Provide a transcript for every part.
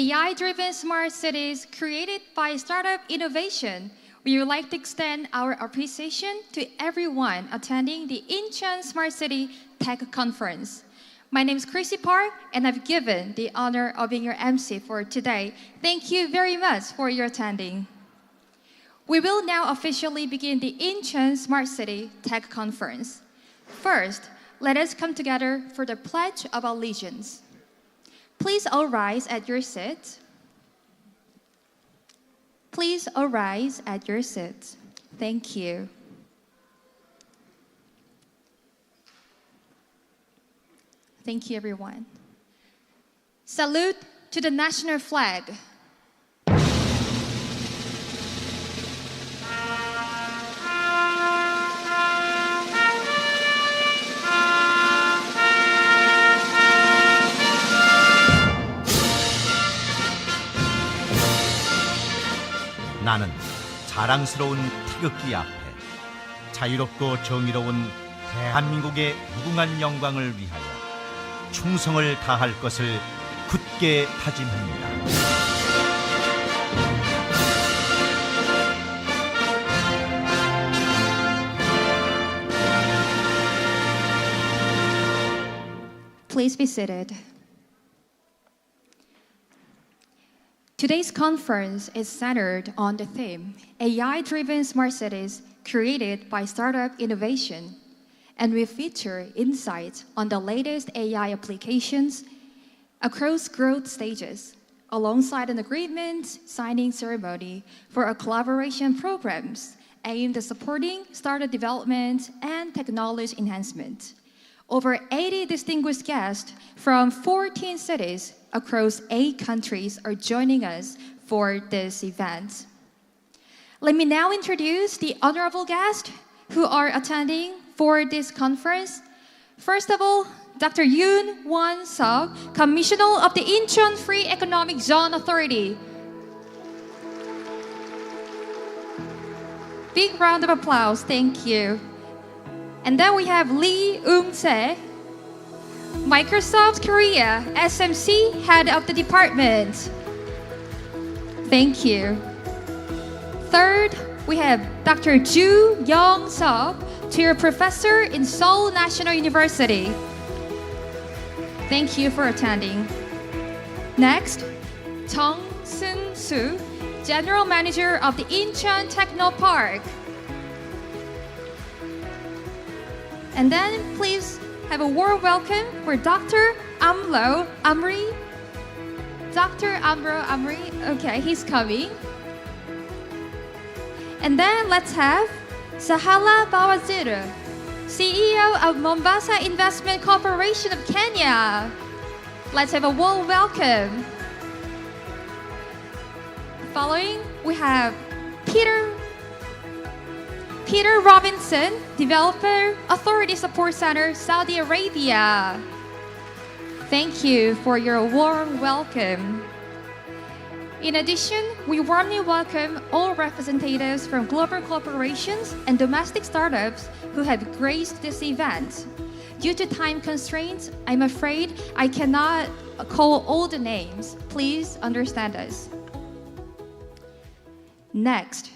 AI-driven smart cities created by startup innovation. We would like to extend our appreciation to everyone attending the Incheon Smart City Tech Conference. My name is Chrissy Park, and I've given the honor of being your MC for today. Thank you very much for your attending. We will now officially begin the Incheon Smart City Tech Conference. First, let us come together for the Pledge of Allegiance. Please all rise at your seats. Please all rise at your seats. Thank you. Thank you, everyone. Salute to the national flag. 나는 자랑스러운 태극기 앞에 자유롭고 정의로운 대한민국의 무궁한 영광을 위하여 충성을 다할 것을 굳게 다짐합니다. Please be seated. Today's conference is centered on the theme, AI-driven smart cities created by startup innovation, and we feature insights on the latest AI applications across growth stages, alongside an agreement signing ceremony for a collaboration programs aimed at supporting startup development and technology enhancement. Over 80 distinguished guests from 14 cities across 8 countries are joining us for this event. Let me now introduce the honorable guests who are attending for this conference. First of all, Dr. Yoon Won-seok, Commissioner of the Incheon Free Economic Zone Authority. Big round of applause, thank you. And then we have Lee Eung-se, Microsoft Korea SMC Head of the Department. Thank you. Third, we have Dr. Ju Young-seok, Chair Professor in Seoul National University. Thank you for attending. Next, Chung Seung-soo, General Manager of the Incheon Techno Park. And then please have a warm welcome for Dr. Amro Amri. Dr. Amro Amri, okay, he's coming. And then let's have Sahala Bawaziru, CEO of Mombasa Investment Corporation of Kenya. Let's have a warm welcome. Following, we have Peter Robinson, Developer Authority Support Center, Saudi Arabia. Thank you for your warm welcome. In addition, we warmly welcome all representatives from global corporations and domestic startups who have graced this event. Due to time constraints, I'm afraid I cannot call all the names. Please understand us. Next,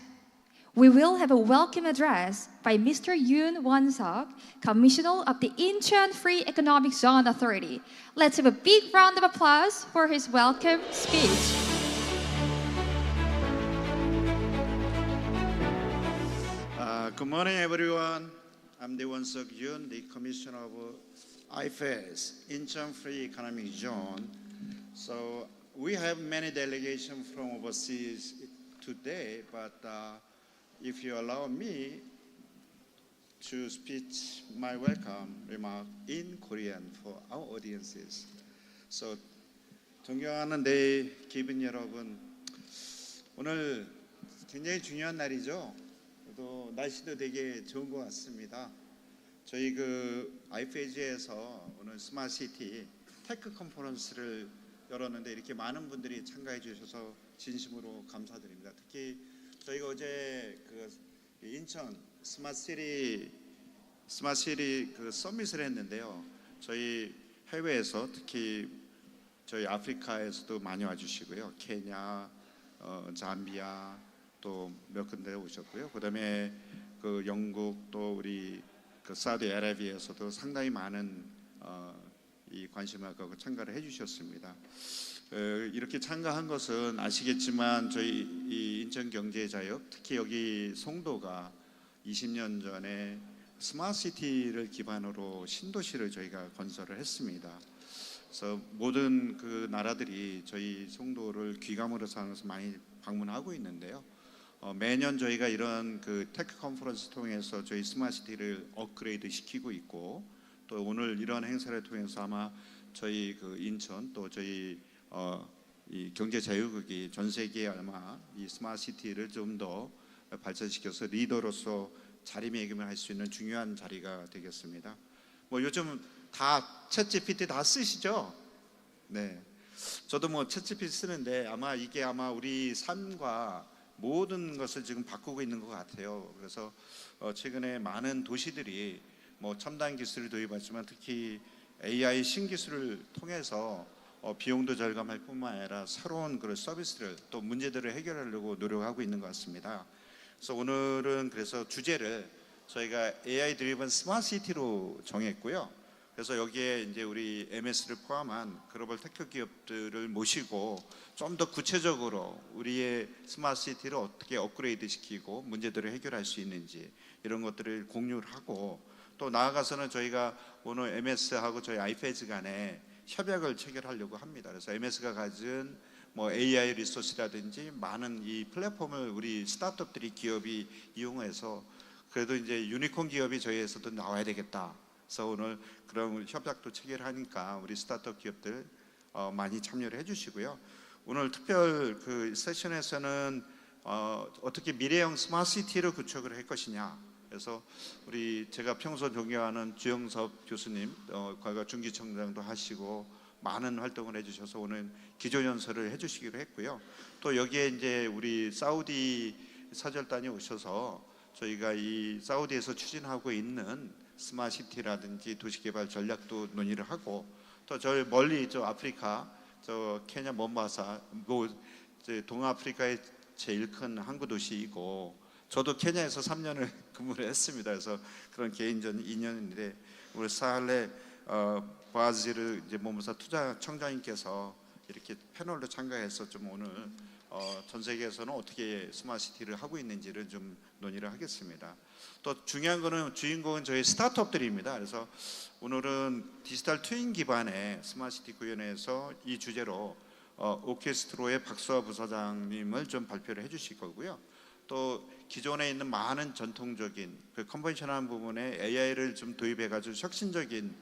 we will have a welcome address by Mr. Yoon Won-seok, Commissioner of the Incheon Free Economic Zone Authority. Let's have a big round of applause for his welcome speech. Good morning, everyone. I'm the Won-seok Yoon, the Commissioner of IFES, Incheon Free Economic Zone. So we have many delegations from overseas today, but if you allow me to speak my welcome remark in Korean for our audiences. So, 존경하는 내 기분 여러분, 오늘 굉장히 중요한 날이죠. 또 날씨도 되게 좋은 것 같습니다. 저희 IFES에서 오늘 스마트시티 테크컨퍼런스를 열었는데 이렇게 많은 분들이 참가해 주셔서 진심으로 감사드립니다. 특히 저희가 어제 인천 스마트시티 서밋을 했는데요. 저희 해외에서 특히 저희 아프리카에서도 많이 와주시고요. 케냐, 잠비아 또 몇 군데 오셨고요. 그다음에 그 영국 또 우리 그 사우디아라비아에서도 상당히 많은 이 관심을 갖고 참가를 해주셨습니다. 이렇게 참가한 것은 아시겠지만 저희 이 인천경제자역 특히 여기 송도가 20년 전에 스마트시티를 기반으로 신도시를 저희가 건설을 했습니다. 그래서 모든 그 나라들이 저희 송도를 귀감으로 삼아서 많이 방문하고 있는데요. 매년 저희가 이런 그 테크컨퍼런스 통해서 저희 스마트시티를 업그레이드 시키고 있고, 또 오늘 이런 행사를 통해서 아마 저희 그 인천 또 저희 이 경제자유국이 전 세계에 아마 이 스마트시티를 좀 더 발전시켜서 리더로서 자리매김을 할 수 있는 중요한 자리가 되겠습니다. 뭐 요즘 다 챗GPT 다 쓰시죠? 네. 저도 뭐 챗GPT 쓰는데 아마 이게 아마 우리 삶과 모든 것을 지금 바꾸고 있는 것 같아요. 그래서 최근에 많은 도시들이 뭐 첨단 기술을 도입하지만 특히 AI 신기술을 통해서 비용도 절감할 뿐만 아니라 새로운 그런 서비스를 또 문제들을 해결하려고 노력하고 있는 것 같습니다. 그래서 오늘은 그래서 주제를 저희가 AI 드리븐 스마트 시티로 정했고요. 그래서 여기에 이제 우리 MS를 포함한 글로벌 테크 기업들을 모시고 좀 더 구체적으로 우리의 스마트 시티를 어떻게 업그레이드 시키고 문제들을 해결할 수 있는지 이런 것들을 공유를 하고, 또 나아가서는 저희가 오늘 MS하고 저희 ITIES 간에 협약을 체결하려고 합니다. 그래서 MS가 가진 뭐 AI 리소스라든지 많은 이 플랫폼을 우리 스타트업들이 기업이 이용해서 그래도 이제 유니콘 기업이 저희에서도 나와야 되겠다. 그래서 오늘 그런 협약도 체결하니까 우리 스타트업 기업들 많이 참여를 해주시고요. 오늘 특별 그 세션에서는 어떻게 미래형 스마트 시티를 구축을 할 것이냐. 그래서 우리 제가 평소 존경하는 주영섭 교수님, 과거 중기청장도 하시고 많은 활동을 해주셔서 오늘 기조연설을 해주시기로 했고요. 또 여기에 이제 우리 사우디 사절단이 오셔서 저희가 이 사우디에서 추진하고 있는 스마트시티라든지 도시개발 전략도 논의를 하고, 또 저희 멀리 저 아프리카 저 케냐 몬바사 뭐 동아프리카의 제일 큰 항구 도시이고 저도 케냐에서 3년을 근무를 했습니다. 그래서 그런 개인전 인연인데 우리 사할레 바지르 이제 몬바사 투자 청장님께서 이렇게 패널로 참가해서 좀 오늘 전 세계에서는 어떻게 스마트시티를 하고 있는지를 좀 논의를 하겠습니다. 또 중요한 거는 주인공은 저희 스타트업들입니다. 그래서 오늘은 디지털 트윈 기반의 스마트시티 구현에서 이 주제로 오케스트로의 박수아 부사장님을 좀 발표를 해주실 거고요. 또 기존에 있는 많은 전통적인 그 컨벤셔널한 부분에 AI를 좀 도입해가지고 혁신적인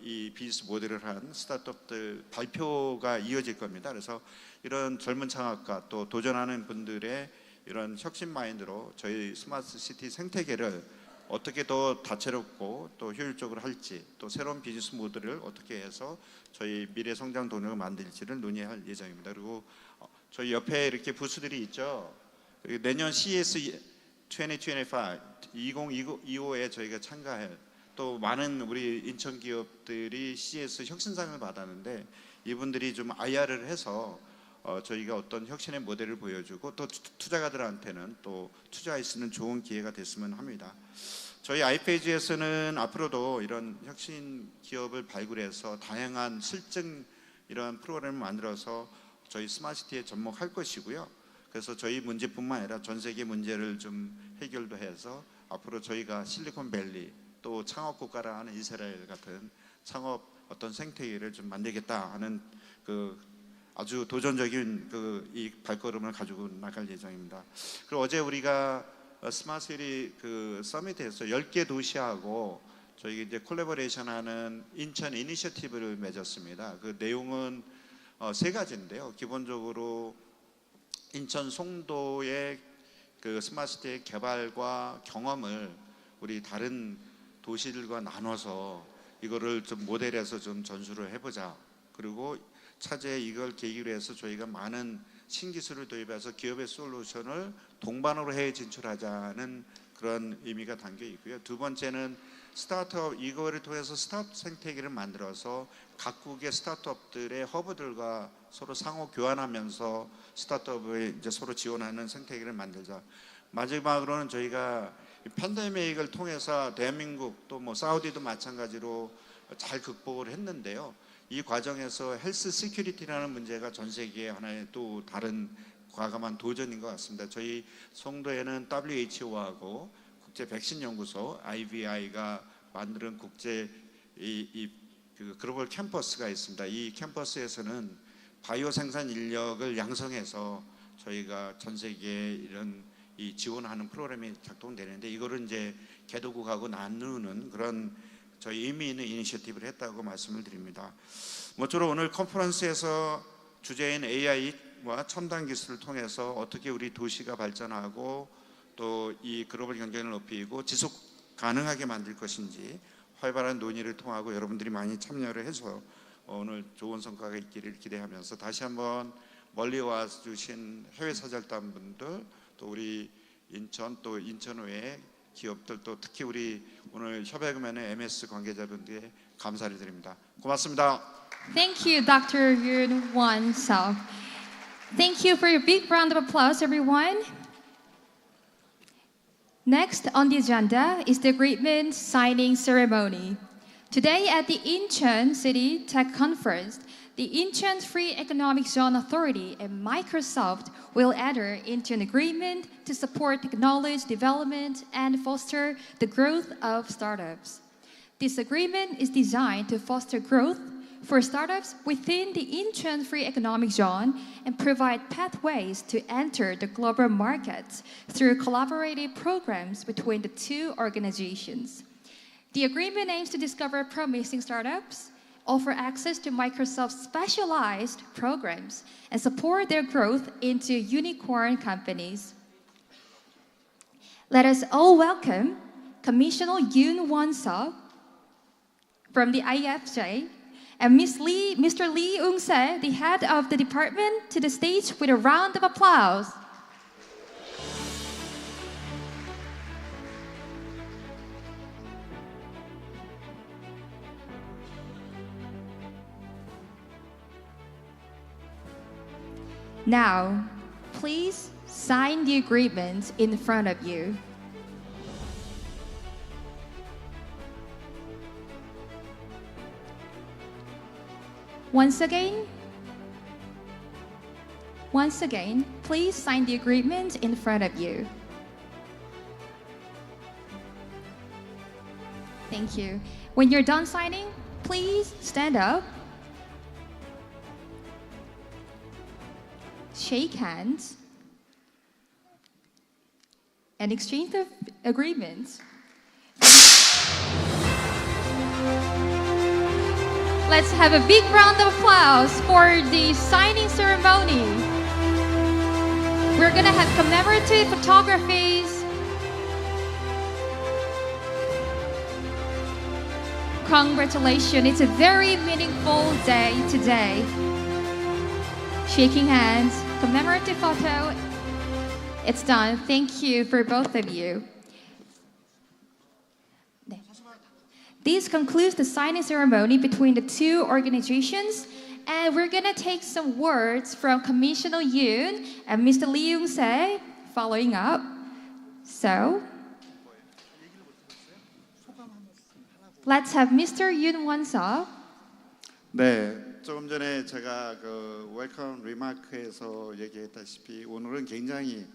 이 비즈니스 모델을 한 스타트업들 발표가 이어질 겁니다. 그래서 이런 젊은 창업가 또 도전하는 분들의 이런 혁신 마인드로 저희 스마트 시티 생태계를 어떻게 더 다채롭고 또 효율적으로 할지, 또 새로운 비즈니스 모델을 어떻게 해서 저희 미래 성장 동력을 만들지를 논의할 예정입니다. 그리고 저희 옆에 이렇게 부스들이 있죠. 내년 CES 2025에 저희가 참가할 또 많은 우리 인천 기업들이 CES 혁신상을 받았는데 이분들이 좀 IR을 해서 저희가 어떤 혁신의 모델을 보여주고 또 투자가들한테는 또 투자할 수 있는 좋은 기회가 됐으면 합니다. 저희 아이페이지에서는 앞으로도 이런 혁신 기업을 발굴해서 다양한 실증 이런 프로그램을 만들어서 저희 스마트시티에 접목할 것이고요. 그래서 저희 문제뿐만 아니라 전 세계 문제를 좀 해결도 해서 앞으로 저희가 실리콘밸리 또 창업 국가라 하는 이스라엘 같은 창업 어떤 생태계를 좀 만들겠다 하는 그 아주 도전적인 그 이 발걸음을 가지고 나갈 예정입니다. 그리고 어제 우리가 스마트시티 그 서밋에서 10개 도시하고 저희 이제 콜래보레이션하는 인천 이니셔티브를 맺었습니다. 그 내용은 세 가지인데요. 기본적으로 인천 송도의 그 스마트시티의 개발과 경험을 우리 다른 도시들과 나눠서 이거를 좀 모델해서 좀 전수를 해보자. 그리고 차제에 이걸 계기로 해서 저희가 많은 신기술을 도입해서 기업의 솔루션을 동반으로 해외 진출하자는 그런 의미가 담겨 있고요. 두 번째는 스타트업, 이거를 통해서 스타트업 생태계를 만들어서 각국의 스타트업들의 허브들과 서로 상호 교환하면서 스타트업을 이제 서로 지원하는 생태계를 만들자. 마지막으로는 저희가 팬데믹을 통해서 대한민국 또 뭐 사우디도 마찬가지로 잘 극복을 했는데요. 이 과정에서 헬스 시큐리티라는 문제가 전 세계의 하나의 또 다른 과감한 도전인 것 같습니다. 저희 송도에는 WHO하고 국제 백신 연구소 IVI가 만드는 국제 그 글로벌 캠퍼스가 있습니다. 이 캠퍼스에서는 바이오 생산 인력을 양성해서 저희가 전 세계에 이런 이 지원하는 프로그램이 작동되는데 이거를 이제 개도국하고 나누는 그런 저희 의미 있는 이니셔티브를 했다고 말씀을 드립니다. 모쪼록 오늘 컨퍼런스에서 주제인 AI와 첨단 기술을 통해서 어떻게 우리 도시가 발전하고 또 이 글로벌 경쟁을 높이고 지속 가능하게 만들 것인지 활발한 논의를 통하고 여러분들이 많이 참여를 해서 오늘 좋은 성과가 있기를 기대하면서 다시 한번 멀리 와주신 해외 사절단 분들 또 우리 인천 또 인천 외의 기업들 또 특히 우리 오늘 협약금연의 MS 관계자분들께 감사를 드립니다. 고맙습니다. Thank you, Dr. Yoon Won-seok. Thank you for your big round of applause, everyone. Next on the agenda is the agreement signing ceremony. Today at the Incheon City Tech Conference, the Incheon Free Economic Zone Authority and Microsoft will enter into an agreement to support technology development and foster the growth of startups. This agreement is designed to foster growth for startups within the Incheon Free Economic Zone and provide pathways to enter the global markets through collaborative programs between the two organizations. The agreement aims to discover promising startups, offer access to Microsoft's specialized programs, and support their growth into unicorn companies. Let us all welcome Commissioner Yoon Won-seok from the IFJ and Mr. Lee Eung-se, the head of the department, to the stage with a round of applause. Now, please sign the agreement in front of you. Once again, please sign the agreement in front of you. Thank you. When you're done signing, please stand up, shake hands, and exchange the agreements. Let's have a big round of applause for the signing ceremony. We're gonna have commemorative photographies. Congratulations, it's a very meaningful day today. Shaking hands, commemorative photo. It's done. Thank you for both of you. This concludes the signing ceremony between the two organizations, and we're gonna take some words from Commissioner Yoon and Mr. Lee Eung-se following up. So, let's have Mr. Yoon Won-seok. 네, 조금 전에 제가 그 웰컴 리마크에서 얘기했다시피 오늘은 굉장히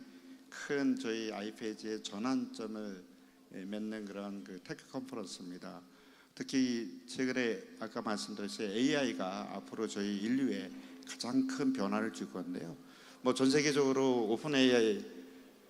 큰 저희 아이페이지의 전환점을 맺는 그런 그 테크 컨퍼런스입니다. 특히 최근에 아까 말씀드렸듯이 AI가 앞으로 저희 인류에 가장 큰 변화를 줄 건데요. 뭐 전 세계적으로 오픈 AI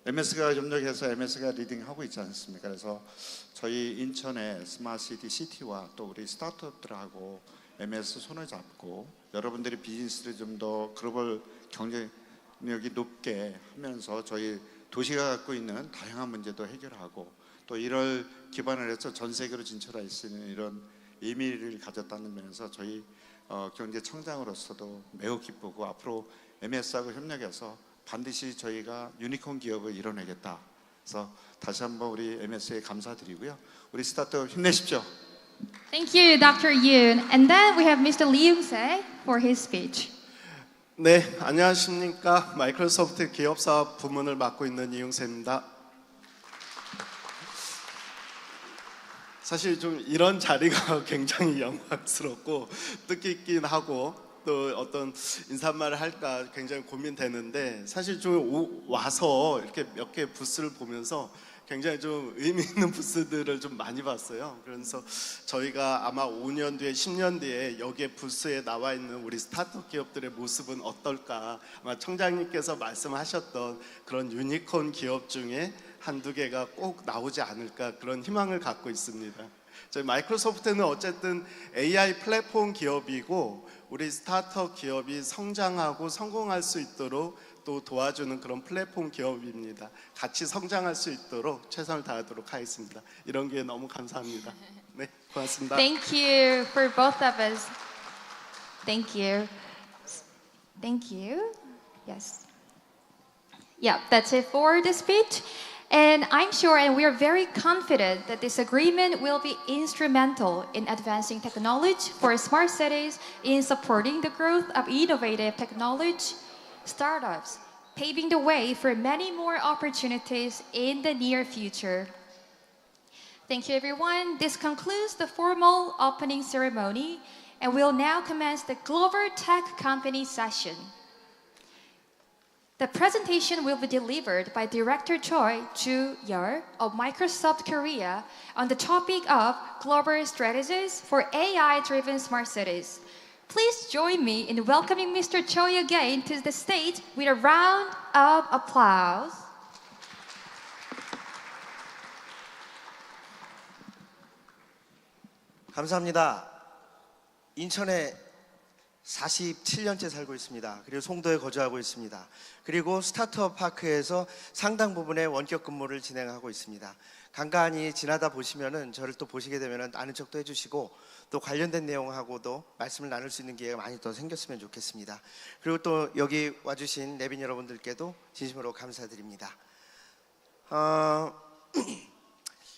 MS가 협력해서 MS가 리딩하고 있지 않습니까? 그래서 저희 인천의 스마트시티 시티와 또 우리 스타트업들하고 MS 손을 잡고 여러분들이 비즈니스를 좀 더 글로벌 경쟁력이 높게 하면서 저희 도시가 갖고 있는 다양한 문제도 해결하고 또 이를 기반을 해서 전 세계로 진출할 수 있는 이런 의미를 가졌다는 면에서 저희 경제 청장으로서도 매우 기쁘고 앞으로 MS하고 협력해서 반드시 저희가 유니콘 기업을 이뤄내겠다 그래서 다시 한번 우리 MS에 감사드리고요. 우리 스타트업 힘내십시오. Thank you, Dr. Yoon. And then we have Mr. Lee Yoon-se for his speech. 네, 안녕하십니까. 마이크로소프트 기업사업 부문을 맡고 있는 이용세입니다. 사실 좀 이런 자리가 굉장히 영광스럽고 뜻깊긴 하고 또 어떤 인사말을 할까 굉장히 고민되는데 사실 좀 와서 이렇게 몇 개 부스를 보면서 굉장히 좀 의미 있는 부스들을 좀 많이 봤어요. 그래서 저희가 아마 5년 뒤에 10년 뒤에 여기에 부스에 나와 있는 우리 스타트업 기업들의 모습은 어떨까, 아마 청장님께서 말씀하셨던 그런 유니콘 기업 중에 한두 개가 꼭 나오지 않을까, 그런 희망을 갖고 있습니다. 저희 마이크로소프트는 어쨌든 AI 플랫폼 기업이고 우리 스타트업 기업이 성장하고 성공할 수 있도록 또 도와주는 그런 플랫폼 기업입니다. 같이 성장할 수 있도록 최선을 다하도록 하겠습니다. 이런 기회 너무 감사합니다. 네, 고맙습니다. Thank you for both of us. Thank you. Thank you. Yes. Yeah, that's it for the speech. And I'm sure and we are very confident that this agreement will be instrumental in advancing technology for smart cities, in supporting the growth of innovative technology startups, paving the way for many more opportunities in the near future. Thank you, everyone. This concludes the formal opening ceremony, and we'll now commence the Global Tech Company session. The presentation will be delivered by Director Choi Joo-yeol of Microsoft Korea on the topic of global strategies for AI-driven smart cities. Please join me in welcoming Mr. Choi again to the stage with a round of applause. 감사합니다. 인천에 47년째 살고 있습니다. 그리고 송도에 거주하고 있습니다. 그리고 스타트업 파크에서 상당 부분의 원격 근무를 진행하고 있습니다. 간간히 지나다 보시면은 저를 또 보시게 되면은 아는 척도 해주시고 또 관련된 내용하고도 말씀을 나눌 수 있는 기회가 많이 더 생겼으면 좋겠습니다. 그리고 또 여기 와주신 내빈 여러분들께도 진심으로 감사드립니다.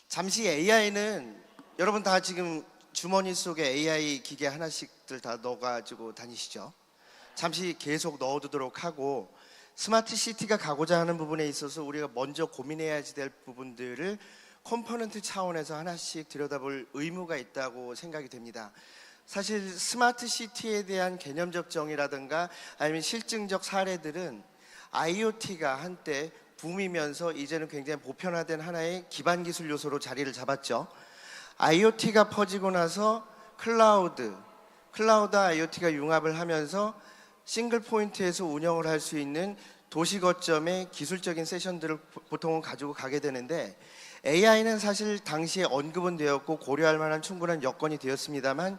잠시 AI는 여러분 다 지금 주머니 속에 AI 기계 하나씩들 다 넣어가지고 다니시죠? 잠시 계속 넣어두도록 하고 스마트시티가 가고자 하는 부분에 있어서 우리가 먼저 고민해야지 될 부분들을 컴포넌트 차원에서 하나씩 들여다볼 의무가 있다고 생각이 됩니다. 사실 스마트시티에 대한 개념적 정의라든가 아니면 실증적 사례들은 IoT가 한때 붐이면서 이제는 굉장히 보편화된 하나의 기반 기술 요소로 자리를 잡았죠. IoT가 퍼지고 나서 클라우드 IoT가 융합을 하면서 싱글 포인트에서 운영을 할 수 있는 도시 거점의 기술적인 세션들을 보통은 가지고 가게 되는데 AI는 사실 당시에 언급은 되었고 고려할 만한 충분한 여건이 되었습니다만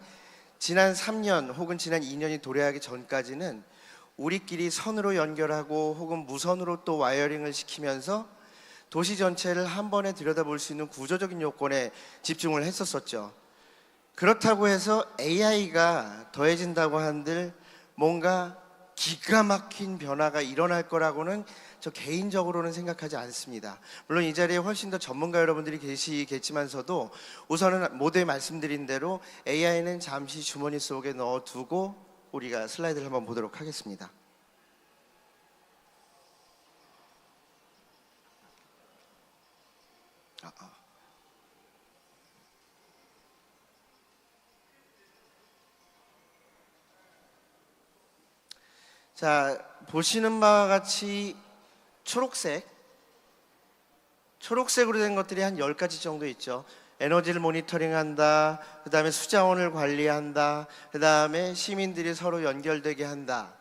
지난 3년 혹은 지난 2년이 도래하기 전까지는 우리끼리 선으로 연결하고 혹은 무선으로 또 와이어링을 시키면서 도시 전체를 한 번에 들여다볼 수 있는 구조적인 요건에 집중을 했었었죠. 그렇다고 해서 AI가 더해진다고 한들 뭔가 기가 막힌 변화가 일어날 거라고는 저 개인적으로는 생각하지 않습니다. 물론 이 자리에 훨씬 더 전문가 여러분들이 계시겠지만서도 우선은 모두에 말씀드린 대로 AI는 잠시 주머니 속에 넣어두고 우리가 슬라이드를 한번 보도록 하겠습니다. 자, 보시는 바와 같이 초록색으로 된 것들이 한 10가지 정도 있죠. 에너지를 모니터링한다, 그 다음에 수자원을 관리한다, 그 다음에 시민들이 서로 연결되게 한다,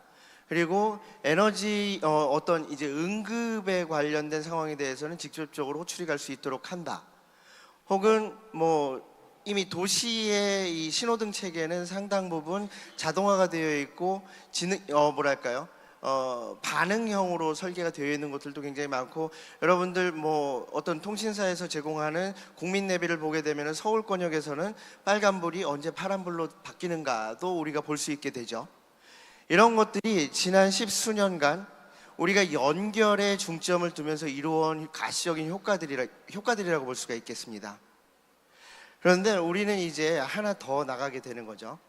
그리고 에너지 어떤 이제 응급에 관련된 상황에 대해서는 직접적으로 호출이 갈 수 있도록 한다. 혹은 뭐 이미 도시의 이 신호등 체계는 상당 부분 자동화가 되어 있고 반응형으로 설계가 되어 있는 것들도 굉장히 많고, 여러분들 뭐 어떤 통신사에서 제공하는 국민 내비를 보게 되면 서울권역에서는 빨간불이 언제 파란불로 바뀌는가도 우리가 볼 수 있게 되죠. 이런 것들이 지난 10수년간 우리가 연결에 중점을 두면서 이루어온 가시적인 효과들이라고 볼 수가 있겠습니다. 그런데 우리는 이제 하나 더 나가게 되는 거죠.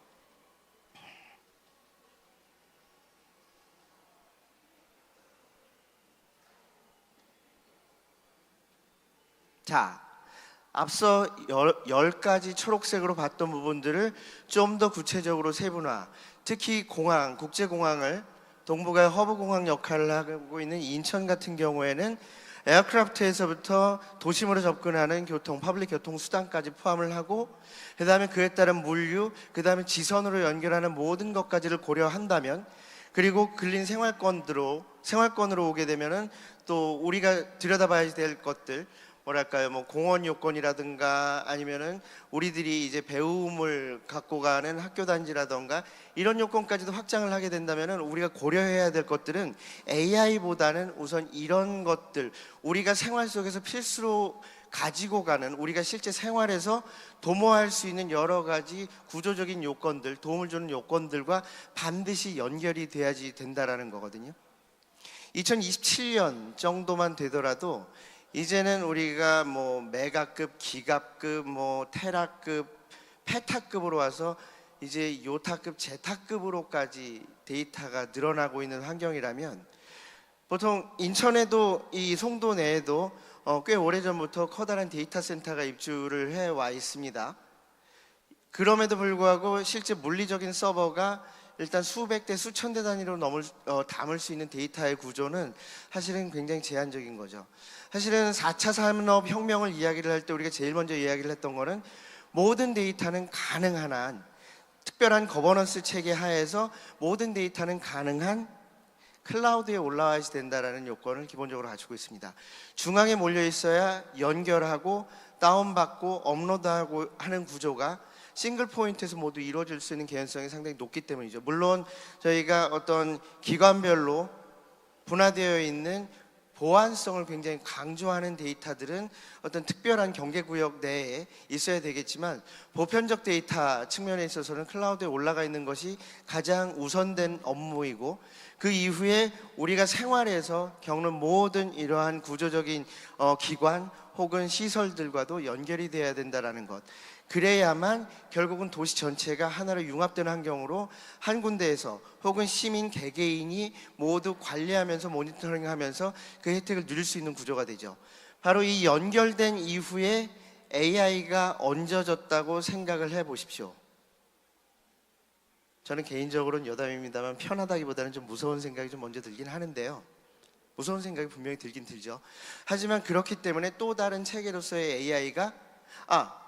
자, 앞서 10가지 초록색으로 봤던 부분들을 좀 더 구체적으로 세분화, 특히 공항, 국제공항을 동북아의 허브공항 역할을 하고 있는 인천 같은 경우에는 에어크래프트에서부터 도심으로 접근하는 교통, 퍼블릭 교통 수단까지 포함을 하고, 그 다음에 그에 따른 물류, 그 다음에 지선으로 연결하는 모든 것까지를 고려한다면, 그리고 근린 생활권으로 오게 되면은 또 우리가 들여다봐야 될 것들, 뭐랄까요, 뭐 공원 요건이라든가 아니면은 우리들이 이제 배움을 갖고 가는 학교 단지라든가 이런 요건까지도 확장을 하게 된다면은 우리가 고려해야 될 것들은 AI보다는 우선 이런 것들, 우리가 생활 속에서 필수로 가지고 가는, 우리가 실제 생활에서 도모할 수 있는 여러 가지 구조적인 요건들, 도움을 주는 요건들과 반드시 연결이 돼야지 된다라는 거거든요. 2027년 정도만 되더라도 이제는 우리가 뭐 메가급, 기가급, 뭐 테라급, 페타급으로 와서 이제 요타급, 제타급으로까지 데이터가 늘어나고 있는 환경이라면, 보통 인천에도 이 송도 내에도 꽤 오래전부터 커다란 데이터 센터가 입주를 해와 있습니다. 그럼에도 불구하고 실제 물리적인 서버가 일단 수백 대, 수천 대 단위로 담을 수 있는 데이터의 구조는 사실은 굉장히 제한적인 거죠. 사실은 4차 산업혁명을 이야기를 할 때 우리가 제일 먼저 이야기를 했던 거는 모든 데이터는 가능한 한, 특별한 거버넌스 체계 하에서 모든 데이터는 가능한 클라우드에 올라와야 된다라는 요건을 기본적으로 가지고 있습니다. 중앙에 몰려 있어야 연결하고 다운받고 업로드하고 하는 구조가 싱글 포인트에서 모두 이루어질 수 있는 개연성이 상당히 높기 때문이죠. 물론 저희가 어떤 기관별로 분화되어 있는 보안성을 굉장히 강조하는 데이터들은 어떤 특별한 경계구역 내에 있어야 되겠지만, 보편적 데이터 측면에 있어서는 클라우드에 올라가 있는 것이 가장 우선된 업무이고, 그 이후에 우리가 생활에서 겪는 모든 이러한 구조적인 기관 혹은 시설들과도 연결이 돼야 된다는 것, 그래야만 결국은 도시 전체가 하나로 융합된 환경으로 한 군데에서 혹은 시민 개개인이 모두 관리하면서 모니터링하면서 그 혜택을 누릴 수 있는 구조가 되죠. 바로 이 연결된 이후에 AI가 얹어졌다고 생각을 해보십시오. 저는 개인적으로는 여담입니다만 편하다기보다는 좀 무서운 생각이 좀 먼저 들긴 하는데요. 무서운 생각이 분명히 들긴 들죠. 하지만 그렇기 때문에 또 다른 체계로서의 AI가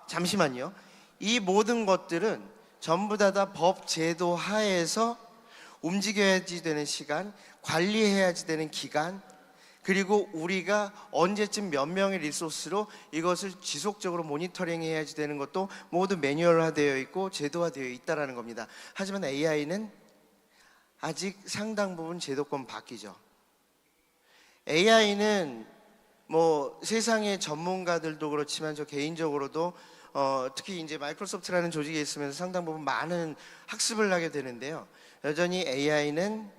잠시만요. 이 모든 것들은 전부 다 법 제도 하에서 움직여야지 되는 시간, 관리해야지 되는 기간, 그리고 우리가 언제쯤 몇 명의 리소스로 이것을 지속적으로 모니터링 해야지 되는 것도 모두 매뉴얼화되어 있고 제도화되어 있다는 겁니다. 하지만 AI는 아직 상당 부분 제도권 바뀌죠. AI는 뭐 세상의 전문가들도 그렇지만 저 개인적으로도 특히 이제 마이크로소프트라는 조직에 있으면서 상당 부분 많은 학습을 하게 되는데요. 여전히 AI는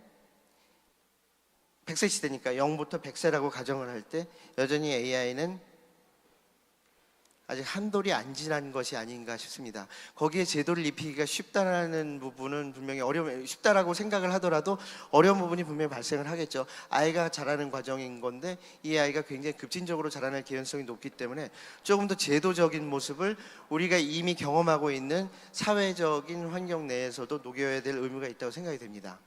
100세 시대니까 0부터 100세라고 가정을 할 때 여전히 AI는 아직 한돌이 안 지난 것이 아닌가 싶습니다. 거기에 제도를 입히기가 쉽다라는 부분은 분명히 쉽다라고 생각을 하더라도 어려운 부분이 분명히 발생을 하겠죠. 아이가 자라는 과정인 건데 이 아이가 굉장히 급진적으로 자라날 개연성이 높기 때문에 조금 더 제도적인 모습을 우리가 이미 경험하고 있는 사회적인 환경 내에서도 녹여야 될 의무가 있다고 생각이 됩니다.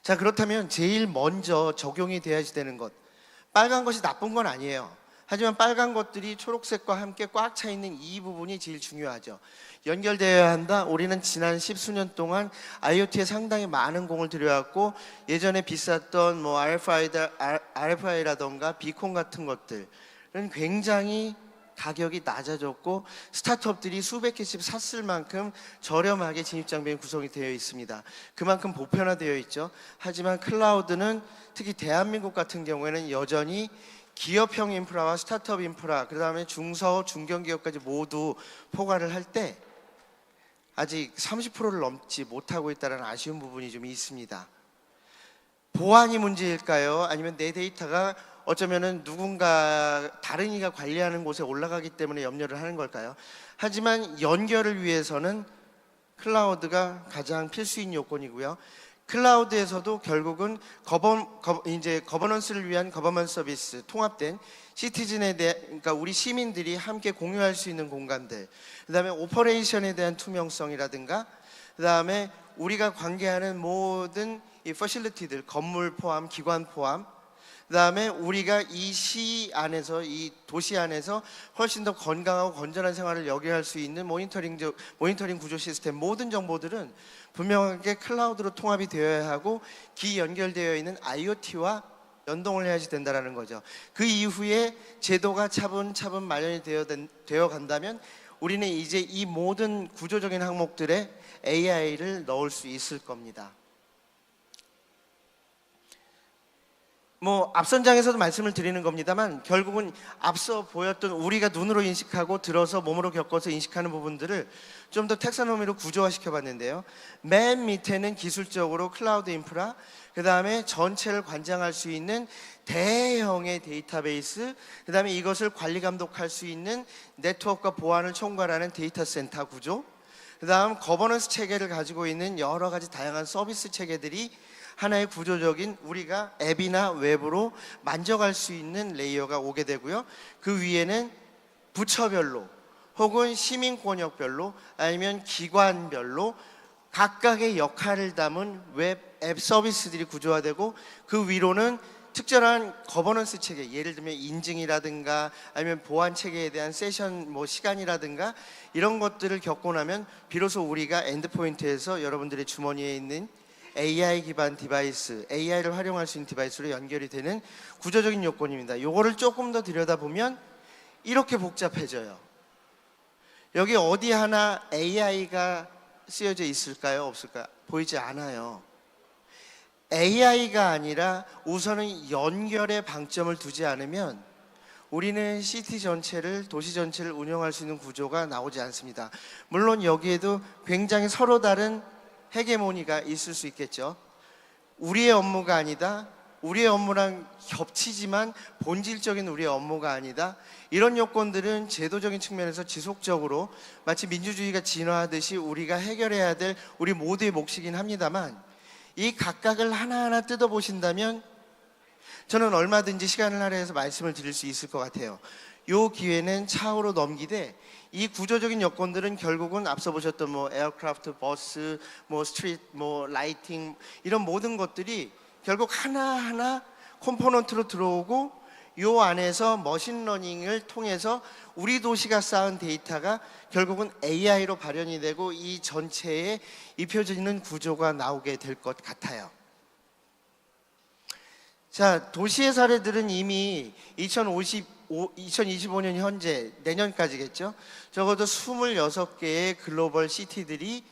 자, 그렇다면 제일 먼저 적용이 돼야지 되는 것, 빨간 것이 나쁜 건 아니에요. 하지만 빨간 것들이 초록색과 함께 꽉 차 있는 이 부분이 제일 중요하죠. 연결되어야 한다. 우리는 지난 10수년 동안 IoT에 상당히 많은 공을 들여왔고, 예전에 비쌌던 뭐 RFI라던가 비콘 같은 것들은 굉장히 가격이 낮아졌고 스타트업들이 수백 개씩 샀을 만큼 저렴하게 진입장벽이 구성이 되어 있습니다. 그만큼 보편화되어 있죠. 하지만 클라우드는 특히 대한민국 같은 경우에는 여전히 기업형 인프라와 스타트업 인프라, 그 다음에 중서, 중견기업까지 모두 포괄을 할 때 아직 30%를 넘지 못하고 있다는 아쉬운 부분이 좀 있습니다. 보안이 문제일까요? 아니면 내 데이터가 어쩌면은 누군가 다른 이가 관리하는 곳에 올라가기 때문에 염려를 하는 걸까요? 하지만 연결을 위해서는 클라우드가 가장 필수인 요건이고요. 클라우드에서도 결국은 거버넌스를 위한 거버넌스 서비스, 통합된 시티즌에 대한, 그러니까 우리 시민들이 함께 공유할 수 있는 공간들, 그다음에 오퍼레이션에 대한 투명성이라든가, 그다음에 우리가 관계하는 모든 이 퍼실리티들, 건물 포함, 기관 포함, 그다음에 우리가 이 시 안에서, 이 도시 안에서 훨씬 더 건강하고 건전한 생활을 영위할 수 있는 모니터링 구조 시스템, 모든 정보들은 분명하게 클라우드로 통합이 되어야 하고 기연결되어 있는 IoT와 연동을 해야지 된다는 거죠. 그 이후에 제도가 차분차분 마련이 되어 간다면 우리는 이제 이 모든 구조적인 항목들에 AI를 넣을 수 있을 겁니다. 앞선 장에서도 말씀을 드리는 겁니다만, 결국은 앞서 보였던 우리가 눈으로 인식하고 들어서 몸으로 겪어서 인식하는 부분들을 좀 더 텍사노미로 구조화시켜 봤는데요. 맨 밑에는 기술적으로 클라우드 인프라, 그 다음에 전체를 관장할 수 있는 대형의 데이터베이스, 그 다음에 이것을 관리 감독할 수 있는 네트워크와 보안을 총괄하는 데이터 센터 구조, 그 다음 거버넌스 체계를 가지고 있는 여러 가지 다양한 서비스 체계들이 하나의 구조적인, 우리가 앱이나 웹으로 만져갈 수 있는 레이어가 오게 되고요. 그 위에는 부처별로 혹은 시민권역별로 아니면 기관별로 각각의 역할을 담은 웹 앱 서비스들이 구조화되고, 그 위로는 특별한 거버넌스 체계, 예를 들면 인증이라든가 아니면 보안 체계에 대한 세션 시간이라든가 이런 것들을 겪고 나면 비로소 우리가 엔드포인트에서 여러분들의 주머니에 있는 AI 기반 디바이스, AI를 활용할 수 있는 디바이스로 연결이 되는 구조적인 요건입니다. 이거를 조금 더 들여다보면 이렇게 복잡해져요. 여기 어디 하나 AI가 쓰여져 있을까요? 없을까요? 보이지 않아요. AI가 아니라 우선은 연결에 방점을 두지 않으면 우리는 시티 전체를, 도시 전체를 운영할 수 있는 구조가 나오지 않습니다. 물론 여기에도 굉장히 서로 다른 헤게모니가 있을 수 있겠죠. 우리의 업무가 아니다, 우리의 업무랑 겹치지만 본질적인 우리의 업무가 아니다, 이런 요건들은 제도적인 측면에서 지속적으로 마치 민주주의가 진화하듯이 우리가 해결해야 될 우리 모두의 몫이긴 합니다만, 이 각각을 하나하나 뜯어보신다면 저는 얼마든지 시간을 할애해서 말씀을 드릴 수 있을 것 같아요. 이 기회는 차후로 넘기되, 이 구조적인 여건들은 결국은 앞서 보셨던 에어크래프트, 버스, 스트리트, 라이팅, 이런 모든 것들이 결국 하나하나 컴포넌트로 들어오고, 이 안에서 머신러닝을 통해서 우리 도시가 쌓은 데이터가 결국은 AI로 발현이 되고 이 전체에 입혀지는 구조가 나오게 될 것 같아요. 자, 도시의 사례들은 이미 2025년 현재, 내년까지겠죠. 적어도 26개의 글로벌 시티들이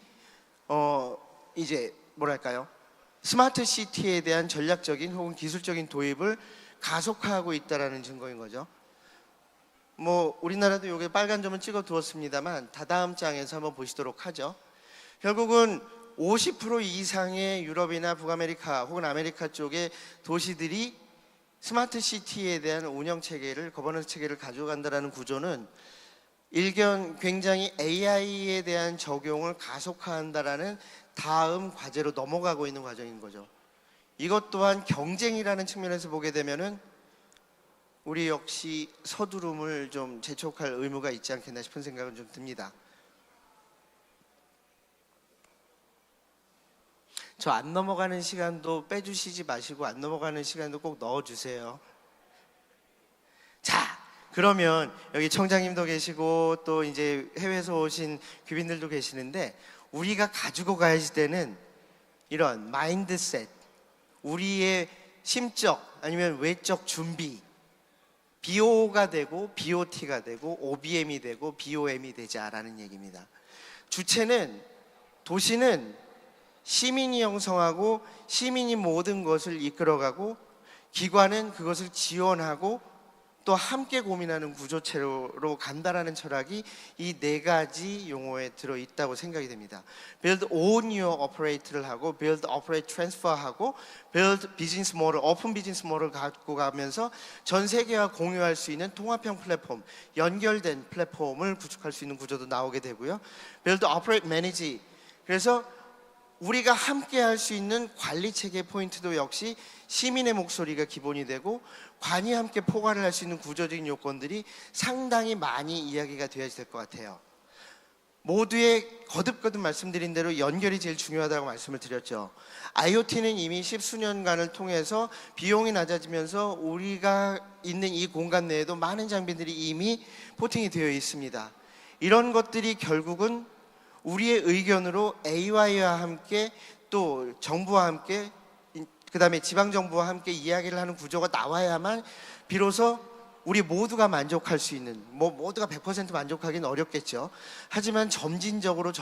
이제 스마트시티에 대한 전략적인 혹은 기술적인 도입을 가속화하고 있다는 증거인 거죠. 우리나라도 여기 빨간 점을 찍어 두었습니다만 다다음 장에서 한번 보시도록 하죠. 결국은 50% 이상의 유럽이나 북아메리카 혹은 아메리카 쪽의 도시들이 스마트시티에 대한 운영 체계를, 거버넌스 체계를 가져간다는 구조는 일견 굉장히 AI에 대한 적용을 가속화한다라는 다음 과제로 넘어가고 있는 과정인 거죠. 이것 또한 경쟁이라는 측면에서 보게 되면은 우리 역시 서두름을 좀 재촉할 의무가 있지 않겠나 싶은 생각은 좀 듭니다. 저 안 넘어가는 시간도 빼주시지 마시고 안 넘어가는 시간도 꼭 넣어주세요. 자, 그러면 여기 청장님도 계시고 또 이제 해외에서 오신 귀빈들도 계시는데, 우리가 가지고 가야 되는 이런 마인드셋, 우리의 심적 아니면 외적 준비, BO가 되고 BOT가 되고 OBM이 되고 BOM이 되자라는 얘기입니다. 주체는, 도시는 시민이 형성하고 시민이 모든 것을 이끌어가고, 기관은 그것을 지원하고 또 함께 고민하는 구조체로 간다라는 철학이 이 네 가지 용어에 들어있다고 생각이 됩니다. Build own your operate를 하고 Build operate transfer 하고 Build business model, open business model을 갖고 가면서 전 세계와 공유할 수 있는 통합형 플랫폼, 연결된 플랫폼을 구축할 수 있는 구조도 나오게 되고요. Build operate manage, 그래서 우리가 함께 할 수 있는 관리 체계 포인트도 역시 시민의 목소리가 기본이 되고 관이 함께 포괄을 할 수 있는 구조적인 요건들이 상당히 많이 이야기가 되어야 될 것 같아요. 모두의 거듭거듭 말씀드린 대로 연결이 제일 중요하다고 말씀을 드렸죠. IoT는 이미 십수년간을 통해서 비용이 낮아지면서 우리가 있는 이 공간 내에도 많은 장비들이 이미 포팅이 되어 있습니다. 이런 것들이 결국은 우리의 의견으로 AI와 함께 또 정부와 함께 그 다음에 지방정부와 함께 이야기를 하는 구조가 나와야만 비로소 우리 모두가 만족할 수 있는, 모두가 100% 만족하기는 어렵겠죠. 하지만 점진적으로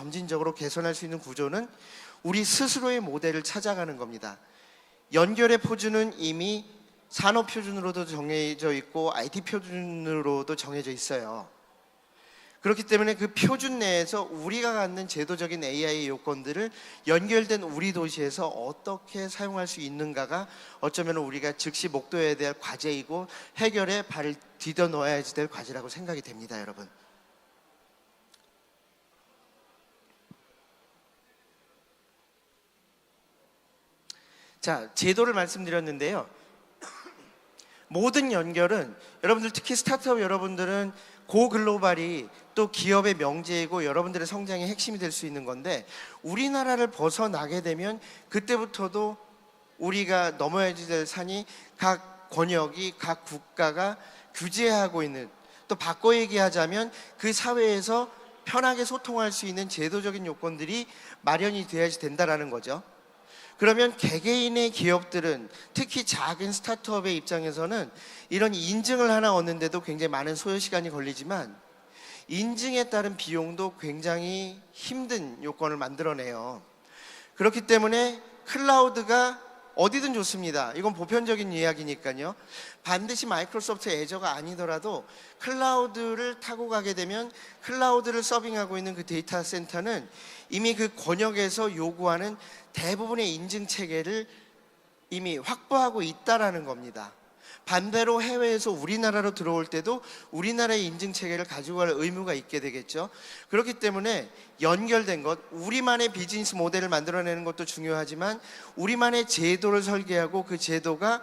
개선할 수 있는 구조는 우리 스스로의 모델을 찾아가는 겁니다. 연결의 표준은 이미 산업 표준으로도 정해져 있고 IT 표준으로도 정해져 있어요. 그렇기 때문에 그 표준 내에서 우리가 갖는 제도적인 AI 요건들을 연결된 우리 도시에서 어떻게 사용할 수 있는가가 어쩌면 우리가 즉시 목도해야 될 과제이고 해결에 발을 디뎌 넣어야 될 과제라고 생각이 됩니다, 여러분. 자, 제도를 말씀드렸는데요. 모든 연결은 여러분들, 특히 스타트업 여러분들은 고글로벌이 또 기업의 명제이고 여러분들의 성장의 핵심이 될 수 있는 건데, 우리나라를 벗어나게 되면 그때부터도 우리가 넘어야 될 산이 각 권역이, 각 국가가 규제하고 있는, 또 바꿔 얘기하자면 그 사회에서 편하게 소통할 수 있는 제도적인 요건들이 마련이 되어야지 된다라는 거죠. 그러면 개개인의 기업들은, 특히 작은 스타트업의 입장에서는 이런 인증을 하나 얻는데도 굉장히 많은 소요 시간이 걸리지만 인증에 따른 비용도 굉장히 힘든 요건을 만들어내요. 그렇기 때문에 클라우드가 어디든 좋습니다. 이건 보편적인 이야기니까요. 반드시 마이크로소프트 애저가 아니더라도 클라우드를 타고 가게 되면 클라우드를 서빙하고 있는 그 데이터 센터는 이미 그 권역에서 요구하는 대부분의 인증 체계를 이미 확보하고 있다라는 겁니다. 반대로 해외에서 우리나라로 들어올 때도 우리나라의 인증 체계를 가지고 갈 의무가 있게 되겠죠. 그렇기 때문에 연결된 것, 우리만의 비즈니스 모델을 만들어내는 것도 중요하지만 우리만의 제도를 설계하고 그 제도가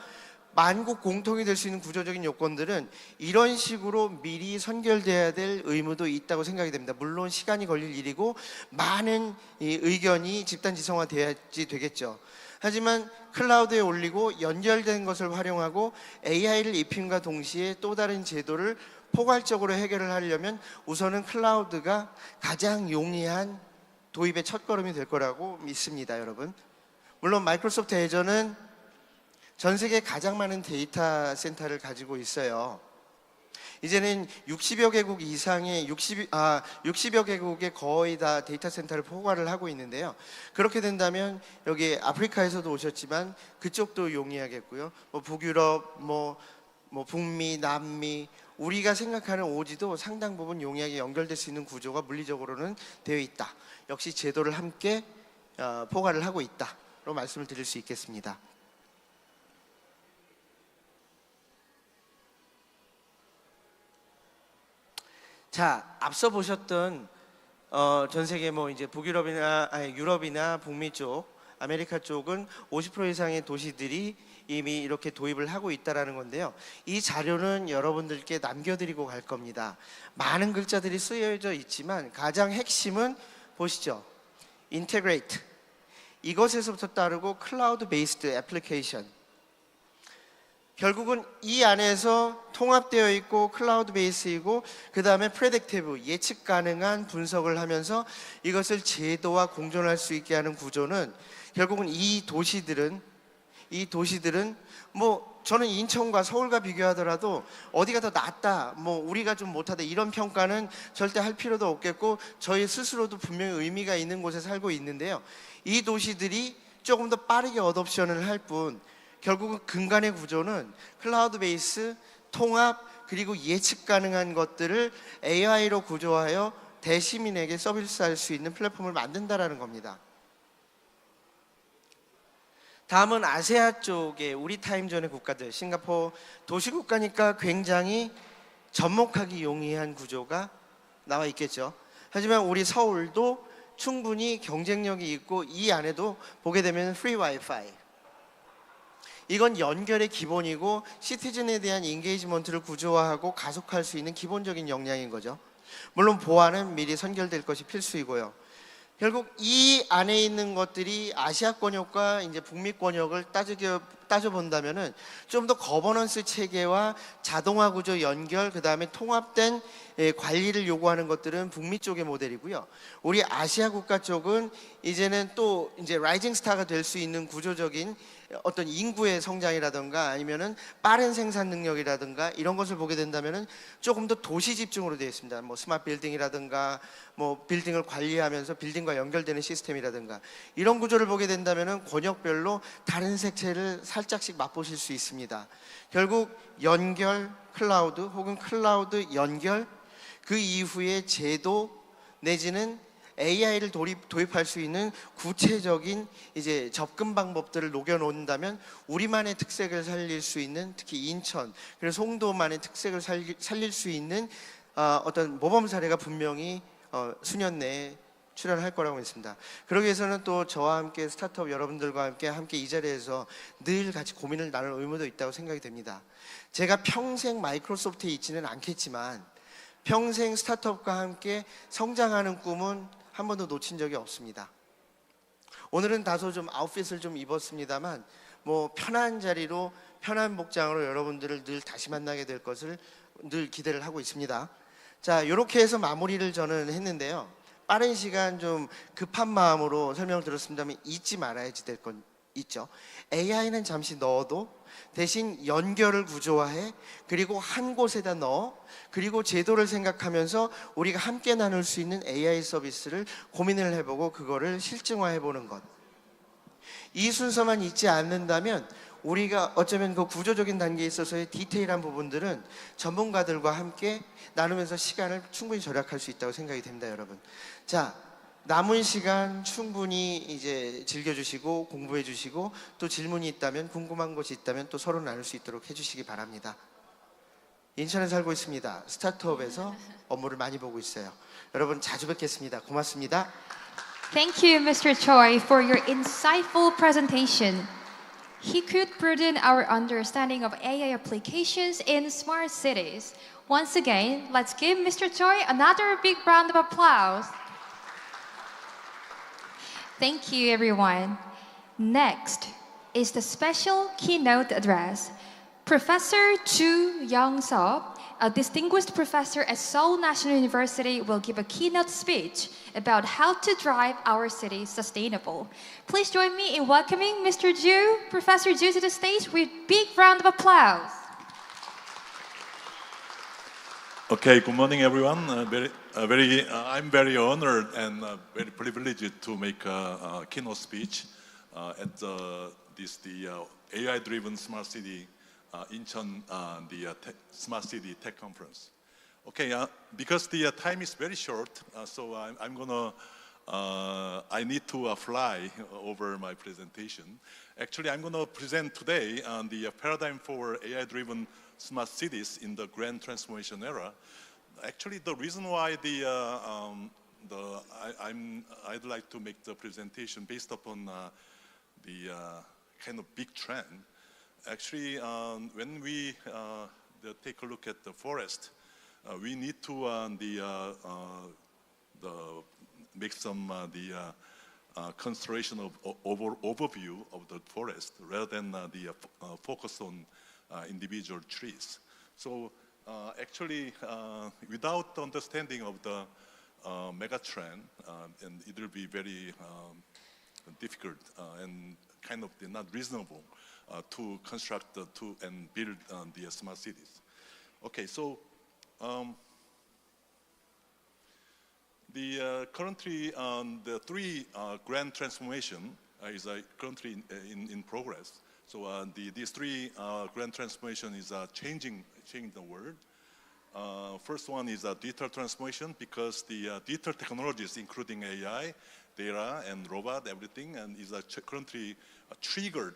만국 공통이 될 수 있는 구조적인 요건들은 이런 식으로 미리 선결돼야 될 의무도 있다고 생각이 됩니다. 물론 시간이 걸릴 일이고 많은 이 의견이 집단지성화돼야지 되겠죠. 하지만 클라우드에 올리고 연결된 것을 활용하고 AI를 입힘과 동시에 또 다른 제도를 포괄적으로 해결을 하려면 우선은 클라우드가 가장 용이한 도입의 첫걸음이 될 거라고 믿습니다, 여러분. 물론 마이크로소프트 애저는 전 세계 가장 많은 데이터 센터를 가지고 있어요. 이제는 60여 개국 이상의 60여 개국에 거의 다 데이터 센터를 포괄을 하고 있는데요. 그렇게 된다면 여기 아프리카에서도 오셨지만 그쪽도 용이하겠고요. 북유럽, 북미, 남미, 우리가 생각하는 오지도 상당 부분 용이하게 연결될 수 있는 구조가 물리적으로는 되어 있다. 역시 제도를 함께 포괄을 하고 있다로 말씀을 드릴 수 있겠습니다. 자, 앞서 보셨던 전 세계 이제 북유럽이나 유럽이나 북미 쪽, 아메리카 쪽은 50% 이상의 도시들이 이미 이렇게 도입을 하고 있다라는 건데요. 이 자료는 여러분들께 남겨드리고 갈 겁니다. 많은 글자들이 쓰여져 있지만 가장 핵심은 보시죠. Integrate. 이것에서부터 따르고 Cloud Based Application. 결국은 이 안에서 통합되어 있고 클라우드 베이스이고 그 다음에 프레딕티브, 예측 가능한 분석을 하면서 이것을 제도와 공존할 수 있게 하는 구조는 결국은 이 도시들은 저는 인천과 서울과 비교하더라도 어디가 더 낫다, 우리가 좀 못하다, 이런 평가는 절대 할 필요도 없겠고 저희 스스로도 분명히 의미가 있는 곳에 살고 있는데요. 이 도시들이 조금 더 빠르게 어댑션을 할 뿐 결국은 근간의 구조는 클라우드 베이스, 통합, 그리고 예측 가능한 것들을 AI로 구조하여 대시민에게 서비스할 수 있는 플랫폼을 만든다라는 겁니다. 다음은 아세아 쪽의 우리 타임존의 국가들, 싱가포르 도시국가니까 굉장히 접목하기 용이한 구조가 나와 있겠죠. 하지만 우리 서울도 충분히 경쟁력이 있고 이 안에도 보게 되면 프리 와이파이, 이건 연결의 기본이고 시티즌에 대한 인게이지먼트를 구조화하고 가속할 수 있는 기본적인 역량인 거죠. 물론 보안은 미리 선결될 것이 필수이고요. 결국 이 안에 있는 것들이 아시아 권역과 이제 북미 권역을 따져본다면은 좀 더 거버넌스 체계와 자동화 구조 연결, 그 다음에 통합된 관리를 요구하는 것들은 북미 쪽의 모델이고요. 우리 아시아 국가 쪽은 이제는 또 이제 라이징 스타가 될 수 있는 구조적인 어떤 인구의 성장이라든가 아니면은 빠른 생산 능력이라든가 이런 것을 보게 된다면은 조금 더 도시 집중으로 되어 있습니다. 뭐 스마트 빌딩이라든가 뭐 빌딩을 관리하면서 빌딩과 연결되는 시스템이라든가 이런 구조를 보게 된다면은 권역별로 다른 색채를 살짝씩 맛보실 수 있습니다. 결국 연결 클라우드 혹은 클라우드 연결, 그 이후에 제도 내지는 AI를 도입할 수 있는 구체적인 이제 접근 방법들을 녹여놓는다면 우리만의 특색을 살릴 수 있는, 특히 인천 그리고 송도만의 특색을 살릴 수 있는 어떤 모범 사례가 분명히 수년 내에 출연할 거라고 믿습니다. 그러기 위해서는 또 저와 함께 스타트업 여러분들과 함께 이 자리에서 늘 같이 고민을 나눌 의무도 있다고 생각이 됩니다. 제가 평생 마이크로소프트에 있지는 않겠지만 평생 스타트업과 함께 성장하는 꿈은 한 번도 놓친 적이 없습니다. 오늘은 다소 좀 아웃핏을 좀 입었습니다만 뭐 편한 자리로 편한 복장으로 여러분들을 늘 다시 만나게 될 것을 늘 기대를 하고 있습니다. 자, 이렇게 해서 마무리를 저는 했는데요. 빠른 시간 좀 급한 마음으로 설명을 들었습니다만 잊지 말아야지 될 건 있죠. AI는 잠시 넣어도 대신 연결을 구조화해, 그리고 한 곳에다 넣어, 그리고 제도를 생각하면서 우리가 함께 나눌 수 있는 AI 서비스를 고민을 해보고 그거를 실증화해보는 것, 이 순서만 있지 않는다면 우리가 어쩌면 그 구조적인 단계에 있어서의 디테일한 부분들은 전문가들과 함께 나누면서 시간을 충분히 절약할 수 있다고 생각이 됩니다, 여러분. 자, 남은 시간 충분히 이제 즐겨주시고 공부해주시고 또 질문이 있다면, 궁금한 것이 있다면 또 서로 나눌 수 있도록 해주시기 바랍니다. 인천에 살고 있습니다. 스타트업에서 업무를 많이 보고 있어요. 여러분 자주 뵙겠습니다. 고맙습니다. Thank you, Mr. Choi, for your insightful presentation. He could broaden our understanding of AI applications in smart cities. Once again, let's give Mr. Choi another big round of applause. Thank you, everyone. Next is the special keynote address. Professor Ju Young-sub, a distinguished professor at Seoul National University, will give a keynote speech about how to drive our city sustainable. Please join me in welcoming Mr. Ju, Professor Ju, to the stage with a big round of applause. Okay, good morning, everyone. I'm very honored and very privileged to make a keynote speech at the AI-driven smart city Incheon, Smart City Tech Conference. Okay, because the time is very short, so I need to fly over my presentation. Actually, I'm going to present today on the paradigm for AI-driven smart cities in the grand transformation era. Actually, the reason why I'd like to make the presentation based upon the kind of big trend. Actually, when we take a look at the forest, we need to make some consideration of overview of the forest rather than focus on individual trees. So actually, without the understanding of the mega trend, and it will be very difficult and kind of not reasonable to construct and build the smart cities. Okay, so currently the three grand transformation is currently in progress. So these three grand transformation is changing the world. First one is digital transformation, because the digital technologies, including AI, data, and robot, everything, and is currently triggered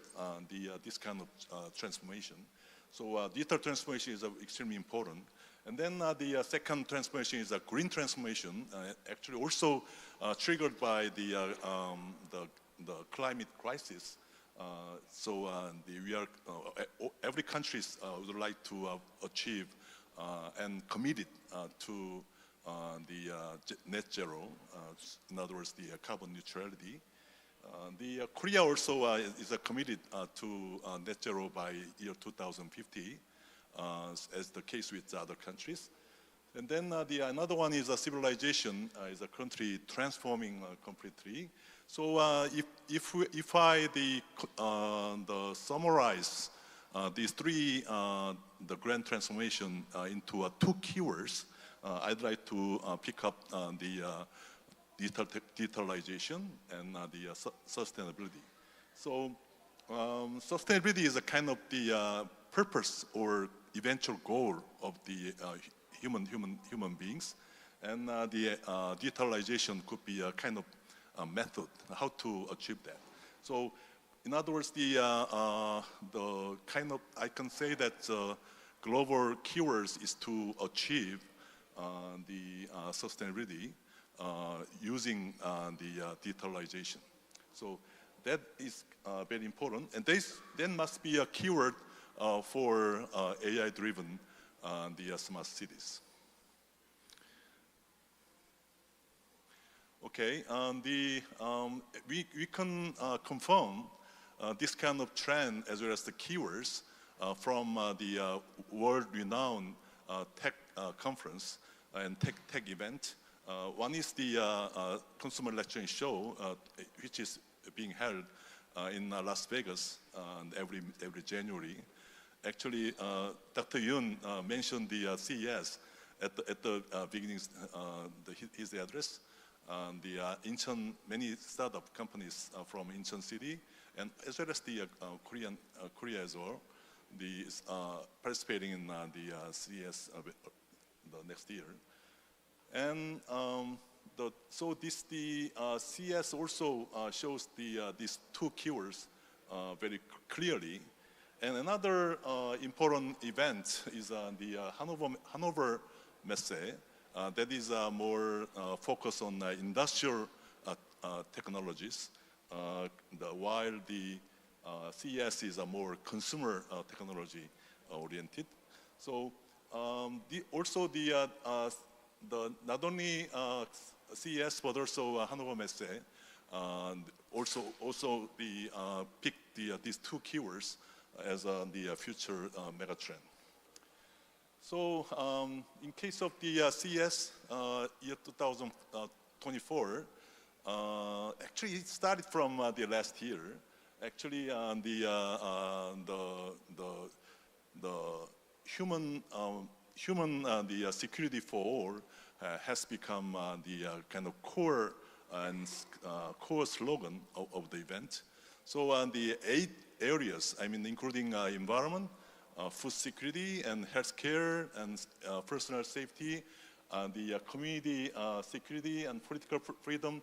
this kind of transformation. So digital transformation is extremely important. And then the second transformation is a green transformation, actually also triggered by the climate crisis. Every country would like to achieve and committed to the net zero, in other words, the carbon neutrality. Korea also is committed to net zero by year 2050, as the case with other countries. And then another one is civilization is a country transforming completely. So if I summarize these three the grand transformation into two keywords, I'd like to pick up the digitalization and the sustainability. So sustainability is a kind of the purpose or eventual goal of the human beings, and the digitalization could be a kind of a method how to achieve that. So, in other words, the kind of, I can say that global keywords is to achieve the sustainability using the digitalization. So that is very important, and there must be a keyword for AI-driven the smart cities. Okay, we can confirm this kind of trend as well as the keywords from the world-renowned tech conference and tech event. One is the Consumer Electronics Show, which is being held in Las Vegas every January. Actually, Dr. Yoon mentioned the CES at the beginning, his address. The Incheon, many startup companies from Incheon city, and as well as the Korea as well, participating in the CES the next year. And the CES also shows these two keywords very clearly. And another important event is the Hanover Messe. That is more focused on industrial technologies, while the CES is a more consumer technology oriented. So also not only CES but also Hanover Messe also picked these two keywords as the future megatrend. So in case of the CES year 2024, actually it started from the last year. Actually, the human the security for all has become the kind of core slogan of the event. So the 8 areas, I mean, including environment, food security and healthcare and personal safety, the community security and political freedom,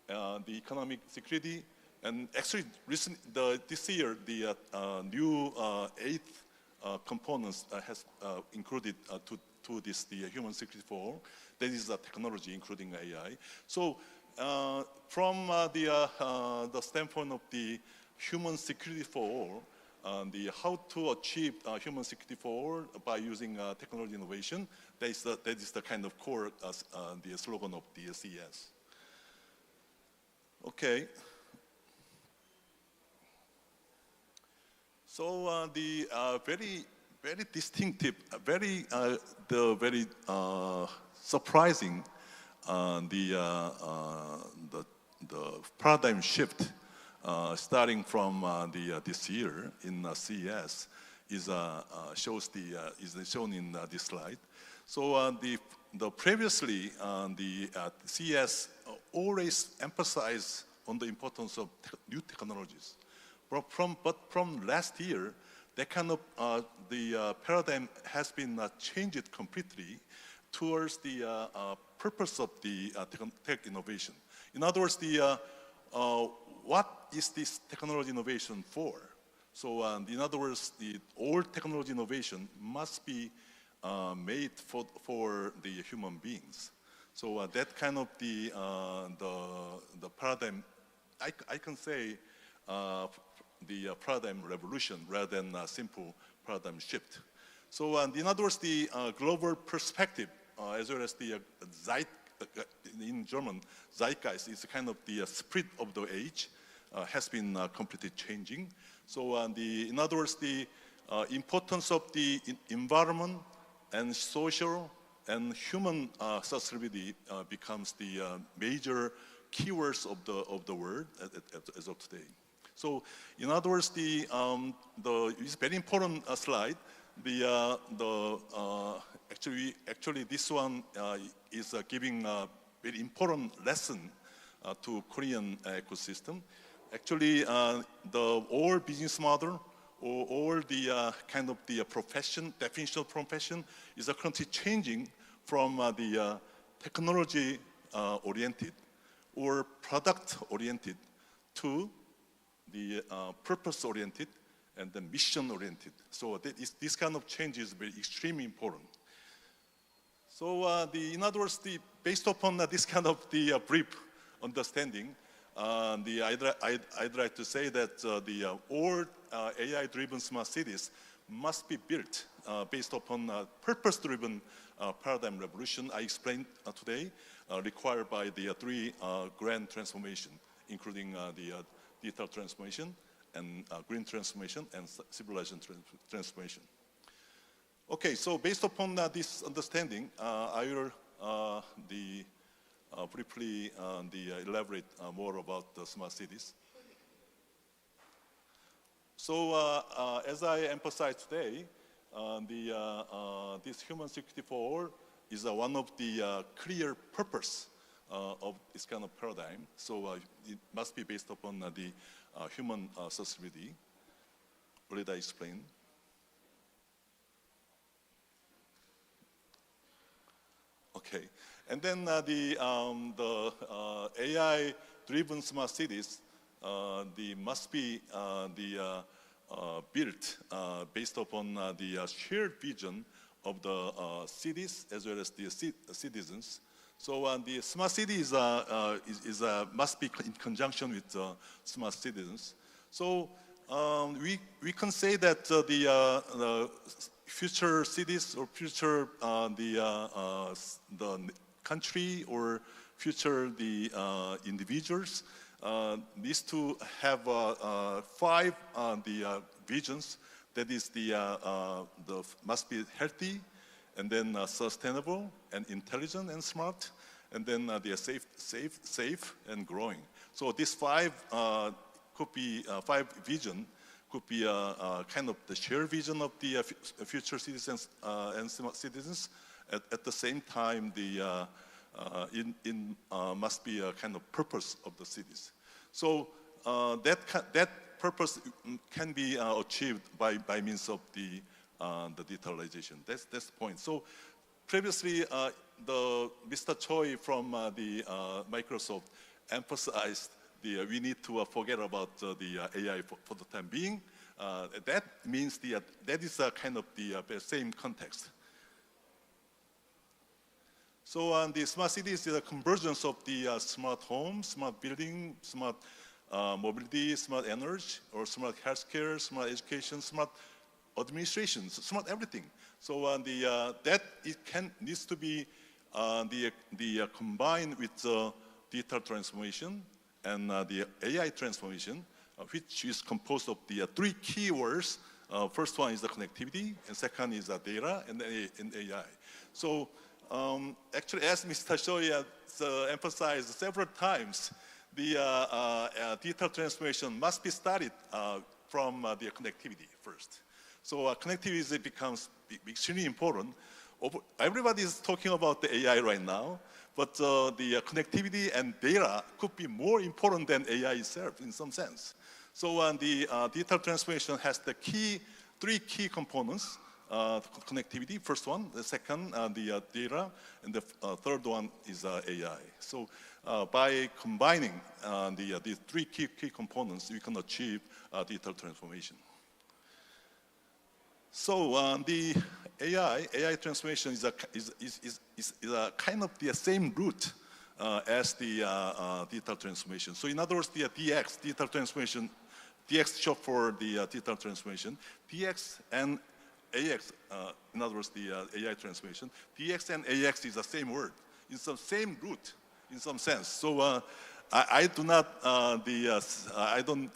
the economic security, and actually this year the new 8 components has included to this the human security for all. That is the technology, including AI. So from the standpoint of the human security for all, how to achieve human security for all by using technology innovation, that is the kind of core the slogan of the CES. Okay. So the very distinctive, very surprising the paradigm shift starting from this year in CES is shown in this slide. So the previously the CES always emphasized on the importance of new technologies. But from last year, that kind of the paradigm has been changed completely towards the purpose of the tech innovation. In other words, what is this technology innovation for? So in other words, all technology innovation must be made for the human beings. So that kind of the paradigm, I can say the paradigm revolution rather than a simple paradigm shift. So in other words, the global perspective as well as the in German, Zeitgeist is kind of the spirit of the age has been completely changing. So in other words, the importance of the environment and social and human sustainability becomes the major keywords of the world as of today. So in other words, it's very important slide. Actually this one is giving a very important lesson to Korean ecosystem. Actually, all business model or all the kind of the profession, definition of profession is currently changing from the technology oriented or product oriented to the purpose oriented and then mission oriented. So this kind of change is very extremely important. So in other words, based upon this kind of the brief understanding, I'd like to say that all AI-driven smart cities must be built based upon purpose-driven paradigm revolution I explained today, required by the three grand transformation, including the digital transformation and green transformation and civilization transformation. Okay, so based upon this understanding, I will briefly elaborate more about the smart cities. So as I emphasized today, this human security for all is one of the clear purpose of this kind of paradigm. So it must be based upon the human sustainability. What did I explain? Okay, and then the AI-driven smart cities, they must be built based upon the shared vision of the cities as well as the citizens. So the smart city must be in conjunction with smart citizens. So we can say that the future cities or future the country or future the individuals needs to have 5 the visions. That is must be healthy, and then sustainable and intelligent and smart, and then they are safe and growing. So these 5 could be 5 vision. Could be kind of the shared vision of the future citizens and citizens. At the same time, must be a kind of purpose of the cities. So that purpose can be achieved by means of the digitalization. That's the point. So previously, Mr. Choi from the Microsoft emphasized we need to forget about the AI for the time being. That means that is a kind of the same context. So the smart cities is a convergence of the smart home, smart building, smart mobility, smart energy, or smart healthcare, smart education, smart administration, smart everything. So that needs to be combined with digital transformation and the AI transformation, which is composed of the 3 keywords. First one is the connectivity, and second is data and AI. So actually, as Mr. Choi emphasized several times, the digital transformation must be started from the connectivity first. So connectivity becomes extremely important. Everybody is talking about the AI right now, but the connectivity and data could be more important than AI itself in some sense. So the digital transformation has the key three key components: connectivity, first one; the second, the data; and the third one is AI. So by combining these three key components, we can achieve digital transformation. So the AI transformation is a kind of the same route as the digital transformation. So in other words, the DX, digital transformation, DX short for the digital transformation, DX and AX, in other words, the AI transformation, DX and AX is the same word. It's the same root in some sense. So I do not, I don't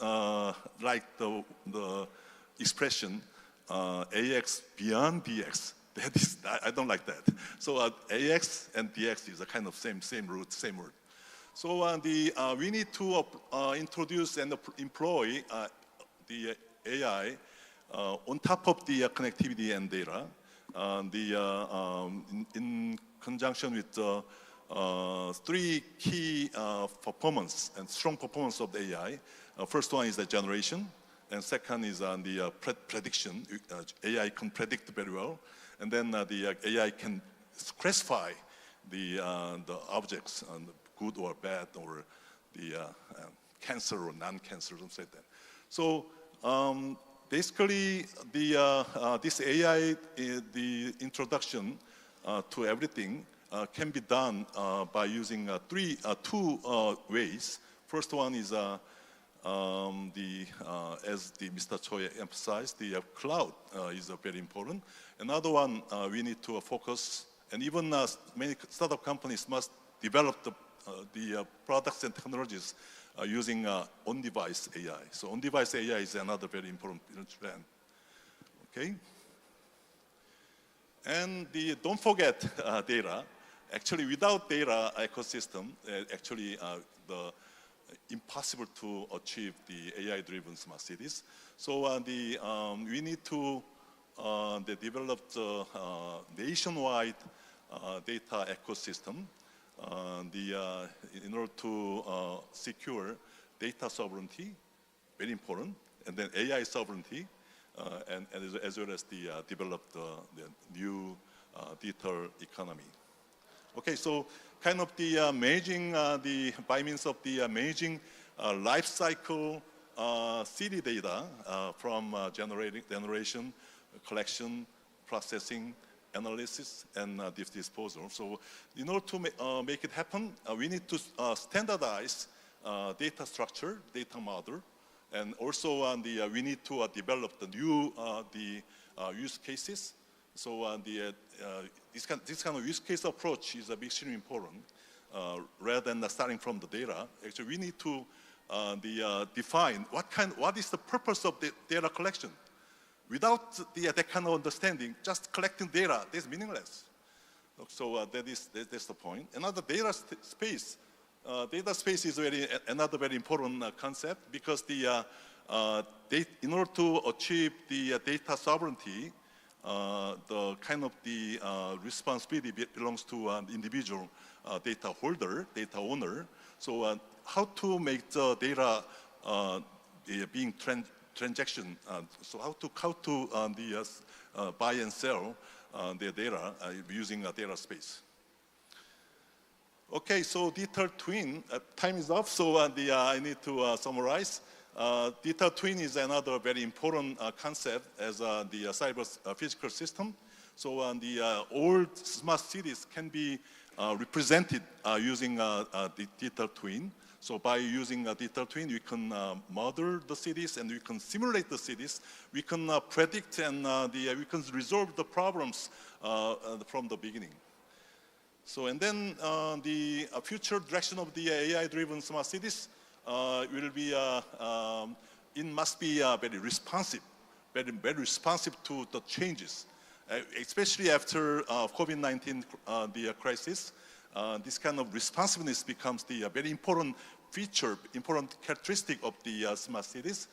like the expression AX beyond DX. That is, I don't like that. So AX and DX is a kind of same root, same word. So we need to introduce and employ the AI on top of the connectivity and data, in conjunction with three key performance and strong performance of the AI. First one is the generation, and second is the prediction. AI can predict very well, and then the AI can classify the objects, good or bad, or the cancer or non-cancer, something like that. So basically, this AI, the introduction to everything can be done by using two ways. First one is as Mr. Choi emphasized, the cloud is very important. Another one we need to focus, and even many startup companies must develop the products and technologies using on-device AI. So on-device AI is another very important trend. Okay. And don't forget data. Actually, without data ecosystem, actually impossible to achieve the AI-driven smart cities. So we need to develop the nationwide data ecosystem in order to secure data sovereignty, very important, and then AI sovereignty, and as well as develop the new digital economy. Okay, so kind of the managing by means of the managing life cycle city data from generation, collection, processing, analysis, and disposal. So in order to make it happen, we need to standardize data structure, data model, and also we need to develop the new use cases. So this kind of use case approach is extremely important. Rather than starting from the data, actually we need to define what is the purpose of the data collection. Without that kind of understanding, just collecting data is meaningless. So that's the point. Another data space. Data space is another very important concept, because in order to achieve the data sovereignty, the kind of the responsibility belongs to an individual data holder, data owner. So how to make the data being transaction, so how to buy and sell their data using a data space. Okay, so digital twin, time is up, so I need to summarize. Digital twin is another very important concept as the cyber physical system. So the old smart cities can be represented using the digital twin. So by using a digital twin, we can model the cities and we can simulate the cities. We can predict and we can resolve the problems from the beginning. So and then the future direction of the AI-driven smart cities will be it must be very responsive, very responsive to the changes, especially after COVID-19 the crisis. This kind of responsiveness becomes the very important feature, important characteristic of the smart cities.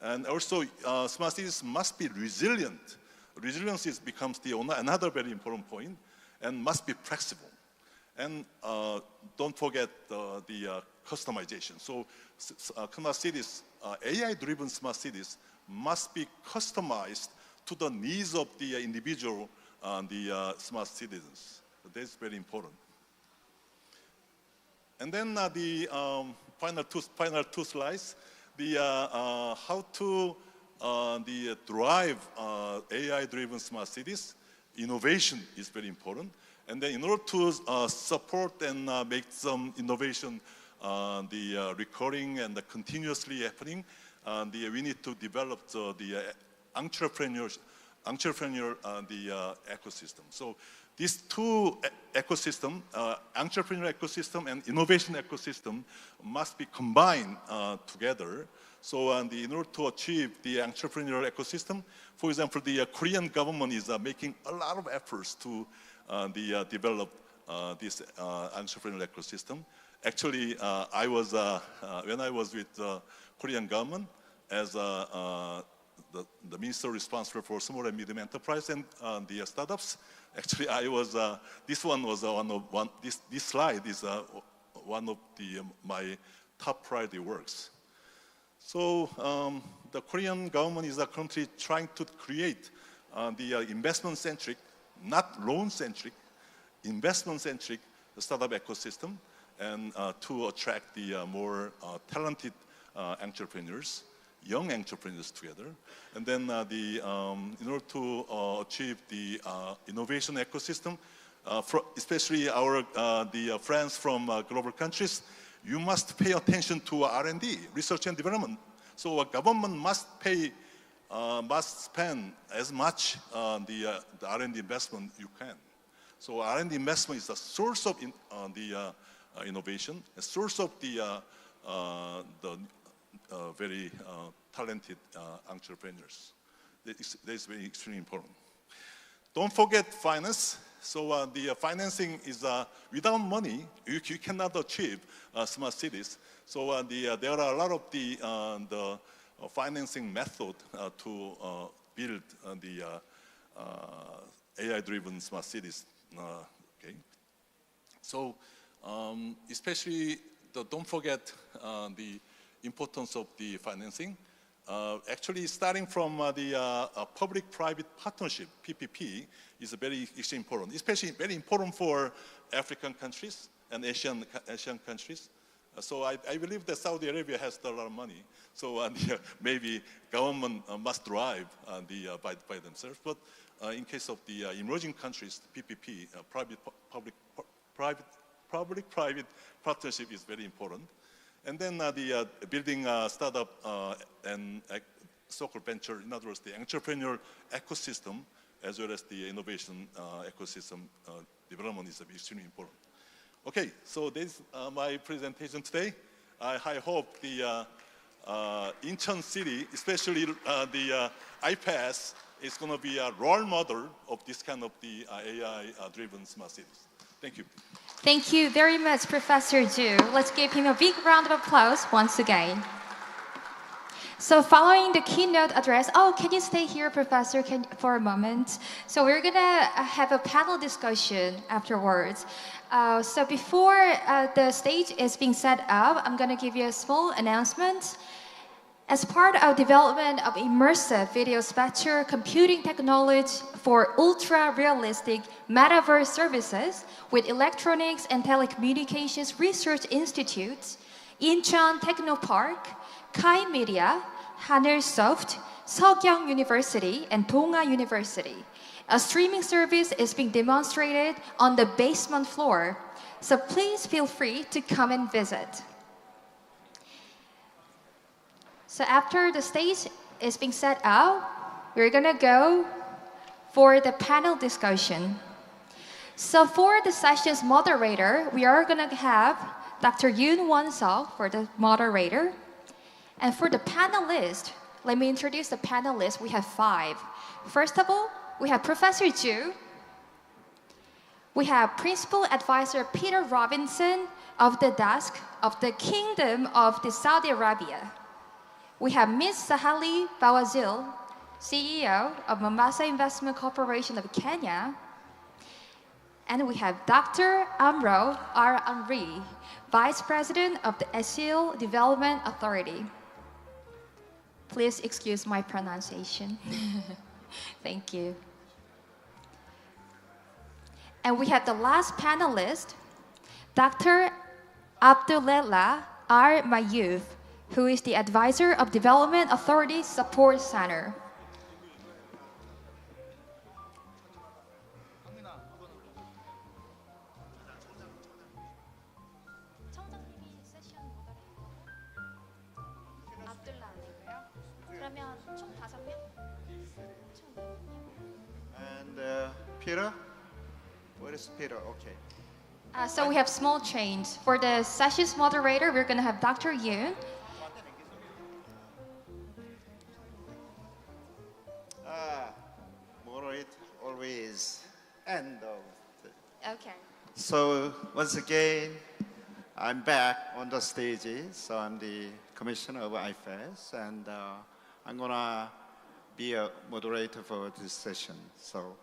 And also, smart cities must be resilient. Resilience becomes another very important point, and must be flexible. And don't forget the customization. So smart cities, AI-driven smart cities must be customized to the needs of the individual, the smart citizens. That's very important. And then the final two slides, the how to drive AI-driven smart cities. Innovation is very important. And then in order to support and make some innovation, recurring and continuously happening, we need to develop the entrepreneurial ecosystem. So these two ecosystem, entrepreneurial ecosystem and innovation ecosystem, must be combined together. So in order to achieve the entrepreneurial ecosystem, for example, the Korean government is making a lot of efforts to develop this entrepreneurial ecosystem. Actually, I was when I was with the Korean government as the minister responsible for small and medium enterprise and the startups. Actually, I was this slide is one of my top priority works. So the Korean government is currently trying to create the investment-centric, not loan-centric, investment-centric startup ecosystem, and to attract the more talented entrepreneurs, young entrepreneurs together. And then in order to achieve the innovation ecosystem, especially our the friends from global countries, you must pay attention to R&D, research and development. So a government must spend as much the R&D investment you can. So R&D investment is a source of innovation, a source of the very talented entrepreneurs. That is very extremely important. Don't forget finance. So the financing is without money you cannot achieve smart cities. So there are a lot of the financing method to build the AI-driven smart cities. Okay. So especially don't forget the importance of the financing. Actually, starting from the public-private partnership (PPP) is very extremely important. Especially very important for African countries and Asian countries. So I believe that Saudi Arabia has a lot of money. So maybe government must drive by themselves. But in case of the emerging countries, the PPP, public-private partnership is very important. And then the building startup and so-called venture, in other words, the entrepreneurial ecosystem, as well as the innovation ecosystem development is extremely important. Okay, so this is my presentation today. I hope the Incheon city, especially the IPAS, is going to be a role model of this kind of the AI-driven smart cities. Thank you. Thank you very much, Professor Ju. Let's give him a big round of applause once again. So following the keynote address, can you stay here, Professor, for a moment? So we're gonna have a panel discussion afterwards. So before the stage is being set up, I'm gonna give you a small announcement. As part of development of immersive video spatial computing technology for ultra-realistic metaverse services with Electronics and Telecommunications Research Institute, Incheon Technopark, Kai Media, Hanersoft, Seogyang University, and Donga University. A streaming service is being demonstrated on the basement floor, so please feel free to come and visit. So after the stage is being set up, we're gonna go for the panel discussion. So for the session's moderator, we are gonna have Dr. Yoon Won-seok for the moderator. And for the panelists, let me introduce the panelists. We have 5. First of all, we have Professor Ju. We have Principal Advisor Peter Robinson of the desk of the Kingdom of the Saudi Arabia. We have Ms. Sahali Bawazil, CEO of Mombasa Investment Corporation of Kenya. And we have Dr. Amro R. Henry, Vice President of the SEAL Development Authority. Please excuse my pronunciation. Thank you. And we have the last panelist, Dr. Abdullah R. Mayuf, who is the advisor of Development Authority Support Center. And Peter? Where is Peter? Okay. So we have small change. For the session's moderator, we're going to have Dr. Yoon. Moderate always end of. Okay. So once again, I'm back on the stage. So I'm the commissioner of IFAS, and I'm gonna be a moderator for this session. So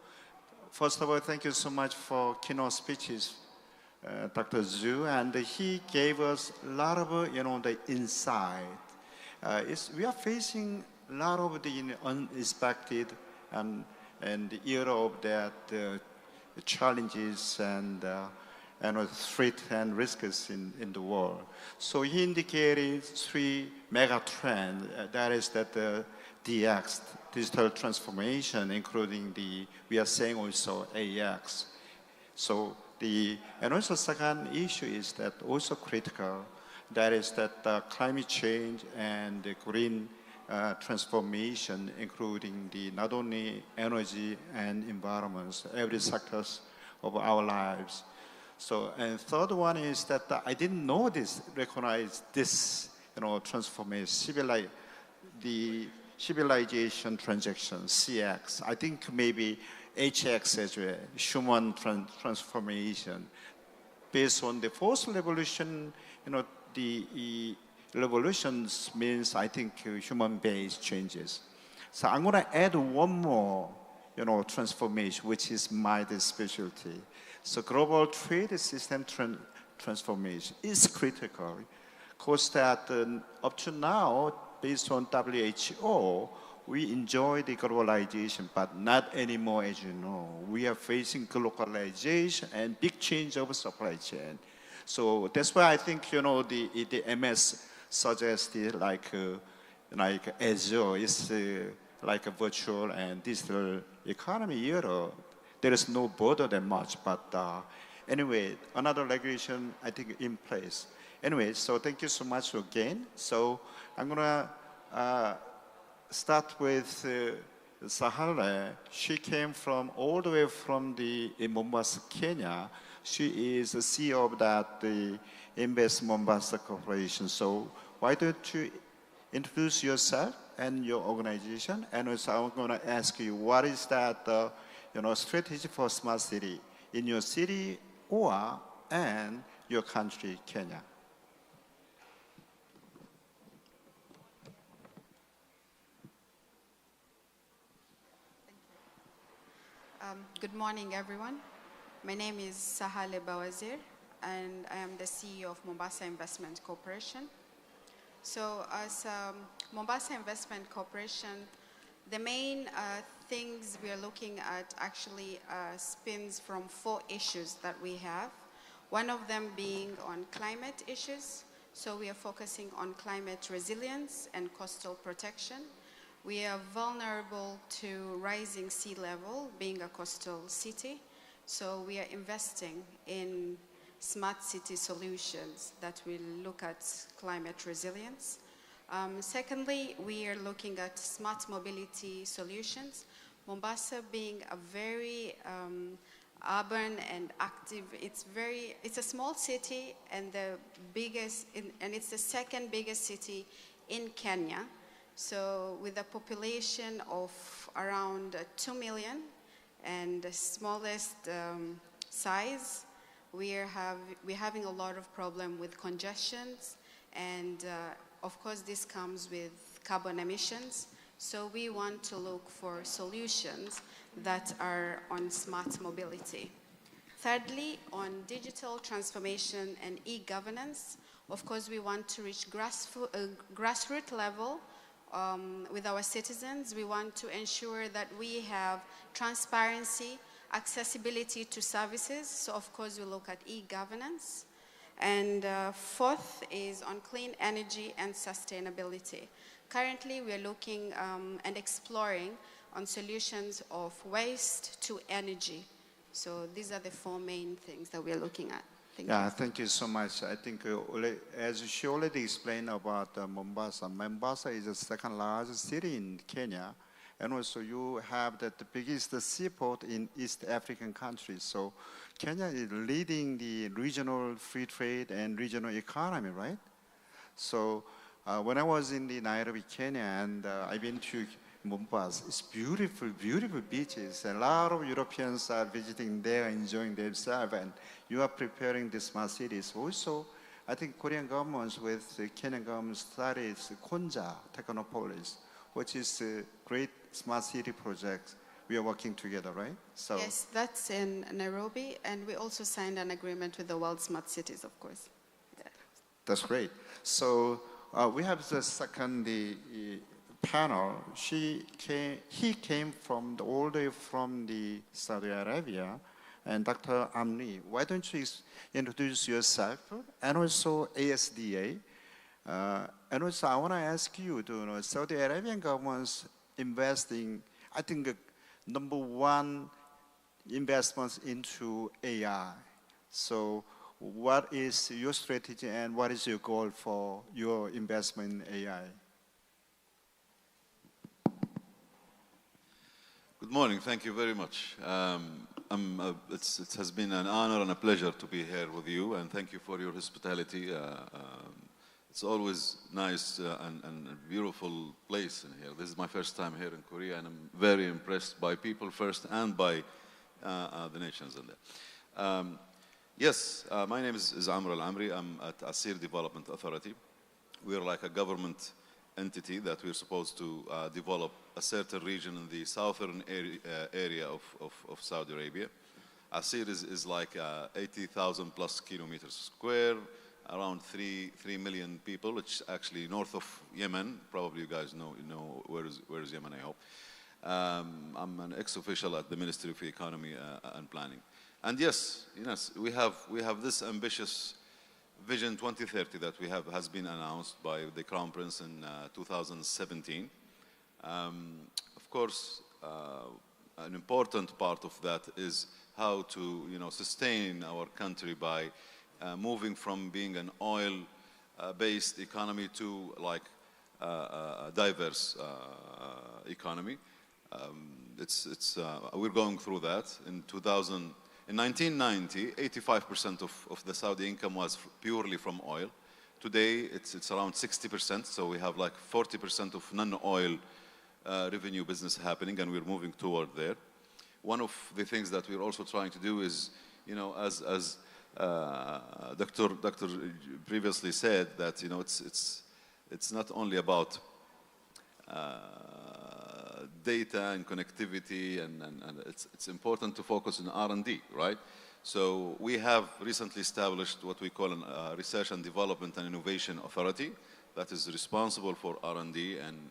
first of all, thank you so much for keynote speeches, Dr. Zhu, and he gave us a lot of the insight. We are facing a lot of the unexpected and the era of that challenges and threats and risks in the world. So he indicated three mega trends. That is that the DX, digital transformation, including we are saying also AX. So and also second issue is that also critical. That is that climate change and the green transformation, including not only energy and environments, every sectors of our lives. So, and third one is that I didn't recognize this, transformation, the civilization transaction, CX. I think maybe HX as well, human transformation. Based on the fourth revolution, the revolutions means, I think, human-based changes. So I'm going to add one more, transformation, which is my specialty. So global trade system transformation is critical, because that up to now, based on WHO, we enjoy the globalization, but not anymore, as you know. We are facing globalization and big change of supply chain. So that's why I think, the MS suggested like Azure is like a virtual and digital economy era. There is no border that much, but anyway, another regulation I think in place. Anyway, so thank you so much again. So I'm gonna start with Sahale. She came all the way from Mombasa, Kenya. She is the CEO of the Invest Mombasa Corporation. So why don't you introduce yourself and your organization? And also I'm going to ask you, what is that strategy for smart city in your city and your country, Kenya? Good morning, everyone. My name is Sahale Bawazir, and I am the CEO of Mombasa Investment Corporation. So as Mombasa Investment Corporation, the main things we are looking at actually spins from 4 issues that we have. One of them being on climate issues. So we are focusing on climate resilience and coastal protection. We are vulnerable to rising sea level, being a coastal city. So we are investing in smart city solutions that will look at climate resilience. Secondly, we are looking at smart mobility solutions. Mombasa being a very urban and active, it's a small city and it's the second biggest city in Kenya. So with a population of around 2 million and the smallest size, we're having a lot of problem with congestions, and of course this comes with carbon emissions. So we want to look for solutions that are on smart mobility. Thirdly, on digital transformation and e-governance, of course we want to reach grassroots level with our citizens. We want to ensure that we have transparency, accessibility to services. So of course we look at e-governance. And fourth is on clean energy and sustainability. Currently we are looking and exploring on solutions of waste to energy. So these are the four main things that we are looking at. Thank you so much. I think as she already explained about Mombasa, Mombasa is the second largest city in Kenya, and also you have the biggest seaport in East African countries. So Kenya is leading the regional free trade and regional economy, right? So when I was in the Nairobi, Kenya, and I've been to Mombasa, it's beautiful, beautiful beaches. A lot of Europeans are visiting there, enjoying themselves, and you are preparing the smart cities. Also, I think Korean governments with the Kenyan government started Konja Technopolis, which is a great smart city project. We are working together, right? So yes, that's in Nairobi, and we also signed an agreement with the World Smart Cities, of course. Yeah. that's great. So we have the second panel. He came from all the way from the Saudi Arabia, and Dr. Amri, why don't you introduce yourself and also ASDA? And also I want to ask you, Saudi Arabian government's investing, I think number one investments into AI. So what is your strategy and what is your goal for your investment in AI? Good morning. Thank you very much. It has been an honor and a pleasure to be here with you, and thank you for your hospitality. It's always nice and a beautiful place in here. This is my first time here in Korea, and I'm very impressed by people first and by the nations in there. Yes, my name is Amr Al-Amri. I'm at Asir Development Authority. We're like a government entity that we're supposed to develop a certain region in the southern area of Saudi Arabia. Asir is like 80,000 plus kilometers square, around 3 million people, which is actually north of Yemen. Probably you guys know where is Yemen, I hope. I'm an ex-official at the Ministry of Economy and Planning. And yes, we have this ambitious Vision 2030 that has been announced by the Crown Prince in 2017. Of course, an important part of that is how to sustain our country by moving from being an oil-based economy to like a diverse economy. We're going through that. In 1990, 85% of the Saudi income was purely from oil. Today, it's around 60%, so we have like 40% of non-oil revenue business happening, and we're moving toward there. One of the things that we're also trying to do is, as Dr. previously said, that it's not only about data and connectivity, and it's important to focus on R&D, right? So we have recently established what we call a Research and Development and Innovation Authority that is responsible for R&D and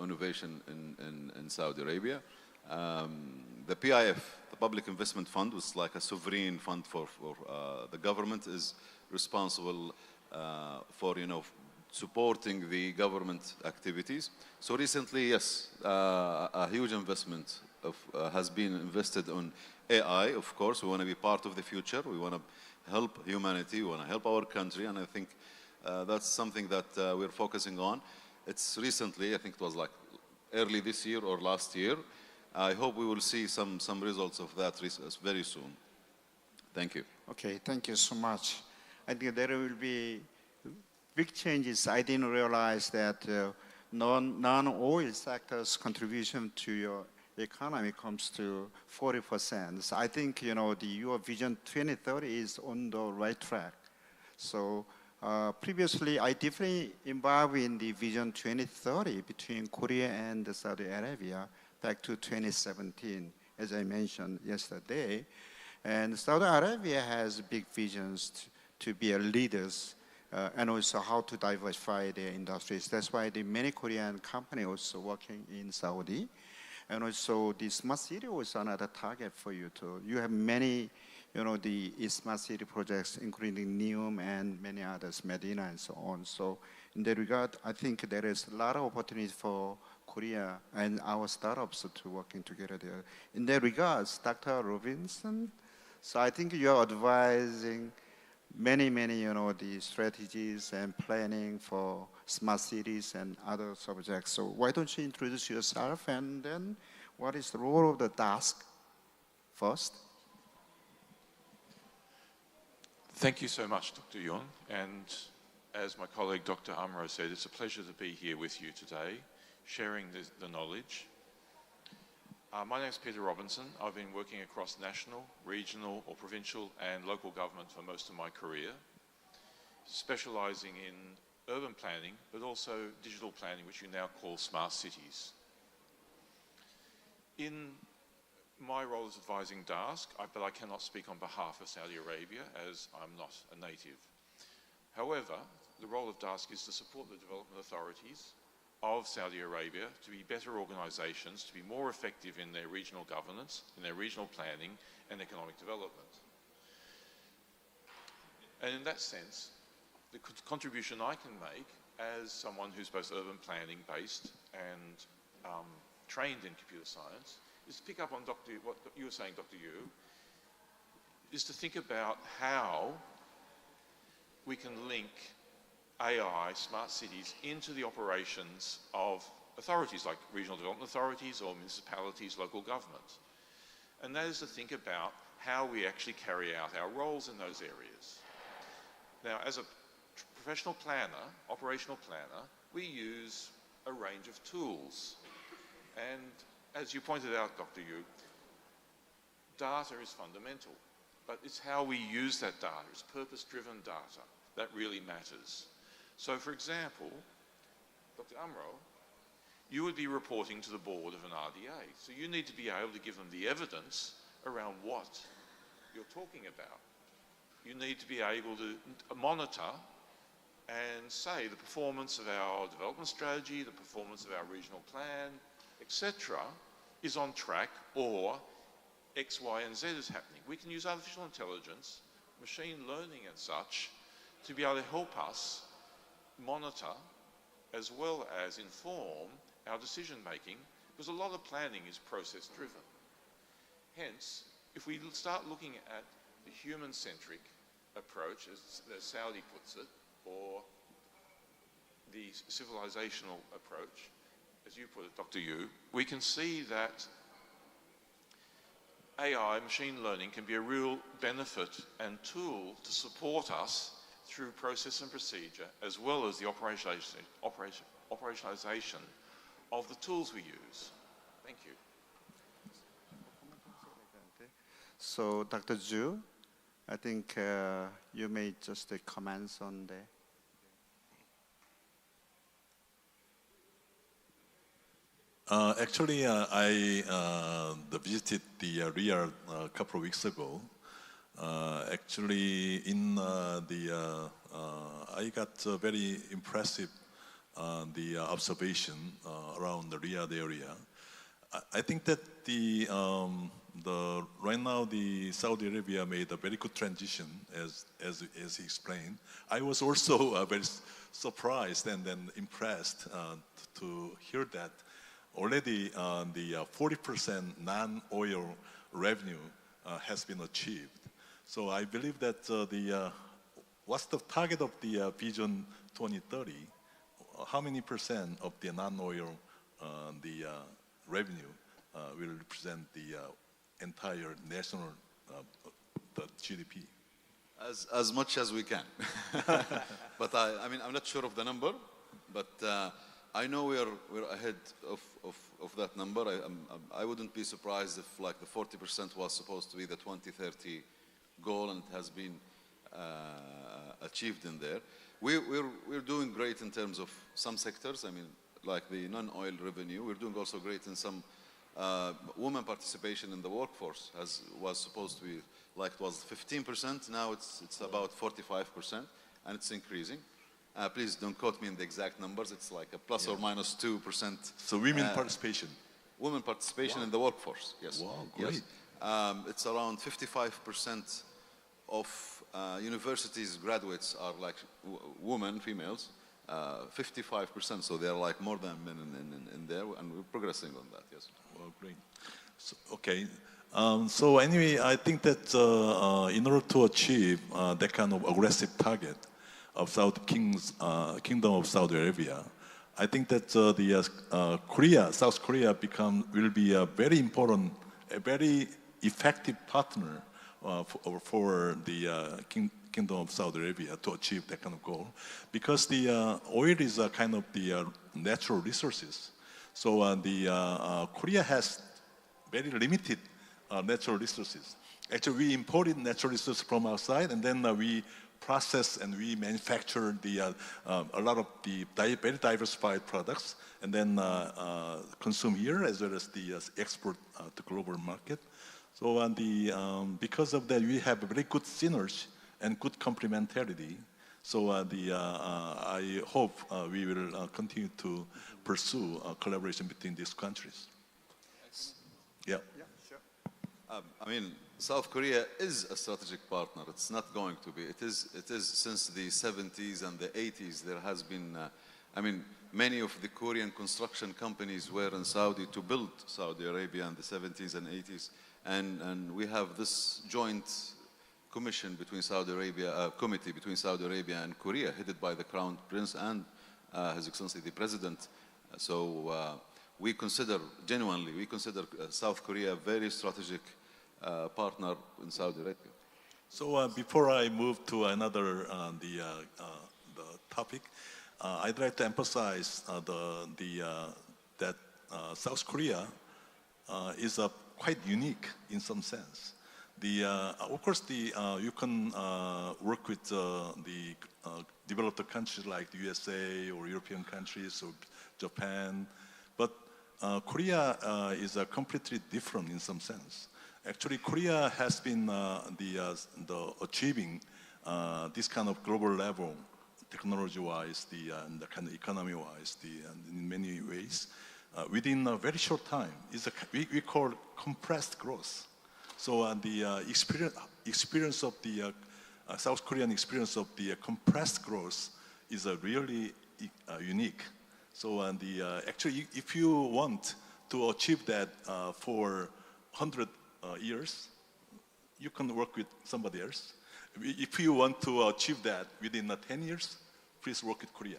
innovation in Saudi Arabia. The PIF, the Public Investment Fund, was like a sovereign fund for the government, is responsible for supporting the government activities. So recently, yes, a huge investment has been invested on AI. Of course, we want to be part of the future. We want to help humanity. We want to help our country, and I think that's something that we're focusing on. It's recently, I think it was like early this year or last year. I hope we will see some results of that very soon. Thank you. Okay, thank you so much. I think there will be big changes. I didn't realize that non-oil sector's contribution to your economy comes to 40%. So I think your Vision 2030 is on the right track. So previously, I definitely involved in the Vision 2030 between Korea and Saudi Arabia back to 2017, as I mentioned yesterday. And Saudi Arabia has big visions to be a leaders and also how to diversify their industries. That's why the many Korean companies also working in Saudi. And also the smart city was another target for you too. You have many, the smart city projects, including NEOM and many others, Medina and so on. So in that regard, I think there is a lot of opportunity for Korea and our startups to working together there. In that regards, Dr. Robinson, so I think you are advising many, the strategies and planning for smart cities and other subjects. So why don't you introduce yourself, and then what is the role of the task first? Thank you so much, Dr. Yoon. And as my colleague Dr. Amro said, it's a pleasure to be here with you today, sharing the knowledge. My name is Peter Robinson. I've been working across national, regional or provincial and local government for most of my career, specialising in urban planning, but also digital planning, which we now call smart cities. In my role as advising DASC, but I cannot speak on behalf of Saudi Arabia as I'm not a native. However, the role of DASC is to support the development authorities of Saudi Arabia to be better organisations, to be more effective in their regional governance, in their regional planning and economic development. And in that sense, the contribution I can make as someone who's both urban planning based and trained in computer science is to pick up on what you were saying, Dr. Yu, is to think about how we can link AI, smart cities, into the operations of authorities like regional development authorities or municipalities, local government. And that is to think about how we actually carry out our roles in those areas. Now, as a professional planner, operational planner, we use a range of tools. And as you pointed out, Dr. Yu, data is fundamental, but it's how we use that data, it's purpose-driven data, that really matters. So, for example, Dr. Amro, you would be reporting to the board of an RDA. So you need to be able to give them the evidence around what you're talking about. You need to be able to monitor and say the performance of our development strategy, the performance of our regional plan, etc., is on track, or X, Y, and Z is happening. We can use artificial intelligence, machine learning and such, to be able to help us monitor as well as inform our decision making, because a lot of planning is process driven. Hence, if we start looking at the human-centric approach, as Saudi puts it, or the civilizational approach, as you put it, Dr. Yu, we can see that AI, machine learning, can be a real benefit and tool to support us through process and procedure, as well as the operationalization of the tools we use. Thank you. So, Dr. Zhu, I think you made just a comments on the. Actually, I visited the Riyadh a couple of weeks ago. Actually, I got very impressive the observation around the Riyadh area. I think that right now the Saudi Arabia made a very good transition, as he explained. I was also very surprised and then impressed to hear that already the 40% non-oil revenue has been achieved. So I believe that what's the target of the Vision 2030? How many percent of the non-oil revenue will represent the entire national the GDP? As much as we can. But I mean, I'm not sure of the number, but I know we're ahead of that number. I wouldn't be surprised if like the 40% was supposed to be the 2030 goal, and it has been achieved in there. We're doing great in terms of some sectors. I mean, like the non-oil revenue. We're doing also great in some women participation in the workforce. Was supposed to be like it was 15%. Now it's about 45%, and it's increasing. Please don't quote me in the exact numbers. It's like a plus or minus 2%. So women participation. Women participation in the workforce, yes. Wow, great. Yes. It's around 55% of universities graduates are like women, females. 55%, so they're like more than men in there, and we're progressing on that, yes. Well, great. So, okay. So anyway, I think that in order to achieve that kind of aggressive target of Kingdom of Saudi Arabia, I think that South Korea will be a very important, a very effective partner for the Kingdom of Saudi Arabia to achieve that kind of goal, because the oil is a kind of the natural resources. So Korea has very limited natural resources. Actually, we imported natural resources from outside, and then we process and we manufacture a lot of the very diversified products, and then consume here as well as the export to global market. So because of that, we have a very good synergy and good complementarity. So I hope we will continue to pursue collaboration between these countries. Yeah. Yeah, sure. I mean, South Korea is a strategic partner. It's not going to be. It is since the 70s and the 80s. There has been, I mean, many of the Korean construction companies were in Saudi to build Saudi Arabia in the 70s and 80s. And we have this joint commission between Saudi Arabia, committee between Saudi Arabia and Korea, headed by the Crown Prince and His Excellency the President. So we consider South Korea a very strategic partner in Saudi Arabia. So before I move to another the topic, I'd like to emphasize that South Korea is quite unique in some sense. Of course, you can work with the developed countries like the USA or European countries or Japan, but Korea is completely different in some sense. Actually, Korea has been achieving this kind of global level, technology-wise, and the kind of economy-wise, in many ways, within a very short time. We call compressed growth. So the experience of the South Korean experience of the compressed growth is really unique. So actually, if you want to achieve that for 100 years, you can work with somebody else. If you want to achieve that within 10 years, please work with Korea.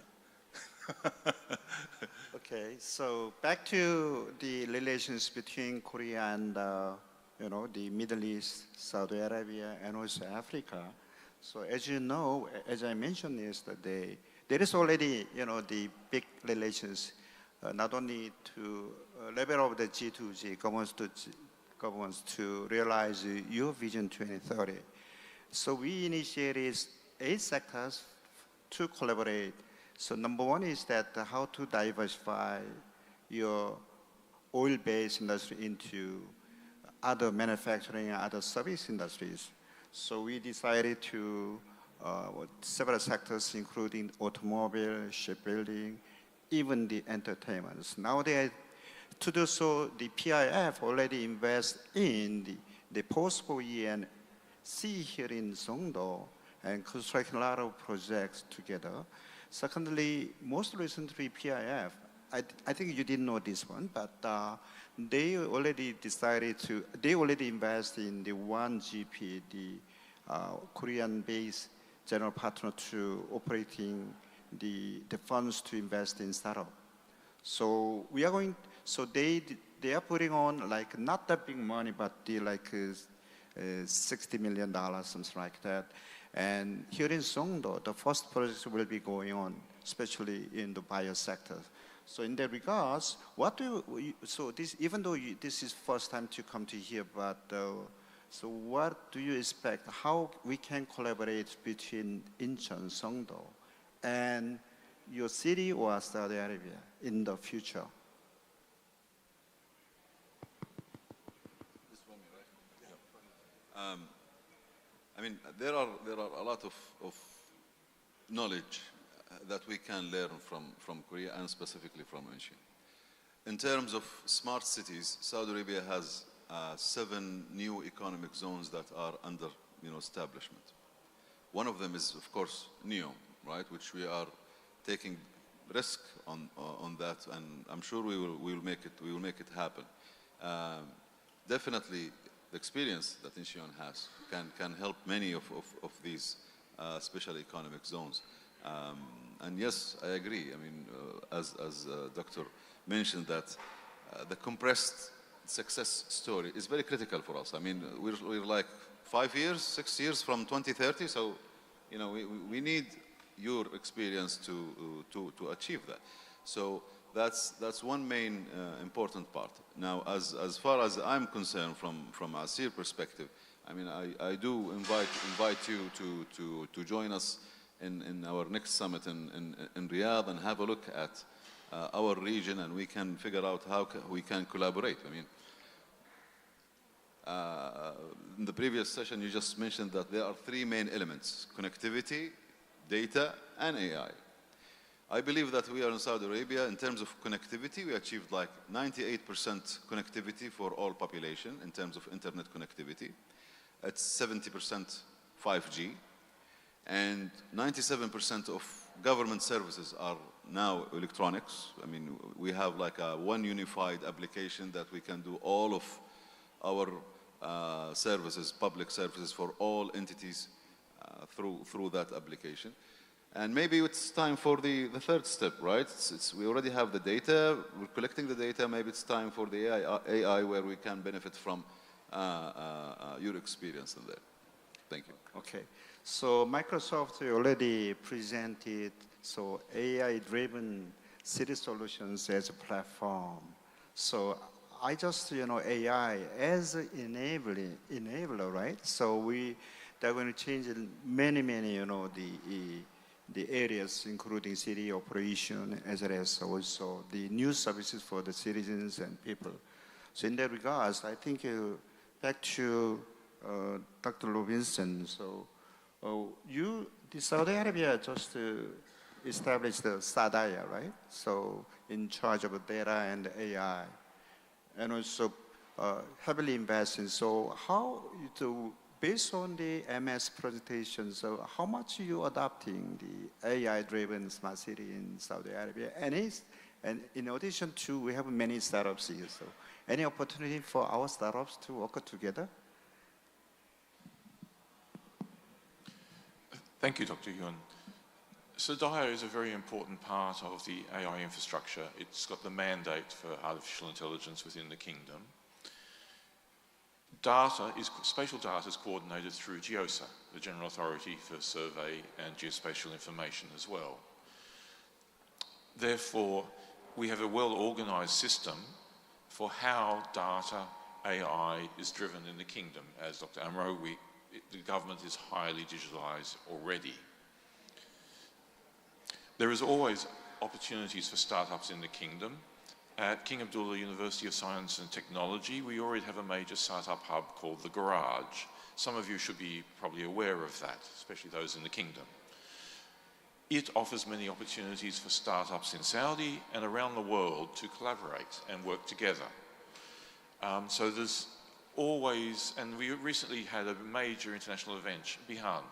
Okay, so back to the relations between Korea and the Middle East, Saudi Arabia, and also Africa. So as you know, as I mentioned yesterday, there is already the big relations, not only to level of the G2G governments to realize your Vision 2030. So we initiated 8 sectors to collaborate. So number one is that how to diversify your oil-based industry into other manufacturing and other service industries. So we decided to several sectors, including automobile, shipbuilding, even the entertainment. Nowadays, to do so, the PIF already invests in the post-OE and C here in Songdo and constructing a lot of projects together. Secondly, most recently, PIF, I think you didn't know this one, but they already invest in the 1GP, the Korean-based general partner to operating the funds to invest in startup. So we are going. So they are putting on like not that big money, but like $60 million, something like that. And here in Songdo, the first project will be going on, especially in the bio sector. So in that regards, even though this is first time to come to here, but so what do you expect? How we can collaborate between Incheon, Songdo, and your city or Saudi Arabia in the future? I mean, there are a lot of knowledge that we can learn from Korea and specifically from Incheon. In terms of smart cities, Saudi Arabia has 7 new economic zones that are under establishment. One of them is, of course, NEOM, right, which we are taking risk on that, and I'm sure we will make it happen. Definitely, the experience that Incheon has can help many of these special economic zones. And yes, I agree. I mean, as Dr. mentioned, that the compressed success story is very critical for us. I mean, we're like 5 years, 6 years from 2030, so we need your experience to achieve that. So that's one main important part. Now, as far as I'm concerned, from a ASEER perspective, I mean, I do invite you to join us in our next summit in Riyadh and have a look at our region, and we can figure out how we can collaborate. I mean, in the previous session, you just mentioned that there are 3 main elements: connectivity, data, and AI. I believe that we are in Saudi Arabia, in terms of connectivity, we achieved like 98% connectivity for all population in terms of internet connectivity. It's 70% 5G, and 97% of government services are now electronics. I mean, we have like one unified application that we can do all of our services, public services for all entities through that application. And maybe it's time for the third step, right? We already have the data, we're collecting the data, maybe it's time for the AI where we can benefit from your experience in there. Thank you. Okay, so Microsoft already presented AI-driven city solutions as a platform. So I just AI as an enabler, right? So they're going to change many the areas, including city operation, as well as also the new services for the citizens and people. So in that regards, I think back to Dr. Robinson. So the Saudi Arabia just established the SITIES, right? So in charge of data and AI, and also heavily investing. So how based on the MS presentation, so how much are you adopting the AI-driven smart city in Saudi Arabia? And in addition to, we have many startups here. So any opportunity for our startups to work together? Thank you, Dr. Yun. SITIES is a very important part of the AI infrastructure. It's got the mandate for artificial intelligence within the kingdom. Spatial data is coordinated through GEOSA, the General Authority for Survey and Geospatial Information as well. Therefore, we have a well-organized system for how data AI is driven in the kingdom. As Dr. Amro, the government is highly digitalized already. There is always opportunities for startups in the kingdom. At King Abdullah University of Science and Technology, we already have a major startup hub called The Garage. Some of you should be probably aware of that, especially those in the kingdom. It offers many opportunities for startups in Saudi and around the world to collaborate and work together. So there's always, and we recently had a major international event, Bihan,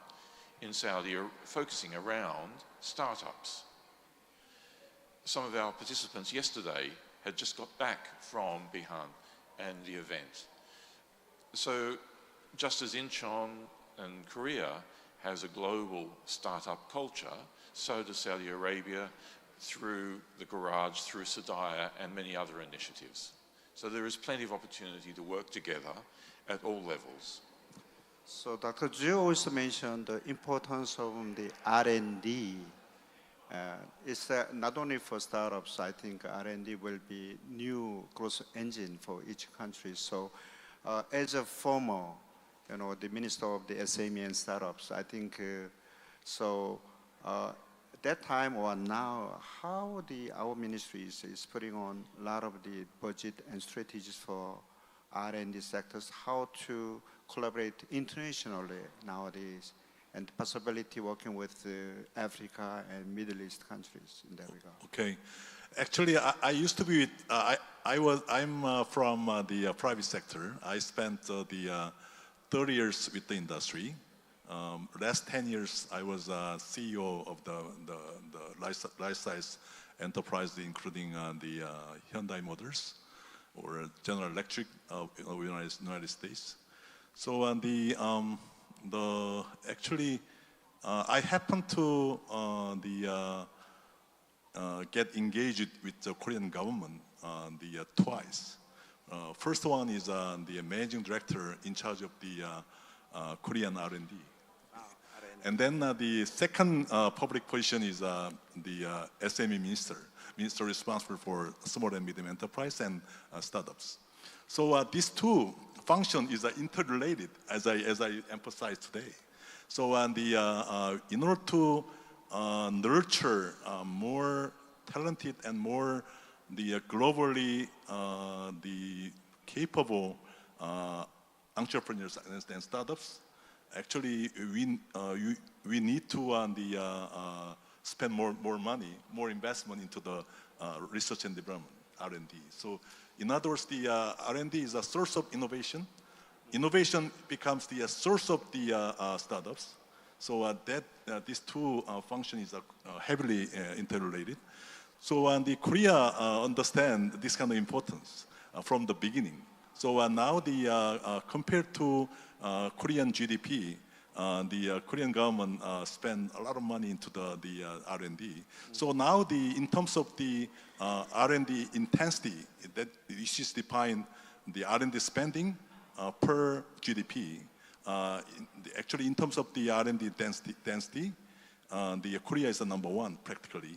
in Saudi, focusing around startups. Some of our participants yesterday had just got back from Bihan and the event. So just as Incheon and Korea has a global startup culture, so does Saudi Arabia through the Garage, through SITIES and many other initiatives. So there is plenty of opportunity to work together at all levels. So Dr. Zhu also mentioned the importance of the R&D. It's not only for startups. I think R&D will be new growth engine for each country. So as a former, the Minister of the SME and Startups, I think, that time or now, how our ministry is putting on a lot of the budget and strategies for R&D sectors, how to collaborate internationally nowadays. and possibility working with Africa and Middle East countries in that regard? Okay. Actually, I used to be with, I'm from the private sector. I spent the 30 years with the industry. Last 10 years, I was CEO of the life-size enterprise, including the Hyundai Motors or General Electric of United States. So actually, I happened to get engaged with the Korean government twice. First one is the managing director in charge of the Korean R&D. And then the second public position is the SME minister responsible for small and medium enterprise and startups. So these two functions is interrelated, as I emphasized today. So in order to nurture more talented and more the globally the capable entrepreneurs and startups, actually we need to spend more money, more investment into the research and development, R&D. So in other words, the R&D is a source of innovation. Innovation becomes the source of the startups. So these two functions are heavily interrelated. So the Korea understand this kind of importance from the beginning. So now compared to Korean GDP, the Korean government spend a lot of money into the R&D. So now in terms of the R&D intensity, that is defined the R&D spending per GDP. Actually, in terms of the R&D density, the Korea is the number one practically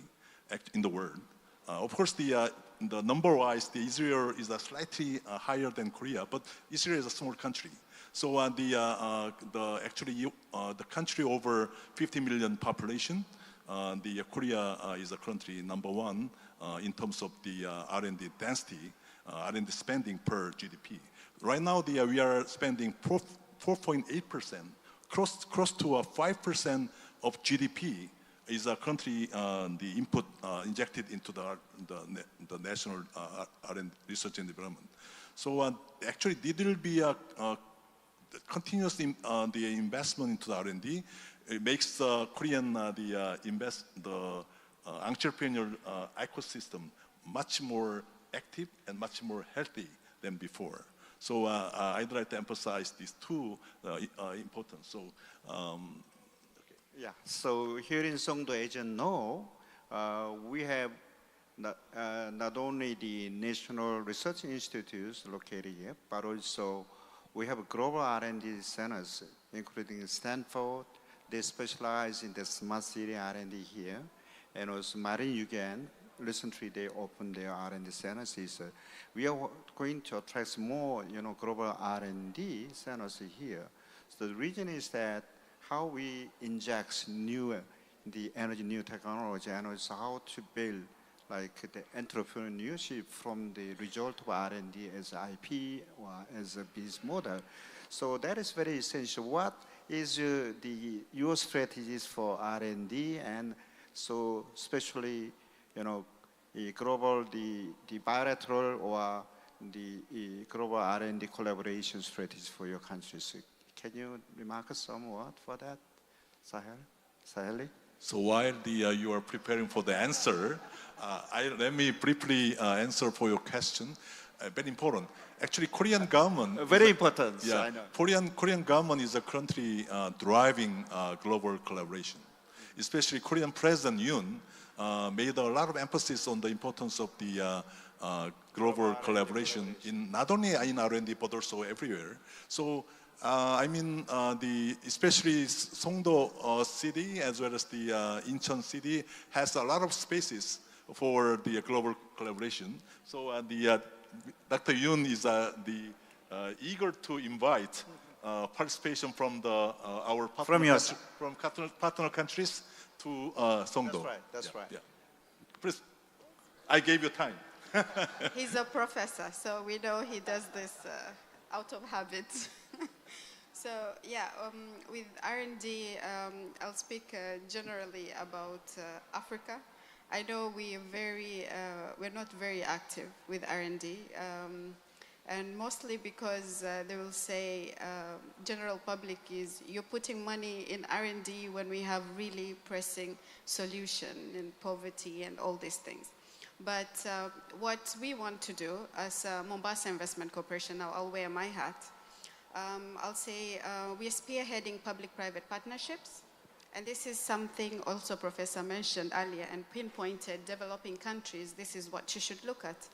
in the world. Of course, the number-wise, the Israel is slightly higher than Korea, but Israel is a small country. So actually the country over 50 million population, the Korea is currently number one in terms of the R&D density, R&D spending per GDP. Right now, we are spending 4.8%, close to 5% of GDP is currently the input injected into the national R&D research and development. So actually, there will be a continuous the investment into the R&D. It makes Korean the entrepreneurial ecosystem much more active and much more healthy than before. So I'd like to emphasize these two importance. So. Yeah, so here in Songdo, as you know, we have not only the national research institutes located here, but also we have global R&D centers, including Stanford. They specialize in the smart city R&D here, and also Marine Yugen. Recently, they opened their R&D centers. We are going to attract more, global R&D centers here. So the reason is that how we inject the energy, new technology, and also how to build like the entrepreneurship from the result of R&D as IP or as a business model. So that is very essential. What is your strategies for R&D, and so especially the global, the bilateral or the global R&D collaboration strategies for your countries? Can you remark somewhat for that, Saheli? So while you are preparing for the answer, let me briefly answer for your question. Very important. Actually, Korean government. Very important. Yeah, I know. Korean government is currently driving global collaboration. Especially Korean President Yoon made a lot of emphasis on the importance of the global collaboration in not only in R&D but also everywhere. So. Especially Songdo city as well as the Incheon city has a lot of spaces for the global collaboration. So Dr. Yoon is eager to invite participation from our partner countries to Songdo. That's right. Yeah. Please, I gave you time. He's a professor, so we know he does this out of habit. So yeah, with R&D, I'll speak generally about Africa. I know we're not very active with R&D, and mostly because they will say general public is you're putting money in R&D when we have really pressing solution in poverty and all these things. But what we want to do as Mombasa Investment Corporation, now I'll wear my hat. I'll say we're spearheading public-private partnerships. And this is something also Professor mentioned earlier and pinpointed developing countries. This is what you should look at.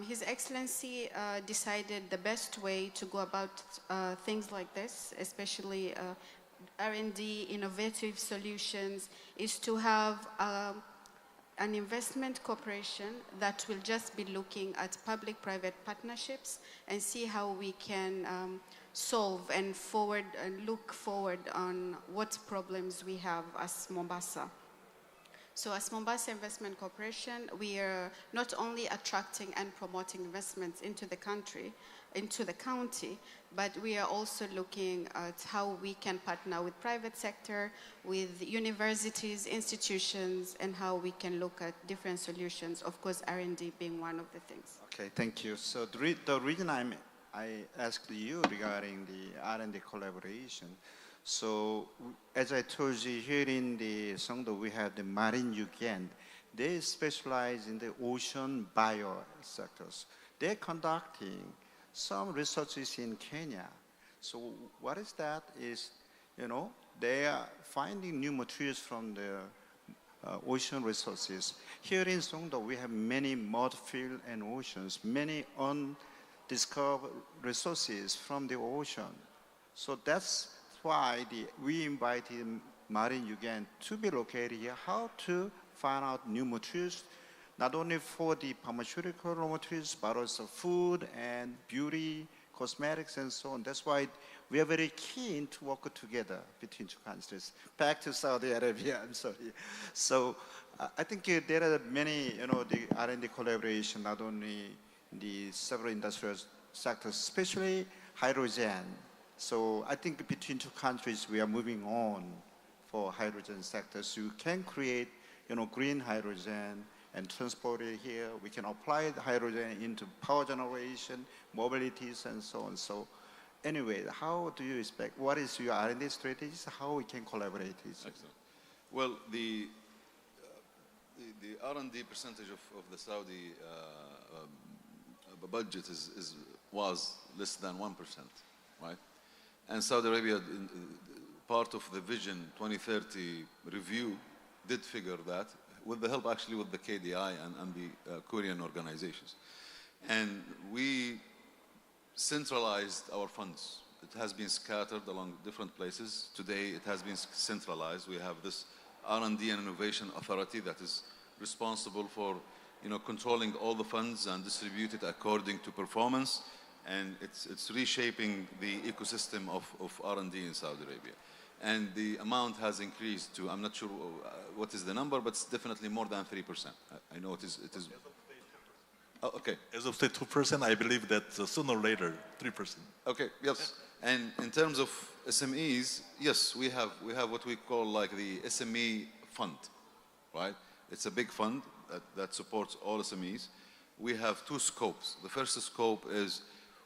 His Excellency decided the best way to go about things like this, especially R&D, innovative solutions, is to have an investment corporation that will just be looking at public-private partnerships and see how we can solve and look forward on what problems we have as Mombasa. So as Mombasa Investment Corporation, we are not only attracting and promoting investments into the country, into the county, but we are also looking at how we can partner with private sector, with universities, institutions, and how we can look at different solutions, of course R&D being one of the things. Okay, thank you. So the reason I asked you regarding the R&D collaboration, so as I told you, here in the Songdo, we have the Marine Yugen. They specialize in the ocean bio sectors. They're conducting some researches in Kenya. So what is that is, they are finding new materials from the ocean resources. Here in Songdo, we have many mud fields and oceans, many undiscovered resources from the ocean. So that's why we invited Marine Yugen to be located here, how to find out new materials, not only for the pharmaceutical raw materials, but also food and beauty, cosmetics, and so on. That's why we are very keen to work together between two countries. Back to Saudi Arabia, I'm sorry. So I think there are many, the R&D collaboration, not only the several industrial sectors, especially hydrogen. So I think between two countries, we are moving on for hydrogen sectors. You can create, green hydrogen and transport it here. We can apply the hydrogen into power generation, mobilities, and so on. So anyway, how do you expect, what is your R&D strategies, how we can collaborate? Excellent. Well, the R&D percentage of the Saudi budget was less than 1%, right? And Saudi Arabia, part of the Vision 2030 review, did figure that, with the help actually with the KDI and the Korean organizations. And we centralized our funds. It has been scattered along different places. Today it has been centralized. We have this R&D and Innovation Authority that is responsible for controlling all the funds and distribute it according to performance. And it's reshaping the ecosystem of R&D in Saudi Arabia. And the amount has increased to, I'm not sure what is the number, but it's definitely more than 3%. I know it is. Oh, okay. As of say 2%, I believe that sooner or later, 3%. Okay, yes. And in terms of SMEs, yes, we have what we call like the SME fund, right? It's a big fund that supports all SMEs. We have two scopes. The first scope is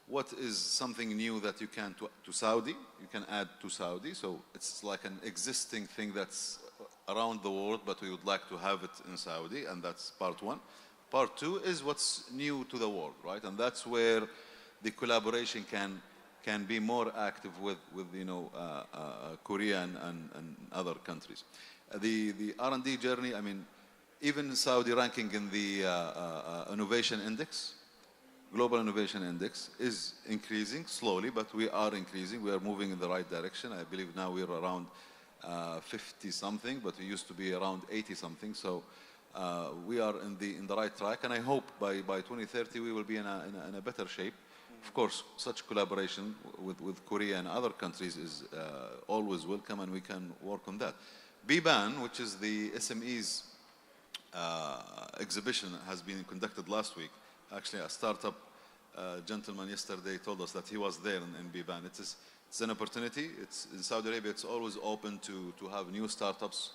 what is something new that you can to Saudi, you can add to Saudi. So it's like an existing thing that's around the world, but we would like to have it in Saudi, and that's part one. Part two is what's new to the world, right? And that's where the collaboration can be more active with Korea and other countries. The R&D journey, I mean, even Saudi ranking in the innovation index, Global Innovation Index, is increasing slowly, but we are increasing. We are moving in the right direction. I believe now we're around 50-something, but we used to be around 80-something. So we are in the right track, and I hope by 2030 we will be in a better shape. Of course, such collaboration with Korea and other countries is always welcome, and we can work on that. BBAN, which is the SMEs exhibition, has been conducted last week. Actually, a startup gentleman yesterday told us that he was there in BBAN. it's an opportunity. It's in Saudi Arabia. It's always open to have new startups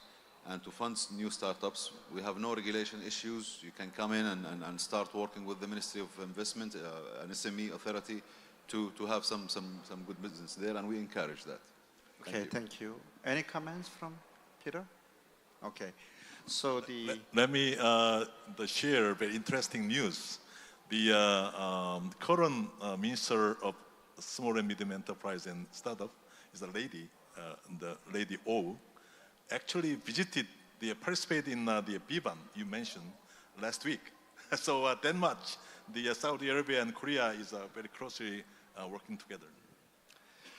and to fund new startups. We have no regulation issues. You can come in and start working with the Ministry of Investment, an SME authority, to have some good business there, and we encourage that. Okay, thank you. Any comments from Peter? Okay, so Let me share very interesting news. The current Minister of Small and Medium Enterprise and Startup is a lady, the Lady O, actually visited participated in the Vivan you mentioned last week. So that much, the Saudi Arabia and Korea is very closely working together.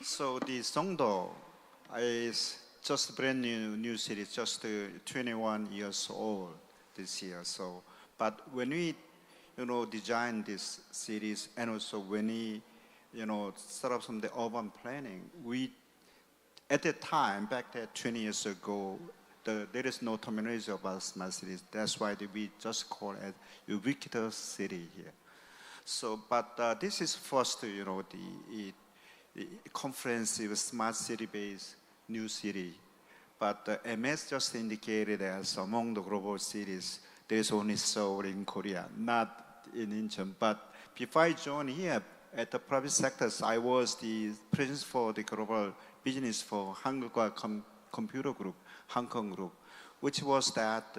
So the Songdo is just a brand new city, just 21 years old this year. So, but when we, design these cities, and also when we, set up some of the urban planning, we, at that time, back there 20 years ago, there is no terminology about smart cities. That's why we just call it ubiquitous city here. So, but this is first, the comprehensive smart city-based new city. But MS just indicated as among the global cities, there is only Seoul in Korea, not in Incheon. But before I joined here, at the private sectors, I was the president for the global business for Hangul과 Computer Group, Hong Kong Group, which was that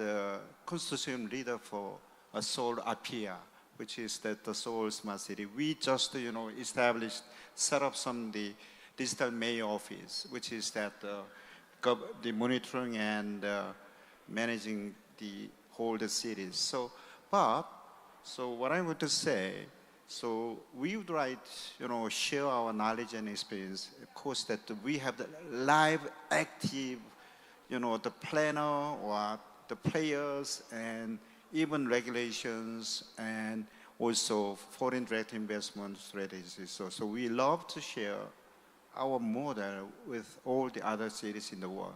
consortium leader for Seoul APIA, which is the Seoul Smart City. We just, established, set up the digital mayor office, which is that the monitoring and managing the whole cities. So, so what I want to say, so we would like, share our knowledge and experience. Of course, that we have the live, active, the planner or the players and even regulations and also foreign direct investment strategies. So we love to share our model with all the other cities in the world.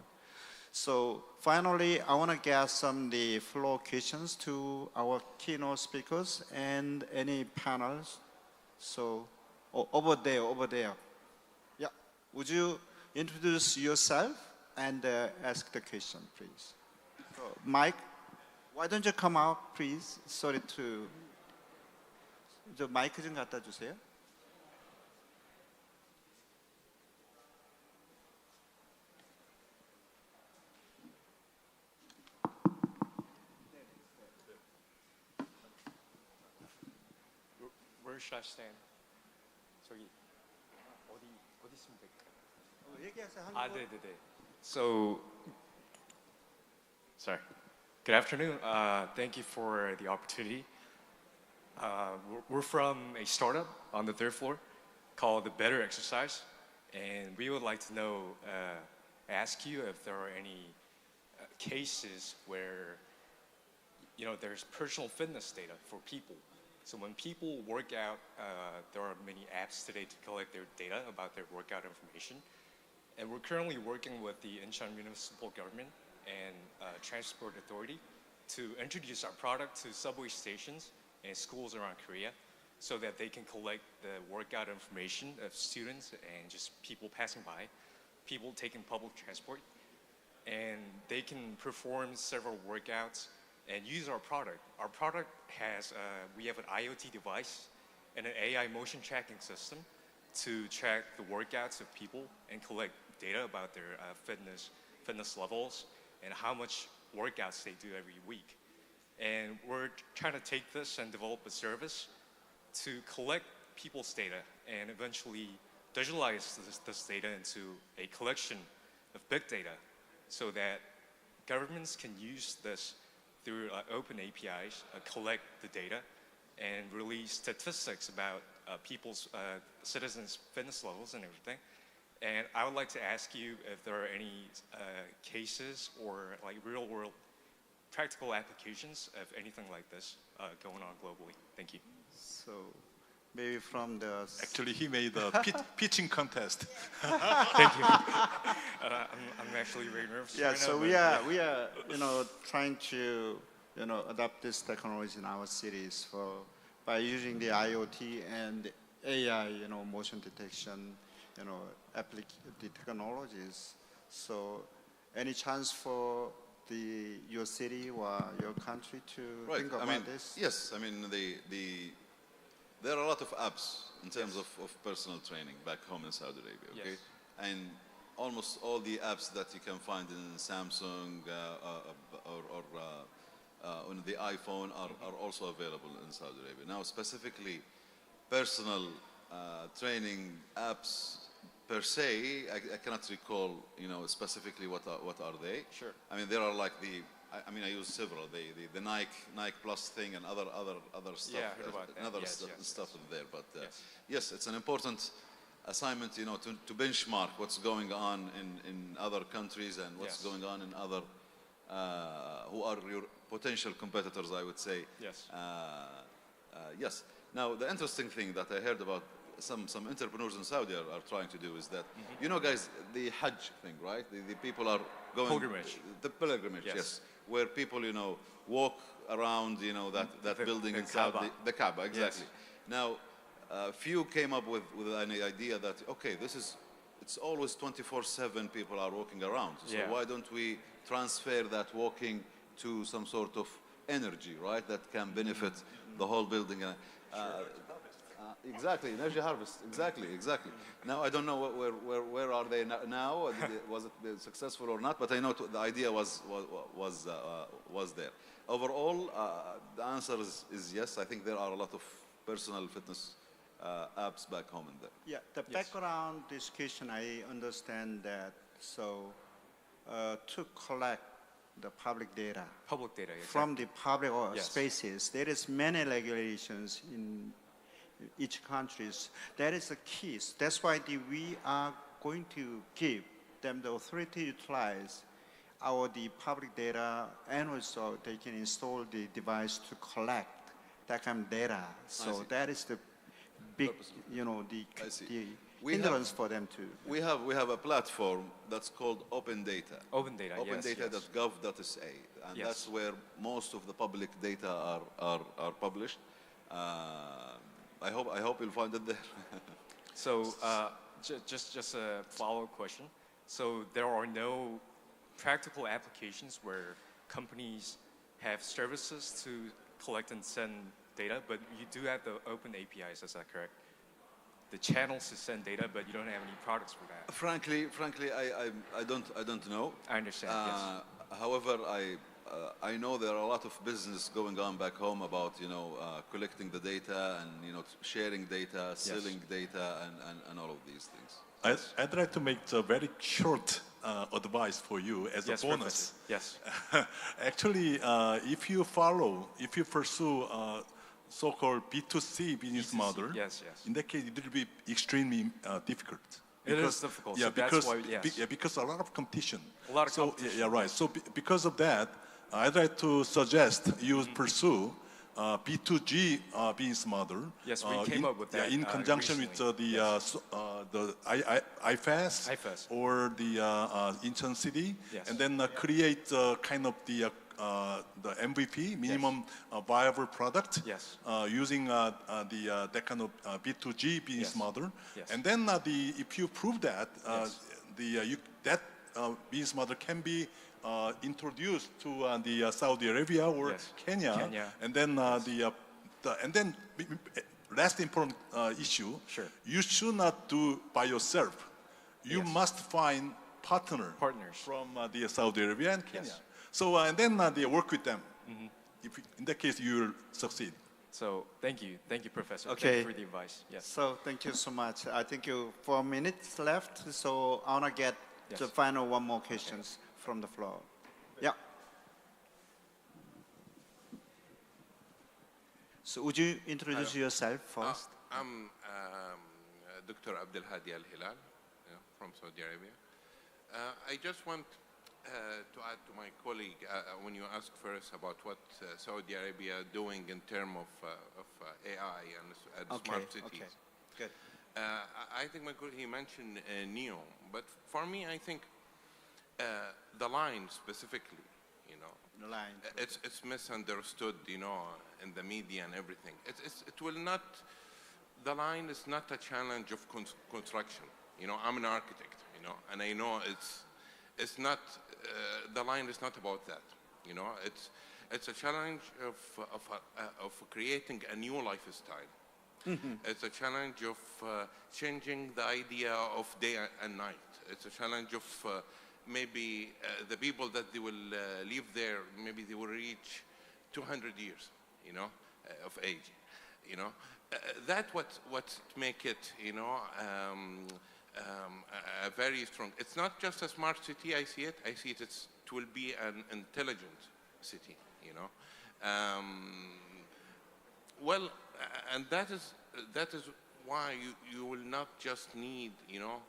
So finally, I want to get some of the floor questions to our keynote speakers and any panels. So over there. Yeah, would you introduce yourself and ask the question, please? So, Mike, why don't you come out, please? Sorry to. 저 마이크 좀 갖다 주세요. Where should I stand? 저기 어디 있으면 될까요? 얘기하세요. 네네네. So, sorry. Good afternoon. Thank you for the opportunity. We're from a startup on the third floor called the Better Exercise, and we would like to know, ask you if there are any cases where there's personal fitness data for people. So when people work out, there are many apps today to collect their data about their workout information. And we're currently working with the Incheon Municipal Government and Transport Authority to introduce our product to subway stations and schools around Korea so that they can collect the workout information of students and just people passing by, people taking public transport. And they can perform several workouts and use our product. Our product has, we have an IoT device and an AI motion tracking system to track the workouts of people and collect data about their fitness levels and how much workouts they do every week. And we're trying to take this and develop a service to collect people's data and eventually visualize this data into a collection of big data so that governments can use this through open APIs, collect the data, and release statistics about people's citizens' fitness levels and everything. And I would like to ask you if there are any cases or like real-world practical applications of anything like this going on globally. Thank you. So maybe from the. Actually, he made a pitching contest. Thank you. I'm actually very nervous. Yeah, right so now, we are trying to adopt this technology in our cities by using the IoT and AI motion detection the technologies. So, any chance for your city or your country to think about this? Yes, I mean, there are a lot of apps in terms of personal training back home in Saudi Arabia, okay? Yes. And almost all the apps that you can find in Samsung or on the iPhone are also available in Saudi Arabia. Now, specifically, personal training apps per se, I cannot recall, specifically what are they. Sure. I mean, there are like I use several. The Nike Plus thing and other stuff. Yeah, I heard about that. Another Yes, stuff in there. But Yes. yes, it's an important assignment, to benchmark what's going on in other countries and what's Yes. going on in other who are your potential competitors, I would say. Yes. Yes. Now, the interesting thing that I heard about some entrepreneurs in Saudi are trying to do is that, guys, the Hajj thing, right? The people are going... Pilgrimage. The pilgrimage, yes. Where people, walk around, that building in Saudi. Kaaba. The Kaaba, exactly. Yes. Now, few came up with an idea that, okay, it's always 24/7 people are walking around. So Yeah. why don't we transfer that walking to some sort of energy, right? That can benefit the whole building. Exactly, energy harvest. Exactly. Now I don't know where are they now? Was it successful or not? But I know the idea was there. Overall, the answer is yes. I think there are a lot of personal fitness apps back home in there. Yeah, the background discussion, I understand that. So, to collect the public data Public data. Exactly. from the public Yes. spaces, there is many regulations in each countries. That is the key. That's why we are going to give them the authority to utilize the public data, and also they can install the device to collect that kind of data. So that is the big, I see. the We hindrance for them to. We have a platform that's called Open Data. Open data. Yes. OpenData.gov.sa, and Yes. that's where most of the public data are published. I hope you'll find it there. So just a follow-up question. So there are no practical applications where companies have services to collect and send data, but you do have the open APIs. Is that correct? The channels to send data, but you don't have any products for that. Frankly, I don't know. I understand. Yes. However, I know there are a lot of business going on back home about collecting the data and sharing data, selling data, and all of these things. I'd like to make a very short advice for you as a bonus. Professor. Yes. Actually, if you pursue so-called B2C business model, Yes. in that case, it will be extremely difficult. It is difficult. Yeah, so because, that's why, because a lot of competition. A lot of competition. Yeah, right. So because of that, I'd like to suggest you pursue B2G business model. Yes, we came up with that, in conjunction recently. with the IFAS or the Incheon city, Yes. and then create kind of the MVP, minimum viable product, Yes. using that kind of B2G business Yes. model. Yes. And then if you prove that, that business model can be introduced to the Saudi Arabia or Yes. Kenya, and then last important issue, Sure. you should not do by yourself. You Yes. must find partners from the Saudi Arabia and Kenya. Yes. So and then they work with them. If in that case you will succeed. So thank you, Professor. Okay. Thank you for the advice. Yes. So thank you so much. I think you 4 minutes left. So I want to get Yes. the final one more questions from the floor. Yeah. So would you introduce yourself first? I'm Dr. Abdel Hadi Al Hilal from Saudi Arabia. I just want to add to my colleague when you asked first about what Saudi Arabia doing in terms of AI and smart cities. Okay. Good. I think my colleague, he mentioned NEO, but for me, I think the line specifically, The line. it's misunderstood, in the media and everything. It will not. The line is not a challenge of construction. You know, I'm an architect, you know, and I know it's not, the line is not about that. You know, it's a challenge of creating a new lifestyle. It's a challenge of changing the idea of day and night. It's a challenge of maybe the people that they will live there, maybe they will reach 200 years, you know, of age, you know. That's what make it, you know, a very strong. It's not just a smart city. I see it. It will be an intelligent city, you know. Well, and that is why you will not just need, you know,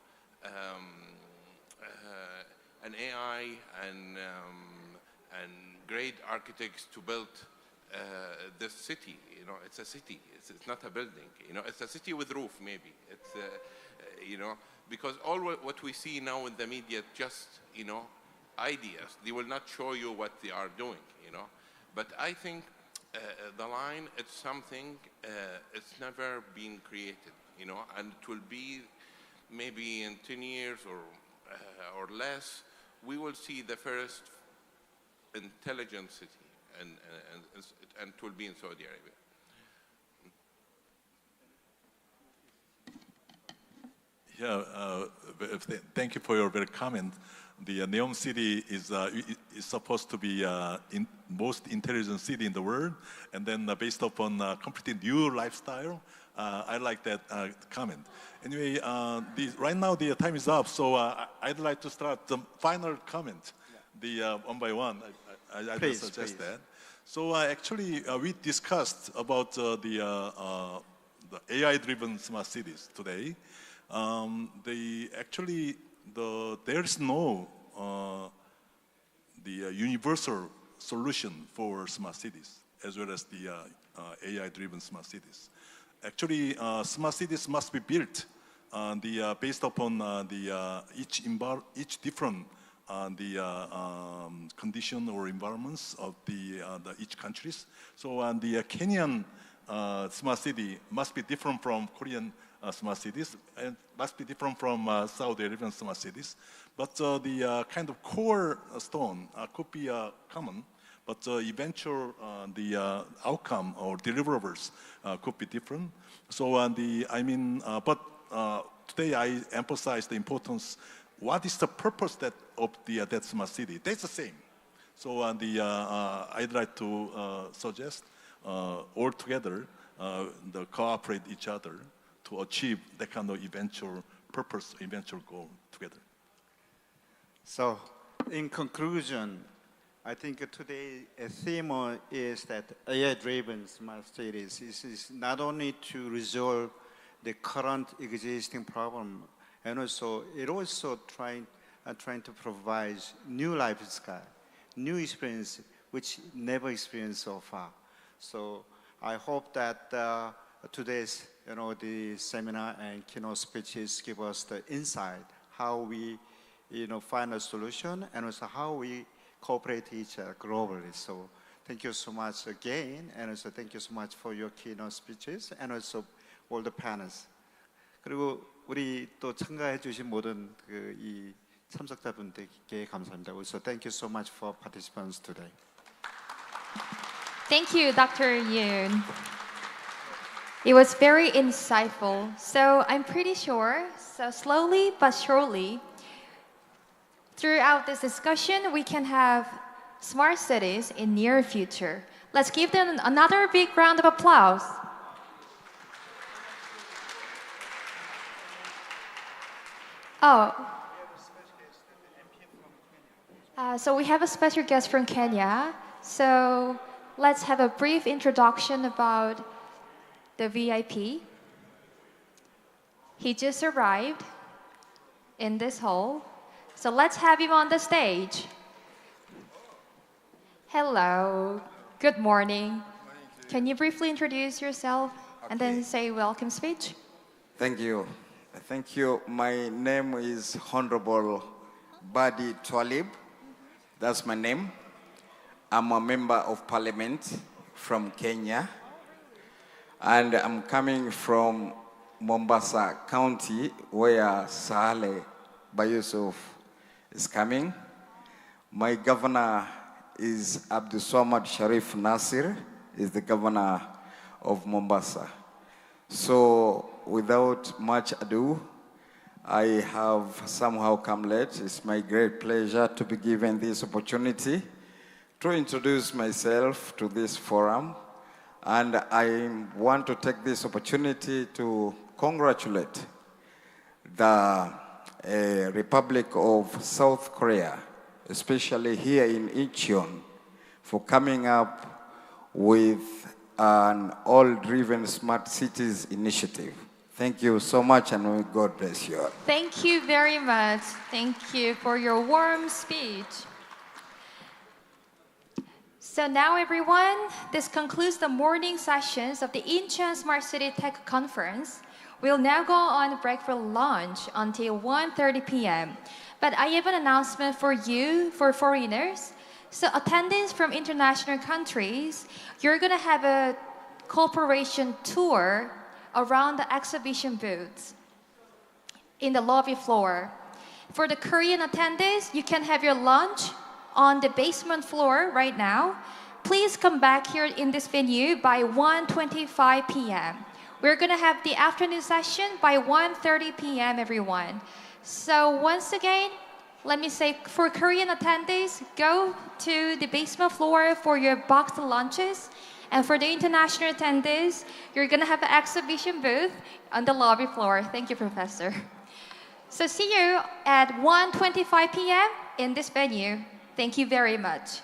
an AI and great architects to build this city. You know, it's a city. It's not a building. You know, it's a city with roof, maybe. It's you know, because all what we see now in the media, just, you know, ideas. They will not show you what they are doing. You know, but I think the line, it's something. It's never been created. You know, and it will be maybe in 10 years or less. We will see the first intelligent city, and it will be in Saudi Arabia. Yeah, thank you for your very comment. The Neom city is supposed to be most intelligent city in the world, and then based upon completely new lifestyle. I like that comment. Anyway, right now the time is up, so I'd like to start the final comment, one by one. I Please, suggest please. that. So actually, we discussed about the AI-driven smart cities today. There's no universal solution for smart cities as well as the AI-driven smart cities. Actually, smart cities must be built based upon each different condition or environments of each countries. So the Kenyan smart city must be different from Korean smart cities, and must be different from Saudi Arabian smart cities. But the kind of core stone could be common, but eventual the outcome or deliverables could be different. So but today I emphasize the importance. What is the purpose of that smart city? That's the same. So I'd like to suggest all together cooperate each other to achieve that kind of eventual purpose, eventual goal together. So, in conclusion, I think today's theme is that AI-driven smart cities is not only to resolve the current existing problem, and also it also trying to provide new lifestyle, new experience which never experienced so far. So I hope that today's the seminar and keynote speeches give us the insight how we find a solution, and also how we cooperate each other globally. So thank you so much again, and also thank you so much for your keynote speeches, and also all the panels. 그리고 우리 또 참가해 주신 모든 이 참석자분들께 감사합니다. Also thank you so much for participants today. Thank you, Dr. Yoon. It was very insightful. So I'm pretty sure, so slowly but surely, throughout this discussion, we can have smart cities in near future. Let's give them another big round of applause. So we have a special guest from Kenya. So let's have a brief introduction about the VIP. He just arrived in this hall. So let's have him on the stage. Hello, good morning. Can you briefly introduce yourself and then say welcome speech? Thank you. Thank you. My name is Honorable Badi Twalib. That's my name. I'm a member of parliament from Kenya. And I'm coming from Mombasa County, where Saleh Bayusuf is coming. My governor is Abdul Swamad Sharif Nasir, is the governor of Mombasa. So without much ado, I have somehow come late. It's my great pleasure to be given this opportunity to introduce myself to this forum. And I want to take this opportunity to congratulate the Republic of South Korea, especially here in Incheon, for coming up with an all-driven smart cities initiative. Thank you so much, and may God bless you all. Thank you very much. Thank you for your warm speech. So now, everyone, this concludes the morning sessions of the Incheon Smart City Tech Conference. We'll now go on break for lunch until 1:30 p.m. But I have an announcement for you, for foreigners. So attendants from international countries, you're going to have a cooperation tour around the exhibition booths in the lobby floor. For the Korean attendants, you can have your lunch on the basement floor right now. Please come back here in this venue by 1:25 p.m. We're going to have the afternoon session by 1:30 p.m., everyone. So once again, let me say, for Korean attendees, go to the basement floor for your boxed lunches. And for the international attendees, you're going to have an exhibition booth on the lobby floor. Thank you, Professor. So see you at 1:25 p.m. in this venue. Thank you very much.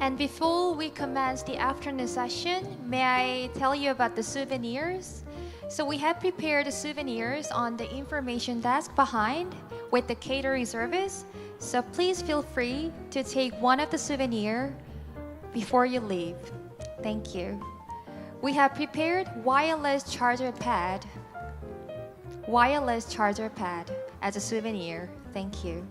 And before we commence the afternoon session, may I tell you about the souvenirs? So we have prepared the souvenirs on the information desk behind with the catering service. So please feel free to take one of the souvenir before you leave. Thank you. We have prepared wireless charger pad as a souvenir. Thank you.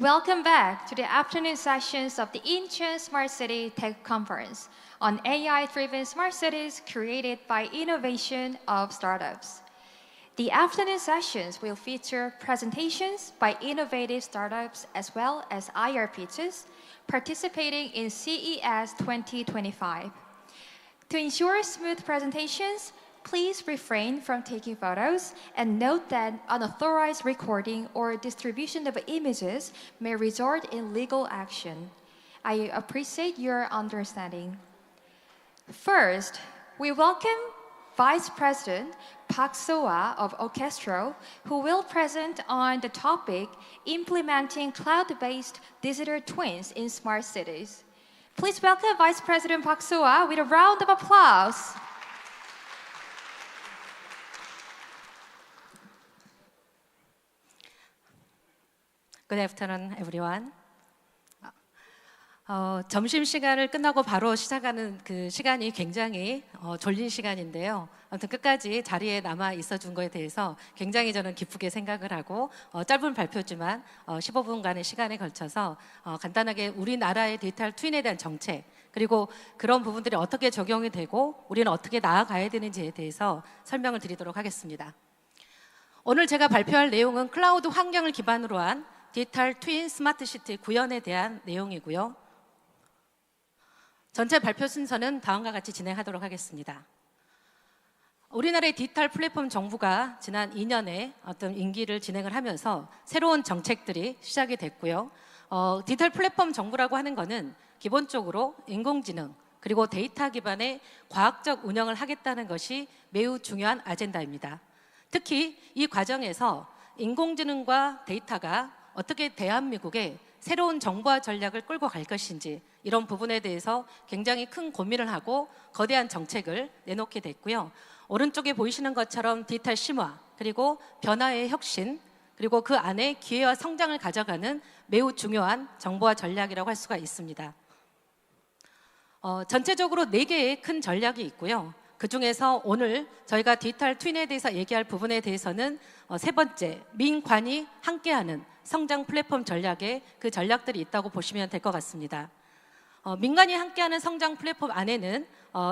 Welcome back to the afternoon sessions of the Incheon Smart City Tech Conference on AI-driven smart cities created by innovation of startups. The afternoon sessions will feature presentations by innovative startups as well as IR pitches participating in CES 2025. To ensure smooth presentations, please refrain from taking photos and note that unauthorized recording or distribution of images may result in legal action. I appreciate your understanding. First, we welcome Vice President Park So-ah of Orchestro, who will present on the topic implementing cloud-based digital twins in smart cities. Please welcome Vice President Park So-ah with a round of applause. Good afternoon, everyone. 점심 시간을 끝나고 바로 시작하는 그 시간이 굉장히 졸린 시간인데요. 아무튼 끝까지 자리에 남아 있어 준 거에 대해서 굉장히 저는 기쁘게 생각을 하고 짧은 발표지만 15분간의 시간에 걸쳐서 간단하게 우리나라의 디지털 트윈에 대한 정책 그리고 그런 부분들이 어떻게 적용이 되고 우리는 어떻게 나아가야 되는지에 대해서 설명을 드리도록 하겠습니다. 오늘 제가 발표할 내용은 클라우드 환경을 기반으로 한 디지털 트윈 스마트시티 구현에 대한 내용이고요. 전체 발표 순서는 다음과 같이 진행하도록 하겠습니다. 우리나라의 디지털 플랫폼 정부가 지난 2년에 어떤 임기를 진행을 하면서 새로운 정책들이 시작이 됐고요. 디지털 플랫폼 정부라고 하는 것은 기본적으로 인공지능 그리고 데이터 기반의 과학적 운영을 하겠다는 것이 매우 중요한 아젠다입니다. 특히 이 과정에서 인공지능과 데이터가 어떻게 대한민국의 새로운 정부화 전략을 끌고 갈 것인지 이런 부분에 대해서 굉장히 큰 고민을 하고 거대한 정책을 내놓게 됐고요. 오른쪽에 보이시는 것처럼 디지털 심화 그리고 변화의 혁신 그리고 그 안에 기회와 성장을 가져가는 매우 중요한 정부화 전략이라고 할 수가 있습니다. 전체적으로 4개의 큰 전략이 있고요. 그중에서 오늘 저희가 디지털 트윈에 대해서 얘기할 부분에 대해서는 세 번째, 민관이 함께하는 성장 플랫폼 전략에 그 전략들이 있다고 보시면 될 것 같습니다. 민간이 함께하는 성장 플랫폼 안에는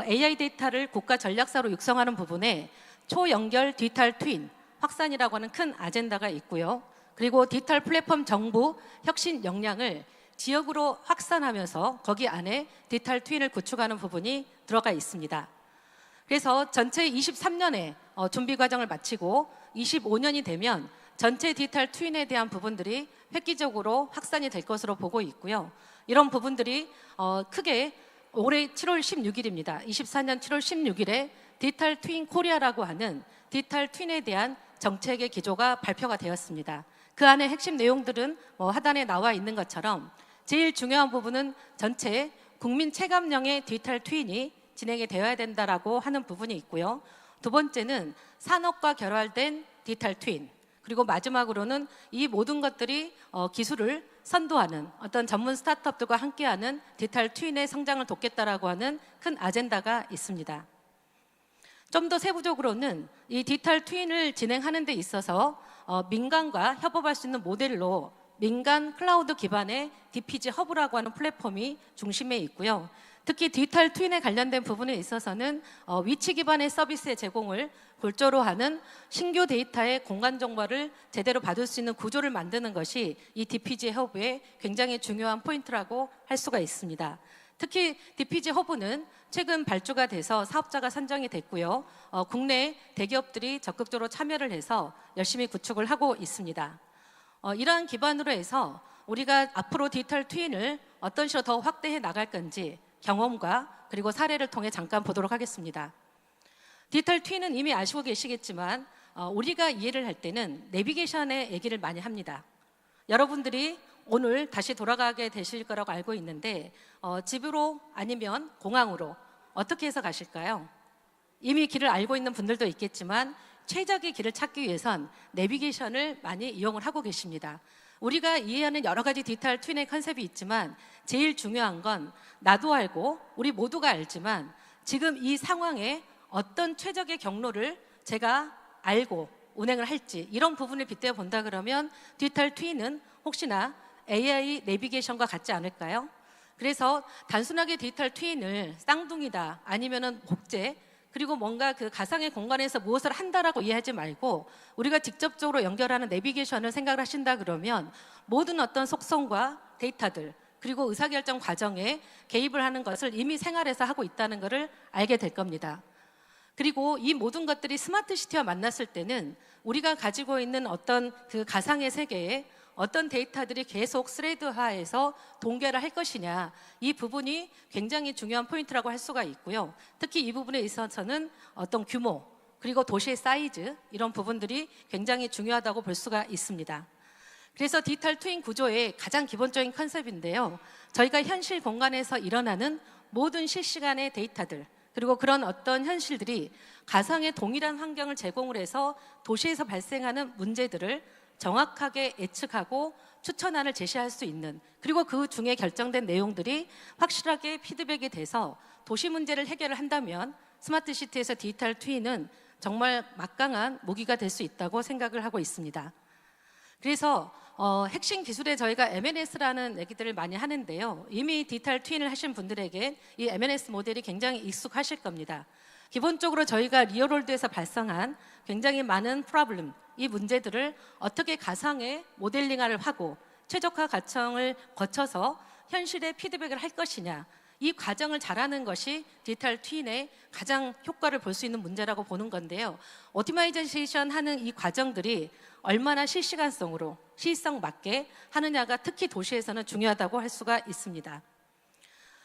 AI 데이터를 국가 전략사로 육성하는 부분에 초연결 디지털 트윈 확산이라고 하는 큰 아젠다가 있고요. 그리고 디지털 플랫폼 정부 혁신 역량을 지역으로 확산하면서 거기 안에 디지털 트윈을 구축하는 부분이 들어가 있습니다. 그래서 전체 23년에 준비 과정을 마치고 25년이 되면 전체 디지털 트윈에 대한 부분들이 획기적으로 확산이 될 것으로 보고 있고요. 이런 부분들이 크게 올해 7월 16일입니다. 24년 7월 16일에 디지털 트윈 코리아라고 하는 디지털 트윈에 대한 정책의 기조가 발표가 되었습니다. 그 안에 핵심 내용들은 하단에 나와 있는 것처럼 제일 중요한 부분은 전체 국민 체감형의 디지털 트윈이 진행이 되어야 된다라고 하는 부분이 있고요. 두 번째는 산업과 결합된 디지털 트윈 그리고 마지막으로는 이 모든 것들이 기술을 선도하는 어떤 전문 스타트업들과 함께하는 디지털 트윈의 성장을 돕겠다라고 하는 큰 아젠다가 있습니다. 좀 더 세부적으로는 이 디지털 트윈을 진행하는 데 있어서 민간과 협업할 수 있는 모델로 민간 클라우드 기반의 DPG 허브라고 하는 플랫폼이 중심에 있고요. 특히 디지털 트윈에 관련된 부분에 있어서는 위치 기반의 서비스의 제공을 골조로 하는 신규 데이터의 공간 정보를 제대로 받을 수 있는 구조를 만드는 것이 이 DPG 허브의 굉장히 중요한 포인트라고 할 수가 있습니다. 특히 DPG 허브는 최근 발주가 돼서 사업자가 선정이 됐고요. 국내 대기업들이 적극적으로 참여를 해서 열심히 구축을 하고 있습니다. 이러한 기반으로 해서 우리가 앞으로 디지털 트윈을 어떤 식으로 더 확대해 나갈 건지 경험과 그리고 사례를 통해 잠깐 보도록 하겠습니다. 디지털 트윈은 이미 아시고 계시겠지만 우리가 이해를 할 때는 내비게이션의 얘기를 많이 합니다. 여러분들이 오늘 다시 돌아가게 되실 거라고 알고 있는데 집으로 아니면 공항으로 어떻게 해서 가실까요? 이미 길을 알고 있는 분들도 있겠지만 최적의 길을 찾기 위해선 내비게이션을 많이 이용을 하고 계십니다. 우리가 이해하는 여러 가지 디지털 트윈의 컨셉이 있지만 제일 중요한 건 나도 알고 우리 모두가 알지만 지금 이 상황에 어떤 최적의 경로를 제가 알고 운행을 할지 이런 부분을 빗대어 본다 그러면 디지털 트윈은 혹시나 AI 내비게이션과 같지 않을까요? 그래서 단순하게 디지털 트윈을 쌍둥이다 아니면은 복제 그리고 뭔가 그 가상의 공간에서 무엇을 한다라고 이해하지 말고 우리가 직접적으로 연결하는 내비게이션을 생각을 하신다 그러면 모든 어떤 속성과 데이터들 그리고 의사결정 과정에 개입을 하는 것을 이미 생활에서 하고 있다는 것을 알게 될 겁니다. 그리고 이 모든 것들이 스마트시티와 만났을 때는 우리가 가지고 있는 어떤 그 가상의 세계에 어떤 데이터들이 계속 스레드화해서 동결을 할 것이냐 이 부분이 굉장히 중요한 포인트라고 할 수가 있고요. 특히 이 부분에 있어서는 어떤 규모 그리고 도시의 사이즈 이런 부분들이 굉장히 중요하다고 볼 수가 있습니다. 그래서 디지털 트윈 구조의 가장 기본적인 컨셉인데요. 저희가 현실 공간에서 일어나는 모든 실시간의 데이터들 그리고 그런 어떤 현실들이 가상의 동일한 환경을 제공을 해서 도시에서 발생하는 문제들을 정확하게 예측하고 추천안을 제시할 수 있는 그리고 그 중에 결정된 내용들이 확실하게 피드백이 돼서 도시 문제를 해결을 한다면 스마트시티에서 디지털 트윈은 정말 막강한 무기가 될 수 있다고 생각을 하고 있습니다. 그래서 핵심 기술에 저희가 M&S라는 얘기들을 많이 하는데요. 이미 디지털 트윈을 하신 분들에게 이 M&S 모델이 굉장히 익숙하실 겁니다. 기본적으로 저희가 리얼월드에서 발생한 굉장히 많은 프로블럼, 이 문제들을 어떻게 가상의 모델링화를 하고 최적화 과정을 거쳐서 현실에 피드백을 할 것이냐 이 과정을 잘하는 것이 디지털 트윈의 가장 효과를 볼 수 있는 문제라고 보는 건데요. 오티마이제이션 하는 이 과정들이 얼마나 실시간성으로 시의성 맞게 하느냐가 특히 도시에서는 중요하다고 할 수가 있습니다.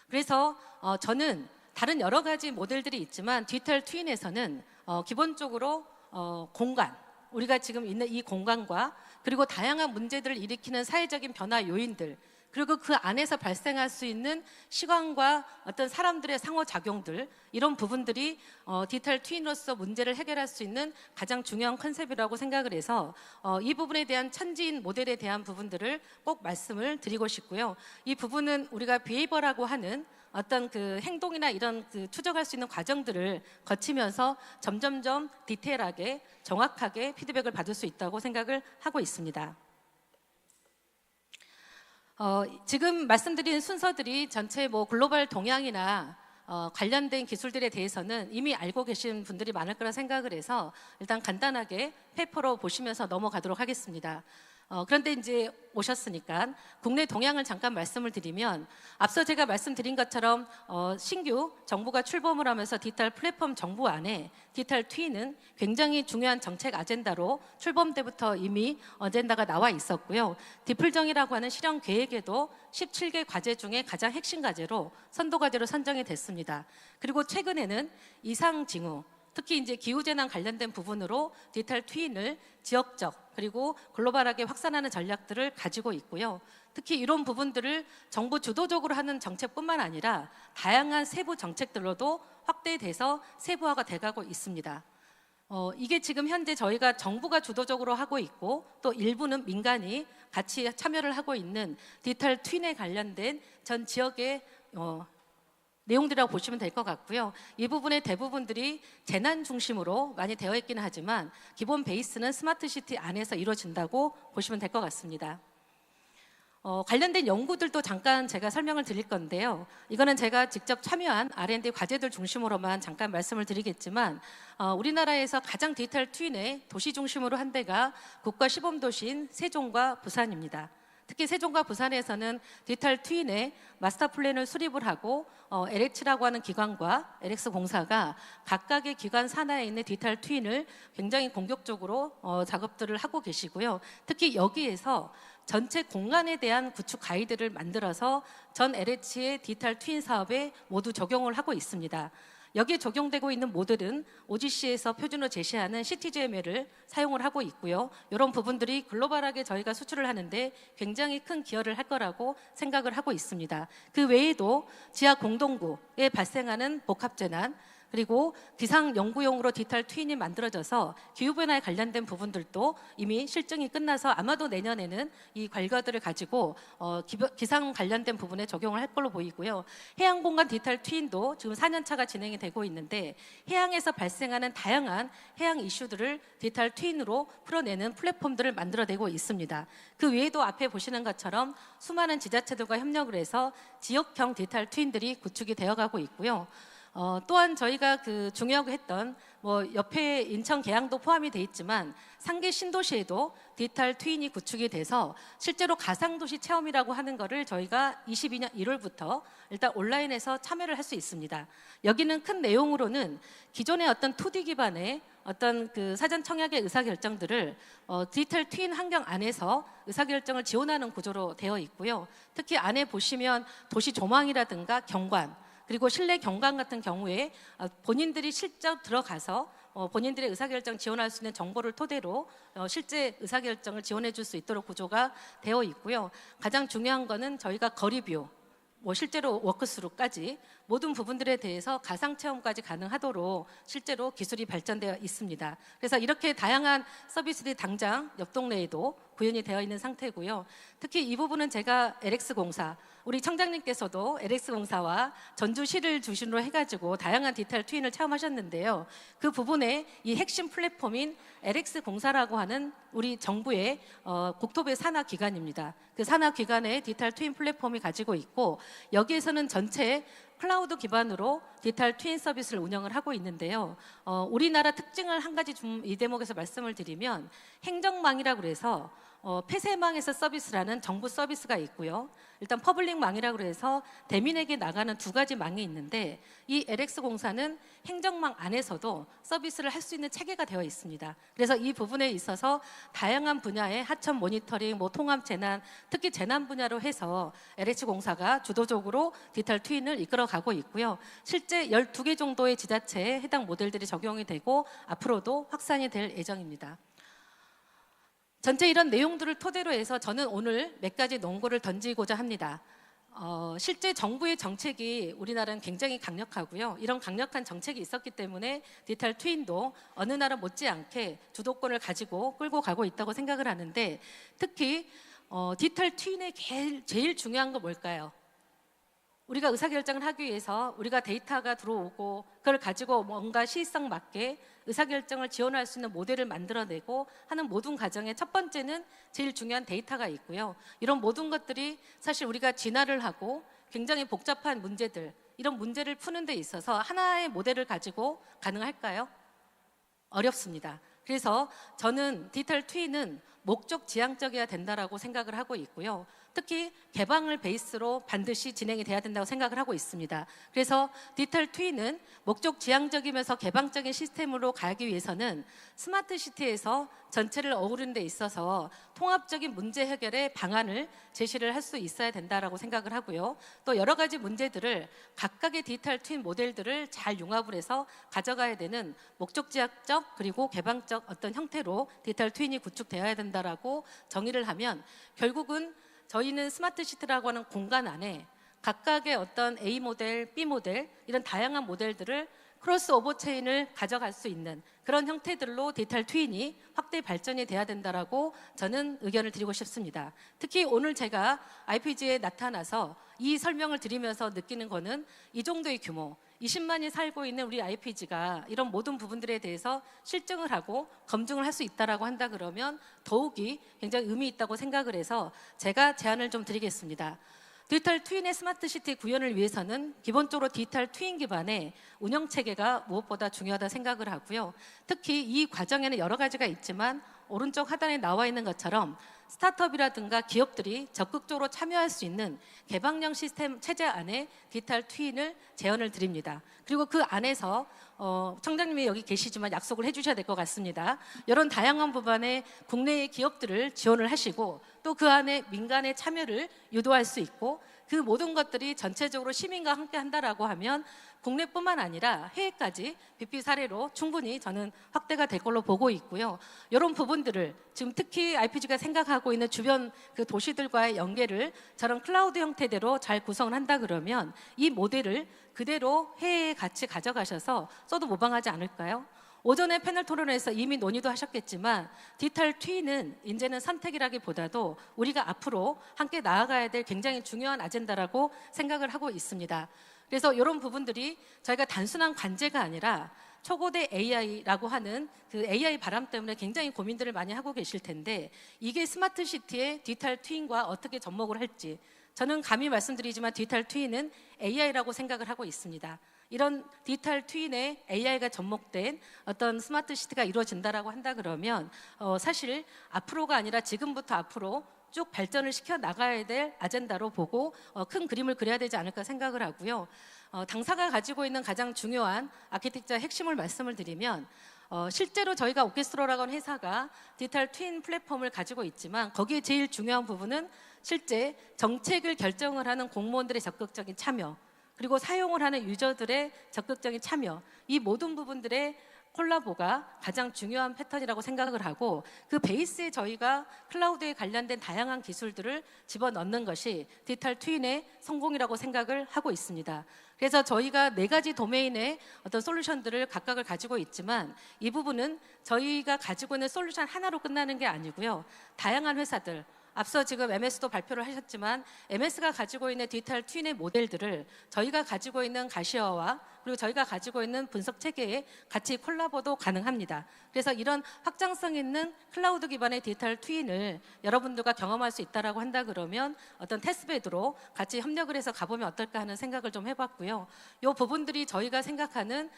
그래서 저는 다른 여러 가지 모델들이 있지만 디지털 트윈에서는 기본적으로 공간 우리가 지금 있는 이 공간과 그리고 다양한 문제들을 일으키는 사회적인 변화 요인들 그리고 그 안에서 발생할 수 있는 시간과 어떤 사람들의 상호작용들 이런 부분들이 디지털 트윈으로서 문제를 해결할 수 있는 가장 중요한 컨셉이라고 생각을 해서 이 부분에 대한 천지인 모델에 대한 부분들을 꼭 말씀을 드리고 싶고요. 이 부분은 우리가 비헤이버라고 하는 어떤 그 행동이나 이런 그 추적할 수 있는 과정들을 거치면서 점점점 디테일하게 정확하게 피드백을 받을 수 있다고 생각을 하고 있습니다. 지금 말씀드린 순서들이 전체 뭐 글로벌 동향이나 관련된 기술들에 대해서는 이미 알고 계신 분들이 많을 거라 생각을 해서 일단 간단하게 페이퍼로 보시면서 넘어가도록 하겠습니다. 그런데 이제 오셨으니까 국내 동향을 잠깐 말씀을 드리면 앞서 제가 말씀드린 것처럼 신규 정부가 출범을 하면서 디지털 플랫폼 정부 안에 디지털 트윈은 굉장히 중요한 정책 아젠다로 출범 때부터 이미 어젠다가 나와 있었고요. 디플정이라고 하는 실현 계획에도 17개 과제 중에 가장 핵심 과제로 선도 과제로 선정이 됐습니다. 그리고 최근에는 이상 징후 특히 이제 기후재난 관련된 부분으로 디지털 트윈을 지역적 그리고 글로벌하게 확산하는 전략들을 가지고 있고요. 특히 이런 부분들을 정부 주도적으로 하는 정책뿐만 아니라 다양한 세부 정책들로도 확대돼서 세부화가 돼가고 있습니다. 이게 지금 현재 저희가 정부가 주도적으로 하고 있고 또 일부는 민간이 같이 참여를 하고 있는 디지털 트윈에 관련된 전 지역의 내용들이라고 보시면 될 것 같고요. 이 부분의 대부분들이 재난 중심으로 많이 되어 있기는 하지만 기본 베이스는 스마트시티 안에서 이루어진다고 보시면 될 것 같습니다. 관련된 연구들도 잠깐 제가 설명을 드릴 건데요. 이거는 제가 직접 참여한 R&D 과제들 중심으로만 잠깐 말씀을 드리겠지만 우리나라에서 가장 디지털 트윈의 도시 중심으로 한 데가 국가 시범도시인 세종과 부산입니다. 특히 세종과 부산에서는 디지털 트윈의 마스터 플랜을 수립을 하고 LH라고 하는 기관과 LX 공사가 각각의 기관 산하에 있는 디지털 트윈을 굉장히 공격적으로 작업들을 하고 계시고요. 특히 여기에서 전체 공간에 대한 구축 가이드를 만들어서 전 LH의 디지털 트윈 사업에 모두 적용을 하고 있습니다. 여기에 적용되고 있는 모델은 OGC에서 표준으로 제시하는 시티즈ML을 사용을 하고 있고요. 이런 부분들이 글로벌하게 저희가 수출을 하는데 굉장히 큰 기여를 할 거라고 생각을 하고 있습니다. 그 외에도 지하 공동구에 발생하는 복합재난 그리고 기상 연구용으로 디지털 트윈이 만들어져서 기후변화에 관련된 부분들도 이미 실증이 끝나서 아마도 내년에는 이 결과들을 가지고 기상 관련된 부분에 적용을 할 걸로 보이고요. 해양공간 디지털 트윈도 지금 4년차가 진행이 되고 있는데 해양에서 발생하는 다양한 해양 이슈들을 디지털 트윈으로 풀어내는 플랫폼들을 만들어내고 있습니다. 그 외에도 앞에 보시는 것처럼 수많은 지자체들과 협력을 해서 지역형 디지털 트윈들이 구축이 되어가고 있고요. 또한 저희가 중요하고 했던 옆에 인천 계양도 포함이 돼 있지만 상계 신도시에도 디지털 트윈이 구축이 돼서 실제로 가상도시 체험이라고 하는 거를 저희가 22년 1월부터 일단 온라인에서 참여를 할 수 있습니다. 여기는 큰 내용으로는 기존의 어떤 2D 기반의 어떤 사전 청약의 의사결정들을 디지털 트윈 환경 안에서 의사결정을 지원하는 구조로 되어 있고요. 특히 안에 보시면 도시 조망이라든가 경관, 그리고 실내 경관 같은 경우에 본인들이 실제 들어가서 본인들의 의사결정 지원할 수 있는 정보를 토대로 실제 의사결정을 지원해 줄 수 있도록 구조가 되어 있고요. 가장 중요한 거는 저희가 거리뷰, 실제로 워크스루까지 모든 부분들에 대해서 가상체험까지 가능하도록 실제로 기술이 발전되어 있습니다. 그래서 이렇게 다양한 서비스들이 당장 옆 동네에도 구현이 되어 있는 상태고요. 특히 이 부분은 제가 LX공사, 우리 청장님께서도 LX공사와 전주시를 중심으로 해가지고 다양한 디지털 트윈을 체험하셨는데요. 그 부분에 이 핵심 플랫폼인 LX공사라고 하는 우리 정부의 국토부의 산하기관입니다. 그 산하기관의 디지털 트윈 플랫폼이 가지고 있고 여기에서는 전체 클라우드 기반으로 디지털 트윈 서비스를 운영을 하고 있는데요. 우리나라 특징을 한 가지 좀 이 대목에서 말씀을 드리면 행정망이라고 해서 폐쇄망에서 서비스라는 정부 서비스가 있고요. 일단 퍼블릭망이라고 해서 대민에게 나가는 2가지 망이 있는데 이 LX공사는 행정망 안에서도 서비스를 할 수 있는 체계가 되어 있습니다. 그래서 이 부분에 있어서 다양한 분야의 하천 모니터링, 통합 재난, 특히 재난 분야로 해서 LX공사가 주도적으로 디지털 트윈을 이끌어가고 있고요. 실제 12개 정도의 지자체에 해당 모델들이 적용이 되고 앞으로도 확산이 될 예정입니다. 전체 이런 내용들을 토대로 해서 저는 오늘 몇 가지 논거를 던지고자 합니다. 실제 정부의 정책이 우리나라는 굉장히 강력하고요. 이런 강력한 정책이 있었기 때문에 디지털 트윈도 어느 나라 못지않게 주도권을 가지고 끌고 가고 있다고 생각을 하는데 특히 디지털 트윈의 제일 중요한 건 뭘까요? 우리가 의사결정을 하기 위해서 우리가 데이터가 들어오고 그걸 가지고 뭔가 시의성 맞게 의사결정을 지원할 수 있는 모델을 만들어내고 하는 모든 과정의 첫 번째는 제일 중요한 데이터가 있고요. 이런 모든 것들이 사실 우리가 진화를 하고 굉장히 복잡한 문제들, 이런 문제를 푸는 데 있어서 하나의 모델을 가지고 가능할까요? 어렵습니다. 그래서 저는 디지털 트윈은 목적 지향적이어야 된다라고 생각을 하고 있고요. 특히 개방을 베이스로 반드시 진행이 돼야 된다고 생각을 하고 있습니다. 그래서 디지털 트윈은 목적 지향적이면서 개방적인 시스템으로 가기 위해서는 스마트시티에서 전체를 어우르는 데 있어서 통합적인 문제 해결의 방안을 제시를 할 수 있어야 된다라고 생각을 하고요. 또 여러 가지 문제들을 각각의 디지털 트윈 모델들을 잘 융합을 해서 가져가야 되는 목적 지향적 그리고 개방적 어떤 형태로 디지털 트윈이 구축되어야 된다라고 정의를 하면 결국은 저희는 스마트시티라고 하는 공간 안에 각각의 어떤 A 모델, B 모델 이런 다양한 모델들을 크로스 오버 체인을 가져갈 수 있는 그런 형태들로 디지털 트윈이 확대 발전이 돼야 된다라고 저는 의견을 드리고 싶습니다. 특히 오늘 제가 IPG에 나타나서 이 설명을 드리면서 느끼는 거는 이 정도의 규모, 20만이 살고 있는 우리 IPG가 이런 모든 부분들에 대해서 실증을 하고 검증을 할 수 있다라고 한다 그러면 더욱이 굉장히 의미 있다고 생각을 해서 제가 제안을 좀 드리겠습니다. 디지털 트윈의 스마트시티 구현을 위해서는 기본적으로 디지털 트윈 기반의 운영 체계가 무엇보다 중요하다 생각을 하고요. 특히 이 과정에는 여러 가지가 있지만 오른쪽 하단에 나와 있는 것처럼 스타트업이라든가 기업들이 적극적으로 참여할 수 있는 개방형 시스템 체제 안에 디지털 트윈을 제언을 드립니다. 그리고 그 안에서 청장님이 여기 계시지만 약속을 해주셔야 될 것 같습니다. 이런 다양한 부분에 국내의 기업들을 지원을 하시고 또 그 안에 민간의 참여를 유도할 수 있고 그 모든 것들이 전체적으로 시민과 함께 한다라고 하면 국내뿐만 아니라 해외까지 BP 사례로 충분히 저는 확대가 될 걸로 보고 있고요. 이런 부분들을 지금 특히 IPG가 생각하고 있는 주변 그 도시들과의 연계를 저런 클라우드 형태대로 잘 구성을 한다 그러면 이 모델을 그대로 해외에 같이 가져가셔서 써도 무방하지 않을까요? 오전에 패널 토론에서 이미 논의도 하셨겠지만 디지털 트윈은 이제는 선택이라기보다도 우리가 앞으로 함께 나아가야 될 굉장히 중요한 아젠다라고 생각을 하고 있습니다. 그래서 이런 부분들이 저희가 단순한 관제가 아니라 초고대 AI라고 하는 그 AI 바람 때문에 굉장히 고민들을 많이 하고 계실 텐데 이게 스마트시티의 디지털 트윈과 어떻게 접목을 할지 저는 감히 말씀드리지만 디지털 트윈은 AI라고 생각을 하고 있습니다. 이런 디지털 트윈에 AI가 접목된 어떤 스마트 시티가 이루어진다라고 한다 그러면 사실 앞으로가 아니라 지금부터 앞으로 쭉 발전을 시켜 나가야 될 아젠다로 보고 큰 그림을 그려야 되지 않을까 생각을 하고요. 당사가 가지고 있는 가장 중요한 아키텍처 핵심을 말씀을 드리면 실제로 저희가 오케스트로라고 하는 회사가 디지털 트윈 플랫폼을 가지고 있지만 거기에 제일 중요한 부분은 실제 정책을 결정을 하는 공무원들의 적극적인 참여 그리고 사용을 하는 유저들의 적극적인 참여 이 모든 부분들의 콜라보가 가장 중요한 패턴이라고 생각을 하고 그 베이스에 저희가 클라우드에 관련된 다양한 기술들을 집어넣는 것이 디지털 트윈의 성공이라고 생각을 하고 있습니다. 그래서 저희가 4가지 도메인의 어떤 솔루션들을 각각을 가지고 있지만 이 부분은 저희가 가지고 있는 솔루션 하나로 끝나는 게 아니고요. 다양한 회사들 앞서 지금 MS도 발표를 하셨지만 MS가 가지고 있는 디지털 트윈의 모델들을 저희가 가지고 있는 가시어와 그리고 저희가 가지고 있는 분석 체계에 같이 콜라보도 가능합니다. 그래서 이런 확장성 있는 클라우드 기반의 디지털 트윈을 여러분들과 경험할 수 있다라고 한다 그러면 어떤 테스트베드로 같이 협력을 해서 가보면 어떨까 하는 생각을 좀 해봤고요. 이 부분들이 저희가 생각하는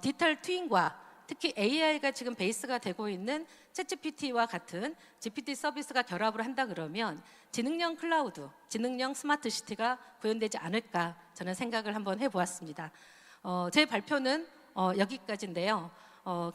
디지털 트윈과 특히 AI가 지금 베이스가 되고 있는 챗GPT와 같은 GPT 서비스가 결합을 한다 그러면 지능형 클라우드, 지능형 스마트 시티가 구현되지 않을까 저는 생각을 한번 해보았습니다. 제 발표는 여기까지인데요.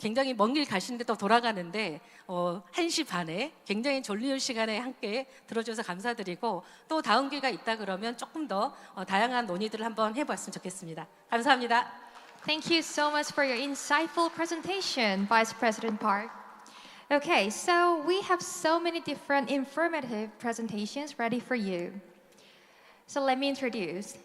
굉장히 먼 길 가시는데 또 돌아가는데 1시 반에 굉장히 졸리는 시간에 함께 들어줘서 감사드리고 또 다음 기회가 있다 그러면 조금 더 다양한 논의들을 한번 해봤으면 좋겠습니다. 감사합니다. Thank you so much for your insightful presentation, Vice President Park. Okay, so we have so many different informative presentations ready for you. So let me introduce.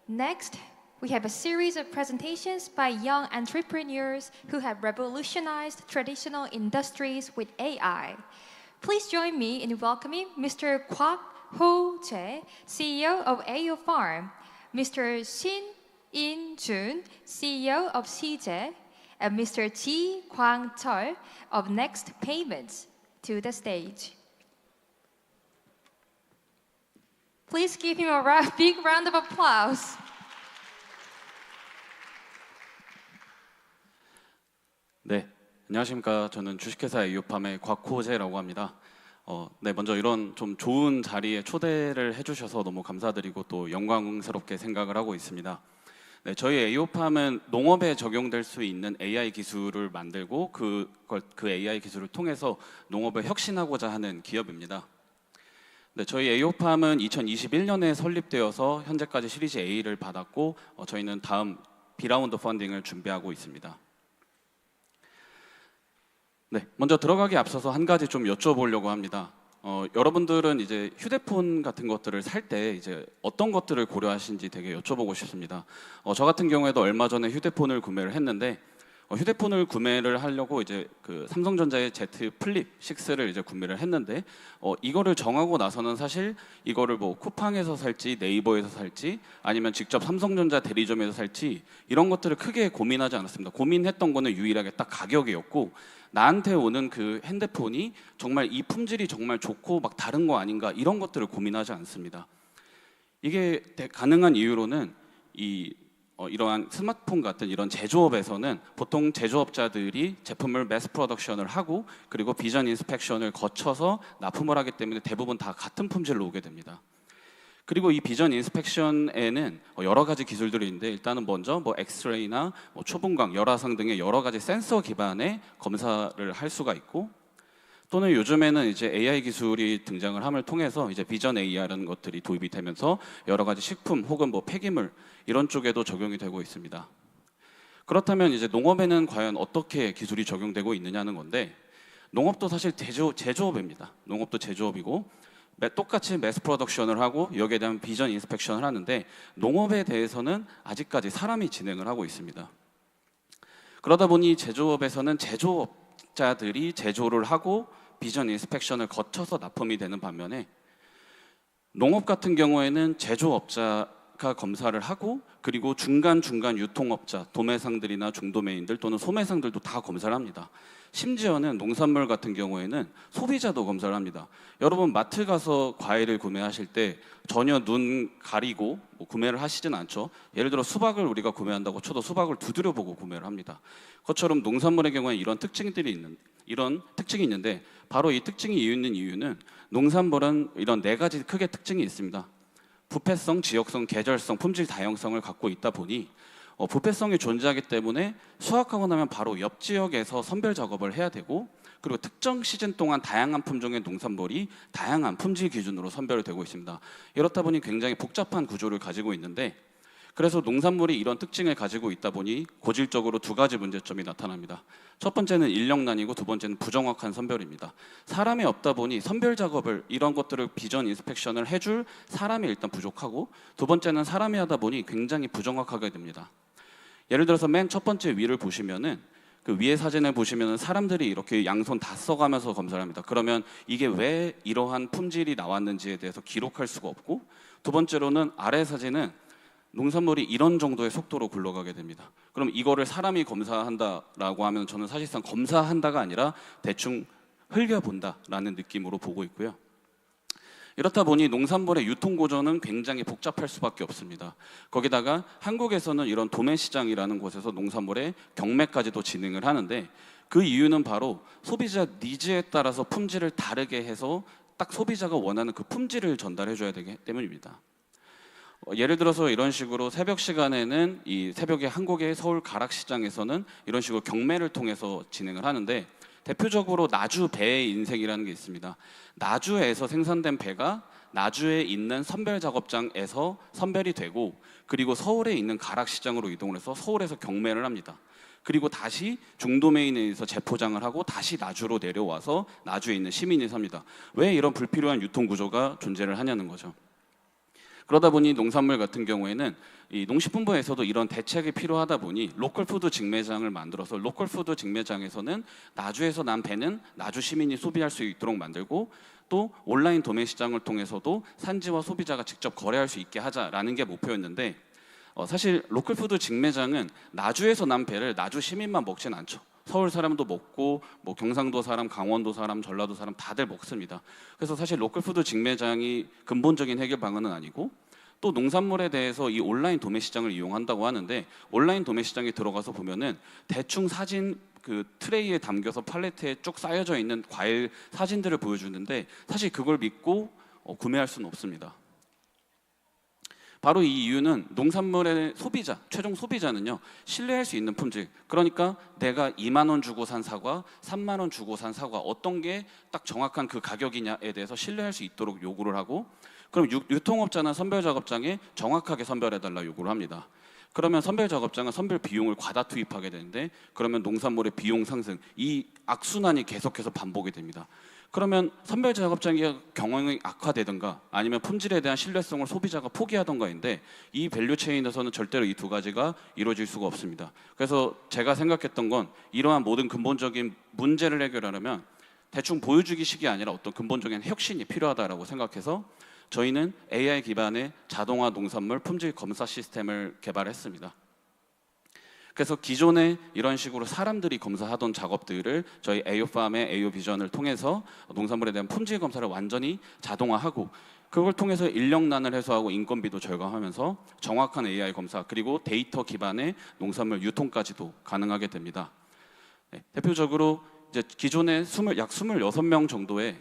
Next, we have a series of presentations by young entrepreneurs who have revolutionized traditional industries with AI. Please join me in welcoming Mr. Kwak Ho-jae, CEO of AO Farm, Mr. Shin In-jun, CEO of SITIES, and Mr. Ji Kwang-chul of Next Payments to the stage. Please give him a big round of applause. 네, 안녕하십니까. 저는 주식회사 AO팜의 곽호재라고 합니다. 네, 먼저 이런 좀 좋은 자리에 초대를 해주셔서 너무 감사드리고 또 영광스럽게 생각을 하고 있습니다. 네, 저희 AO팜은 농업에 적용될 수 있는 AI 기술을 만들고 그 AI 기술을 통해서 농업을 혁신하고자 하는 기업입니다. 네, 저희 AO팜은 2021년에 설립되어서 현재까지 시리즈 A를 받았고 저희는 다음 B라운드 펀딩을 준비하고 있습니다. 네, 먼저 들어가기 앞서서 한 가지 좀 여쭤보려고 합니다. 여러분들은 이제 휴대폰 같은 것들을 살 때 이제 어떤 것들을 고려하시는지 되게 여쭤보고 싶습니다. 저 같은 경우에도 얼마 전에 휴대폰을 구매를 했는데 휴대폰을 구매를 하려고 이제 그 삼성전자의 Z 플립 6를 이제 구매를 했는데 이거를 정하고 나서는 사실 이거를 뭐 쿠팡에서 살지 네이버에서 살지 아니면 직접 삼성전자 대리점에서 살지 이런 것들을 크게 고민하지 않았습니다. 고민했던 거는 유일하게 딱 가격이었고 나한테 오는 그 핸드폰이 정말 이 품질이 정말 좋고 막 다른 거 아닌가 이런 것들을 고민하지 않습니다. 이게 가능한 이유로는 이러한 스마트폰 같은 이런 제조업에서는 보통 제조업자들이 제품을 매스 프로덕션을 하고 그리고 비전 인스펙션을 거쳐서 납품을 하기 때문에 대부분 다 같은 품질로 오게 됩니다. 그리고 이 비전 인스펙션에는 여러 가지 기술들이 있는데 일단은 먼저 뭐 엑스레이나 뭐 초분광, 열화상 등의 여러 가지 센서 기반의 검사를 할 수가 있고 또는 요즘에는 이제 AI 기술이 등장을 함을 통해서 이제 비전 AI라는 것들이 도입이 되면서 여러 가지 식품 혹은 뭐 폐기물 이런 쪽에도 적용이 되고 있습니다. 그렇다면 이제 농업에는 과연 어떻게 기술이 적용되고 있느냐는 건데, 농업도 사실 제조업입니다. 농업도 제조업이고 똑같이 매스 프로덕션을 하고 여기에 대한 비전 인스펙션을 하는데, 농업에 대해서는 아직까지 사람이 진행을 하고 있습니다. 그러다 보니 제조업에서는 제조업자들이 제조를 하고 비전 인스펙션을 거쳐서 납품이 되는 반면에, 농업 같은 경우에는 제조업자가 검사를 하고 그리고 중간중간 유통업자, 도매상들이나 중도매인들 또는 소매상들도 다 검사를 합니다. 심지어는 농산물 같은 경우에는 소비자도 검사를 합니다. 여러분 마트 가서 과일을 구매하실 때 전혀 눈 가리고 구매를 하시진 않죠. 예를 들어 수박을 우리가 구매한다고 쳐도 수박을 두드려 보고 구매를 합니다. 그것처럼 농산물의 경우에 이런 특징이 있는데, 바로 이 특징이 있는 이유는 농산물은 이런 4가지 크게 특징이 있습니다. 부패성, 지역성, 계절성, 품질 다양성을 갖고 있다 보니 부패성이 존재하기 때문에 수확하고 나면 바로 옆 지역에서 선별 작업을 해야 되고, 그리고 특정 시즌 동안 다양한 품종의 농산물이 다양한 품질 기준으로 선별되고 있습니다. 이렇다 보니 굉장히 복잡한 구조를 가지고 있는데, 그래서 농산물이 이런 특징을 가지고 있다 보니 고질적으로 2가지 문제점이 나타납니다. 첫 번째는 인력난이고 두 번째는 부정확한 선별입니다. 사람이 없다 보니 선별 작업을, 이런 것들을 비전 인스펙션을 해줄 사람이 일단 부족하고, 두 번째는 사람이 하다 보니 굉장히 부정확하게 됩니다. 예를 들어서 맨 첫 번째 위를 보시면은, 그 위에 사진을 보시면은 사람들이 이렇게 양손 다 써가면서 검사를 합니다. 그러면 이게 왜 이러한 품질이 나왔는지에 대해서 기록할 수가 없고, 두 번째로는 아래 사진은 농산물이 이런 정도의 속도로 굴러가게 됩니다. 그럼 이거를 사람이 검사한다라고 하면 저는 사실상 검사한다가 아니라 대충 흘려본다라는 느낌으로 보고 있고요. 이렇다 보니 농산물의 유통 구조는 굉장히 복잡할 수밖에 없습니다. 거기다가 한국에서는 이런 도매시장이라는 곳에서 농산물의 경매까지도 진행을 하는데, 그 이유는 바로 소비자 니즈에 따라서 품질을 다르게 해서 딱 소비자가 원하는 그 품질을 전달해줘야 되기 때문입니다. 예를 들어서 이런 식으로 새벽 시간에는 이 새벽에 한국의 서울 가락시장에서는 이런 식으로 경매를 통해서 진행을 하는데, 대표적으로 나주 배의 인생이라는 게 있습니다. 나주에서 생산된 배가 나주에 있는 선별 작업장에서 선별이 되고, 그리고 서울에 있는 가락시장으로 이동을 해서 서울에서 경매를 합니다. 그리고 다시 중도매인에 의해서 재포장을 하고 다시 나주로 내려와서 나주에 있는 시민이 삽니다. 왜 이런 불필요한 유통 구조가 존재를 하냐는 거죠. 그러다 보니 농산물 같은 경우에는 이 농식품부에서도 이런 대책이 필요하다 보니 로컬푸드 직매장을 만들어서, 로컬푸드 직매장에서는 나주에서 난 배는 나주 시민이 소비할 수 있도록 만들고, 또 온라인 도매 시장을 통해서도 산지와 소비자가 직접 거래할 수 있게 하자라는 게 목표였는데, 사실 로컬푸드 직매장은 나주에서 난 배를 나주 시민만 먹진 않죠. 서울 사람도 먹고 뭐 경상도 사람, 강원도 사람, 전라도 사람 다들 먹습니다. 그래서 사실 로컬푸드 직매장이 근본적인 해결 방안은 아니고, 또 농산물에 대해서 이 온라인 도매 시장을 이용한다고 하는데, 온라인 도매 시장에 들어가서 보면은 대충 사진 그 트레이에 담겨서 팔레트에 쭉 쌓여져 있는 과일 사진들을 보여주는데, 사실 그걸 믿고 구매할 수는 없습니다. 바로 이 이유는 농산물의 소비자, 최종 소비자는요, 신뢰할 수 있는 품질, 그러니까 내가 2만 원 주고 산 사과, 3만 원 주고 산 사과, 어떤 게 딱 정확한 그 가격이냐에 대해서 신뢰할 수 있도록 요구를 하고, 그럼 유통업자나 선별 작업장에 정확하게 선별해달라 요구를 합니다. 그러면 선별 작업장은 선별 비용을 과다 투입하게 되는데, 그러면 농산물의 비용 상승, 이 악순환이 계속해서 반복이 됩니다. 그러면 선별 작업장의 경영이 악화되든가 아니면 품질에 대한 신뢰성을 소비자가 포기하던가인데, 이 밸류 체인에서는 절대로 이 2가지가 이루어질 수가 없습니다. 그래서 제가 생각했던 건, 이러한 모든 근본적인 문제를 해결하려면 대충 보여주기식이 아니라 어떤 근본적인 혁신이 필요하다고 생각해서 저희는 AI 기반의 자동화 농산물 품질 검사 시스템을 개발했습니다. 그래서 기존에 이런 식으로 사람들이 검사하던 작업들을 저희 에이오팜의 에이오비전을 통해서 농산물에 대한 품질 검사를 완전히 자동화하고, 그걸 통해서 인력난을 해소하고 인건비도 절감하면서 정확한 AI 검사, 그리고 데이터 기반의 농산물 유통까지도 가능하게 됩니다. 네, 대표적으로 이제 기존에 약 26명 정도의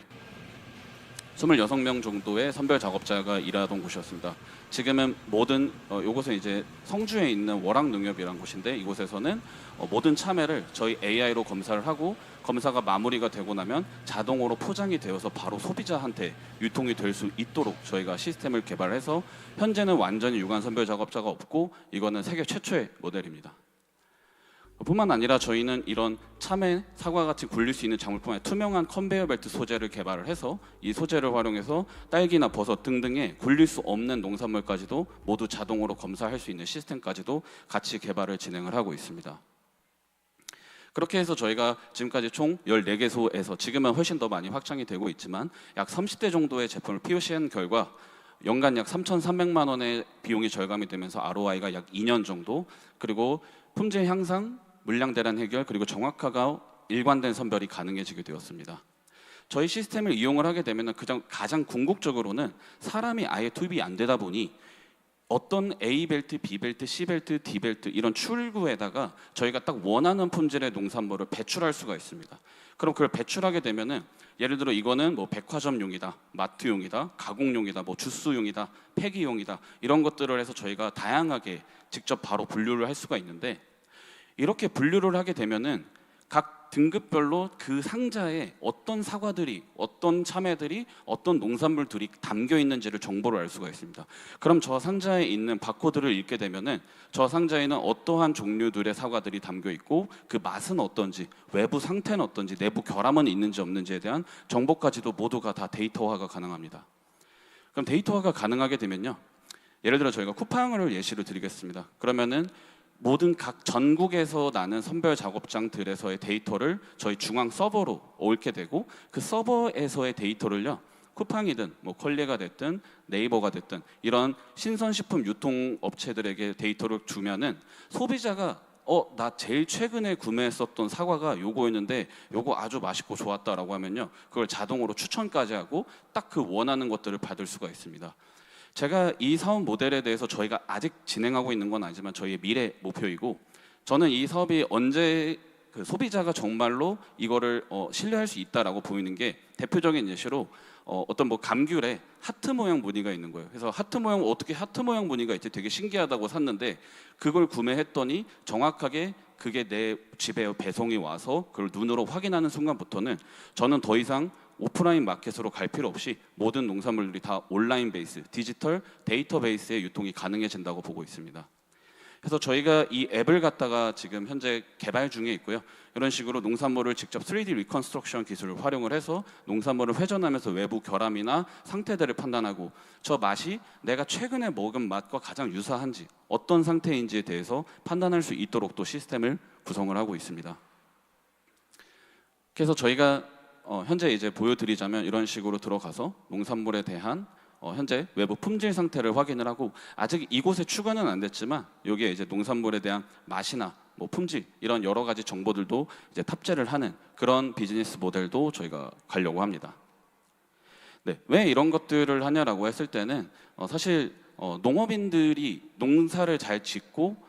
선별 작업자가 일하던 곳이었습니다. 지금은 모든 이곳은 이제 성주에 있는 월학농협이라는 곳인데, 이곳에서는 모든 참외를 저희 AI로 검사를 하고 검사가 마무리가 되고 나면 자동으로 포장이 되어서 바로 소비자한테 유통이 될 수 있도록 저희가 시스템을 개발해서 현재는 완전히 유관 선별 작업자가 없고 이거는 세계 최초의 모델입니다. 뿐만 아니라 저희는 이런 참외, 사과 같이 굴릴 수 있는 작물뿐만 아니라 투명한 컨베이어 벨트 소재를 개발을 해서 이 소재를 활용해서 딸기나 버섯 등등의 굴릴 수 없는 농산물까지도 모두 자동으로 검사할 수 있는 시스템까지도 같이 개발을 진행을 하고 있습니다. 그렇게 해서 저희가 지금까지 총 14개소에서 지금은 훨씬 더 많이 확장이 되고 있지만 약 30대 정도의 제품을 POC한 결과 연간 약 3,300만 원의 비용이 절감이 되면서 ROI가 약 2년 정도, 그리고 품질 향상, 물량 대란 해결, 그리고 정확하고 일관된 선별이 가능해지게 되었습니다. 저희 시스템을 이용을 하게 되면 가장 궁극적으로는 사람이 아예 투입이 안 되다 보니 어떤 A 벨트, B 벨트, C 벨트, D 벨트 이런 출구에다가 저희가 딱 원하는 품질의 농산물을 배출할 수가 있습니다. 그럼 그걸 배출하게 되면은 예를 들어 이거는 뭐 백화점용이다, 마트용이다, 가공용이다, 뭐 주스용이다, 폐기용이다 이런 것들을 해서 저희가 다양하게 직접 바로 분류를 할 수가 있는데, 이렇게 분류를 하게 되면은 각 등급별로 그 상자에 어떤 사과들이, 어떤 참외들이, 어떤 농산물들이 담겨 있는지를 정보를 알 수가 있습니다. 그럼 저 상자에 있는 바코드를 읽게 되면은 저 상자에는 어떠한 종류들의 사과들이 담겨 있고 그 맛은 어떤지, 외부 상태는 어떤지, 내부 결함은 있는지 없는지에 대한 정보까지도 모두가 다 데이터화가 가능합니다. 그럼 데이터화가 가능하게 되면요, 예를 들어 저희가 쿠팡을 예시로 드리겠습니다. 그러면은 모든 각 전국에서 나는 선별 작업장들에서의 데이터를 저희 중앙 서버로 옮게 되고, 그 서버에서의 데이터를요 쿠팡이든 뭐 컬리가 됐든 네이버가 됐든 이런 신선식품 유통업체들에게 데이터를 주면은 소비자가 나 제일 최근에 구매했었던 사과가 요거였는데 요거 아주 맛있고 좋았다라고 하면요 그걸 자동으로 추천까지 하고 딱 그 원하는 것들을 받을 수가 있습니다. 제가 이 사업 모델에 대해서 저희가 아직 진행하고 있는 건 아니지만 저희의 미래 목표이고, 저는 이 사업이 언제 그 소비자가 정말로 이거를 신뢰할 수 있다라고 보이는 게 대표적인 예시로 어떤 뭐 감귤에 하트 모양 무늬가 있는 거예요. 그래서 하트 모양, 어떻게 하트 모양 무늬가 있지, 되게 신기하다고 샀는데 그걸 구매했더니 정확하게 그게 내 집에 배송이 와서 그걸 눈으로 확인하는 순간부터는 저는 더 이상 오프라인 마켓으로 갈 필요 없이 모든 농산물들이 다 온라인 베이스, 디지털 데이터베이스의 유통이 가능해진다고 보고 있습니다. 그래서 저희가 이 앱을 갖다가 지금 현재 개발 중에 있고요. 이런 식으로 농산물을 직접 3D 리컨스트럭션 기술을 활용을 해서 농산물을 회전하면서 외부 결함이나 상태들을 판단하고 저 맛이 내가 최근에 먹은 맛과 가장 유사한지 어떤 상태인지에 대해서 판단할 수 있도록 또 시스템을 구성을 하고 있습니다. 그래서 저희가 현재 이제 보여드리자면 이런 식으로 들어가서 농산물에 대한 현재 외부 품질 상태를 확인을 하고, 아직 이곳에 추가는 안 됐지만 여기에 이제 농산물에 대한 맛이나 뭐 품질 이런 여러 가지 정보들도 이제 탑재를 하는 그런 비즈니스 모델도 저희가 가려고 합니다. 네, 왜 이런 것들을 하냐라고 했을 때는 사실 농업인들이 농사를 잘 짓고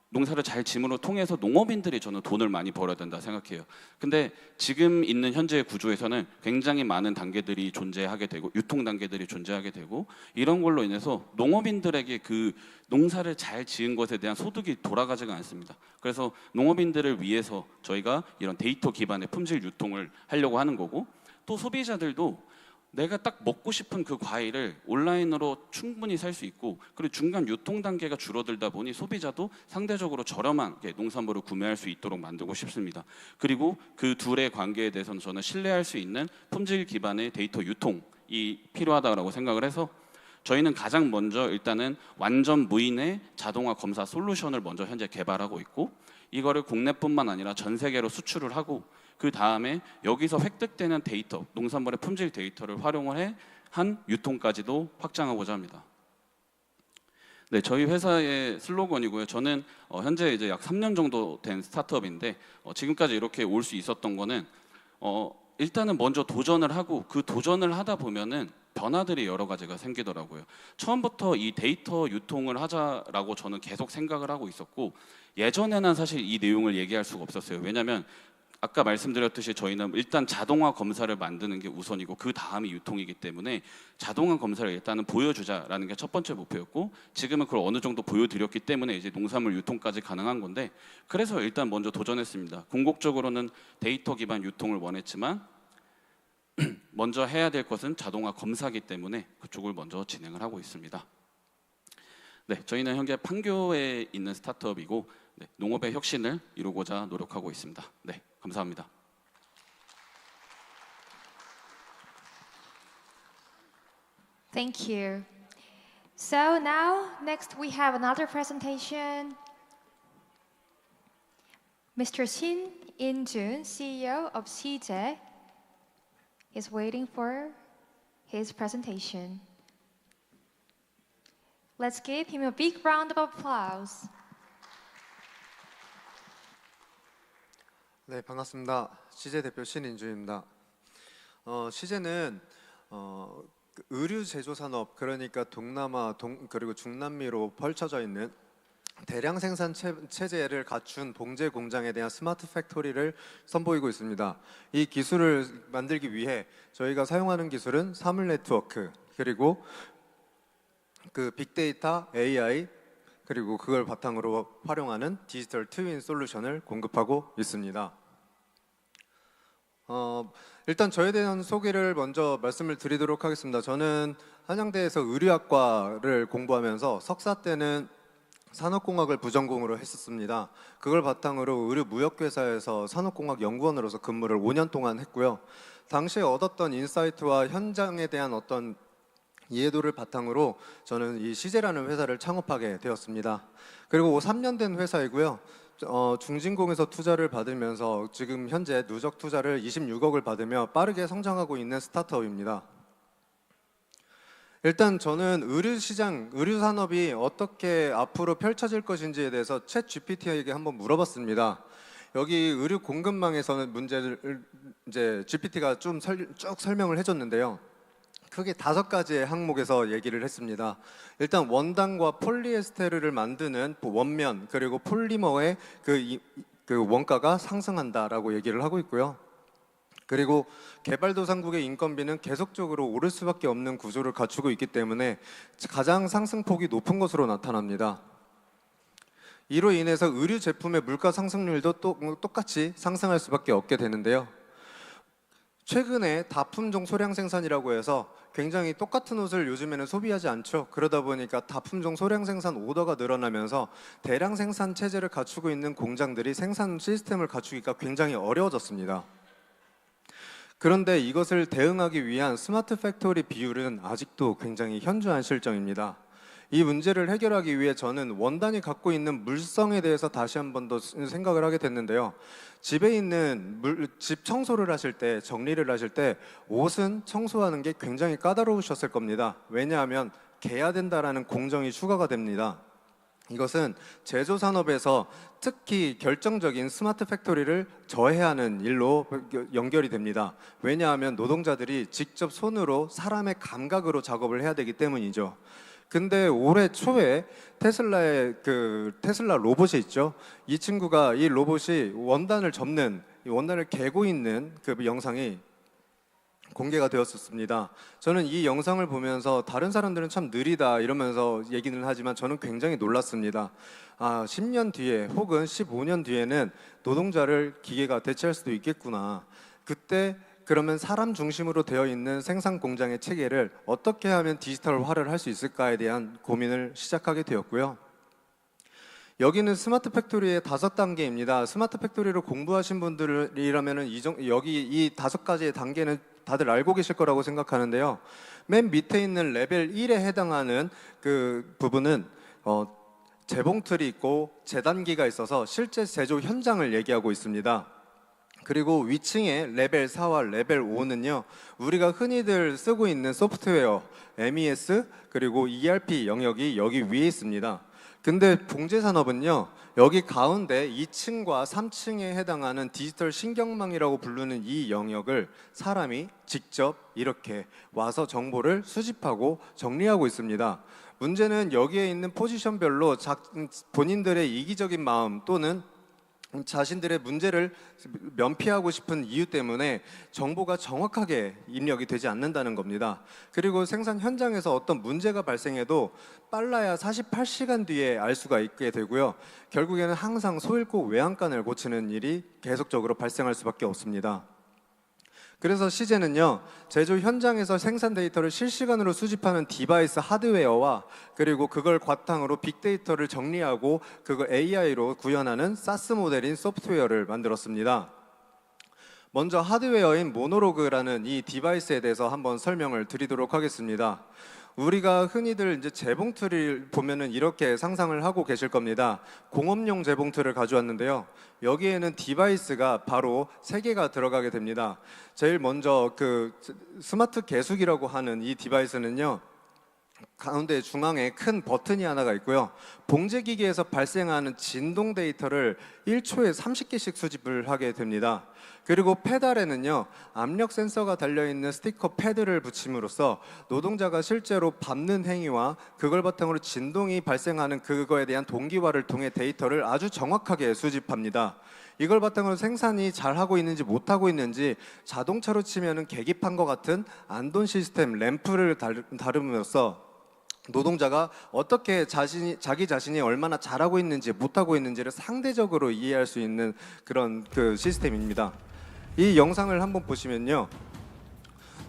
농사를 잘 짐으로 통해서 농업인들이 저는 돈을 많이 벌어야 된다 생각해요. 근데 지금 있는 현재의 구조에서는 굉장히 많은 단계들이 존재하게 되고 유통 단계들이 존재하게 되고 이런 걸로 인해서 농업인들에게 그 농사를 잘 지은 것에 대한 소득이 돌아가지가 않습니다. 그래서 농업인들을 위해서 저희가 이런 데이터 기반의 품질 유통을 하려고 하는 거고, 또 소비자들도 내가 딱 먹고 싶은 그 과일을 온라인으로 충분히 살 수 있고, 그리고 중간 유통 단계가 줄어들다 보니 소비자도 상대적으로 저렴한 농산물을 구매할 수 있도록 만들고 싶습니다. 그리고 그 둘의 관계에 대해서는 저는 신뢰할 수 있는 품질 기반의 데이터 유통이 필요하다고 생각을 해서 저희는 가장 먼저 일단은 완전 무인의 자동화 검사 솔루션을 먼저 현재 개발하고 있고, 이거를 국내뿐만 아니라 전 세계로 수출을 하고 그 다음에 여기서 획득되는 데이터, 농산물의 품질 데이터를 활용을 해 한 유통까지도 확장하고자 합니다. 네, 저희 회사의 슬로건이고요. 저는 현재 이제 약 3년 정도 된 스타트업인데 지금까지 이렇게 올 수 있었던 거는 일단은 먼저 도전을 하고 그 도전을 하다 보면은 변화들이 여러 가지가 생기더라고요. 처음부터 이 데이터 유통을 하자라고 저는 계속 생각을 하고 있었고, 예전에는 사실 이 내용을 얘기할 수가 없었어요. 왜냐하면 아까 말씀드렸듯이 저희는 일단 자동화 검사를 만드는 게 우선이고 그 다음이 유통이기 때문에 자동화 검사를 일단은 보여주자라는 게 첫 번째 목표였고, 지금은 그걸 어느 정도 보여드렸기 때문에 이제 농산물 유통까지 가능한 건데, 그래서 일단 먼저 도전했습니다. 궁극적으로는 데이터 기반 유통을 원했지만 먼저 해야 될 것은 자동화 검사이기 때문에 그쪽을 먼저 진행을 하고 있습니다. 네, 저희는 현재 판교에 있는 스타트업이고 네, 농업의 혁신을 이루고자 노력하고 있습니다. 네, 감사합니다. Thank you. So now, next we have another presentation. Mr. Shin In-jun, CEO of SITIES, is waiting for his presentation. Let's give him a big round of applause. 네, 반갑습니다. 시제 대표 신인주입니다. 시제는 의류 제조 산업, 그러니까 동남아 그리고 중남미로 펼쳐져 있는 대량 생산 체제를 갖춘 봉제 공장에 대한 스마트 팩토리를 선보이고 있습니다. 이 기술을 만들기 위해 저희가 사용하는 기술은 사물 네트워크, 그리고 그 빅데이터, AI, 그리고 그걸 바탕으로 활용하는 디지털 트윈 솔루션을 공급하고 있습니다. 일단 저에 대한 소개를 먼저 말씀을 드리도록 하겠습니다. 저는 한양대에서 의류학과를 공부하면서 석사 때는 산업공학을 부전공으로 했었습니다. 그걸 바탕으로 의류무역회사에서 산업공학연구원으로서 근무를 5년 동안 했고요. 당시에 얻었던 인사이트와 현장에 대한 어떤 이해도를 바탕으로 저는 이 시제라는 회사를 창업하게 되었습니다. 그리고 3년 된 회사이고요. 중진공에서 투자를 받으면서 지금 현재 누적 투자를 26억을 받으며 빠르게 성장하고 있는 스타트업입니다. 일단 저는 의류 시장, 의류 산업이 어떻게 앞으로 펼쳐질 것인지에 대해서 챗 GPT에게 한번 물어봤습니다. 여기 의류 공급망에서는 문제를 이제 GPT가 좀 쭉 설명을 해줬는데요. 크게 5가지의 항목에서 얘기를 했습니다. 일단 원단과 폴리에스테르를 만드는 원면, 그리고 폴리머의 그 원가가 상승한다라고 얘기를 하고 있고요. 그리고 개발도상국의 인건비는 계속적으로 오를 수밖에 없는 구조를 갖추고 있기 때문에 가장 상승폭이 높은 것으로 나타납니다. 이로 인해서 의류 제품의 물가 상승률도 똑같이 상승할 수밖에 없게 되는데요. 최근에 다품종 소량 생산이라고 해서 굉장히 똑같은 옷을 요즘에는 소비하지 않죠. 그러다 보니까 다품종 소량 생산 오더가 늘어나면서 대량 생산 체제를 갖추고 있는 공장들이 생산 시스템을 갖추기가 굉장히 어려워졌습니다. 그런데 이것을 대응하기 위한 스마트 팩토리 비율은 아직도 굉장히 현저한 실정입니다. 이 문제를 해결하기 위해 저는 원단이 갖고 있는 물성에 대해서 다시 한 번 더 생각을 하게 됐는데요. 집에 있는 집 청소를 하실 때, 정리를 하실 때 옷은 청소하는 게 굉장히 까다로우셨을 겁니다. 왜냐하면 개야 된다라는 공정이 추가가 됩니다. 이것은 제조 산업에서 특히 결정적인 스마트 팩토리를 저해하는 일로 연결이 됩니다. 왜냐하면 노동자들이 직접 손으로 사람의 감각으로 작업을 해야 되기 때문이죠. 근데 올해 초에 테슬라의 테슬라 로봇이 있죠. 이 친구가 이 로봇이 원단을 접는, 원단을 개고 있는 그 영상이 공개가 되었었습니다. 저는 이 영상을 보면서 다른 사람들은 참 느리다 이러면서 얘기는 하지만 저는 굉장히 놀랐습니다. 10년 뒤에 혹은 15년 뒤에는 노동자를 기계가 대체할 수도 있겠구나. 그때 그러면 사람 중심으로 되어 있는 생산 공장의 체계를 어떻게 하면 디지털화를 할 수 있을까에 대한 고민을 시작하게 되었고요. 여기는 스마트 팩토리의 5단계입니다. 스마트 팩토리를 공부하신 분들이라면 여기 이 5가지의 단계는 다들 알고 계실 거라고 생각하는데요. 맨 밑에 있는 레벨 1에 해당하는 그 부분은 재봉틀이 있고 재단기가 있어서 실제 제조 현장을 얘기하고 있습니다. 그리고 위층에 레벨 4와 레벨 5는요, 우리가 흔히들 쓰고 있는 소프트웨어, MES, 그리고 ERP 영역이 여기 위에 있습니다. 근데 봉제 산업은요, 여기 가운데 2층과 3층에 해당하는 디지털 신경망이라고 부르는 이 영역을 사람이 직접 이렇게 와서 정보를 수집하고 정리하고 있습니다. 문제는 여기에 있는 포지션별로 본인들의 이기적인 마음 또는 자신들의 문제를 면피하고 싶은 이유 때문에 정보가 정확하게 입력이 되지 않는다는 겁니다. 그리고 생산 현장에서 어떤 문제가 발생해도 빨라야 48시간 뒤에 알 수가 있게 되고요. 결국에는 항상 소잃고 외양간을 고치는 일이 계속적으로 발생할 수밖에 없습니다. 그래서 시제는요, 제조 현장에서 생산 데이터를 실시간으로 수집하는 디바이스 하드웨어와 그리고 그걸 바탕으로 빅데이터를 정리하고 그걸 AI로 구현하는 사스 모델인 소프트웨어를 만들었습니다. 먼저 하드웨어인 모노로그라는 이 디바이스에 대해서 한번 설명을 드리도록 하겠습니다. 우리가 흔히들 이제 재봉틀을 보면은 이렇게 상상을 하고 계실 겁니다. 공업용 재봉틀을 가져왔는데요. 여기에는 디바이스가 바로 3개가 들어가게 됩니다. 제일 먼저 그 스마트 계수기라고 하는 이 디바이스는요, 가운데 중앙에 큰 버튼이 하나가 있고요. 봉제기기에서 발생하는 진동 데이터를 1초에 30개씩 수집을 하게 됩니다. 그리고 페달에는요, 압력 센서가 달려있는 스티커 패드를 붙임으로써 노동자가 실제로 밟는 행위와 그걸 바탕으로 진동이 발생하는 그거에 대한 동기화를 통해 데이터를 아주 정확하게 수집합니다. 이걸 바탕으로 생산이 잘하고 있는지 못하고 있는지 자동차로 치면은 계기판과 같은 안돈 시스템 램프를 다룸으로써 노동자가 어떻게 자기 자신이 얼마나 잘하고 있는지 못하고 있는지를 상대적으로 이해할 수 있는 그런 그 시스템입니다. 이 영상을 한번 보시면요,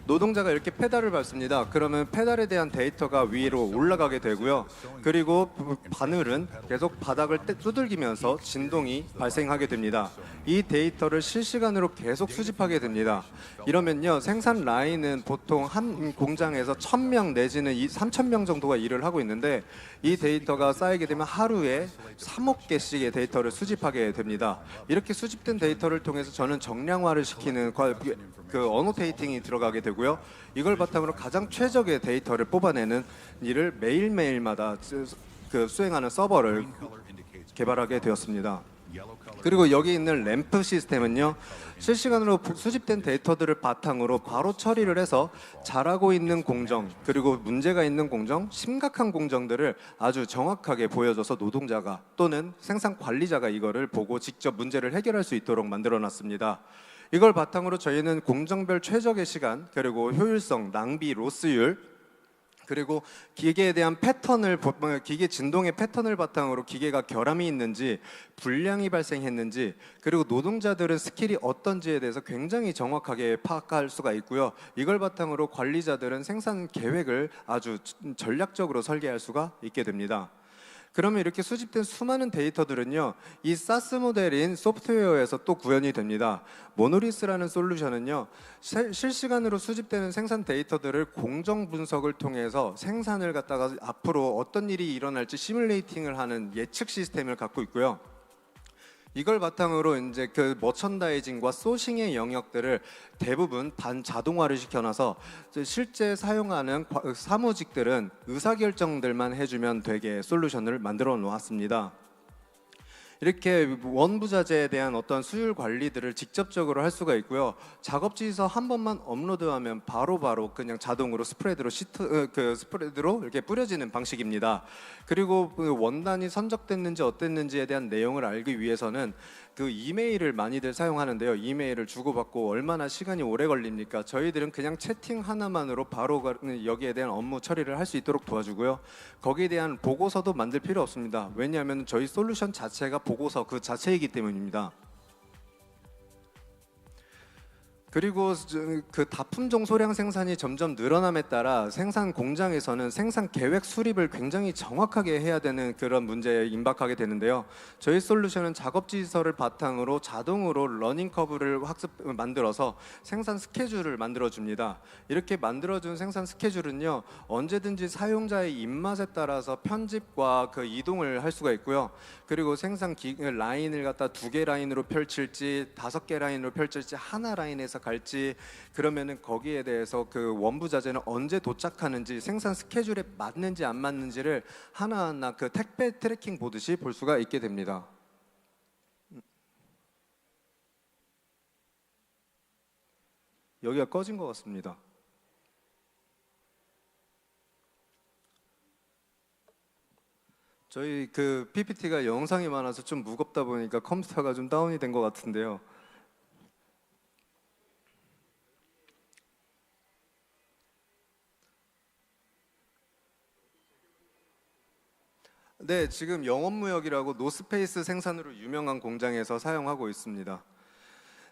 노동자가 이렇게 페달을 밟습니다. 그러면 페달에 대한 데이터가 위로 올라가게 되고요. 그리고 바늘은 계속 바닥을 두들기면서 진동이 발생하게 됩니다. 이 데이터를 실시간으로 계속 수집하게 됩니다. 이러면요, 생산 라인은 보통 한 공장에서 1000명 내지는 3000명 정도가 일을 하고 있는데, 이 데이터가 쌓이게 되면 하루에 3억 개씩의 데이터를 수집하게 됩니다. 이렇게 수집된 데이터를 통해서 저는 정량화를 시키는 그 어노테이팅이 들어가게 되고요. 이걸 바탕으로 가장 최적의 데이터를 뽑아내는 일을 매일매일마다 수행하는 서버를 개발하게 되었습니다. 그리고 여기 있는 램프 시스템은요, 실시간으로 수집된 데이터들을 바탕으로 바로 처리를 해서 잘하고 있는 공정, 그리고 문제가 있는 공정, 심각한 공정들을 아주 정확하게 보여줘서 노동자가 또는 생산 관리자가 이거를 보고 직접 문제를 해결할 수 있도록 만들어 놨습니다. 이걸 바탕으로 저희는 공정별 최적의 시간, 그리고 효율성, 낭비, 로스율, 그리고 기계에 대한 패턴을, 기계 진동의 패턴을 바탕으로 기계가 결함이 있는지, 불량이 발생했는지, 그리고 노동자들은 스킬이 어떤지에 대해서 굉장히 정확하게 파악할 수가 있고요. 이걸 바탕으로 관리자들은 생산 계획을 아주 전략적으로 설계할 수가 있게 됩니다. 그러면 이렇게 수집된 수많은 데이터들은요, 이 사스 모델인 소프트웨어에서 또 구현이 됩니다. 모노리스라는 솔루션은요, 실시간으로 수집되는 생산 데이터들을 공정 분석을 통해서 생산을 갖다가 앞으로 어떤 일이 일어날지 시뮬레이팅을 하는 예측 시스템을 갖고 있고요. 이걸 바탕으로 이제 그 머천다이징과 소싱의 영역들을 대부분 반자동화를 시켜놔서 실제 사용하는 사무직들은 의사결정들만 해주면 되게 솔루션을 만들어 놓았습니다. 이렇게 원부자재에 대한 어떤 수율 관리들을 직접적으로 할 수가 있고요. 작업지에서 한 번만 업로드하면 바로바로 그냥 자동으로 스프레드로 이렇게 뿌려지는 방식입니다. 그리고 원단이 선적됐는지 어땠는지에 대한 내용을 알기 위해서는 그 이메일을 많이들 사용하는데요. 이메일을 주고받고 얼마나 시간이 오래 걸립니까? 저희들은 그냥 채팅 하나만으로 바로 여기에 대한 업무 처리를 할 수 있도록 도와주고요. 거기에 대한 보고서도 만들 필요 없습니다. 왜냐하면 저희 솔루션 자체가 보고서 그 자체이기 때문입니다. 그리고 그 다품종 소량 생산이 점점 늘어남에 따라 생산 공장에서는 생산 계획 수립을 굉장히 정확하게 해야 되는 그런 문제에 임박하게 되는데요. 저희 솔루션은 작업지시설을 바탕으로 자동으로 러닝 커브를 만들어서 생산 스케줄을 만들어줍니다. 이렇게 만들어준 생산 스케줄은요, 언제든지 사용자의 입맛에 따라서 편집과 그 이동을 할 수가 있고요. 그리고 생산 라인을 갖다 2개 라인으로 펼칠지 5개 라인으로 펼칠지 하나 라인에서 갈지, 그러면은 거기에 대해서 그 원부자재는 언제 도착하는지, 생산 스케줄에 맞는지 안 맞는지를 하나하나 그 택배 트래킹 보듯이 볼 수가 있게 됩니다. 여기가 꺼진 것 같습니다. 저희 그 PPT가 영상이 많아서 좀 무겁다 보니까 컴퓨터가 좀 다운이 된 것 같은데요. 네, 지금 영업무역이라고 노스페이스 생산으로 유명한 공장에서 사용하고 있습니다.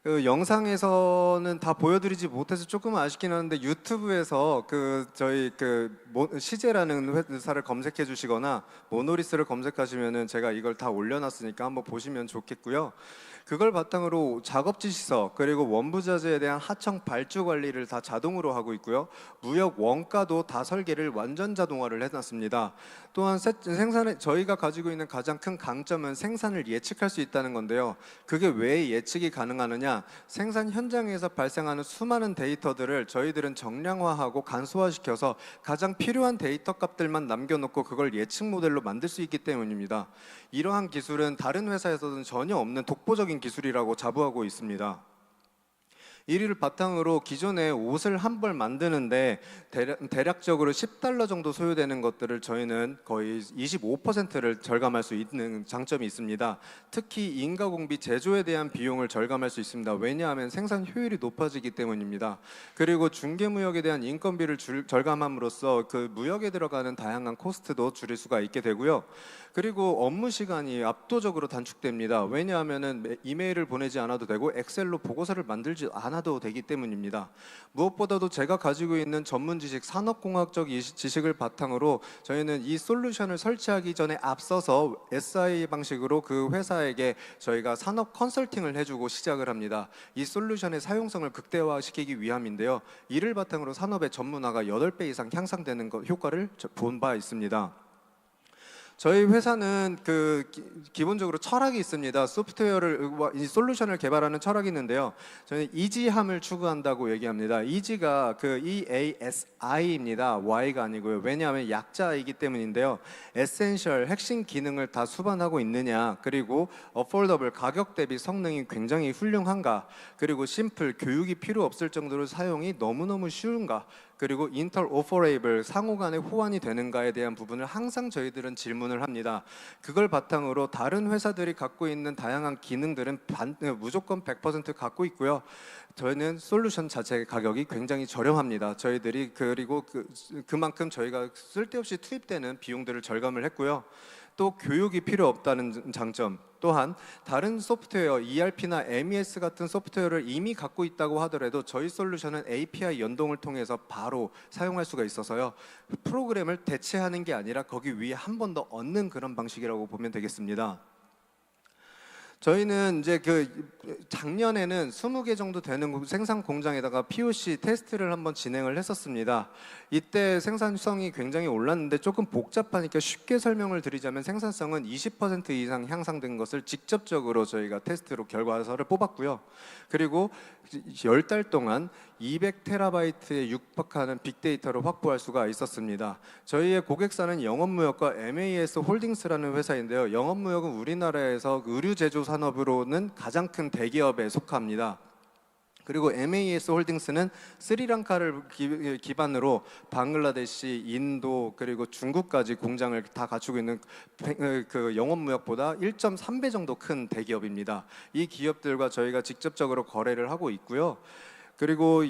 그 영상에서는 다 보여드리지 못해서 조금 아쉽긴 한데 유튜브에서 저희 시제라는 회사를 검색해 주시거나 모노리스를 검색하시면은 제가 이걸 다 올려놨으니까 한번 보시면 좋겠고요. 그걸 바탕으로 작업 지시서 그리고 원부 자재에 대한 하청 발주 관리를 다 자동으로 하고 있고요. 무역 원가도 다 설계를 완전 자동화를 해놨습니다. 또한 저희가 가지고 있는 가장 큰 강점은 생산을 예측할 수 있다는 건데요. 그게 왜 예측이 가능하느냐? 생산 현장에서 발생하는 수많은 데이터들을 저희들은 정량화하고 간소화시켜서 가장 필요한 데이터 값들만 남겨놓고 그걸 예측 모델로 만들 수 있기 때문입니다. 이러한 기술은 다른 회사에서는 전혀 없는 독보적인 기술이라고 자부하고 있습니다. 이를 바탕으로 기존에 옷을 한 벌 만드는데 대략적으로 $10 정도 소요되는 것들을 저희는 거의 25%를 절감할 수 있는 장점이 있습니다. 특히 인가공비 제조에 대한 비용을 절감할 수 있습니다. 왜냐하면 생산 효율이 높아지기 때문입니다. 그리고 중개무역에 대한 인건비를 절감함으로써 그 무역에 들어가는 다양한 코스트도 줄일 수가 있게 되고요. 그리고 업무 시간이 압도적으로 단축됩니다. 왜냐하면 이메일을 보내지 않아도 되고 엑셀로 보고서를 만들지 않아도 되기 때문입니다. 무엇보다도 제가 가지고 있는 전문 지식, 산업공학적 지식을 바탕으로 저희는 이 솔루션을 설치하기 전에 앞서서 SI 방식으로 그 회사에게 저희가 산업 컨설팅을 해주고 시작을 합니다. 이 솔루션의 사용성을 극대화시키기 위함인데요. 이를 바탕으로 산업의 전문화가 8배 이상 향상되는 효과를 본 바 있습니다. 저희 회사는 기본적으로 철학이 있습니다. 이 솔루션을 개발하는 철학이 있는데요. 저는 이지함을 추구한다고 얘기합니다. 이지가 EASI입니다. Y가 아니고요. 왜냐하면 약자이기 때문인데요. 에센셜, 핵심 기능을 다 수반하고 있느냐, 그리고 어포더블, 가격 대비 성능이 굉장히 훌륭한가, 그리고 심플, 교육이 필요 없을 정도로 사용이 너무너무 쉬운가, 그리고 인터오퍼레이블, 상호 간의 호환이 되는가에 대한 부분을 항상 저희들은 질문을 합니다. 그걸 바탕으로 다른 회사들이 갖고 있는 다양한 기능들은 무조건 100% 갖고 있고요. 저희는 솔루션 자체 가격이 굉장히 저렴합니다. 저희들이 그리고 그만큼 저희가 쓸데없이 투입되는 비용들을 절감을 했고요. 또 교육이 필요 없다는 장점, 또한 다른 소프트웨어, ERP나 MES 같은 소프트웨어를 이미 갖고 있다고 하더라도 저희 솔루션은 API 연동을 통해서 바로 사용할 수가 있어서요. 프로그램을 대체하는 게 아니라 거기 위에 한 번 더 얻는 그런 방식이라고 보면 되겠습니다. 저희는 이제 작년에는 20개 정도 되는 생산 공장에다가 POC 테스트를 한번 진행을 했었습니다. 이때 생산성이 굉장히 올랐는데 조금 복잡하니까 쉽게 설명을 드리자면 생산성은 20% 이상 향상된 것을 직접적으로 저희가 테스트로 결과서를 뽑았고요. 그리고 10달 동안 200TB에 육박하는 빅데이터를 확보할 수가 있었습니다. 저희의 고객사는 영업무역과 MAS 홀딩스라는 회사인데요. 영업무역은 우리나라에서 의류 제조 산업으로는 가장 큰 대기업에 속합니다. 그리고 MAS 홀딩스는 스리랑카를 기반으로 방글라데시, 인도, 그리고 중국까지 공장을 다 갖추고 있는 영업무역보다 1.3배 정도 큰 대기업입니다. 이 기업들과 저희가 직접적으로 거래를 하고 있고요. 그리고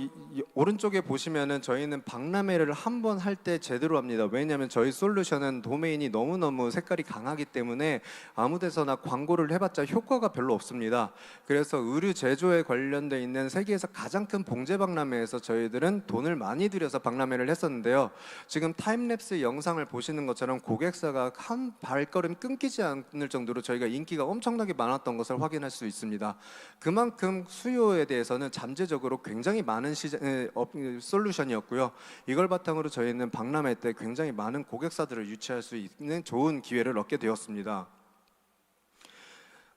오른쪽에 보시면은 저희는 박람회를 한 번 할 때 제대로 합니다. 왜냐하면 저희 솔루션은 도메인이 너무너무 색깔이 강하기 때문에 아무 데서나 광고를 해봤자 효과가 별로 없습니다. 그래서 의류 제조에 관련돼 있는 세계에서 가장 큰 봉제 박람회에서 저희들은 돈을 많이 들여서 박람회를 했었는데요. 지금 타임랩스 영상을 보시는 것처럼 고객사가 한 발걸음 끊기지 않을 정도로 저희가 인기가 엄청나게 많았던 것을 확인할 수 있습니다. 그만큼 수요에 대해서는 잠재적으로 굉장히 많은 솔루션이었고요. 이걸 바탕으로 저희는 박람회 때 굉장히 많은 고객사들을 유치할 수 있는 좋은 기회를 얻게 되었습니다.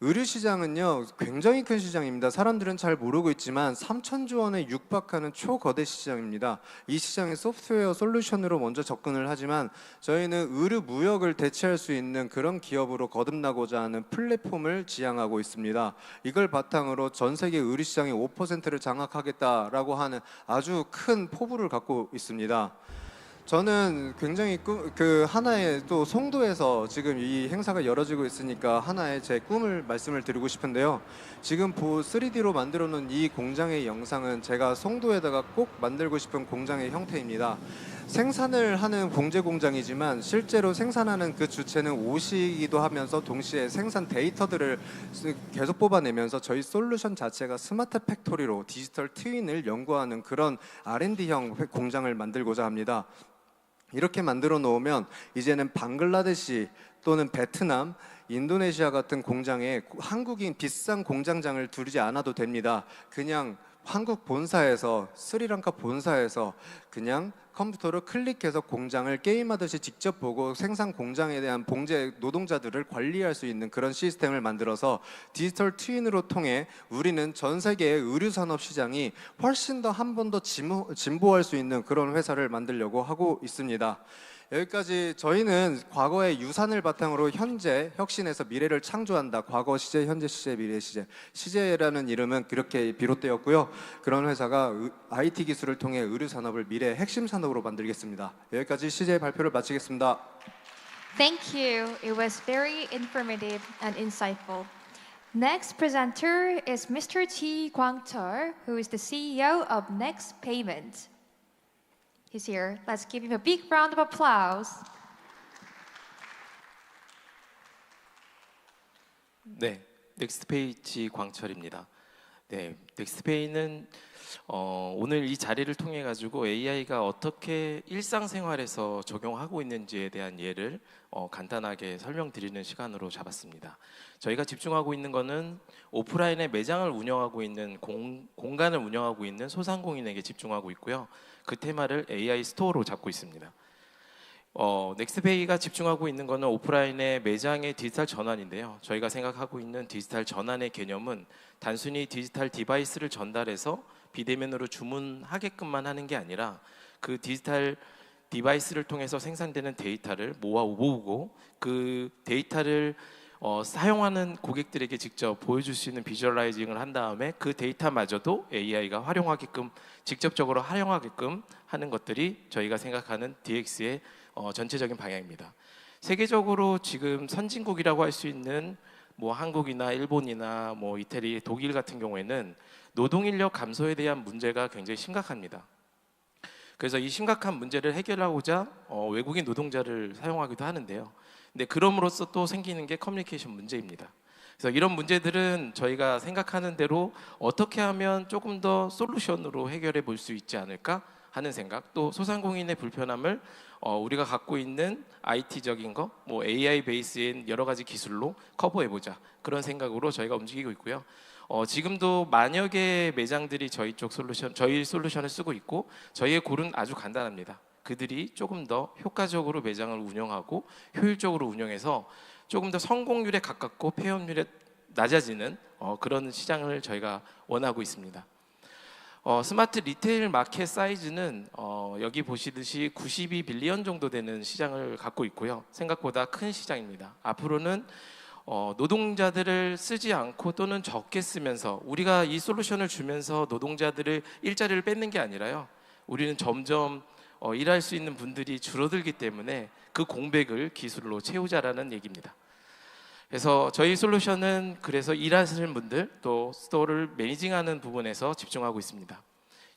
의류 시장은요 굉장히 큰 시장입니다. 사람들은 잘 모르고 있지만 3,000조 원에 육박하는 초거대 시장입니다. 이 시장에 소프트웨어 솔루션으로 먼저 접근을 하지만 저희는 의류 무역을 대체할 수 있는 그런 기업으로 거듭나고자 하는 플랫폼을 지향하고 있습니다. 이걸 바탕으로 전 세계 의류 시장의 5%를 장악하겠다라고 하는 아주 큰 포부를 갖고 있습니다. 저는 굉장히 그 하나의 또 송도에서 지금 이 행사가 열어지고 있으니까 하나의 제 꿈을 말씀을 드리고 싶은데요. 지금 3D로 만들어 놓은 이 공장의 영상은 제가 송도에다가 꼭 만들고 싶은 공장의 형태입니다. 생산을 하는 봉제 공장이지만 실제로 생산하는 그 주체는 옷이기도 하면서 동시에 생산 데이터들을 계속 뽑아내면서 저희 솔루션 자체가 스마트 팩토리로 디지털 트윈을 연구하는 그런 R&D형 공장을 만들고자 합니다. 이렇게 만들어 놓으면 이제는 방글라데시 또는 베트남, 인도네시아 같은 공장에 한국인 비싼 공장장을 두르지 않아도 됩니다. 그냥 한국 본사에서, 스리랑카 본사에서 그냥 컴퓨터로 클릭해서 공장을 게임하듯이 직접 보고 생산 공장에 대한 봉제 노동자들을 관리할 수 있는 그런 시스템을 만들어서 디지털 트윈으로 통해 우리는 전 세계의 의류 산업 시장이 훨씬 더 한 번 더 진보할 수 있는 그런 회사를 만들려고 하고 있습니다. 여기까지. 저희는 과거의 유산을 바탕으로 현재 혁신해서 미래를 창조한다. 과거 시제, 현재 시제, 미래 시제. 시제라는 이름은 그렇게 비롯되었고요. 그런 회사가 IT 기술을 통해 의류 산업을 미래의 핵심 산업으로 만들겠습니다. 여기까지 시제 발표를 마치겠습니다. Thank you. It was very informative and insightful. Next presenter is Mr. Ji Kwang-cheol, who is the CEO of Next Payment. He's here. Let's give him a big round of applause. 네, 넥스트페이 지 광철입니다. 네, 넥스트페이는 오늘 이 자리를 통해 가지고 AI가 어떻게 일상생활에서 적용하고 있는지에 대한 예를 간단하게 설명드리는 시간으로 잡았습니다. 저희가 집중하고 있는 것은 오프라인의 매장을 운영하고 있는 공간을 운영하고 있는 소상공인에게 집중하고 있고요. 그 테마를 AI 스토어로 잡고 있습니다. 넥스트페이가 집중하고 있는 것은 오프라인의 매장의 디지털 전환인데요. 저희가 생각하고 있는 디지털 전환의 개념은 단순히 디지털 디바이스를 전달해서 비대면으로 주문하게끔만 하는 게 아니라 그 디지털 디바이스를 통해서 생산되는 데이터를 모으고 그 데이터를 사용하는 고객들에게 직접 보여줄 수 있는 비주얼라이징을 한 다음에 그 데이터마저도 AI가 활용하게끔 직접적으로 활용하게끔 하는 것들이 저희가 생각하는 DX의 전체적인 방향입니다. 세계적으로 지금 선진국이라고 할 수 있는 뭐 한국이나 일본이나 뭐 이태리, 독일 같은 경우에는 노동인력 감소에 대한 문제가 굉장히 심각합니다. 그래서 이 심각한 문제를 해결하고자 외국인 노동자를 사용하기도 하는데요. 근데 그럼으로써 또 생기는 게 커뮤니케이션 문제입니다. 그래서 이런 문제들은 저희가 생각하는 대로 어떻게 하면 조금 더 솔루션으로 해결해 볼 수 있지 않을까 하는 생각, 또 소상공인의 불편함을 우리가 갖고 있는 IT적인 거, 뭐 AI 베이스인 여러 가지 기술로 커버해보자, 그런 생각으로 저희가 움직이고 있고요. 지금도 만여 개의 매장들이 저희 솔루션을 쓰고 있고, 저희의 골은 아주 간단합니다. 그들이 조금 더 효과적으로 매장을 운영하고 효율적으로 운영해서 조금 더 성공률에 가깝고 폐업률에 낮아지는 그런 시장을 저희가 원하고 있습니다. 스마트 리테일 마켓 사이즈는 여기 보시듯이 92빌리언 정도 되는 시장을 갖고 있고요. 생각보다 큰 시장입니다. 앞으로는 노동자들을 쓰지 않고 또는 적게 쓰면서 우리가 이 솔루션을 주면서 노동자들을 일자리를 뺏는 게 아니라요. 우리는 점점 일할 수 있는 분들이 줄어들기 때문에 그 공백을 기술로 채우자라는 얘기입니다. 그래서 저희 솔루션은 그래서 일하시는 분들 또 스토어를 매니징하는 부분에서 집중하고 있습니다.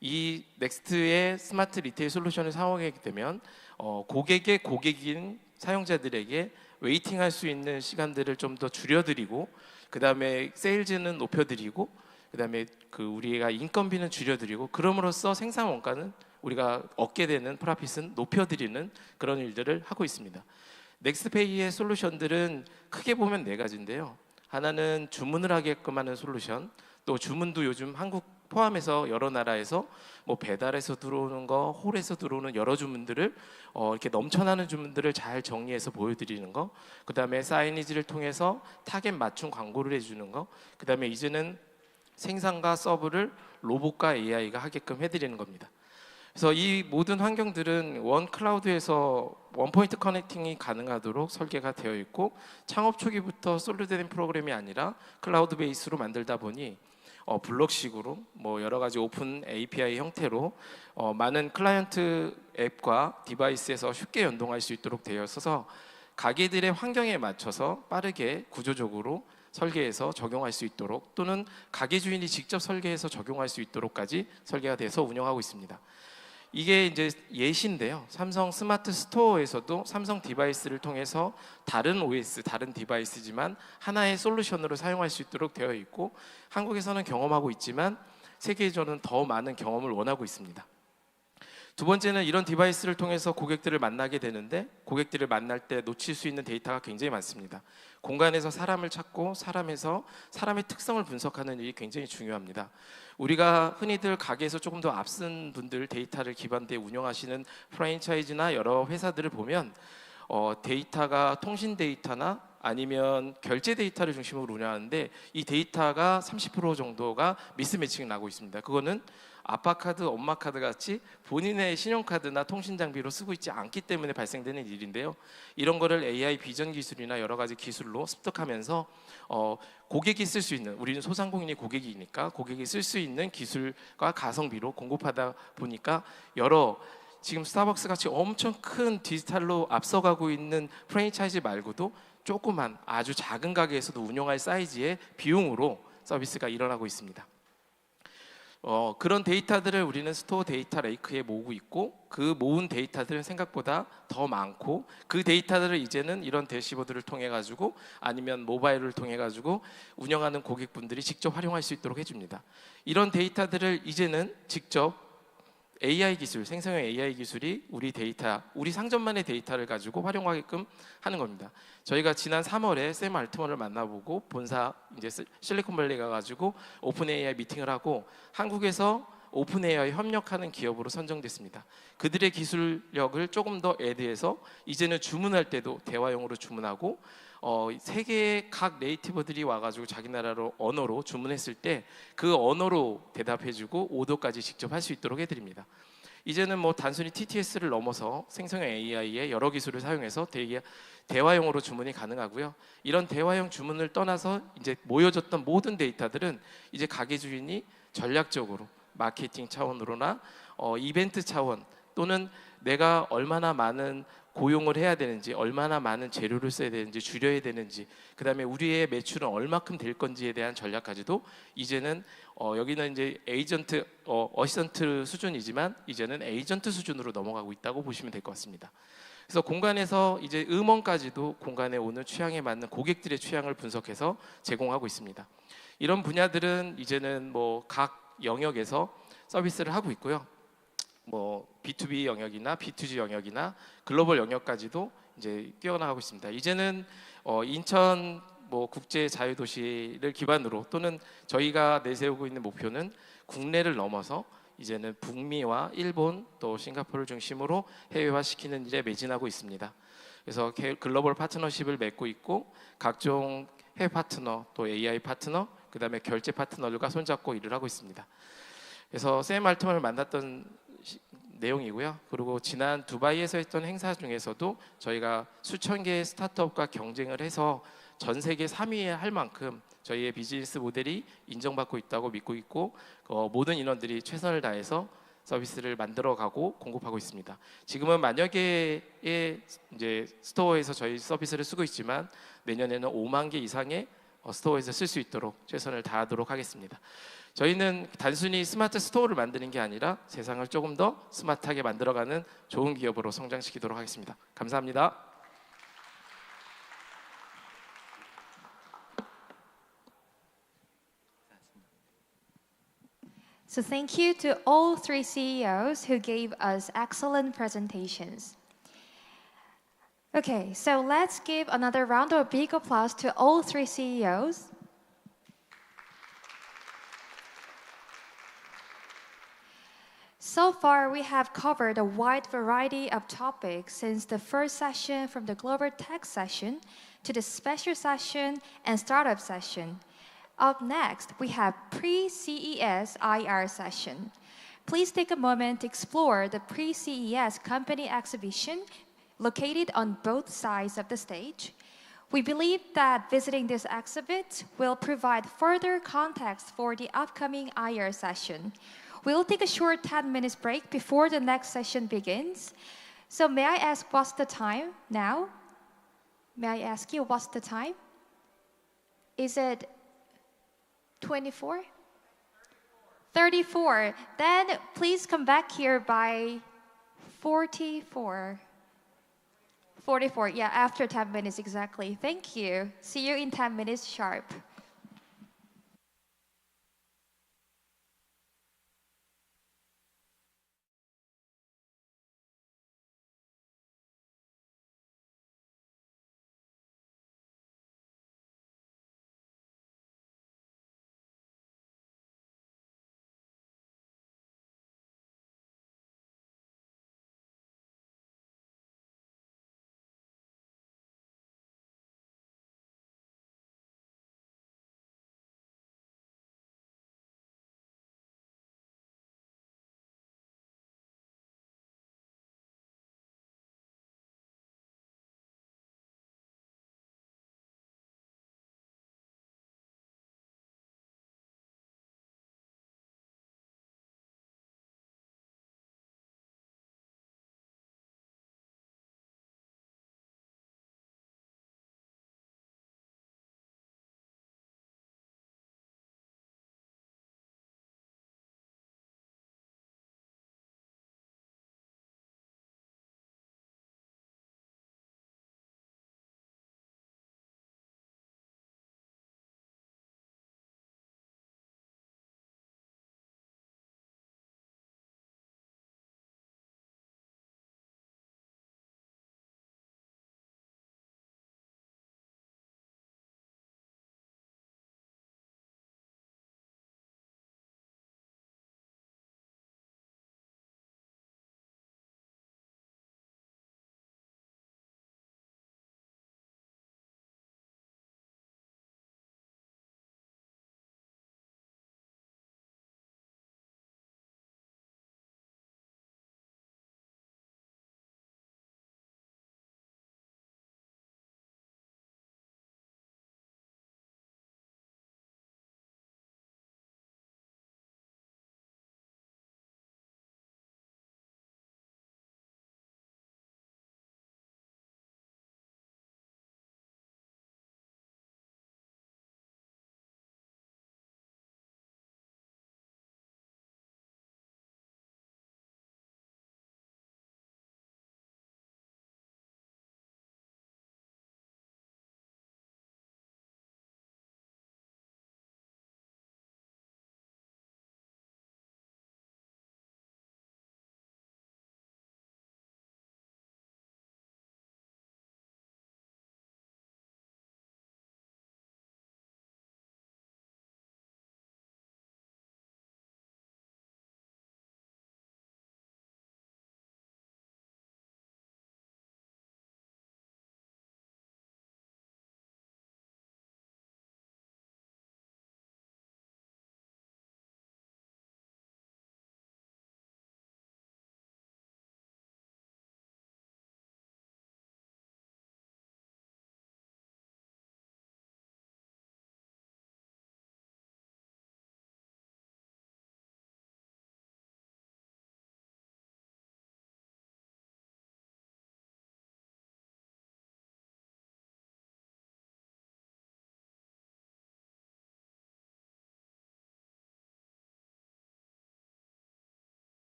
이 넥스트의 스마트 리테일 솔루션을 사용하게 되면 고객의 고객인 사용자들에게 웨이팅할 수 있는 시간들을 좀 더 줄여드리고, 그 다음에 세일즈는 높여드리고, 그 다음에 우리가 인건비는 줄여드리고, 그럼으로써 생산 원가는 우리가 얻게 되는 프로핏은 높여드리는 그런 일들을 하고 있습니다. 넥스트페이의 솔루션들은 크게 보면 4가지인데요. 하나는 주문을 하게끔 하는 솔루션, 또 주문도 요즘 한국 포함해서 여러 나라에서 뭐 배달에서 들어오는 거, 홀에서 들어오는 여러 주문들을 이렇게 넘쳐나는 주문들을 잘 정리해서 보여드리는 거, 그 다음에 사이니지를 통해서 타겟 맞춤 광고를 해주는 거, 그 다음에 이제는 생산과 서브를 로봇과 AI가 하게끔 해드리는 겁니다. 그래서 이 모든 환경들은 원 클라우드에서 원 포인트 커넥팅이 가능하도록 설계가 되어 있고, 창업 초기부터 솔루된 프로그램이 아니라 클라우드 베이스로 만들다 보니 블록식으로 뭐 여러 가지 오픈 API 형태로 많은 클라이언트 앱과 디바이스에서 쉽게 연동할 수 있도록 되어 있어서 가게들의 환경에 맞춰서 빠르게 구조적으로 설계해서 적용할 수 있도록 또는 가게 주인이 직접 설계해서 적용할 수 있도록까지 설계가 돼서 운영하고 있습니다. 이게 이제 예시인데요. 삼성 스마트 스토어에서도 삼성 디바이스를 통해서 다른 OS, 다른 디바이스지만 하나의 솔루션으로 사용할 수 있도록 되어 있고 한국에서는 경험하고 있지만 세계에서는 더 많은 경험을 원하고 있습니다. 두 번째는 이런 디바이스를 통해서 고객들을 만나게 되는데 고객들을 만날 때 놓칠 수 있는 데이터가 굉장히 많습니다. 공간에서 사람을 찾고 사람에서 사람의 특성을 분석하는 일이 굉장히 중요합니다. 우리가 흔히들 가게에서 조금 더 앞선 분들 데이터를 기반대에 운영하시는 프랜차이즈나 여러 회사들을 보면 데이터가 통신 데이터나 아니면 결제 데이터를 중심으로 운영하는데 이 데이터가 30% 정도가 미스매칭이 나고 있습니다. 그거는 아빠 카드, 엄마 카드 같이 본인의 신용카드나 통신 장비로 쓰고 있지 않기 때문에 발생되는 일인데요. 이런 거를 AI 비전 기술이나 여러 가지 기술로 습득하면서 고객이 쓸 수 있는, 우리는 소상공인이 고객이니까 고객이 쓸 수 있는 기술과 가성비로 공급하다 보니까 지금 스타벅스 같이 엄청 큰 디지털로 앞서가고 있는 프랜차이즈 말고도 조그만 아주 작은 가게에서도 운영할 사이즈의 비용으로 서비스가 일어나고 있습니다. 그런 데이터들을 우리는 스토어 데이터 레이크에 모으고 있고 그 모은 데이터들은 생각보다 더 많고 그 데이터들을 이제는 이런 대시보드를 통해 가지고 아니면 모바일을 통해 가지고 운영하는 고객분들이 직접 활용할 수 있도록 해줍니다. 이런 데이터들을 이제는 직접 AI 기술, 생성형 AI 기술이 우리 상점만의 데이터를 가지고 활용하게끔 하는 겁니다. 저희가 지난 3월에 샘 알트먼을 만나보고 본사 이제 실리콘밸리 가가지고 오픈 AI 미팅을 하고 한국에서 오픈 AI 협력하는 기업으로 선정됐습니다. 그들의 기술력을 조금 더 애드해서 이제는 주문할 때도 대화용으로 주문하고 세계의 각 네이티브들이 와가지고 자기 나라로 언어로 주문했을 때 그 언어로 대답해주고 오더까지 직접 할 수 있도록 해드립니다. 이제는 뭐 단순히 TTS를 넘어서 생성형 AI의 여러 기술을 사용해서 대화용으로 주문이 가능하고요. 이런 대화용 주문을 떠나서 이제 모여졌던 모든 데이터들은 이제 가게 주인이 전략적으로 마케팅 차원으로나 이벤트 차원 또는 내가 얼마나 많은 고용을 해야 되는지, 얼마나 많은 재료를 써야 되는지, 줄여야 되는지, 그 다음에 우리의 매출은 얼마큼 될 건지에 대한 전략까지도 이제는 여기는 이제 어시스턴트 수준이지만 이제는 에이전트 수준으로 넘어가고 있다고 보시면 될 것 같습니다. 그래서 공간에서 이제 음원까지도 공간에 오는 취향에 맞는 고객들의 취향을 분석해서 제공하고 있습니다. 이런 분야들은 이제는 뭐 각 영역에서 서비스를 하고 있고요. 뭐 B2B 영역이나 B2G 영역이나 글로벌 영역까지도 이제 뛰어나가고 있습니다. 이제는 인천 뭐 국제 자유도시를 기반으로 또는 저희가 내세우고 있는 목표는 국내를 넘어서 이제는 북미와 일본 또 싱가포르를 중심으로 해외화시키는 일에 매진하고 있습니다. 그래서 글로벌 파트너십을 맺고 있고 각종 해외 파트너 또 AI 파트너 그다음에 결제 파트너들과 손잡고 일을 하고 있습니다. 그래서 샘 알트먼을 만났던 내용이고요. 그리고 지난 두바이에서 했던 행사 중에서도 저희가 수천 개의 스타트업과 경쟁을 해서 전 세계 3위에 할 만큼 저희의 비즈니스 모델이 인정받고 있다고 믿고 있고 모든 인원들이 최선을 다해서 서비스를 만들어가고 공급하고 있습니다. 지금은 만여 개의 이제 스토어에서 저희 서비스를 쓰고 있지만 내년에는 5만 개 이상의 스토어에서 쓸 수 있도록 최선을 다하도록 하겠습니다. 저희는 단순히 스마트 스토어를 만드는 게 아니라 세상을 조금 더 스마트하게 만들어가는 좋은 기업으로 성장시키도록 하겠습니다. 감사합니다. So thank you to all three CEOs who gave us excellent presentations. Okay, so let's give another round of big applause to all three CEOs. So far, we have covered a wide variety of topics since the first session from the Global Tech session to the special session and startup session. Up next, we have pre-CES IR session. Please take a moment to explore the pre-CES company exhibition located on both sides of the stage. We believe that visiting this exhibit will provide further context for the upcoming IR session. We'll take a short 10 minutes break before the next session begins. So may I ask what's the time now? May I ask you what's the time? Is it 24? 34. Then please come back here by 44. 44, yeah, after 10 minutes exactly. Thank you. See you in 10 minutes sharp.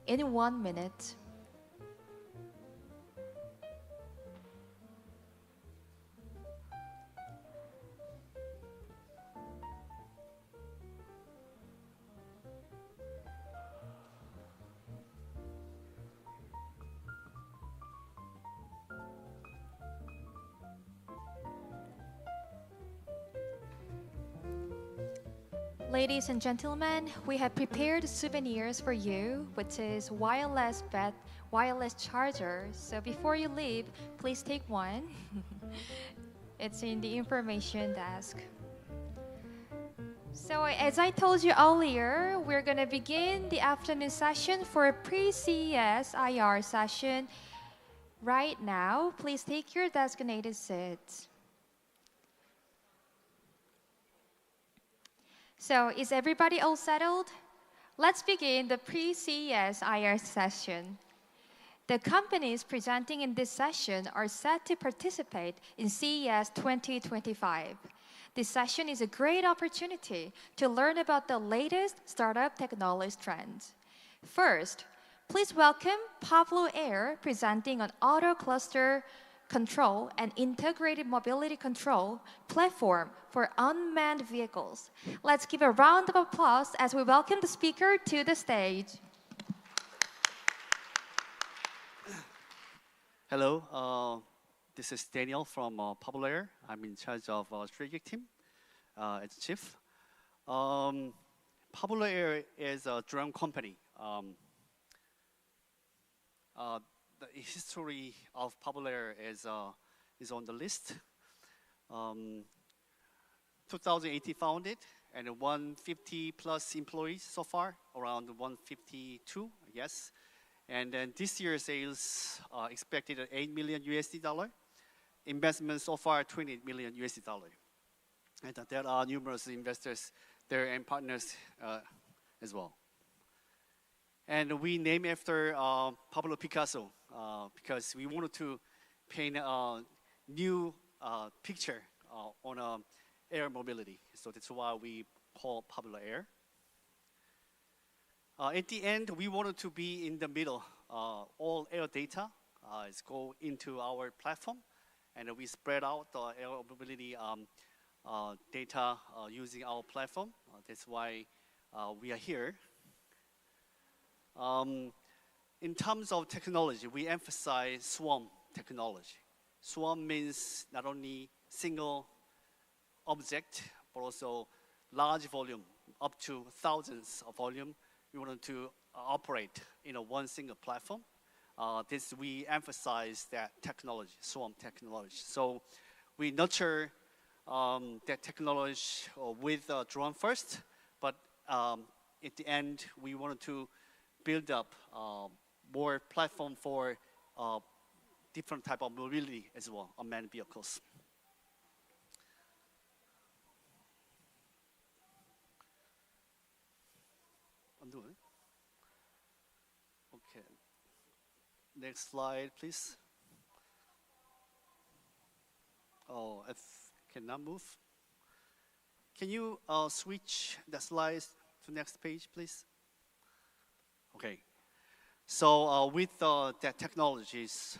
in 1 minute. Ladies and gentlemen, we have prepared souvenirs for you, which is wireless charger. So before you leave, please take one. It's in the information desk. So as I told you earlier, we're going to begin the afternoon session for a pre-CES IR session right now. Please take your designated seats. So is everybody all settled? Let's begin the pre-CES IR session. The companies presenting in this session are set to participate in CES 2025. This session is a great opportunity to learn about the latest startup technology trends. First, please welcome Pablo Air presenting on auto cluster control and integrated mobility control platform for unmanned vehicles. Let's give a round of applause as we welcome the speaker to the stage. Hello, this is Daniel from Pablo Air. I'm in charge of strategic team as chief. Pablo Air is a drone company. The history of Pablo Air is on the list. 2018 founded and 150 plus employees so far, around 152, yes. And then this year's sales expected at $8 million USD. Investment so far $28 million USD. And there are numerous investors there and partners as well. And we named after Pablo Picasso because we wanted to paint a new picture on air mobility. So that's why we call Pablo Air. At the end, we wanted to be in the middle. All air data is go into our platform, and we spread out the air mobility data using our platform. That's why we are here. In terms of technology, we emphasize swarm technology. Swarm means not only single object, but also large volume, up to thousands of volume. We wanted to operate in one single platform. We emphasize that technology, swarm technology. So we nurture that technology with drone first, but at the end, we wanted to build up more platform for different type of mobility as well, unmanned vehicles. Okay. Next slide, please. Oh, I cannot move. Can you switch the slides to next page, please? Okay. So with the technologies,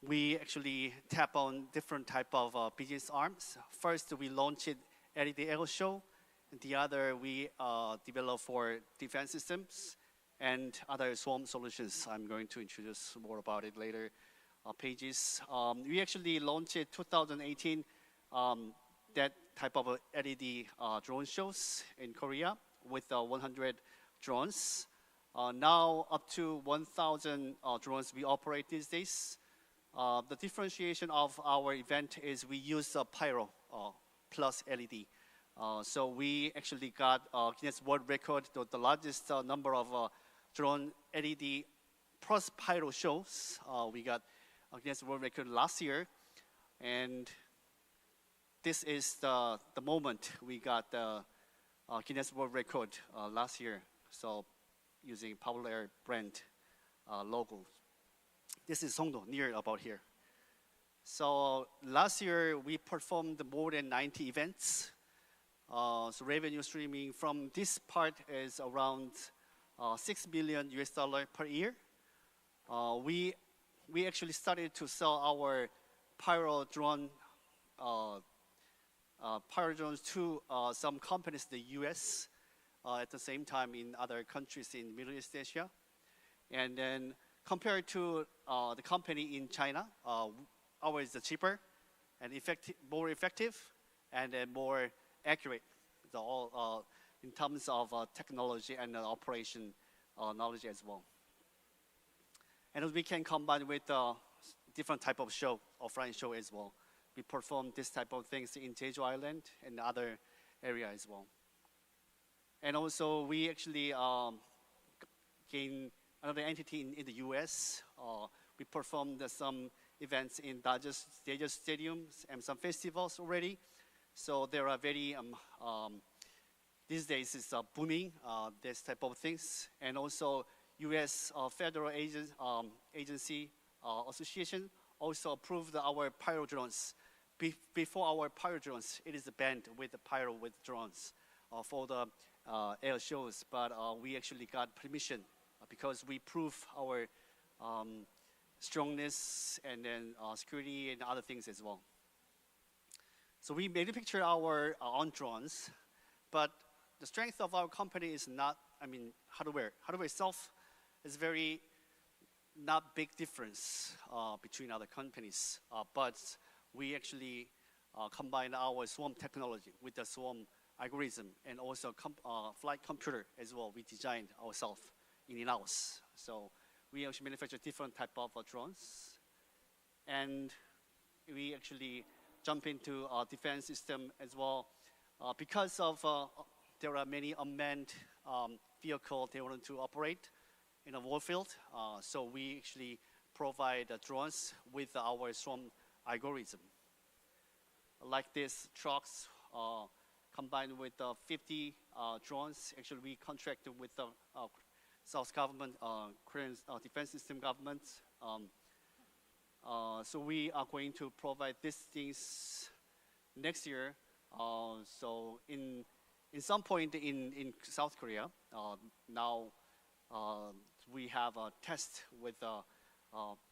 we actually tap on different type of business arms. First, we launched LED Air Show. The other, we develop for defense systems and other swarm solutions. I'm going to introduce more about it later pages. We actually launched in 2018 that type of LED drone shows in Korea with 100 drones. Now up to 1,000 drones we operate these days. The differentiation of our event is we use pyro plus LED. So we actually got Guinness World Record, the largest number of drone LED plus pyro shows. We got Guinness World Record last year, and this is the moment we got the Guinness World Record last year. So using Pablo Air brand logo. This is Songdo, near about here. So last year we performed more than 90 events. So revenue streaming from this part is around $6 billion per year. We actually started to sell our pyro drones to some companies in the U.S. At the same time in other countries in Middle East Asia. And then compared to the company in China, ours is cheaper and more effective and more accurate in terms of technology and operation knowledge as well. And we can combine with different type of show, offline show as well. We perform this type of things in Jeju Island and other area as well. And also we actually gain another entity in the US. We performed some events in Dodger stadiums and some festivals already. So there are very, these days it's booming, this type of things. And also US Federal Agency Association also approved our pyro drones. Before our pyro drones, it is banned with the pyro with drones for the air shows. But we actually got permission because we prove our strongness and then security and other things as well. So we manufacture our own drones, but the strength of our company is not, hardware. Hardware itself is very not big difference between other companies, but we actually combine our swarm technology with the swarm algorithm and also flight computer as well. We designed ourselves in-house. So we actually manufacture different type of drones, and we actually jump into defense system as well because of there are many unmanned vehicles they want to operate in a warfield. So we actually provide drones with our swarm algorithm. Like this trucks combined with 50 drones. Actually, we contracted with the South government, Korean defense system government. So we are going to provide these things next year. So in some point in South Korea, now we have a test with the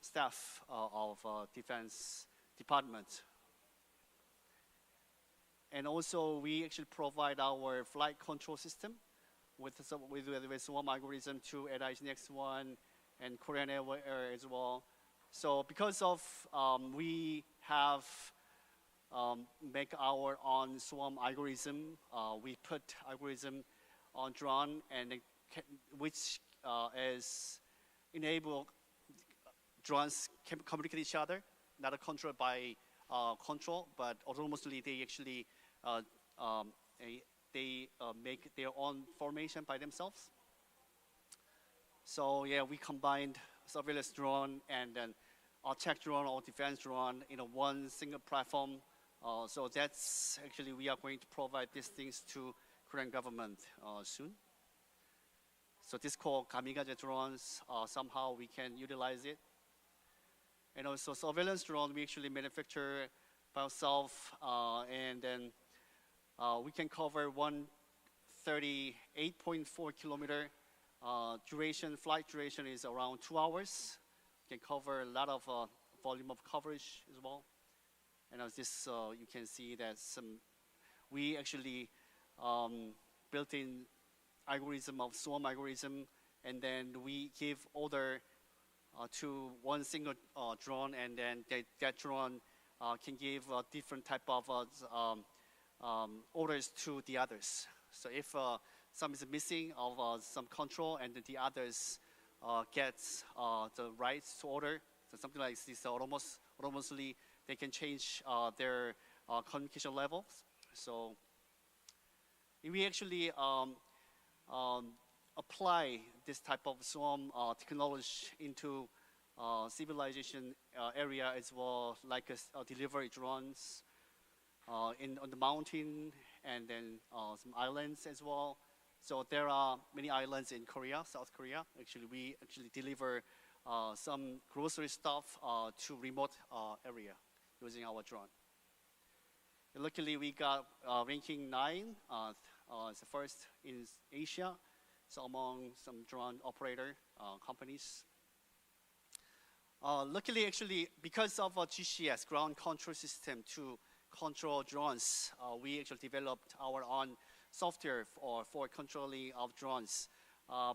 staff of defense department. And also we actually provide our flight control system with swarm algorithm to AI's next one and Korean Air as well. So because of we have make our own swarm algorithm, we put algorithm on drone and which is enable drones can communicate with each other, not controlled by control, but autonomously they actually make their own formation by themselves. So yeah, we combined surveillance drone and then attack drone or defense drone in one single platform. So that's actually we are going to provide these things to Korean government soon. So this called kamikaze drones. Somehow we can utilize it. And also surveillance drone we actually manufacture by ourselves, and then we can cover 138.4 kilometer. Flight duration is around 2 hours. Can cover a lot of volume of coverage as well. And as this, you can see that we actually built in algorithm of swarm algorithm, and then we give order to one single drone, and then that drone can give different type of orders to the others. So if some is missing of some control, and the others gets the rights to order, so something like this, autonomously they can change their communication levels. So we actually apply this type of swarm technology into civilization area as well, like delivery drones on the mountain, and then some islands as well. So there are many islands in Korea, South Korea. Actually, we actually deliver some grocery stuff to remote area using our drone. And luckily, we got ranking 9. It's the first in Asia. so among some drone operator companies. Luckily, actually, because of GCS, ground control system to control drones, we actually developed our own software for controlling of drones.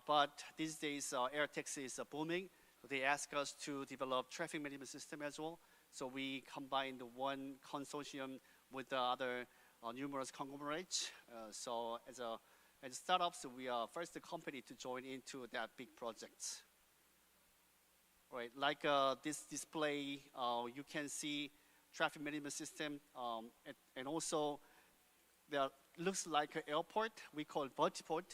But these days, air taxi is booming. They ask us to develop traffic management system as well. So we combined one consortium with the other numerous conglomerates. So as startups, we are first company to join into that big project. Right, like this display, you can see traffic management system, and also there looks like an airport. We call it vertiport,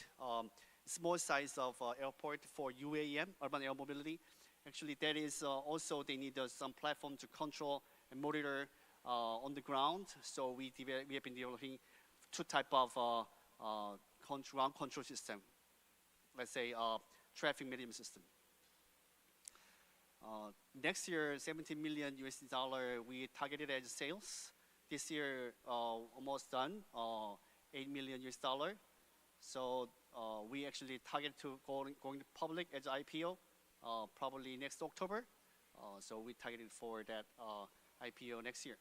small size of airport for UAM, urban air mobility. Actually, that is also they need some platform to control and monitor on the ground. So we have been developing two type of ground control system. Let's say traffic management system. Next year, $17 million we targeted as sales. This year, almost done, $8 million. So we actually target to going public as IPO, probably next October. So we targeted for that IPO next year.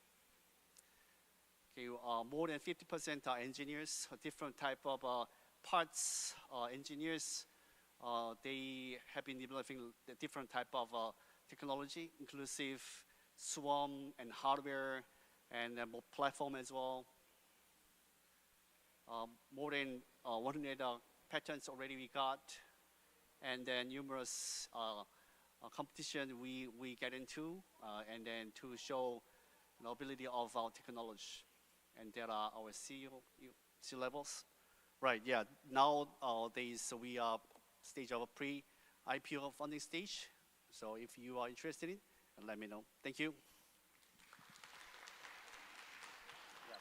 Okay, more than 50% are engineers, different type of parts engineers. They have been developing the different type of technology, inclusive swarm and hardware and platform as well. More than 100 patents already we got, and then numerous competition we get into, and then to show the ability of our technology. And there are our C levels. Right, yeah, nowadays we are stage of a pre-IPO funding stage. So if you are interested in, let me know. Thank you. Yeah.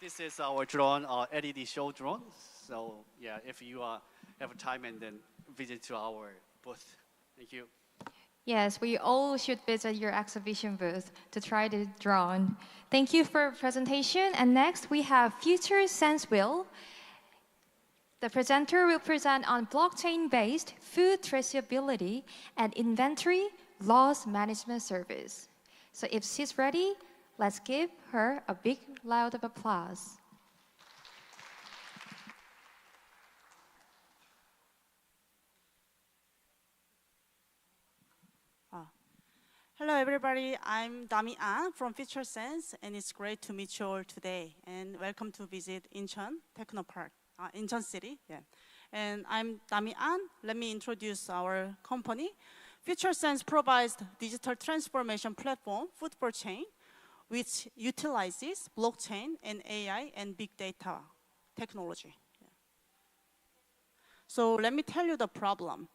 This is our drone, LED show drone. So yeah, if you have time and then visit to our booth. Thank you. Yes, we all should visit your exhibition booth to try the drone. Thank you for your presentation. And next we have Future Sense Wheel. The presenter will present on blockchain-based food traceability and inventory loss management service. So if she's ready, let's give her a big round of applause. Hello everybody, I'm Dami An from Future Sense, and it's great to meet you all today. And welcome to visit Incheon Technopark, Incheon City. Yeah. And I'm Dami An. Let me introduce our company. Future Sense provides digital transformation platform, Football Chain, which utilizes blockchain and AI and big data technology. Yeah. So let me tell you the problem.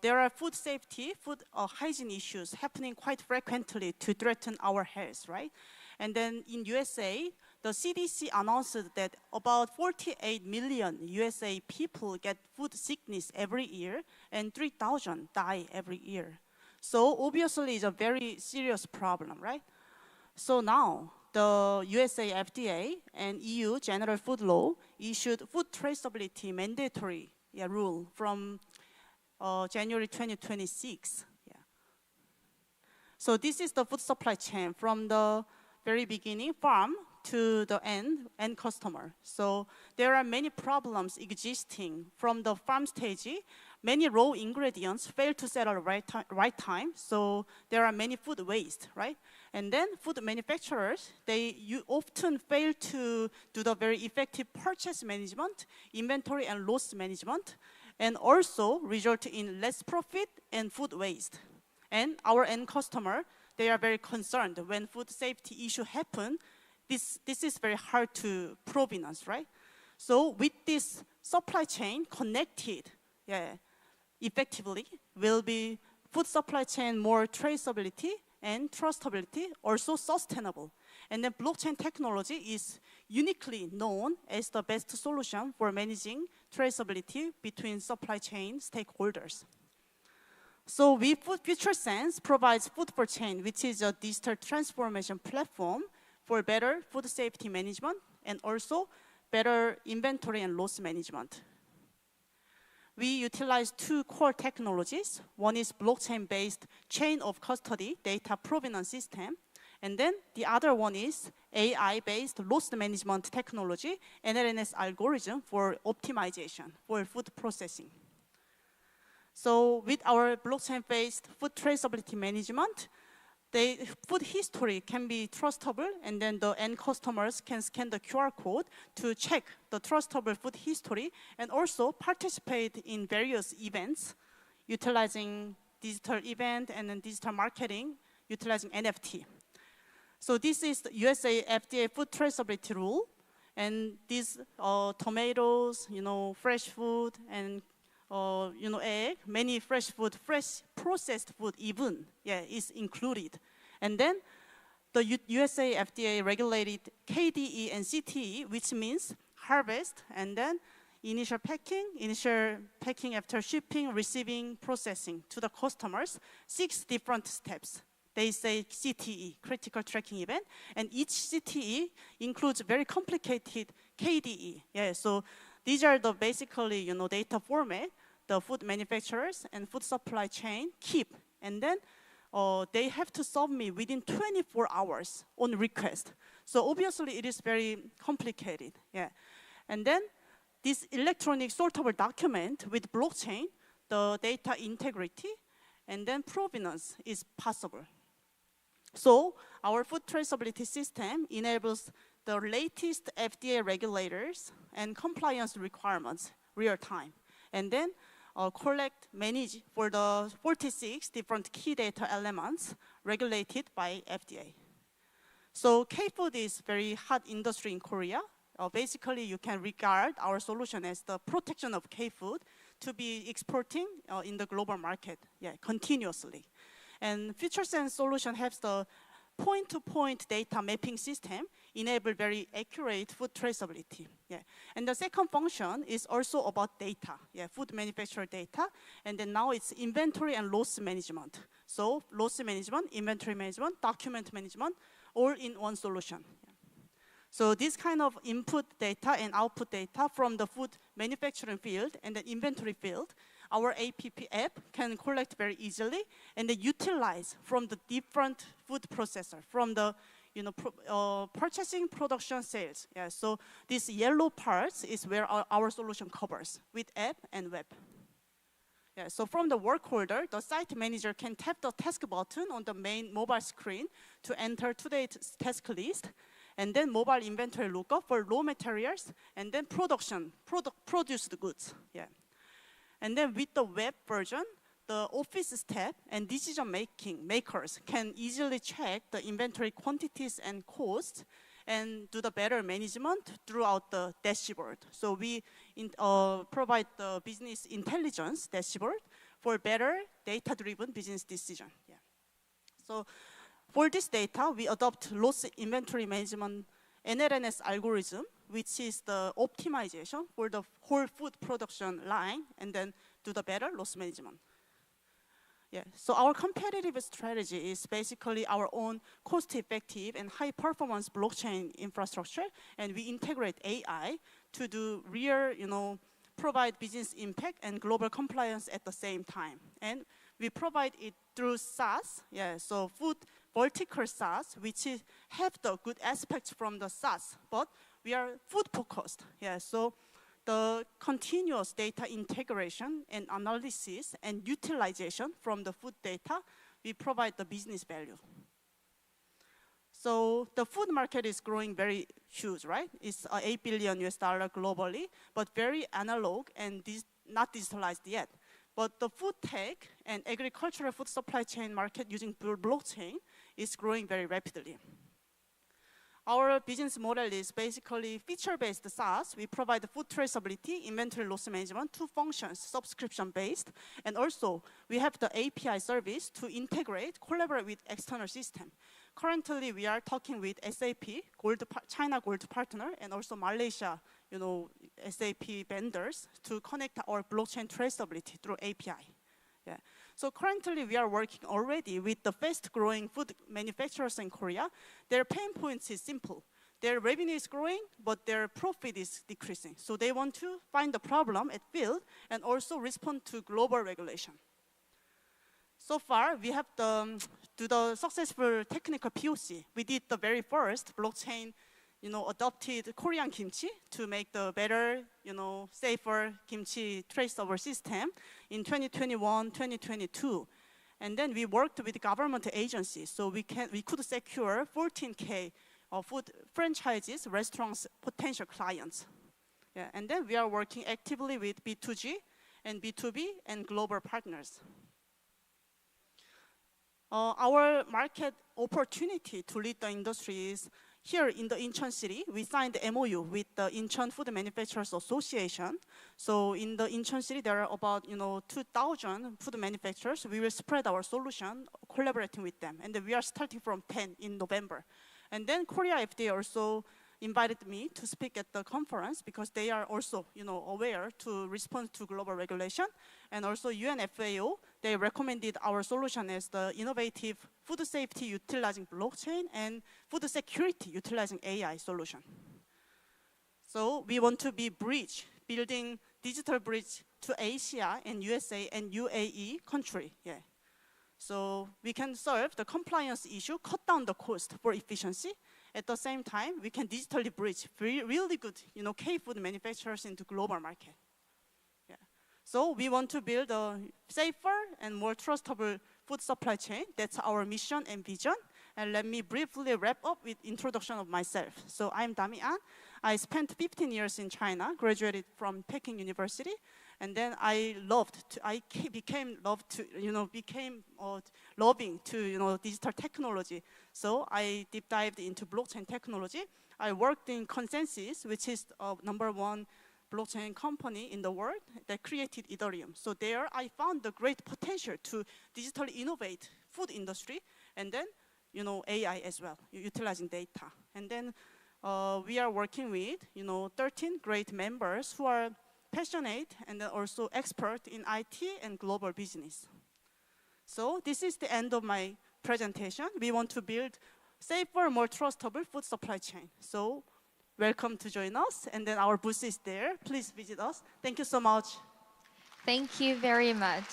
There are food safety, food hygiene issues happening quite frequently to threaten our health, right? And then in USA, the CDC announced that about 48 million USA people get food sickness every year, and 3,000 die every year. So obviously it's a very serious problem, right? So now the USA FDA and EU General Food Law issued food traceability mandatory rule from January 2026. Yeah. So this is the food supply chain from the very beginning, farm, to the end customer. So there are many problems existing from the farm stage. Many raw ingredients fail to sell at the right time, so there are many food waste, right? And then food manufacturers, you often fail to do the very effective purchase management, inventory and loss management, and also result in less profit and food waste. And our end customer, they are very concerned when food safety issue happen. This is very hard to provenance, right? So with this supply chain connected, effectively, will be food supply chain more traceability and trustability, also sustainable. And then blockchain technology is uniquely known as the best solution for managing traceability between supply chain stakeholders. So Future Sense provides Football Chain, which is a digital transformation platform for better food safety management and also better inventory and loss management. we utilize two core technologies. One is blockchain-based chain of custody data provenance system, and then the other one is AI-based loss management technology, NLNS algorithm for optimization for food processing. So with our blockchain-based food traceability management, the food history can be trustable, and then the end customers can scan the QR code to check the trustable food history and also participate in various events utilizing digital event and then digital marketing utilizing NFT. So this is the USA FDA food traceability rule, and these tomatoes, fresh food, and egg, many fresh food, fresh processed food even, is included. And then the USA FDA regulated KDE and CTE, which means harvest, and then initial packing after shipping, receiving, processing to the customers, 6 different steps. They say CTE, critical tracking event, and each CTE includes very complicated KDE. So these are the basically, data format the food manufacturers and food supply chain keep, and then they have to submit within 24 hours on request. So obviously it is very complicated. And then this electronic sortable document with blockchain, the data integrity, and then provenance is possible. So our food traceability system enables the latest FDA regulators and compliance requirements real time, and then collect, manage for the 46 different key data elements regulated by FDA. So K-food is very hot industry in Korea. Basically, you can regard our solution as the protection of K-food to be exporting in the global market, continuously. And FutureSense solution has the point-to-point data mapping system enable very accurate food traceability. And the second function is also about data, food manufacturer data, and then now it's inventory and loss management. So loss management, inventory management, document management, all in one solution. So this kind of input data and output data from the food manufacturing field and the inventory field, our app can collect very easily and then utilize from the different food processor, from the purchasing, production, sales. So this yellow parts is where our solution covers with app and web. So from the work order, the site manager can tap the task button on the main mobile screen to enter today's task list, and then mobile inventory lookup for raw materials, and then produced goods. And then with the web version, the office staff and decision makers can easily check the inventory quantities and costs and do the better management throughout the dashboard. So we provide the business intelligence dashboard for better data-driven business decision. So for this data, we adopt loss inventory management NLNS algorithm, which is the optimization for the whole food production line, and then do the better loss management. So our competitive strategy is basically our own cost-effective and high-performance blockchain infrastructure, and we integrate AI to do real, provide business impact and global compliance at the same time. And we provide it through SaaS, so food vertical SaaS, which have the good aspects from the SaaS, but we are food-focused. So the continuous data integration and analysis and utilization from the food data, we provide the business value. So the food market is growing very huge, right? It's $8 billion globally, but very analog and not digitalized yet. But the food tech and agricultural food supply chain market using blockchain is growing very rapidly. Our business model is basically feature-based SaaS. We provide food traceability, inventory loss management, 2 functions, subscription-based, and also we have the API service to integrate, collaborate with external system. Currently, we are talking with SAP, China Gold Partner, and also Malaysia, SAP vendors to connect our blockchain traceability through API. So currently, we are working already with the fast-growing food manufacturers in Korea. Their pain points is simple: their revenue is growing, but their profit is decreasing. So they want to find the problem at field and also respond to global regulation. So far, we have do the successful technical POC. We did the very first blockchain, adopted Korean kimchi to make the better, safer kimchi traceable system in 2021, 2022. And then we worked with government agencies, so we could secure 14K food franchises, restaurants, potential clients. Yeah, and then we are working actively with B2G and B2B and global partners. Our market opportunity to lead the industry is here in the Incheon city. We signed the MOU with the Incheon Food Manufacturers Association. So in the Incheon city, there are about 2,000 food manufacturers. We will spread our solution, collaborating with them. And we are starting from 10 in November. And then Korea FDA also invited me to speak at the conference because they are also, aware to respond to global regulation. And also UNFAO, they recommended our solution as the innovative food safety utilizing blockchain and food security utilizing AI solution. So we want to be bridge, building digital bridge to Asia and USA and UAE country. Yeah. So we can solve the compliance issue, cut down the cost for efficiency. At the same time, we can digitally bridge really good, K-food manufacturers into global market. Yeah. So we want to build a safer and more trustable food supply chain. That's our mission and vision. And let me briefly wrap up with introduction of myself. So I'm Damian. I spent 15 years in China, graduated from Peking University, and then became loving to digital technology. So I deep dived into blockchain technology. I worked in Consensus, which is #1 blockchain company in the world that created Ethereum. So there I found the great potential to digitally innovate food industry, and then AI as well, utilizing data. And then we are working with 13 great members who are passionate and then also expert in IT and global business. So this is the end of my presentation. We want to build safer, more trustable food supply chain. So welcome to join us. And then our booth is there. Please visit us. Thank you so much. Thank you very much.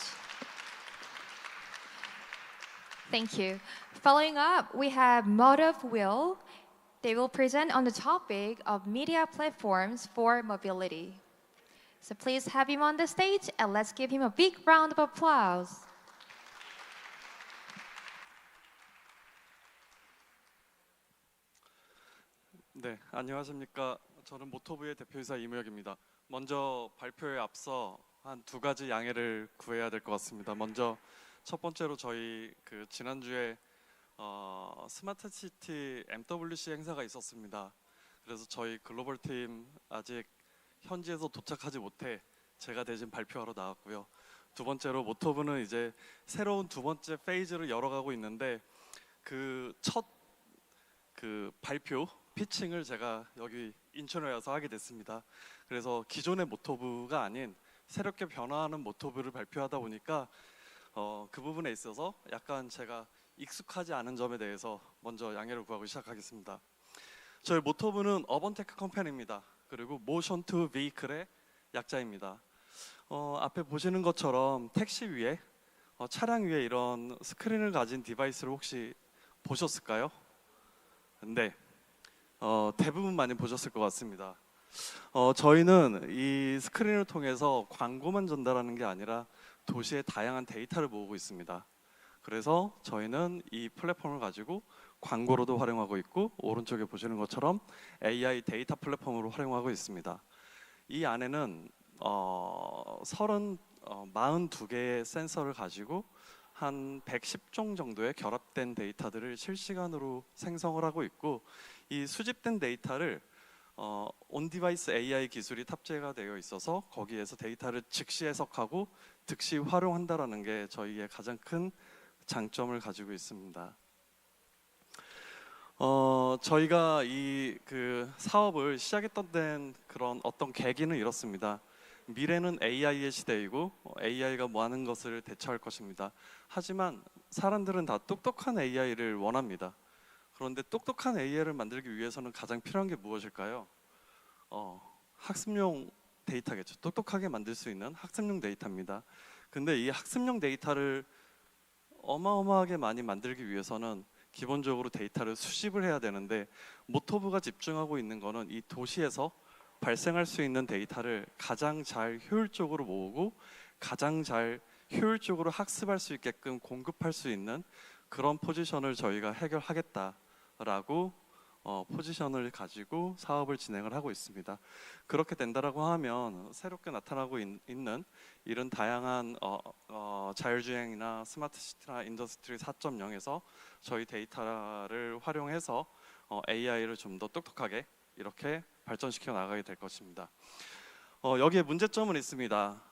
Thank you. Following up, we have Motive Will. They will present on the topic of media platforms for mobility. So please have him on the stage and let's give him a big round of applause. 네, 안녕하십니까. 저는 모토브의 대표이사 이무혁입니다. 먼저 발표에 앞서 한 두 가지 양해를 구해야 될 것 같습니다. 먼저 첫 번째로 저희 지난주에 스마트시티 MWC 행사가 있었습니다. 그래서 저희 글로벌 팀 아직 현지에서 도착하지 못해 제가 대신 발표하러 나왔고요. 두 번째로 모토브는 이제 새로운 두 번째 페이지를 열어가고 있는데 첫 발표 피칭을 제가 여기 인천에 와서 하게 됐습니다. 그래서 기존의 모토브가 아닌 새롭게 변화하는 모토브를 발표하다 보니까 그 부분에 있어서 약간 제가 익숙하지 않은 점에 대해서 먼저 양해를 구하고 시작하겠습니다. 저희 모토브는 어번 테크컨퍼런스입니다. 그리고 모션 투 베이클의 약자입니다. 앞에 보시는 것처럼 택시 위에 차량 위에 이런 스크린을 가진 디바이스를 혹시 보셨을까요? 네, 대부분 많이 보셨을 것 같습니다. 저희는 이 스크린을 통해서 광고만 전달하는 게 아니라 도시의 다양한 데이터를 모으고 있습니다. 그래서 저희는 이 플랫폼을 가지고 광고로도 활용하고 있고 오른쪽에 보시는 것처럼 AI 데이터 플랫폼으로 활용하고 있습니다. 이 안에는 42개의 센서를 가지고 한 110종 정도의 결합된 데이터들을 실시간으로 생성을 하고 있고 이 수집된 데이터를 온디바이스 AI 기술이 탑재가 되어 있어서 거기에서 데이터를 즉시 해석하고 즉시 활용한다라는 게 저희의 가장 큰 장점을 가지고 있습니다. 저희가 이 사업을 시작했던 그런 어떤 계기는 이렇습니다. 미래는 AI의 시대이고 AI가 뭐 하는 것을 대처할 것입니다. 하지만 사람들은 다 똑똑한 AI를 원합니다. 그런데 똑똑한 AI를 만들기 위해서는 가장 필요한 게 무엇일까요? 학습용 데이터겠죠. 똑똑하게 만들 수 있는 학습용 데이터입니다. 근데 이 학습용 데이터를 어마어마하게 많이 만들기 위해서는 기본적으로 데이터를 수집을 해야 되는데, 모토부가 집중하고 있는 거는 이 도시에서 발생할 수 있는 데이터를 가장 잘 효율적으로 모으고 가장 잘 효율적으로 학습할 수 있게끔 공급할 수 있는 그런 포지션을 저희가 해결하겠다라고 포지션을 가지고 사업을 진행을 하고 있습니다. 그렇게 된다라고 하면 새롭게 나타나고 있는 이런 다양한 자율주행이나 스마트시티나 인더스트리 4.0에서 저희 데이터를 활용해서 AI를 좀 더 똑똑하게 이렇게 발전시켜 나가게 될 것입니다. 여기에 문제점은 있습니다.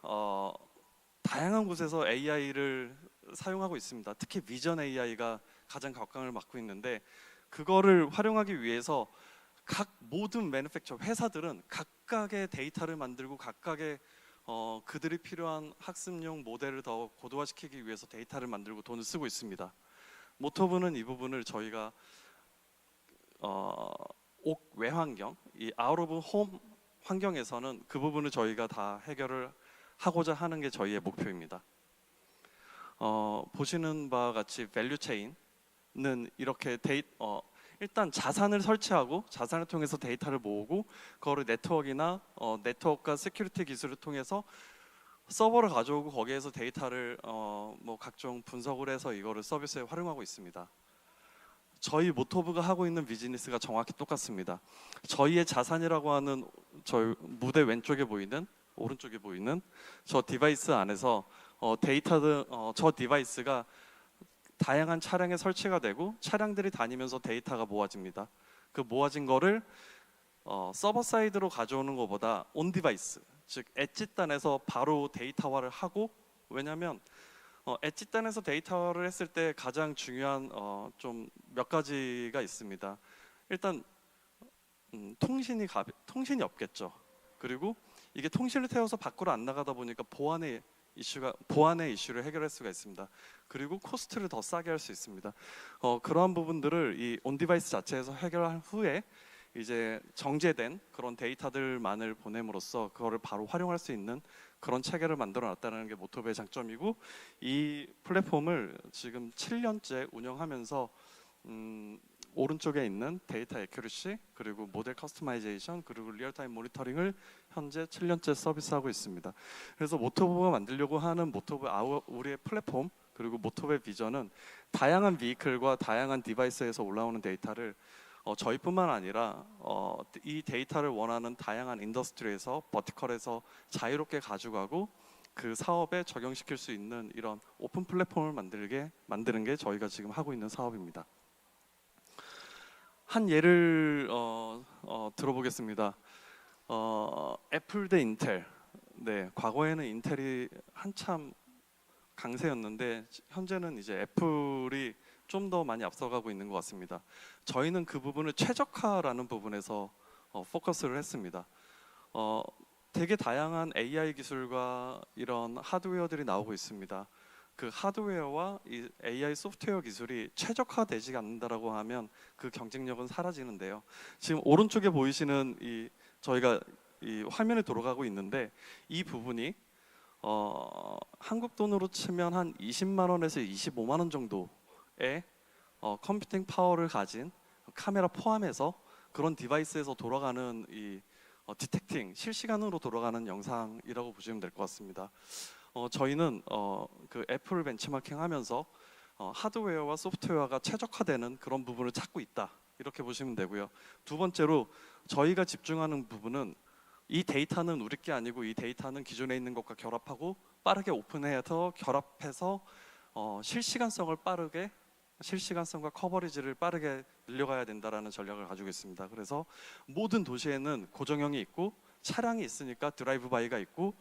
다양한 곳에서 AI를 사용하고 있습니다. 특히 비전 AI가 가장 각광을 받고 있는데, 그거를 활용하기 위해서 각 모든 매니팩처 회사들은 각각의 데이터를 만들고 각각의 그들이 필요한 학습용 모델을 더 고도화시키기 위해서 데이터를 만들고 돈을 쓰고 있습니다. 모토부는 이 부분을 저희가 옥 외환경, 이 아웃 오브 홈 환경에서는 그 부분을 저희가 다 해결을 하고자 하는 게 저희의 목표입니다. 보시는 바와 같이 밸류 체인은 이렇게 일단 자산을 설치하고 자산을 통해서 데이터를 모으고 그거를 네트워크나 네트워크와 시큐리티 기술을 통해서 서버를 가져오고 거기에서 데이터를 뭐 각종 분석을 해서 이거를 서비스에 활용하고 있습니다. 저희 모토부가 하고 있는 비즈니스가 정확히 똑같습니다. 저희의 자산이라고 하는 저희 무대 왼쪽에 보이는, 오른쪽에 보이는 저 디바이스 안에서 저 디바이스가 다양한 차량에 설치가 되고 차량들이 다니면서 데이터가 모아집니다. 그 모아진 거를 서버 사이드로 가져오는 것보다 온 디바이스, 즉 엣지단에서 바로 데이터화를 하고, 왜냐하면 엣지단에서 데이터를 했을 때 가장 중요한 좀 몇 가지가 있습니다. 일단 통신이 없겠죠. 그리고 이게 통신을 태워서 밖으로 안 나가다 보니까 보안의 이슈를 해결할 수가 있습니다. 그리고 코스트를 더 싸게 할 수 있습니다. 그러한 부분들을 이 온 디바이스 자체에서 해결한 후에 이제 정제된 그런 데이터들만을 보냄으로써 그거를 바로 활용할 수 있는 그런 체계를 만들어 놨다는 게 모토부의 장점이고, 이 플랫폼을 지금 7년째 운영하면서 오른쪽에 있는 데이터 애큐리시, 그리고 모델 커스터마이제이션, 그리고 리얼타임 모니터링을 현재 7년째 서비스하고 있습니다. 그래서 모토부가 만들려고 하는 우리의 플랫폼, 그리고 모토부의 비전은 다양한 비클과 다양한 디바이스에서 올라오는 데이터를 저희뿐만 아니라 이 데이터를 원하는 다양한 인더스트리에서 버티컬에서 자유롭게 가져가고 그 사업에 적용시킬 수 있는 이런 오픈 플랫폼을 만드는 게 저희가 지금 하고 있는 사업입니다. 한 예를 들어보겠습니다. 애플 대 인텔. 네, 과거에는 인텔이 한참 강세였는데 현재는 이제 애플이 좀 더 많이 앞서가고 있는 것 같습니다. 저희는 그 부분을 최적화라는 부분에서 포커스를 했습니다. 되게 다양한 AI 기술과 이런 하드웨어들이 나오고 있습니다. 그 하드웨어와 이 AI 소프트웨어 기술이 최적화되지 않는다라고 하면 그 경쟁력은 사라지는데요. 지금 오른쪽에 보이시는 저희가 이 화면에 돌아가고 있는데, 이 부분이 한국 돈으로 치면 한 20만 원에서 25만 원 정도의 컴퓨팅 파워를 가진 카메라 포함해서 그런 디바이스에서 돌아가는 이 디텍팅, 실시간으로 돌아가는 영상이라고 보시면 될 것 같습니다. 저희는 그 애플을 벤치마킹하면서 하드웨어와 소프트웨어가 최적화되는 그런 부분을 찾고 있다, 이렇게 보시면 되고요. 두 번째로 저희가 집중하는 부분은 이 데이터는 우리 게 아니고 이 데이터는 기존에 있는 것과 결합하고 빠르게 오픈해서 결합해서 실시간성과 커버리지를 빠르게 늘려가야 된다라는 전략을 가지고 있습니다. 그래서 모든 도시에는 고정형이 있고 차량이 있으니까 드라이브 바이가 있고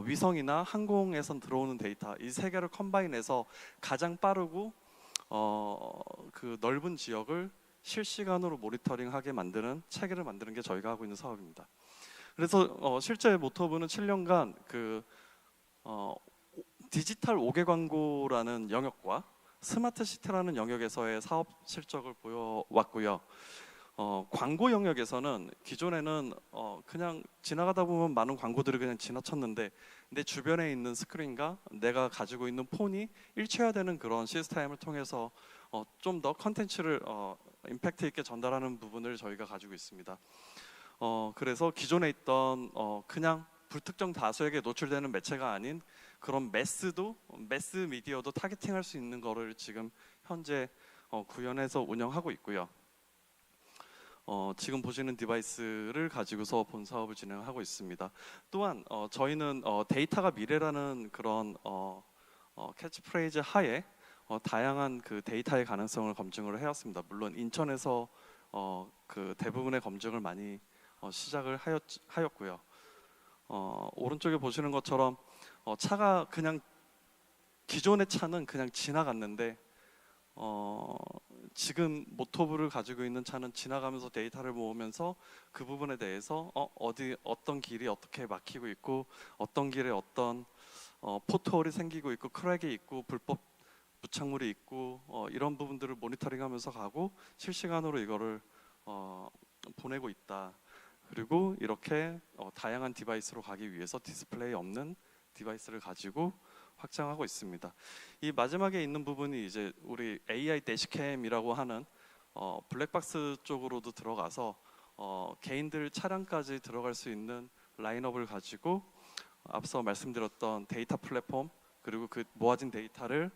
위성이나 항공에선 들어오는 데이터, 이 세 개를 컴바인해서 가장 빠르고 그 넓은 지역을 실시간으로 모니터링하게 만드는 체계를 만드는 게 저희가 하고 있는 사업입니다. 그래서 실제 모토부는 7년간 그 디지털 5개 광고라는 영역과 스마트시티라는 영역에서의 사업 실적을 보여왔고요. 광고 영역에서는 기존에는 그냥 지나가다 보면 많은 광고들이 그냥 지나쳤는데 내 주변에 있는 스크린과 내가 가지고 있는 폰이 일체화되는 그런 시스템을 통해서 좀 더 컨텐츠를 임팩트 있게 전달하는 부분을 저희가 가지고 있습니다. 그래서 기존에 있던 그냥 불특정 다수에게 노출되는 매체가 아닌 그런 매스 미디어도 타겟팅할 수 있는 거를 지금 현재 구현해서 운영하고 있고요. 지금 보시는 디바이스를 가지고서 본 사업을 진행하고 있습니다. 또한 저희는 데이터가 미래라는 그런 캐치프레이즈 하에 다양한 그 데이터의 가능성을 검증을 해왔습니다. 물론 인천에서 그 대부분의 검증을 많이 시작을 하였고요. 오른쪽에 보시는 것처럼 차가 그냥 기존의 차는 그냥 지나갔는데 지금 모토브를 가지고 있는 차는 지나가면서 데이터를 모으면서 그 부분에 대해서 어떤 길이 어떻게 막히고 있고 어떤 길에 어떤 포트홀이 생기고 있고 크랙이 있고 불법 부착물이 있고 이런 부분들을 모니터링하면서 가고 실시간으로 이거를 보내고 있다. 그리고 이렇게 다양한 디바이스로 가기 위해서 디스플레이 없는 디바이스를 가지고 확장하고 있습니다. 이 마지막에 있는 부분이 이제 우리 AI 대시캠이라고 하는 블랙박스 쪽으로도 들어가서 개인들 차량까지 들어갈 수 있는 라인업을 가지고 앞서 말씀드렸던 데이터 플랫폼 그리고 그 모아진 데이터를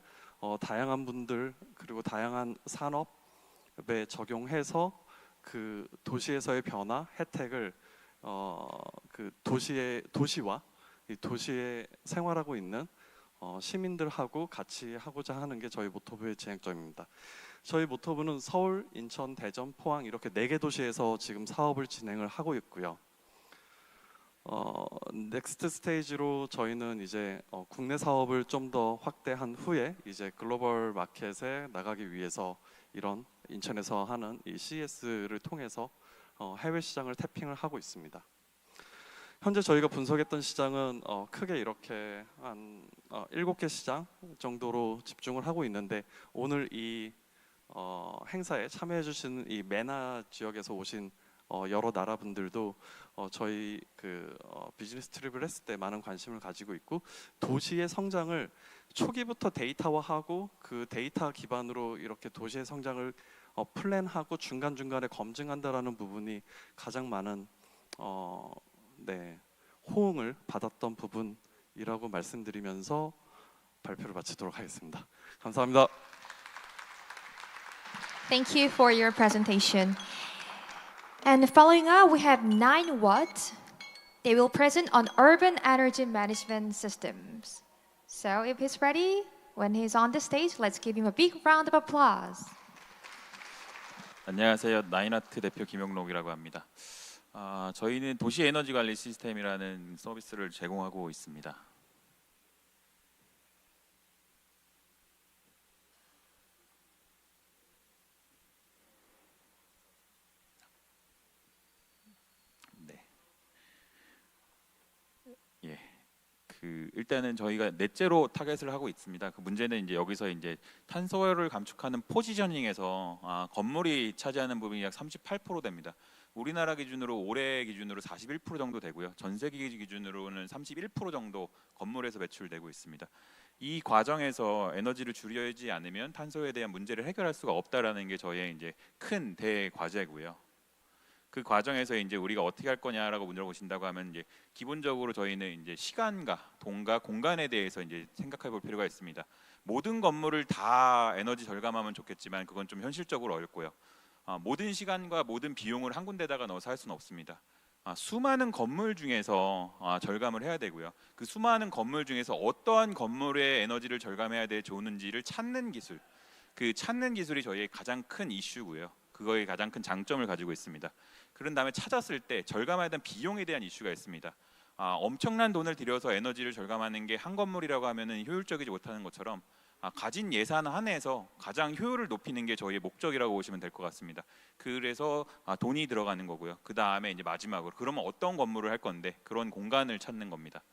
다양한 분들 그리고 다양한 산업에 적용해서 그 도시에서의 변화 혜택을 그 도시와 이 도시에 생활하고 있는 시민들하고 같이 하고자 하는 게 저희 모토부의 진행점입니다. 저희 모토부는 서울, 인천, 대전, 포항 이렇게 4개 도시에서 지금 사업을 진행을 하고 있고요. 넥스트 스테이지로 저희는 이제 국내 사업을 좀 더 확대한 후에 이제 글로벌 마켓에 나가기 위해서 이런 인천에서 하는 이 CES를 통해서 해외 시장을 태핑을 하고 있습니다. 현재 저희가 분석했던 시장은 크게 이렇게 한 7개 시장 정도로 집중을 하고 있는데 오늘 이 행사에 참여해 주신 이 메나 지역에서 오신 여러 나라 분들도 저희 그 비즈니스 트립을 했을 때 많은 관심을 가지고 있고 도시의 성장을 초기부터 데이터화하고 그 데이터 기반으로 이렇게 도시의 성장을 플랜하고 중간중간에 검증한다라는 부분이 가장 많은 호응을 받았던 부분이라고 말씀드리면서 발표를 마치도록 하겠습니다. 감사합니다. Thank you for your presentation. And following up, we have 9watt. They will present on urban energy management systems. So if he's ready, when he's on the stage, let's give him a big round of applause. 안녕하세요. 나인아트 대표 김영록이라고 합니다. 저희는 도시 에너지 관리 시스템이라는 서비스를 제공하고 있습니다. 일단은 저희가 넷제로 타겟을 하고 있습니다. 그 문제는 이제 여기서 이제 탄소를 감축하는 포지셔닝에서 건물이 차지하는 부분이 약 38% 됩니다. 우리나라 기준으로 올해 기준으로 41% 정도 되고요. 전 세계 기준으로는 31% 정도 건물에서 매출되고 있습니다. 이 과정에서 에너지를 줄이지 않으면 탄소에 대한 문제를 해결할 수가 없다라는 게 저희의 이제 큰 대과제고요. 그 과정에서 이제 우리가 어떻게 할 거냐라고 물어보신다고 하면 이제 기본적으로 저희는 이제 시간과 돈과 공간에 대해서 이제 생각해 볼 필요가 있습니다. 모든 건물을 다 에너지 절감하면 좋겠지만 그건 좀 현실적으로 어렵고요. 모든 시간과 모든 비용을 한 군데다가 넣어서 할 수는 없습니다. 수많은 건물 중에서 절감을 해야 되고요. 그 수많은 건물 중에서 어떠한 건물의 에너지를 절감해야 좋은지를 찾는 기술, 그 찾는 기술이 저희의 가장 큰 이슈고요. 그거의 가장 큰 장점을 가지고 있습니다. 그런 다음에 찾았을 때 절감해야 되는 비용에 대한 이슈가 있습니다. 엄청난 돈을 들여서 에너지를 절감하는 게 한 건물이라고 하면은 효율적이지 못하는 것처럼 가진 예산 안에서 가장 효율을 높이는 게 저희의 목적이라고 보시면 될 것 같습니다. 그래서 돈이 들어가는 거고요. 그 다음에 이제 마지막으로 그러면 어떤 건물을 할 건데 그런 공간을 찾는 겁니다.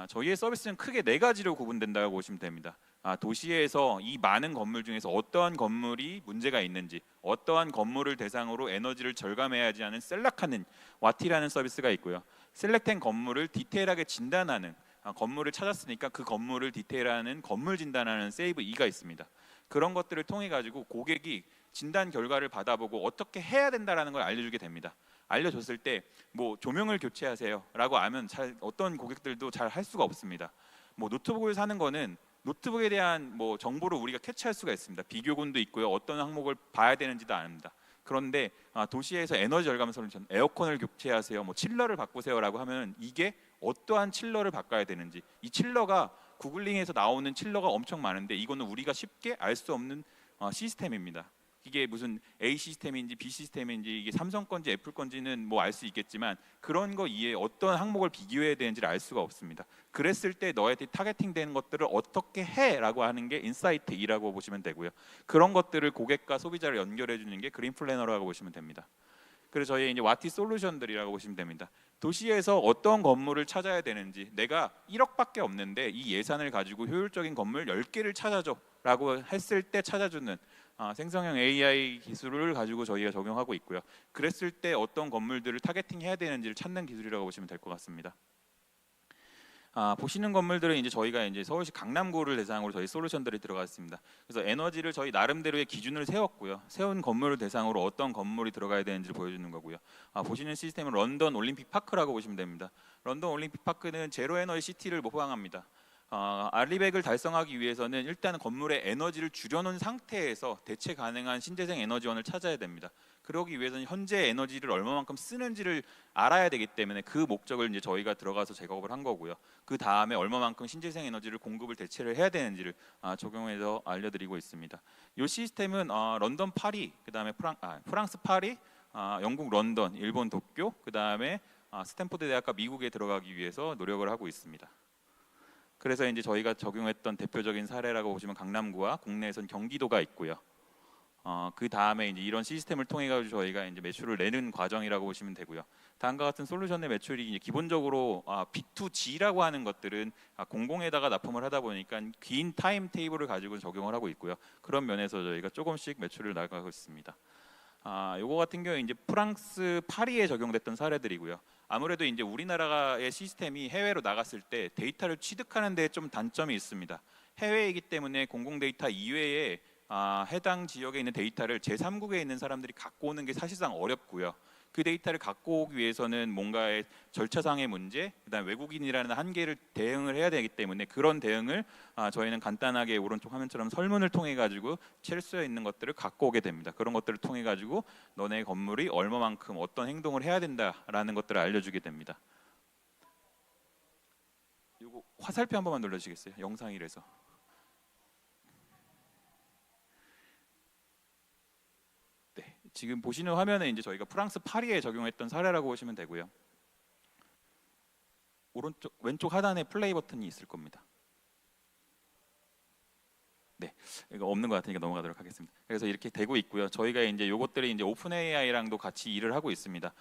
저희의 서비스는 크게 4가지로 구분된다고 보시면 됩니다. 도시에서 이 많은 건물 중에서 어떠한 건물이 문제가 있는지, 어떠한 건물을 대상으로 에너지를 절감해야지 하는 셀렉하는 와티라는 서비스가 있고요. 셀렉된 건물을 디테일하게 진단하는, 건물을 찾았으니까 그 건물을 디테일하는 건물 진단하는 세이브 E가 있습니다. 그런 것들을 통해 가지고 고객이 진단 결과를 받아보고 어떻게 해야 된다라는 걸 알려주게 됩니다. 알려줬을 때 뭐 조명을 교체하세요라고 하면 어떤 고객들도 잘 할 수가 없습니다. 뭐 노트북을 사는 거는 노트북에 대한 뭐 정보를 우리가 캐치할 수가 있습니다. 비교군도 있고요. 어떤 항목을 봐야 되는지도 압니다. 그런데 도시에서 에너지 절감 솔루션, 에어컨을 교체하세요, 뭐 칠러를 바꾸세요라고 하면 이게 어떠한 칠러를 바꿔야 되는지, 이 칠러가 구글링에서 나오는 칠러가 엄청 많은데 이거는 우리가 쉽게 알 수 없는 시스템입니다. 이게 무슨 A 시스템인지 B 시스템인지 이게 삼성 건지 애플 건지는 뭐 알 수 있겠지만 그런 거 이외에 어떤 항목을 비교해야 되는지를 알 수가 없습니다. 그랬을 때 너한테 타겟팅 되는 것들을 어떻게 해라고 하는 게 인사이트 E라고 보시면 되고요. 그런 것들을 고객과 소비자를 연결해 주는 게 그린 플래너라고 보시면 됩니다. 그래서 저희 이제 와티 솔루션들이라고 보시면 됩니다. 도시에서 어떤 건물을 찾아야 되는지, 내가 1억밖에 없는데 이 예산을 가지고 효율적인 건물 10개를 찾아줘라고 했을 때 찾아주는 생성형 AI 기술을 가지고 저희가 적용하고 있고요. 그랬을 때 어떤 건물들을 타겟팅해야 되는지를 찾는 기술이라고 보시면 될 것 같습니다. 보시는 건물들은 이제 저희가 이제 서울시 강남구를 대상으로 저희 솔루션들이 들어가 있습니다. 그래서 에너지를 저희 나름대로의 기준을 세웠고요. 세운 건물을 대상으로 어떤 건물이 들어가야 되는지를 보여주는 거고요. 보시는 시스템은 런던 올림픽 파크라고 보시면 됩니다. 런던 올림픽 파크는 제로 에너지 시티를 모방합니다. 알리백을 달성하기 위해서는 일단 건물의 에너지를 줄여놓은 상태에서 대체 가능한 신재생 에너지원을 찾아야 됩니다. 그러기 위해서는 현재 에너지를 얼마만큼 쓰는지를 알아야 되기 때문에 그 목적을 이제 저희가 들어가서 작업을 한 거고요. 그 다음에 얼마만큼 신재생 에너지를 공급을 대체를 해야 되는지를 적용해서 알려드리고 있습니다. 이 시스템은 런던 파리, 그 다음에 프랑스 파리, 영국 런던, 일본 도쿄, 그 다음에 스탠포드 대학과 미국에 들어가기 위해서 노력을 하고 있습니다. 그래서 이제 저희가 적용했던 대표적인 사례라고 보시면 강남구와 국내에선 경기도가 있고요. 그 다음에 이제 이런 시스템을 통해 가지고 저희가 이제 매출을 내는 과정이라고 보시면 되고요. 다음과 같은 솔루션의 매출이 이제 기본적으로 B2G라고 하는 것들은 공공에다가 납품을 하다 보니까 긴 타임 테이블을 가지고 적용을 하고 있고요. 그런 면에서 저희가 조금씩 매출을 나가고 있습니다. 요거 같은 경우에 이제 프랑스 파리에 적용됐던 사례들이고요. 아무래도 이제 우리나라의 시스템이 해외로 나갔을 때 데이터를 취득하는 데 좀 단점이 있습니다. 해외이기 때문에 공공 데이터 이외에 해당 지역에 있는 데이터를 제3국에 있는 사람들이 갖고 오는 게 사실상 어렵고요. 그 데이터를 갖고 오기 위해서는 뭔가의 절차상의 문제, 그다음 외국인이라는 한계를 대응을 해야 되기 때문에 그런 대응을 저희는 간단하게 오른쪽 화면처럼 설문을 통해 가지고 첼수에 있는 것들을 갖고 오게 됩니다. 그런 것들을 통해 가지고 너네 건물이 얼마만큼 어떤 행동을 해야 된다라는 것들을 알려주게 됩니다. 요거 화살표 한 번만 눌러주시겠어요? 영상이라서. 지금 보시는 화면에 이제 저희가 프랑스 파리에 적용했던 사례라고 보시면 되고요. 오른쪽 왼쪽 하단에 플레이 버튼이 있을 겁니다. 네, 이거 없는 것 같으니까 넘어가도록 하겠습니다. 그래서 이렇게 되고 있고요. 저희가 이제 요것들이 이제 오픈 AI랑도 같이 일을 하고 있습니다.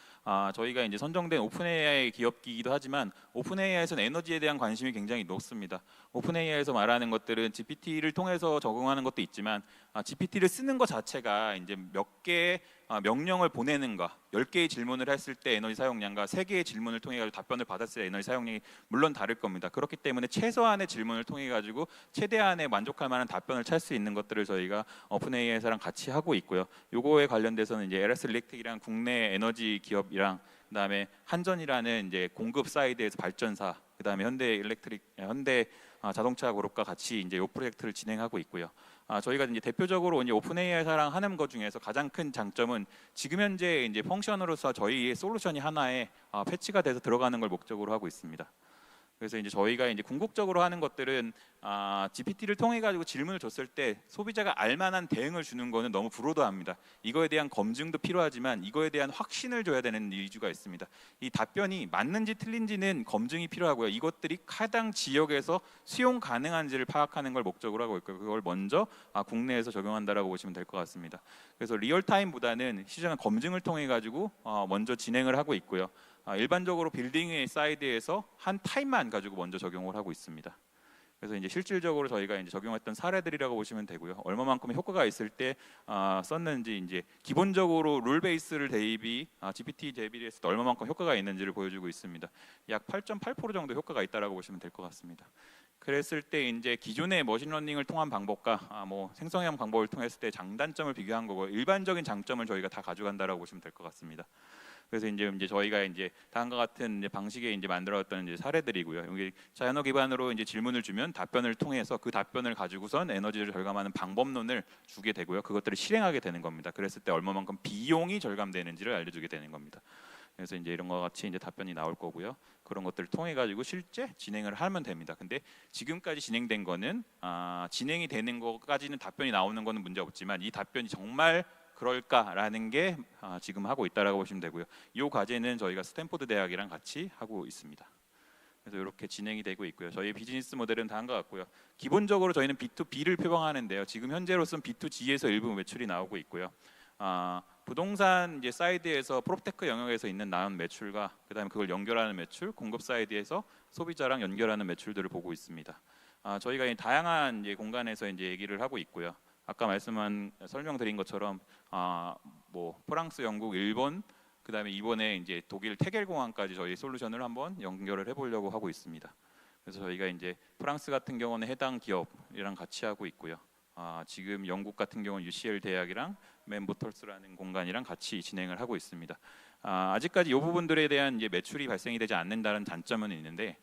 저희가 이제 선정된 오픈 AI 기업이기도 하지만 오픈 AI에서는 에너지에 대한 관심이 굉장히 높습니다. 오픈 AI에서 말하는 것들은 GPT를 통해서 적용하는 것도 있지만 GPT를 쓰는 것 자체가 이제 몇 개의 명령을 보내는 거, 10개의 질문을 했을 때 에너지 사용량과 3개의 질문을 통해 가지고 답변을 받았을 때 에너지 사용량이 물론 다를 겁니다. 그렇기 때문에 최소한의 질문을 통해 가지고 최대한의 만족할 만한 답변을 찾을 수 있는 것들을 저희가 오픈 AI에서랑 같이 하고 있고요. 요거에 관련돼서는 이제 LS 일렉트릭이랑 국내 에너지 기업이랑 그다음에 한전이라는 이제 공급 사이드에서 발전사, 그다음에 현대 자동차 그룹과 같이 이제 이 프로젝트를 진행하고 있고요. 저희가 이제 대표적으로 이제 오픈 AI사랑 하는 것 중에서 가장 큰 장점은 지금 현재 이제 펑션으로서 저희의 솔루션이 하나에 패치가 돼서 들어가는 걸 목적으로 하고 있습니다. 그래서 이제 저희가 이제 궁극적으로 하는 것들은 GPT를 통해 가지고 질문을 줬을 때 소비자가 알만한 대응을 주는 거는 너무 불호도합니다. 이거에 대한 검증도 필요하지만 이거에 대한 확신을 줘야 되는 이유가 있습니다. 이 답변이 맞는지 틀린지는 검증이 필요하고요. 이것들이 해당 지역에서 수용 가능한지를 파악하는 걸 목적으로 하고 있고요. 그걸 먼저 국내에서 적용한다라고 보시면 될 것 같습니다. 그래서 리얼타임보다는 시장 검증을 통해 가지고 먼저 진행을 하고 있고요. 일반적으로 빌딩의 사이드에서 한 타입만 가지고 먼저 적용을 하고 있습니다. 그래서 이제 실질적으로 저희가 이제 적용했던 사례들이라고 보시면 되고요. 얼마만큼 효과가 있을 때 썼는지 이제 기본적으로 룰 베이스를 대입이 GPT 대비했을 때 얼마만큼 효과가 있는지를 보여주고 있습니다. 약 8.8% 정도 효과가 있다라고 보시면 될 것 같습니다. 그랬을 때 이제 기존의 머신러닝을 통한 방법과 뭐 생성형 방법을 통했을 때 장단점을 비교한 거고 일반적인 장점을 저희가 다 가져간다라고 보시면 될 것 같습니다. 그래서 이제 저희가 이제 다음과 같은 이제 방식의 이제 만들었던 이제 사례들이고요. 여기 자연어 기반으로 이제 질문을 주면 답변을 통해서 그 답변을 가지고선 에너지를 절감하는 방법론을 주게 되고요. 그것들을 실행하게 되는 겁니다. 그랬을 때 얼마만큼 비용이 절감되는지를 알려주게 되는 겁니다. 그래서 이제 이런 것 같이 이제 답변이 나올 거고요. 그런 것들을 통해 가지고 실제 진행을 하면 됩니다. 근데 지금까지 진행된 거는 진행이 되는 것까지는 답변이 나오는 거는 문제 없지만 이 답변이 정말 그럴까라는 게 지금 하고 있다라고 보시면 되고요. 이 과제는 저희가 스탠포드 대학이랑 같이 하고 있습니다. 그래서 이렇게 진행이 되고 있고요. 저희 비즈니스 모델은 다음과 같고요. 기본적으로 저희는 B2B를 표방하는데요. 지금 현재로서는 B2G에서 일부 매출이 나오고 있고요. 부동산 이제 사이드에서 프롭테크 영역에서 있는 나온 매출과 그다음에 그걸 연결하는 매출, 공급 사이드에서 소비자랑 연결하는 매출들을 보고 있습니다. 저희가 이 다양한 이제 공간에서 이제 얘기를 하고 있고요. 아까 설명드린 것처럼 뭐 프랑스, 영국, 일본, 그다음에 이번에 이제 독일 테겔 공항까지 저희 솔루션을 한번 연결을 해보려고 하고 있습니다. 그래서 저희가 이제 프랑스 같은 경우는 해당 기업이랑 같이 하고 있고요. 지금 영국 같은 경우는 UCL 대학이랑 맨보털스라는 공간이랑 같이 진행을 하고 있습니다. 아직까지 이 부분들에 대한 이제 매출이 발생이 되지 않는다는 단점은 있는데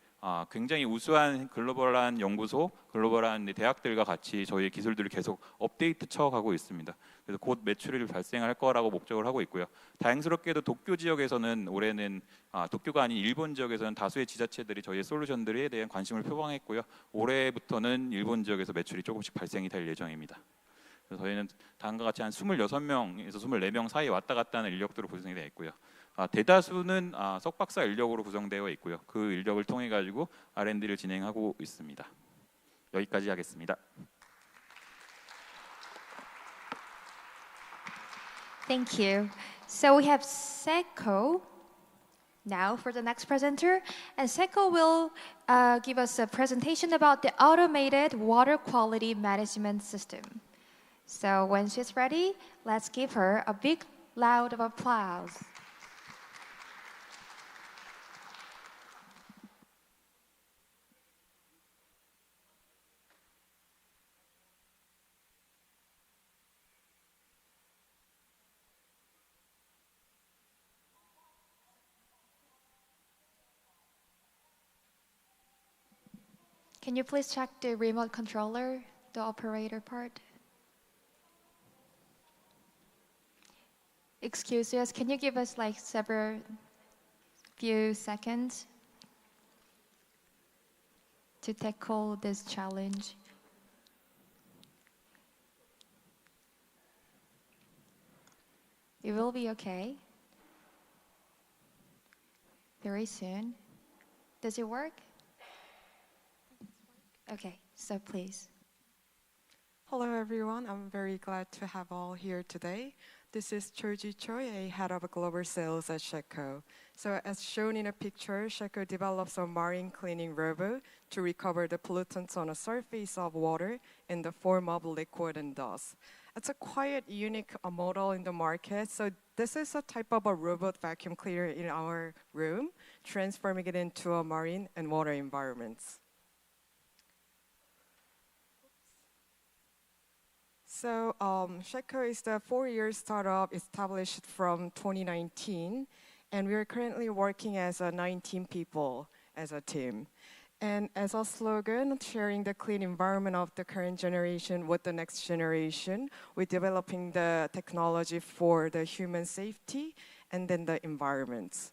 굉장히 우수한 글로벌한 연구소, 글로벌한 대학들과 같이 저희의 기술들을 계속 업데이트 쳐가고 있습니다. 그래서 곧 매출이 발생할 거라고 목적을 하고 있고요. 다행스럽게도 도쿄 지역에서는 올해는 도쿄가 아닌 일본 지역에서는 다수의 지자체들이 저희의 솔루션들에 대한 관심을 표방했고요. 올해부터는 일본 지역에서 매출이 조금씩 발생이 될 예정입니다. 그래서 저희는 다음과 같이 한 26명에서 24명 사이에 왔다 갔다 하는 인력들로 구성이 되어 있고요. 대다수는 석박사 인력으로 구성되어 있고요. 그 인력을 통해 가지고 R&D를 진행하고 있습니다. 여기까지 하겠습니다. Thank you. So we have Seko now for the next presenter, and Seko will give us a presentation about the automated water quality management system. So when she's ready, let's give her a big round of applause. Can you please check the remote controller, the operator part? Excuse us, can you give us like few seconds to tackle this challenge? It will be okay. Very soon. Does it work? Okay, so please. Hello everyone, I'm very glad to have all here today. This is Choi Choi, a head of global sales at Sheco. So as shown in a picture, Sheco develops a marine cleaning robot to recover the pollutants on the surface of water in the form of liquid and dust. It's a quite unique model in the market. So this is a type of a robot vacuum cleaner in our room, transforming it into a marine and water environments. So Sheco is the 4-year startup established from 2019, and we are currently working as 19 people as a team. And as a slogan, sharing the clean environment of the current generation with the next generation, we're developing the technology for the human safety and then the environments.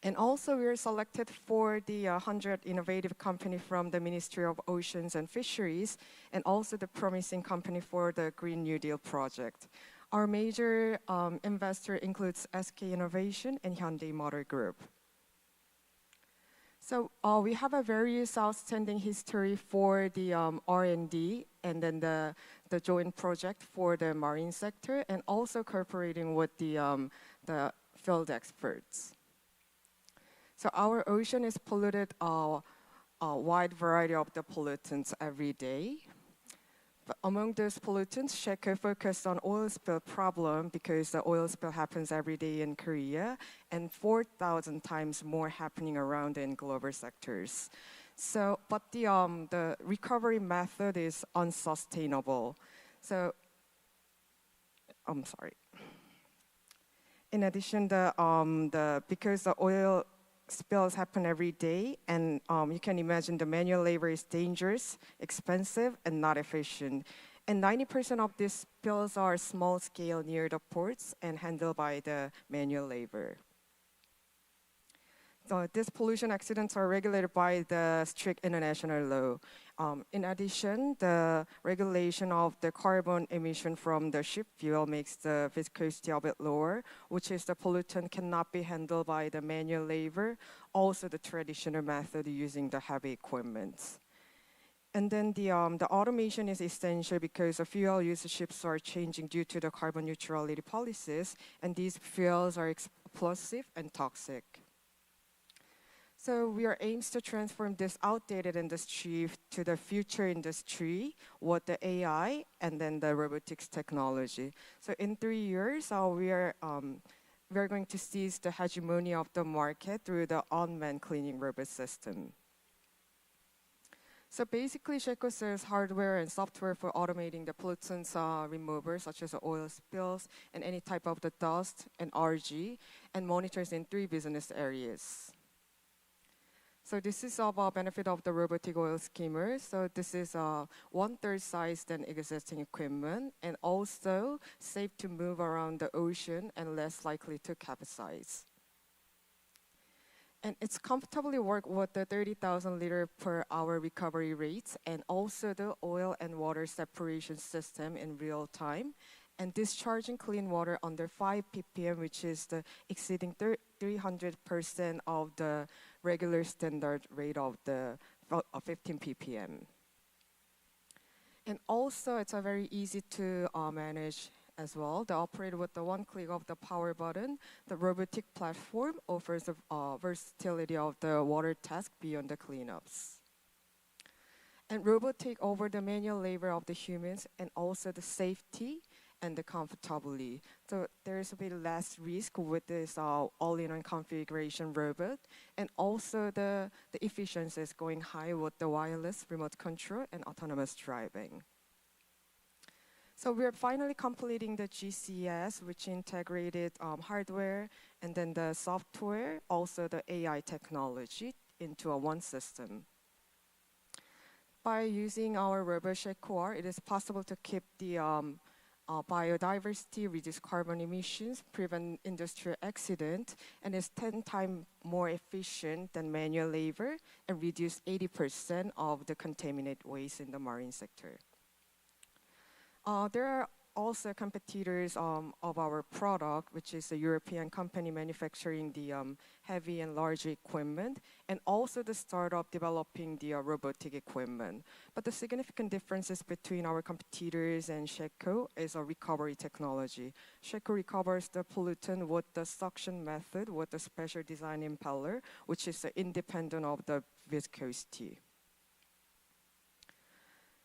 And also we were selected for the 100 innovative company from the Ministry of Oceans and Fisheries, and also the promising company for the Green New Deal project. Our major investor includes SK Innovation and Hyundai Motor Group. So we have a very outstanding history for the R&D and then the joint project for the marine sector, and also cooperating with the field experts. So our ocean is polluted a wide variety of the pollutants every day. But among those pollutants, SHECO focused on oil spill problem because the oil spill happens every day in Korea and 4,000 times more happening around in global sectors. So, but the recovery method is unsustainable. So, I'm sorry. In addition, because the oil spills happen every day, and you can imagine the manual labor is dangerous, expensive, and not efficient. And 90% of these spills are small scale near the ports and handled by the manual labor. So these pollution accidents are regulated by the strict international law. In addition, the regulation of the carbon emission from the ship fuel makes the viscosity a bit lower, which is the pollutant cannot be handled by the manual labor, also the traditional method using the heavy equipment. And then the automation is essential because the fuel use ships are changing due to the carbon neutrality policies, and these fuels are explosive and toxic. So we are aims to transform this outdated industry to the future industry with the AI and then the robotics technology. So in 3 years, we are going to seize the hegemony of the market through the unmanned cleaning robot system. So basically, SHECO sells hardware and software for automating the pollutants remover, such as oil spills and any type of the dust and RG, and monitors in 3 business areas. So this is about benefit of the robotic oil skimmer. So this is 1/3 size than existing equipment, and also safe to move around the ocean and less likely to capsize. And it's comfortably work with the 30,000 liter per hour recovery rates, and also the oil and water separation system in real time, and discharging clean water under 5 ppm, which is the exceeding 300% of the regular standard rate of the 15 ppm. And also, it's a very easy to manage as well. The operator with the one click of the power button, the robotic platform offers the versatility of the water task beyond the cleanups. And robot take over the manual labor of the humans and also the safety and the comfortably. So there's a bit less risk with this all-in-one configuration robot, and also the efficiency is going high with the wireless remote control and autonomous driving. So we're finally completing the GCS, which integrated hardware and then the software, also the AI technology into one system. By using our robot SHECO, it is possible to keep the biodiversity, reduce carbon emissions, prevent industrial accident, and is 10 times more efficient than manual labor, and reduce 80% of the contaminated waste in the marine sector. There are also competitors of our product, which is a European company manufacturing the heavy and large equipment, and also the startup developing the robotic equipment. But the significant differences between our competitors and SHECO is a recovery technology. SHECO recovers the pollutant with the suction method with the special design impeller, which is independent of the viscosity.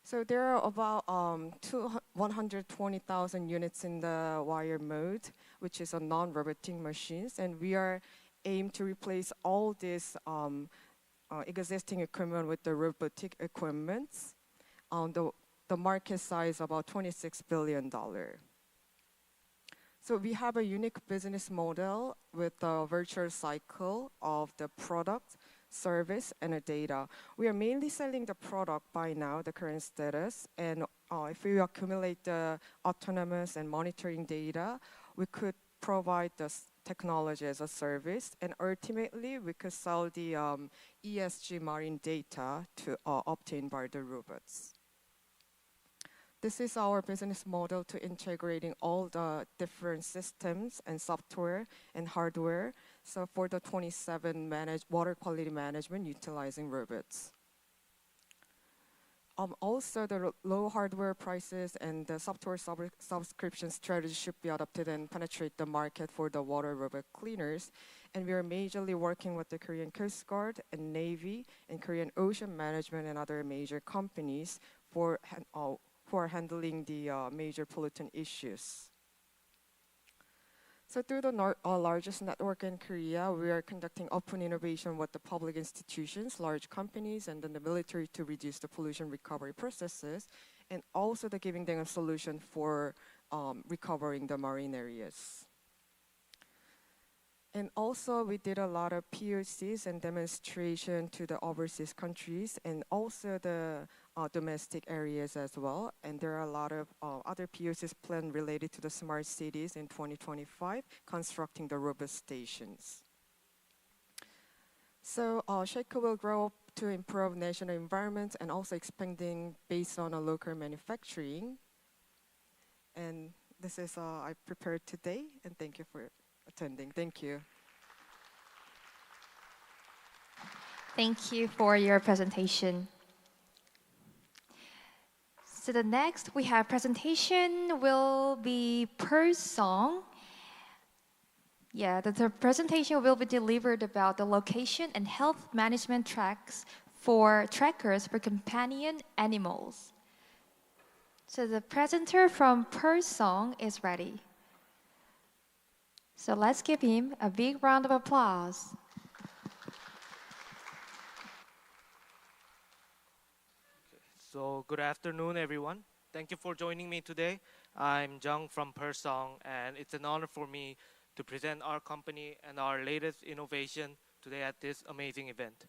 So there are about 120,000 units in the wire mode, which is a non-robotic machines, and we are aimed to replace all these existing equipment with the robotic equipment. The market size about $26 billion. So we have a unique business model with a virtual cycle of the product, service, and the data. We are mainly selling the product by now, the current status, and if we accumulate the autonomous and monitoring data, we could provide the technology as a service, and ultimately we could sell the ESG marine data to obtained by the robots. This is our business model to integrating all the different systems and software and hardware. So for the 27 water quality management utilizing robots. Also, the low hardware prices and the software subscription strategy should be adopted and penetrate the market for the water robot cleaners. And we are majorly working with the Korean Coast Guard and Navy and Korean Ocean Management and other major companies for who are handling the major pollutant issues. So through the largest network in Korea, we are conducting open innovation with the public institutions, large companies, and then the military to reduce the pollution recovery processes, and also the giving them a solution for recovering the marine areas. And also we did a lot of POCs and demonstration to the overseas countries and also the domestic areas as well. And there are a lot of other POCs planned related to the smart cities in 2025, constructing the robot stations. So Shaker will grow to improve national environments and also expanding based on a local manufacturing. And this is I prepared today, and thank you for attending. Thank you. Thank you for your presentation. So the next we have presentation will be per song. Yeah, the presentation will be delivered about the location and health management trackers for companion animals. So the presenter from Per Song is ready. So let's give him a big round of applause. So good afternoon, everyone. Thank you for joining me today. I'm Jung from Per Song, and it's an honor for me to present our company and our latest innovation today at this amazing event.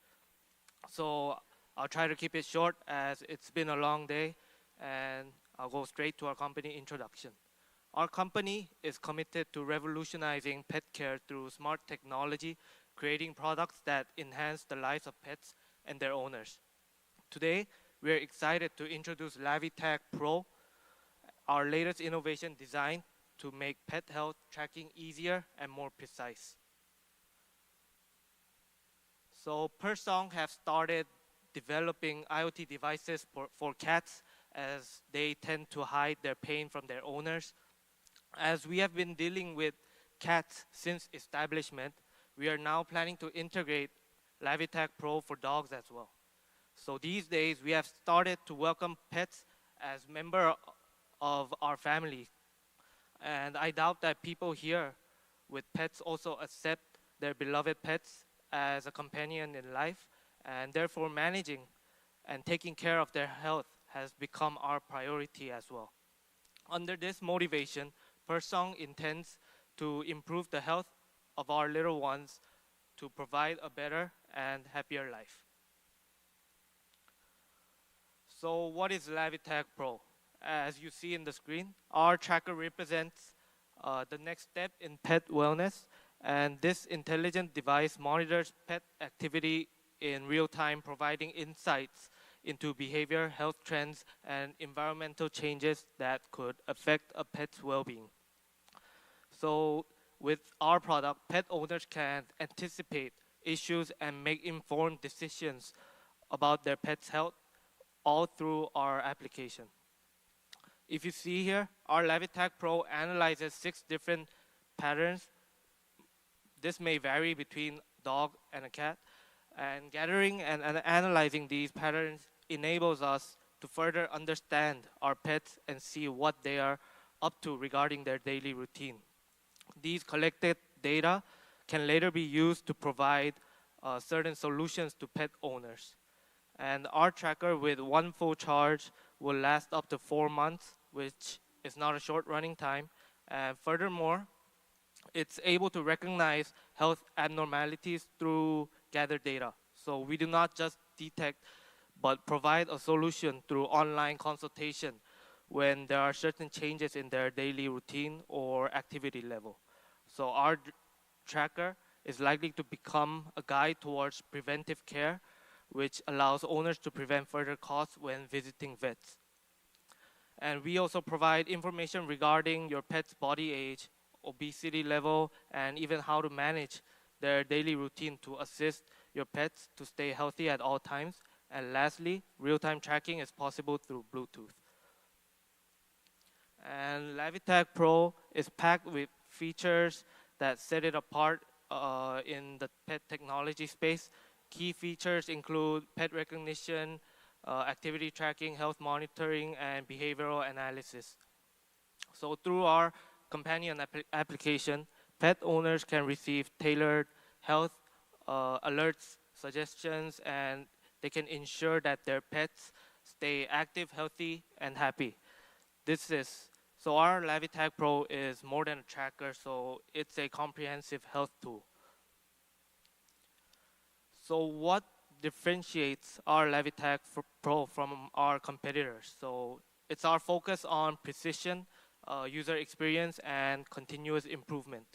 So I'll try to keep it short as it's been a long day, and I'll go straight to our company introduction. Our company is committed to revolutionizing pet care through smart technology, creating products that enhance the lives of pets and their owners. Today, we are excited to introduce LaviTag Pro, our latest innovation designed to make pet health tracking easier and more precise. So Per Song have started developing IoT devices for cats as they tend to hide their pain from their owners. As we have been dealing with cats since establishment, we are now planning to integrate LaviTag Pro for dogs as well. So these days, we have started to welcome pets as member of our family. And I doubt that people here with pets also accept their beloved pets as a companion in life, and therefore managing and taking care of their health has become our priority as well. Under this motivation, Per Song intends to improve the health of our little ones to provide a better and happier life. So what is LaviTag Pro? As you see in the screen, our tracker represents the next step in pet wellness, and this intelligent device monitors pet activity in real time, providing insights into behavior, health trends, and environmental changes that could affect a pet's well-being. So with our product, pet owners can anticipate issues and make informed decisions about their pet's health all through our application. If you see here, our LaviTag Pro analyzes 6 different patterns. This may vary between a dog and a cat. And gathering and analyzing these patterns enables us to further understand our pets and see what they are up to regarding their daily routine. These collected data can later be used to provide certain solutions to pet owners. And our tracker with one full charge will last up to 4 months, which is not a short running time. And furthermore, it's able to recognize health abnormalities through gathered data. So we do not just detect, but provide a solution through online consultation when there are certain changes in their daily routine or activity level. So our tracker is likely to become a guide towards preventive care, which allows owners to prevent further costs when visiting vets. And we also provide information regarding your pet's body age, obesity level, and even how to manage their daily routine to assist your pets to stay healthy at all times. And lastly, real-time tracking is possible through Bluetooth. And LaviTag Pro is packed with features that set it apart in the pet technology space. Key features include pet recognition, activity tracking, health monitoring, and behavioral analysis. So through our companion application, pet owners can receive tailored health alerts, suggestions, and they can ensure that their pets stay active, healthy, and happy. So our Lavitag Pro is more than a tracker, so it's a comprehensive health tool. So what differentiates our Lavitag Pro from our competitors? So it's our focus on precision, user experience, and continuous improvement.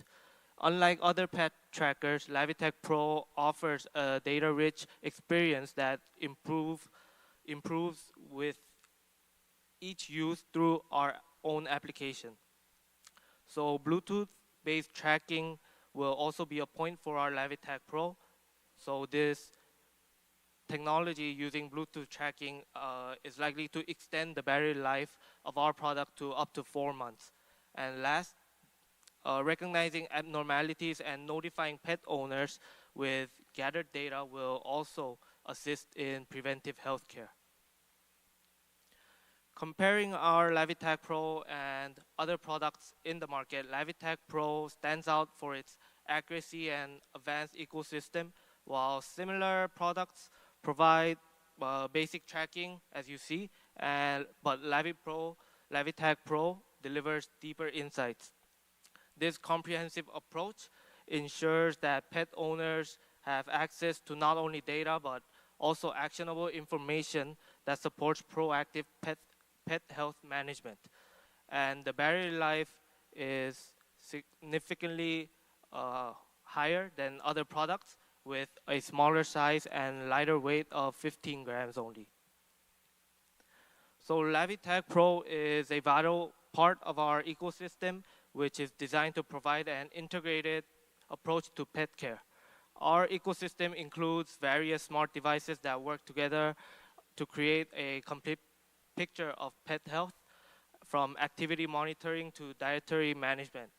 Unlike other pet trackers, Lavitag Pro offers a data-rich experience that improves with each use through our own application. So Bluetooth-based tracking will also be a point for our Lavitag Pro. So this technology using Bluetooth tracking is likely to extend the battery life of our product to up to 4 months. And last, recognizing abnormalities and notifying pet owners with gathered data will also assist in preventive health care. Comparing our Lavitag Pro and other products in the market, Lavitag Pro stands out for its accuracy and advanced ecosystem, while similar products provide basic tracking, as you see, but Lavitag Pro delivers deeper insights. This comprehensive approach ensures that pet owners have access to not only data, but also actionable information that supports proactive pet health management. And the battery life is significantly higher than other products, with a smaller size and lighter weight of 15 grams only. So Lavitag Pro is a vital part of our ecosystem, which is designed to provide an integrated approach to pet care. Our ecosystem includes various smart devices that work together to create a complete picture of pet health, from activity monitoring to dietary management.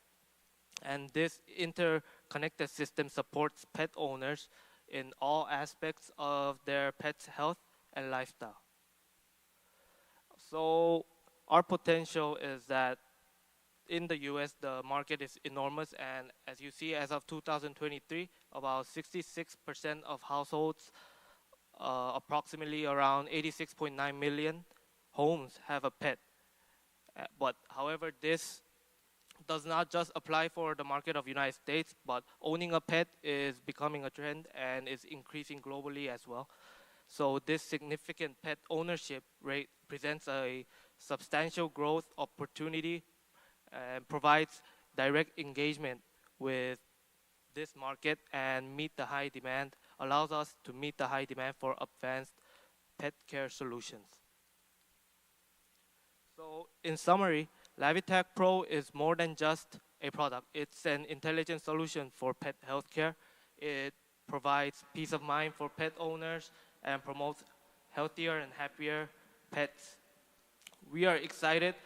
And this interconnected system supports pet owners in all aspects of their pet's health and lifestyle. So our potential is that in the US, the market is enormous, and as you see, as of 2023, about 66% of households, approximately around 86.9 million homes have a pet. But however, this does not just apply for the market of United States, but owning a pet is becoming a trend and is increasing globally as well. So this significant pet ownership rate presents a substantial growth opportunity and provides direct engagement with this market and allows us to meet the high demand for advanced pet care solutions. So in summary, Lavitag Pro is more than just a product. It's an intelligent solution for pet healthcare. It provides peace of mind for pet owners and promotes healthier and happier pets. We are excited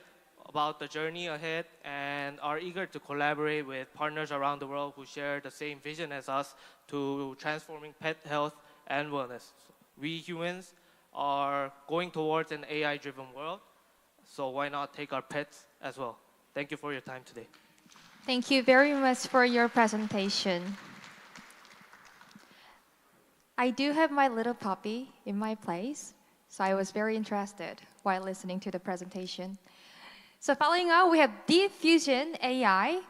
about the journey ahead and are eager to collaborate with partners around the world who share the same vision as us to transforming pet health and wellness. We humans are going towards an AI-driven world, so why not take our pets as well? Thank you for your time today. Thank you very much for your presentation. I do have my little puppy in my place, so I was very interested while listening to the presentation. So following up, we have Deep Fusion AI.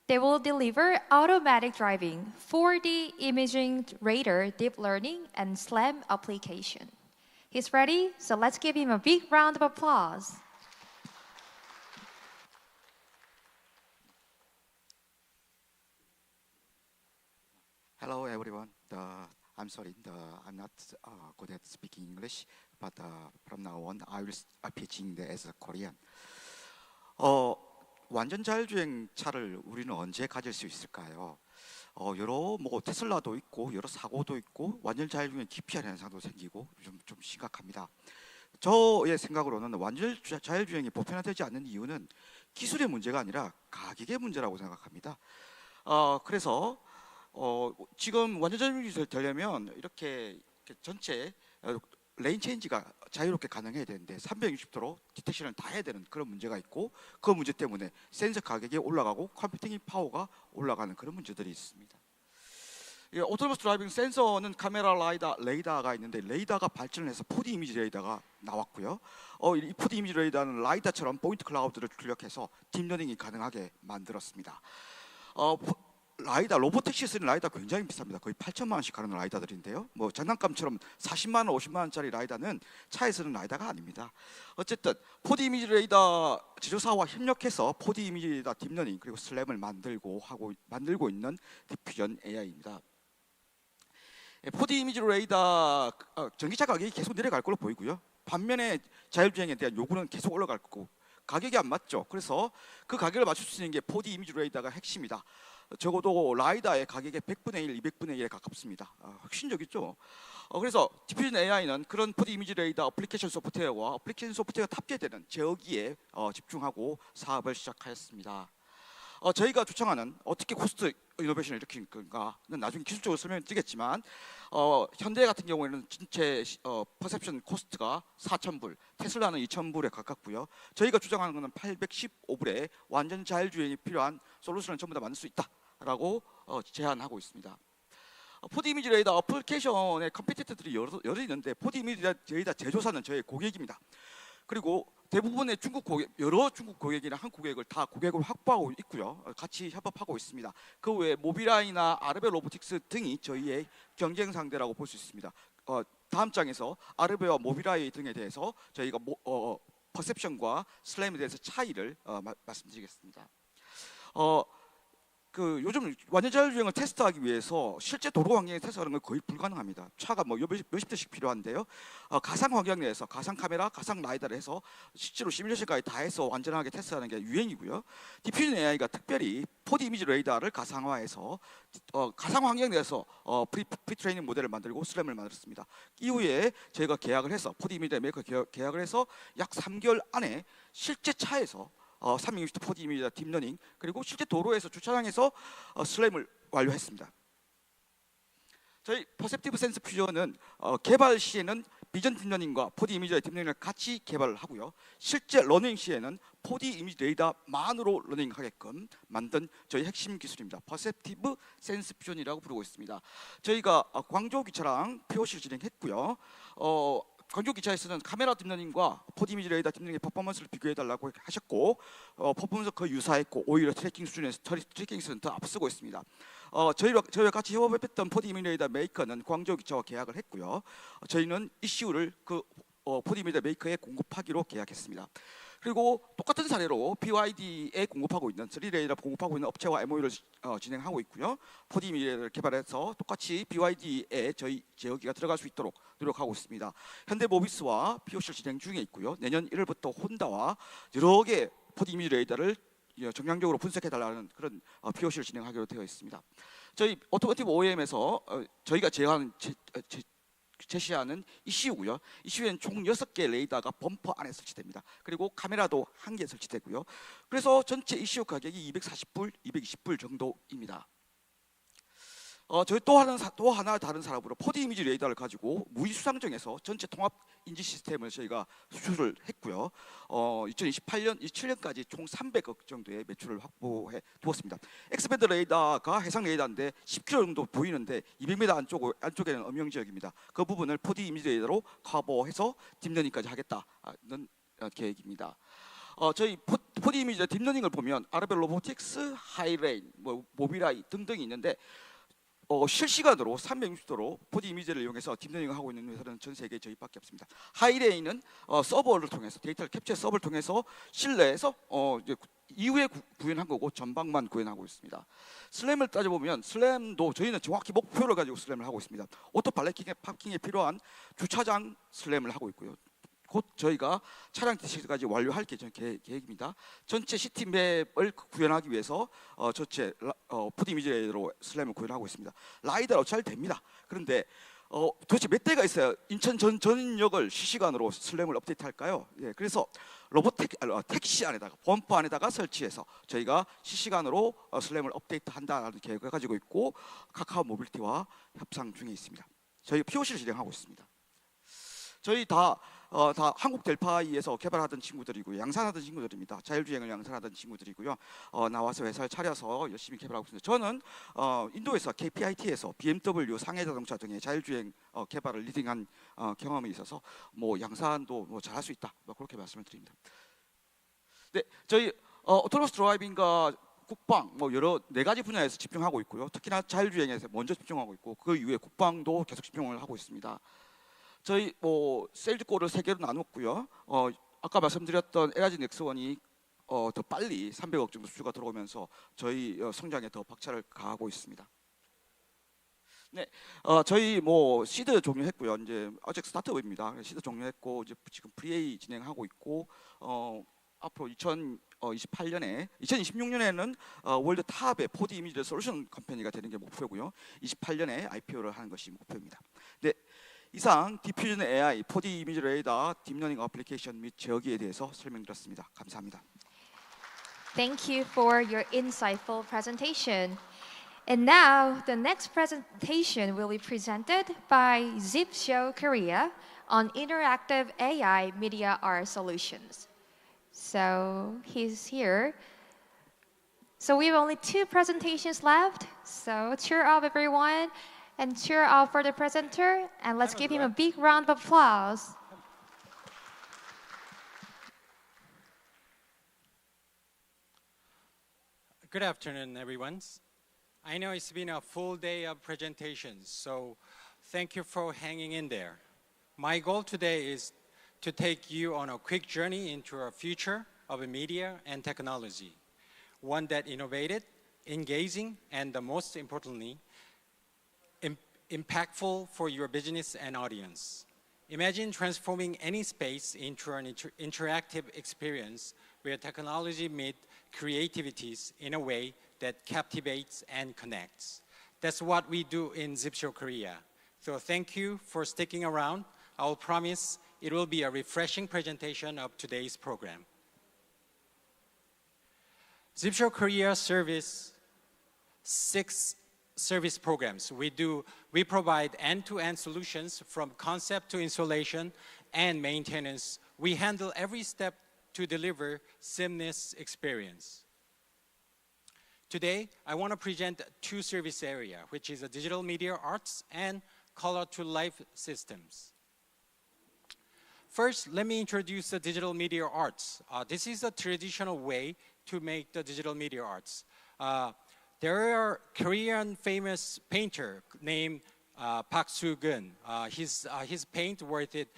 They will deliver automatic driving, 4D imaging radar, deep learning, and SLAM application. He's ready, so let's give him a big round of applause. Hello, everyone. I'm sorry, I'm not good at speaking English, but from now on, I will pitching as a Korean. 완전 자율주행 차를 우리는 언제 가질 수 있을까요? 여러 테슬라도 있고 여러 사고도 있고 완전 자율주행 기피하는 현상도 생기고 좀 심각합니다. 저의 생각으로는 완전 자율주행이 보편화되지 않는 이유는 기술의 문제가 아니라 가격의 문제라고 생각합니다. 그래서 지금 완전 자율주행이 되려면 이렇게 전체 레인 체인지가 자유롭게 가능해야 되는데 360도로 디텍션을 다 해야 되는 그런 문제가 있고, 그 문제 때문에 센서 가격이 올라가고 컴퓨팅 파워가 올라가는 그런 문제들이 있습니다. 오토노머스 드라이빙 센서는 카메라, 레이더가 있는데, 레이더가 발전을 해서 4D 이미지 레이더가 나왔고요. 이 4D 이미지 레이더는 라이다처럼 포인트 클라우드를 출력해서 딥러닝이 가능하게 만들었습니다. 라이다, 로보택시에 쓰는 라이다 굉장히 비쌉니다. 거의 8천만 원씩 하는 라이다들인데요. 뭐 장난감처럼 40만 원, 50만 원짜리 라이다는 차에 쓰는 라이다가 아닙니다. 어쨌든 4D 이미지 레이더 제조사와 협력해서 4D 이미지 레이더 딥러닝 그리고 슬램을 만들고 있는 디퓨전 AI입니다. 4D 이미지 레이더 전기차 가격이 계속 내려갈 걸로 보이고요. 반면에 자율주행에 대한 요구는 계속 올라갈 거고, 가격이 안 맞죠. 그래서 그 가격을 맞출 수 있는 게 4D 이미지 레이더가 핵심이다. 적어도 라이다의 가격의 100분의 1, 200분의 1에 가깝습니다. 혁신적이죠. 그래서 디퓨전 AI는 그런 4D 이미지 레이더 어플리케이션 소프트웨어와 어플리케이션 소프트웨어 탑재되는 제어기에 집중하고 사업을 시작하였습니다. 저희가 주창하는 어떻게 코스트 이노베이션을 일으킨 건가는 나중에 기술적으로 설명드리겠지만, 현대 같은 경우에는 전체 퍼셉션 코스트가 4,000불, 테슬라는 2,000불에 가깝고요. 저희가 주장하는 것은 815불에 완전 자율주행이 필요한 솔루션을 전부 다 만들 수 있다라고 제안하고 있습니다. 4D 이미지 레이더 어플리케이션의 컴피티터들이 여러 있는데, 4D 이미지 레이더 제조사는 저희 고객입니다. 그리고 대부분의 여러 중국 고객이나 한국 고객을 다 고객을 확보하고 있고요. 같이 협업하고 있습니다. 그 외에 모빌아이나 아르베 로보틱스 등이 저희의 경쟁 상대라고 볼 수 있습니다. 다음 장에서 아르베와 모빌아이 등에 대해서 저희가 퍼셉션과 슬램에 대해서 차이를 말씀드리겠습니다. 요즘 완전 자율주행을 테스트하기 위해서 실제 도로 환경에 테스트하는 건 거의 불가능합니다. 차가 뭐 몇십 대씩 필요한데요. 가상 환경 내에서 가상 카메라, 가상 라이다를 해서 실제로 시뮬레이션까지 다 해서 완전하게 테스트하는 게 유행이고요. 디퓨전 AI가 특별히 4D 이미지 레이더를 가상화해서 가상 환경 내에서 프리트레이닝 모델을 만들고 슬램을 만들었습니다. 이후에 저희가 계약을 해서 4D 이미지 메이커 계약을 해서 약 3개월 안에 실제 차에서 360도 4D 이미지 딥러닝 그리고 실제 도로에서 주차장에서 슬램을 완료했습니다. 저희 퍼셉티브 센스 퓨전은 개발 시에는 비전 딥러닝과 4D 이미지 딥러닝을 같이 개발을 하고요. 실제 러닝 시에는 4D 이미지 레이더만으로 러닝하게끔 만든 저희 핵심 기술입니다. 퍼셉티브 센스 퓨전이라고 부르고 있습니다. 저희가 광주 기차랑 POC를 진행했고요. 광주 기차에서는 카메라 딥러닝과 4D 이미지 레이더 딥러닝의 퍼포먼스를 비교해달라고 하셨고, 퍼포먼스 거의 유사했고 오히려 트래킹 수준에서 트래킹에서는 더 앞서고 있습니다. 저희와 같이 협업했던 4D 이미지 레이더 메이커는 광주 기차와 계약을 했고요. 저희는 이슈를 4D 이미지 메이커에 공급하기로 계약했습니다. 그리고 똑같은 사례로 BYD에 공급하고 있는 3D 레이더 공급하고 있는 업체와 MOU를 진행하고 있고요. 4D 이미지를 개발해서 똑같이 BYD에 저희 제어기가 들어갈 수 있도록 노력하고 있습니다. 현대모비스와 POC를 진행 중에 있고요. 내년 1월부터 혼다와 여러 개 4D 이미지 레이더를 정량적으로 분석해달라는 그런 POC를 진행하기로 되어 있습니다. 저희 오토모티브 OEM에서 저희가 제시하는 이슈고요. 이슈에는 총 6개 레이더가 범퍼 안에 설치됩니다. 그리고 카메라도 1개 설치되고요. 그래서 전체 이슈 가격이 240불, 220불 정도입니다. 저희 또 하나 다른 사업으로 4D 이미지 레이더를 가지고 무이수상정에서 전체 통합 인지 시스템을 저희가 수출을 했고요. 2028년, 27년까지 총 300억 정도의 매출을 확보해 두었습니다. 엑스밴드 레이더가 해상 레이더인데 10km 정도 보이는데 200m 안쪽에는 음영 지역입니다. 그 부분을 4D 이미지 레이더로 커버해서 딥러닝까지 하겠다는 계획입니다. 저희 4D 이미지 딥러닝을 보면 아르베 로보틱스, 하이레인, 모빌아이 등등이 있는데 실시간으로 360도로 4D 이미지를 이용해서 딥러닝을 하고 있는 회사는 전 세계에 저희밖에 없습니다. 하이레인은 서버를 통해서 데이터를 캡처 서버를 통해서 실내에서 이후에 구현한 거고 전방만 구현하고 있습니다. 슬램을 따져보면 슬램도 저희는 정확히 목표를 가지고 슬램을 하고 있습니다. 오토 파킹에 필요한 주차장 슬램을 하고 있고요. 곧 저희가 차량 디텍션까지 완료할 계획입니다. 전체 시티맵을 구현하기 위해서 전체 4D 이미지 레이더로 슬램을 구현하고 있습니다. 라이더로 잘 됩니다. 그런데 도대체 몇 대가 있어요? 인천 전역을 실시간으로 슬램을 업데이트할까요? 예, 그래서 택시 안에다가 범퍼 안에다가 설치해서 저희가 실시간으로 슬램을 업데이트한다는 계획을 가지고 있고 카카오 모빌리티와 협상 중에 있습니다. 저희 POC를 진행하고 있습니다. 저희 다 한국 델파이에서 개발하던 친구들이고 양산하던 친구들입니다. 자율주행을 양산하던 친구들이고요. 나와서 회사를 차려서 열심히 개발하고 있습니다. 저는 인도에서 KPIT에서 BMW 상해 자동차 등의 자율주행 개발을 리딩한 경험이 있어서 뭐 양산도 뭐 잘할 수 있다. 뭐 그렇게 말씀을 드립니다. 네, 저희 오토노머스 드라이빙과 국방 뭐 여러 4가지 분야에서 집중하고 있고요. 특히나 자율주행에서 먼저 집중하고 있고 그 이후에 국방도 계속 집중을 하고 있습니다. 저희 뭐 세일즈 골을 3개로 나눴고요. 아까 말씀드렸던 에라지 넥스원이 더 빨리 300억 정도 수주가 들어오면서 저희 성장에 더 박차를 가하고 있습니다. 네, 저희 뭐 시드 종료했고요. 이제 아직 스타트업입니다. 시드 종료했고 이제 지금 프리A 진행하고 있고 앞으로 2026년에는 월드 탑의 4D 이미지 솔루션 컴퍼니가 되는 게 목표고요. 28년에 IPO를 하는 것이 목표입니다. 네. 이상 디퓨전 AI, 4D 이미지 레이더, 딥러닝 어플리케이션 및 제어기에 대해서 설명드렸습니다. 감사합니다. Thank you for your insightful presentation. And now, the next presentation will be presented by ZipShow Korea on interactive AI media art solutions. So he's here. So we have only 2 presentations left. So cheer up, everyone. And cheer up for the presenter, and let's give him a big round of applause. Good afternoon, everyone. I know it's been a full day of presentations, so thank you for hanging in there. My goal today is to take you on a quick journey into a future of media and technology, one that innovated, engaging, and most importantly, impactful for your business and audience. Imagine transforming any space into an interactive experience where technology meets creativities in a way that captivates and connects. That's what we do in ZipShow Korea. So thank you for sticking around. I will promise it will be a refreshing presentation of today's program. ZipShow Korea serves 6 service programs. We provide end-to-end solutions from concept to installation and maintenance. We handle every step to deliver seamless experience. Today, I want to present 2 service areas, which is digital media arts and color to life systems. First, let me introduce the digital media arts. This is a traditional way to make the digital media arts. There are Korean famous painter named Park Soo-gun. His paint worth it,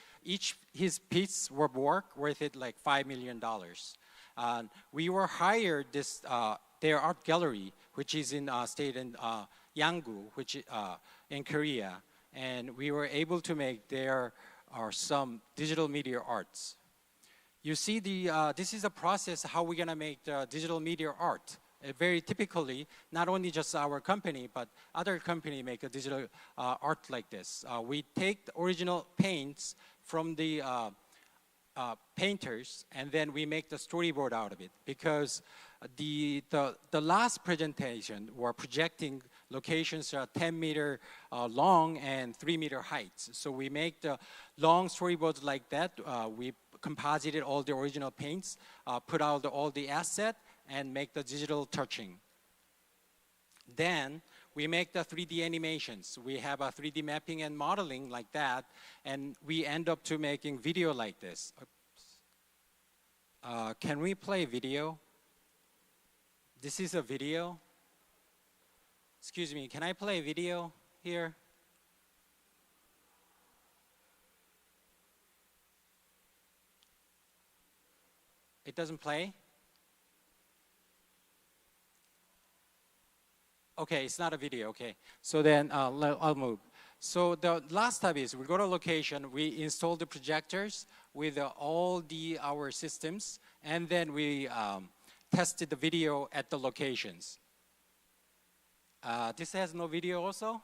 his piece were worth it like $5 million. We were hired their art gallery, which is in state in Yanggu, which in Korea, and we were able to make there are some digital media arts. You see, this is a process how we're gonna make the digital media art. Very typically, not only just our company, but other company make a digital art like this. We take the original paints from the painters, and then we make the storyboard out of it. Because the last presentation were projecting locations are 10-meter long and 3-meter heights. So we make the long storyboards like that. We composited all the original paints, put out all the asset, and make the digital touching. Then we make the 3D animations. We have a 3D mapping and modeling like that, and we end up to making video like this. Can we play video? This is a video. Excuse me, can I play video here? It doesn't play? Okay, it's not a video, okay. So then I'll move. So the last step is we go to location, we install the projectors with all our systems, and then we tested the video at the locations. This has no video also?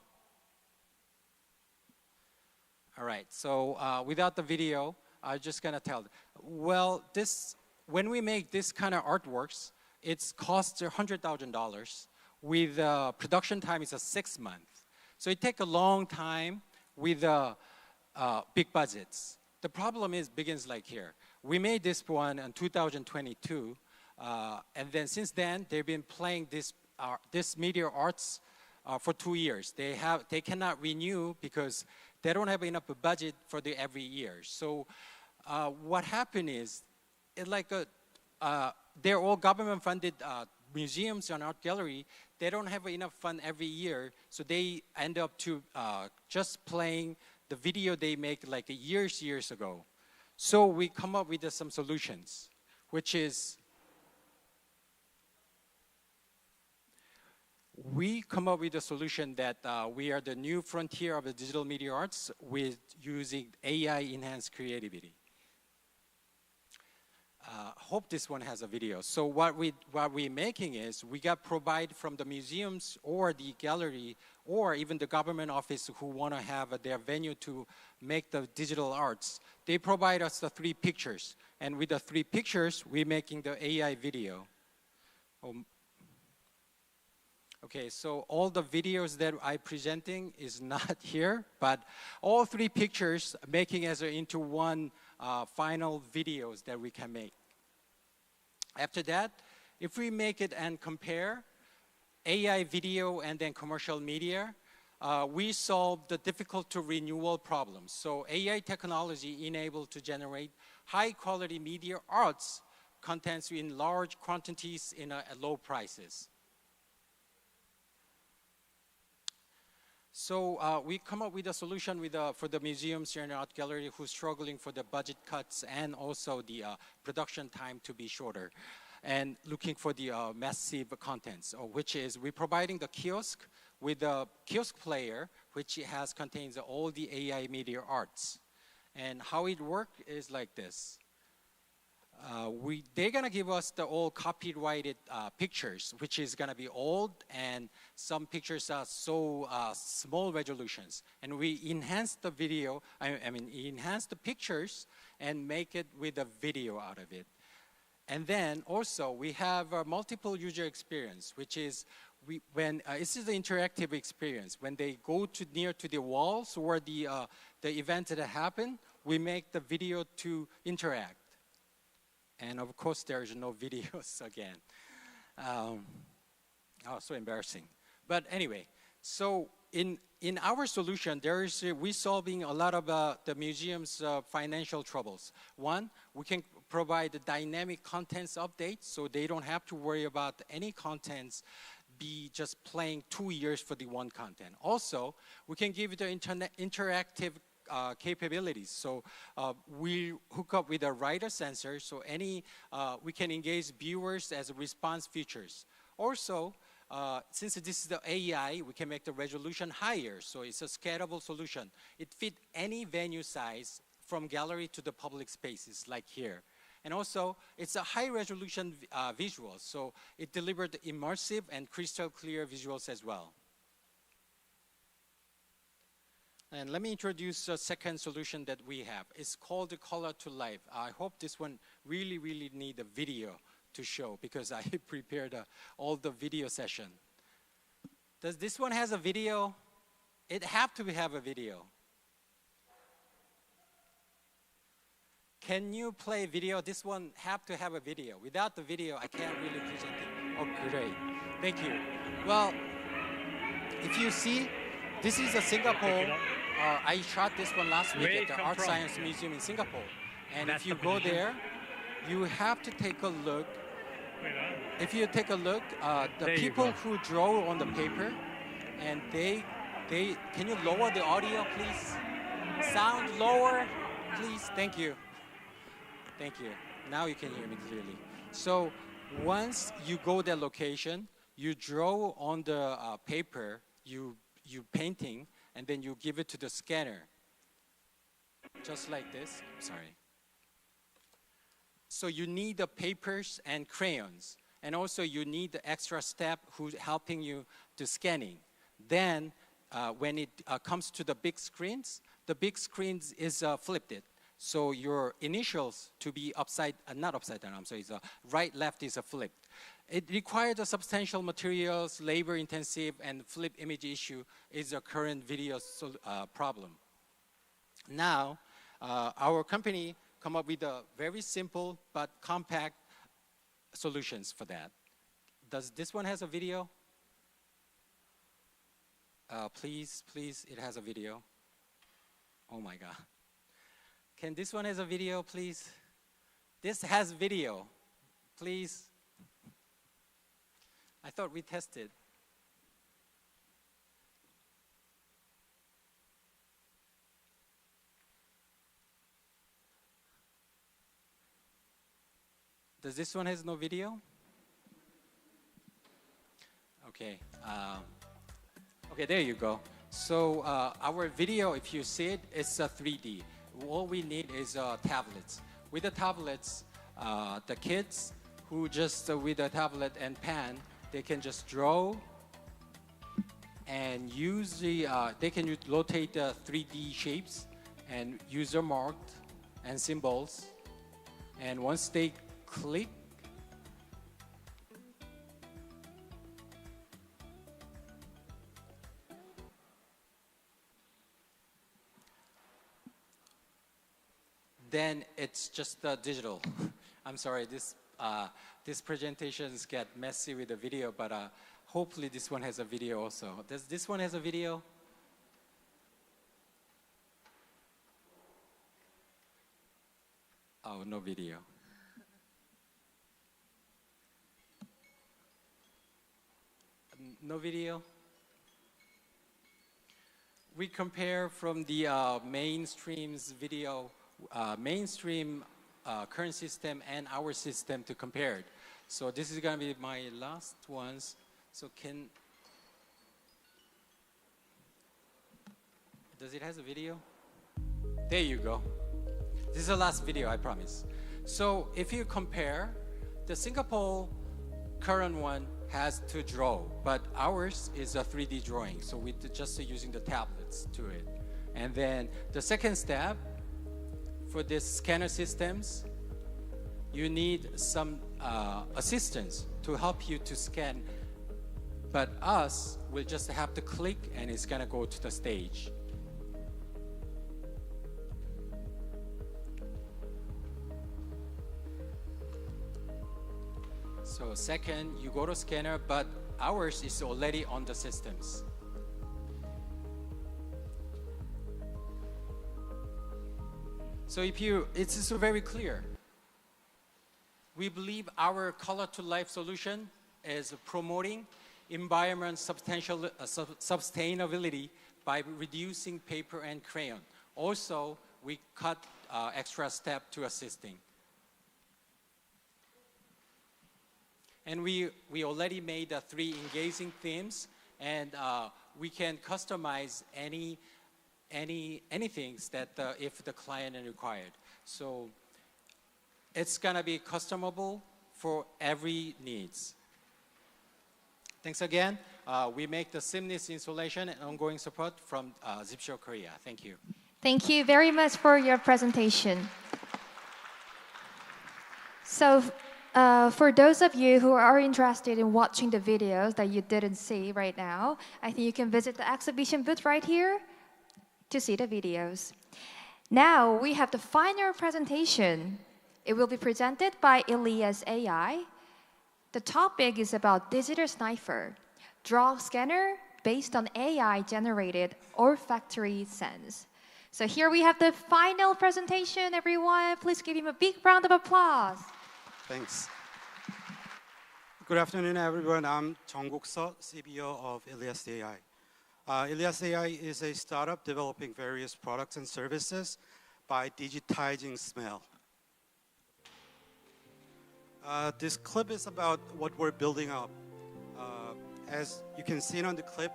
All right, so without the video, I'm just gonna tell. Well, when we make this kind of artworks, it costs $100,000. With production time is 6 months. So it takes a long time with big budgets. The problem begins like here. We made this one in 2022, and then since then they've been playing this media arts for 2 years. They cannot renew because they don't have enough budget for every year. So what happened is, they're all government-funded museums and art gallery. They don't have enough fund every year, so they end up to just playing the video they make like years ago. So we come up with some solutions, which is we come up with a solution that we are the new frontier of the digital media arts with using AI-enhanced creativity. Hope this one has a video. So what we're making is we got provide from the museums or the gallery or even the government office who want to have their venue to make the digital arts. They provide us the 3 pictures, and with the 3 pictures, we're making the AI video. Okay, so all the videos that I'm presenting is not here, but all 3 pictures making into one final videos that we can make. After that, if we make it and compare AI video and then commercial media, we solve the difficult to renewal problems. So AI technology enabled to generate high quality media arts contents in large quantities at low prices. So we come up with a solution for the museums here in the art gallery who's struggling for the budget cuts and also the production time to be shorter and looking for the massive contents, which is we're providing the kiosk with a kiosk player which contains all the AI media arts. And how it works is like this. They're gonna give us the all copyrighted pictures, which is gonna be old, and some pictures are so small resolutions. And we enhance the video, enhance the pictures and make it with a video out of it. And then also we have a multiple user experience, which is this is the interactive experience. When they go near to the walls or the events that happen, we make the video to interact. And of course, there's no videos again. So embarrassing. But anyway, so in our solution, we're solving a lot of the museum's financial troubles. One, we can provide the dynamic contents updates, so they don't have to worry about any contents be just playing 2 years for the one content. Also, we can give the interactive capabilities. So we hook up with a writer sensor, so we can engage viewers as response features. Also, since this is the AI, we can make the resolution higher, so it's a scalable solution. It fits any venue size from gallery to the public spaces, like here. And also, it's a high-resolution visual, so it delivered immersive and crystal clear visuals as well. And let me introduce a second solution that we have. It's called the Color to Life. I hope this one really need a video to show because I prepared all the video session. Does this one has a video? It have to have a video. Can you play video? This one have to have a video. Without the video, I can't really present it. Oh, great. Thank you. Well, if you see, this is a Singapore. I shot this one last week at the Art Science Museum in Singapore. And if you go there, you have to take a look. If you take a look, the people who draw on the paper, and can you lower the audio, please? Sound lower, please. Thank you. Thank you. Now you can hear me clearly. So once you go to that location, you draw on the paper, you painting, and then you give it to the scanner. Just like this. Sorry. So you need the papers and crayons. And also you need the extra step who's helping you to scanning. Then when it comes to the big screens is flipped it. So your initials to be not upside down, I'm sorry, right, left is a flipped. It requires a substantial materials, labor intensive, and flip image issue is a current video problem. Now, our company come up with a very simple but compact solutions for that. Does this one has a video? Please, it has a video. Oh my God. Can this one has a video, please? This has video, please. I thought we tested. Does this one has no video? Okay. Okay, there you go. So our video, if you see it, it's a 3D. All we need is tablets. With the tablets, the kids who just with a tablet and pen, they can just draw and use they can rotate the 3D shapes and user marked and symbols. And once they click, then it's just digital. I'm sorry, these presentations get messy with the video, but hopefully this one has a video also. Does this one has a video? Oh, no video. No video? We compare from the mainstream's video, mainstream current system and our system to compare it. So this is going to be my last ones. So does it has a video? There you go. This is the last video, I promise. So if you compare, the Singapore current one has to draw, but ours is a 3D drawing. So we're just using the tablets to it. And then the second step, for this scanner systems, you need some assistance to help you to scan. But us, we'll just have to click and it's gonna go to the stage. So second, you go to scanner, but ours is already on the systems. So it's very clear. We believe our color to life solution is promoting environment sustainability by reducing paper and crayon. Also, we cut extra step to assisting. And we already made 3 engaging themes, and we can customize anything that if the client required. So it's gonna be customizable for every needs. Thanks again. We make the seamless installation and ongoing support from Zipshow Korea. Thank you. Thank you very much for your presentation. So for those of you who are interested in watching the videos that you didn't see right now, I think you can visit the exhibition booth right here to see the videos. Now we have the final presentation. It will be presented by Elias AI. The topic is about digital sniper, draw scanner based on AI-generated olfactory sense. So here we have the final presentation, everyone. Please give him a big round of applause. Thanks. Good afternoon, everyone. I'm Jeong-Guk Seo, CBO of Elias AI. Elias AI is a startup developing various products and services by digitizing smell. This clip is about what we're building up. As you can see on the clip,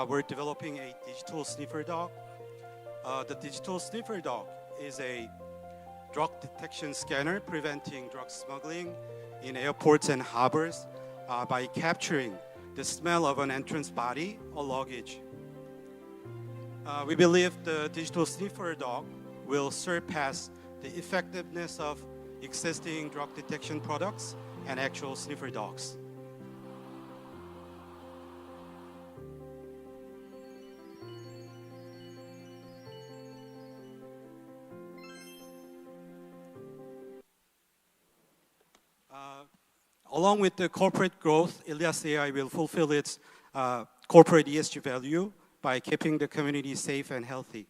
we're developing a digital sniffer dog. The digital sniffer dog is a drug detection scanner preventing drug smuggling in airports and harbors by capturing the smell of an entrance body or luggage. We believe the digital sniffer dog will surpass the effectiveness of existing drug detection products and actual sniffer dogs. Along with the corporate growth, Ilias AI will fulfill its corporate ESG value by keeping the community safe and healthy.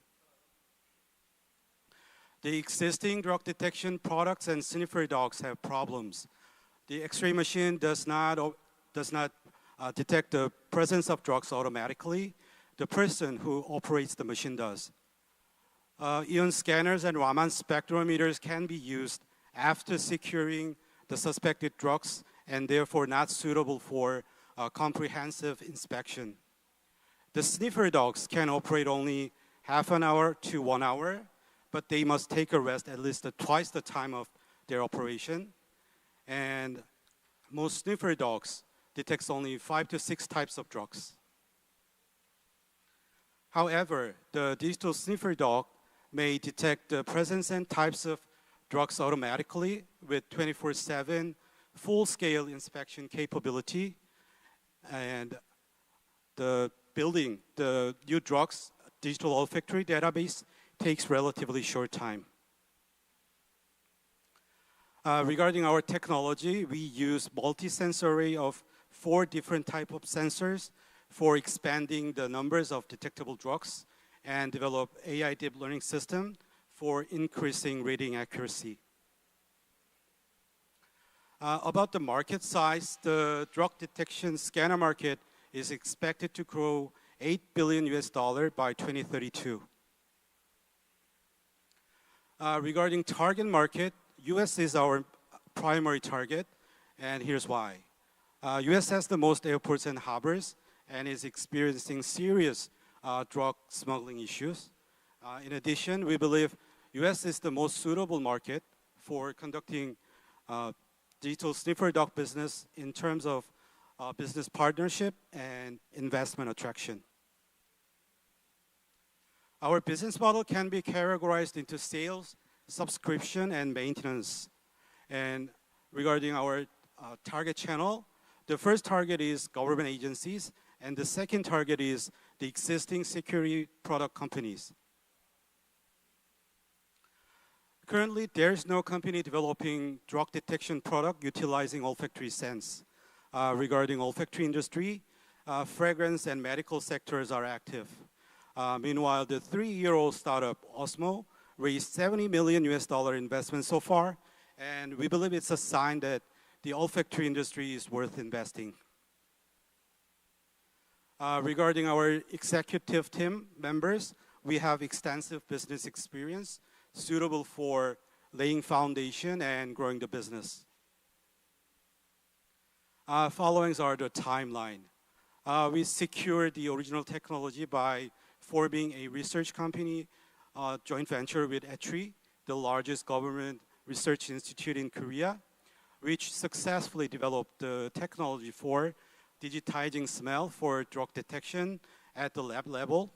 The existing drug detection products and sniffer dogs have problems. The X-ray machine does not detect the presence of drugs automatically. The person who operates the machine does. Ion scanners and Raman spectrometers can be used after securing the suspected drugs and therefore not suitable for comprehensive inspection. The sniffer dogs can operate only half an hour to 1 hour, but they must take a rest at least twice the time of their operation. And most sniffer dogs detects only 5 to 6 types of drugs. However, the digital sniffer dog may detect the presence and types of drugs automatically with 24/7 full-scale inspection capability, and the building the new drugs digital olfactory database takes relatively short time. Regarding our technology, we use multi-sensory of 4 different types of sensors for expanding the numbers of detectable drugs and develop AI deep learning system for increasing reading accuracy. About the market size, the drug detection scanner market is expected to grow $8 billion by 2032. Regarding target market, US is our primary target, and here's why. US has the most airports and harbors and is experiencing serious drug smuggling issues. In addition, we believe US is the most suitable market for conducting digital sniffer dog business in terms of business partnership and investment attraction. Our business model can be categorized into sales, subscription, and maintenance. And regarding our target channel, the first target is government agencies, and the second target is the existing security product companies. Currently, there is no company developing drug detection product utilizing olfactory sense. Regarding olfactory industry, fragrance and medical sectors are active. Meanwhile, the 3-year-old startup Osmo raised $70 million investment so far, and we believe it's a sign that the olfactory industry is worth investing. Regarding our executive team members, we have extensive business experience suitable for laying foundation and growing the business. Followings are the timeline. We secured the original technology by forming a research company, joint venture with ETRI, the largest government research institute in Korea, which successfully developed the technology for digitizing smell for drug detection at the lab level.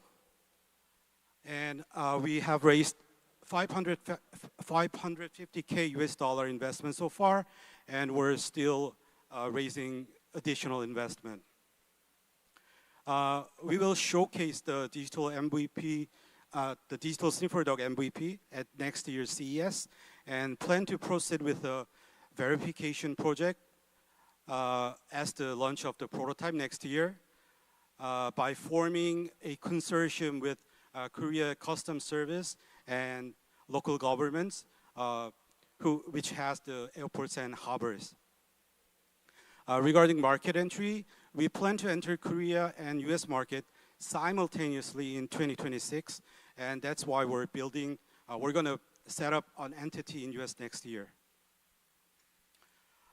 And we have raised $550K investment so far, and we're still raising additional investment. We will showcase the digital MVP, the digital sniffer dog MVP at next year's CES, and plan to proceed with a verification project as the launch of the prototype next year by forming a consortium with Korea Customs Service and local governments, which has the airports and harbors. Regarding market entry, we plan to enter Korea and US market simultaneously in 2026, and that's why we're building, we're gonna set up an entity in US next year.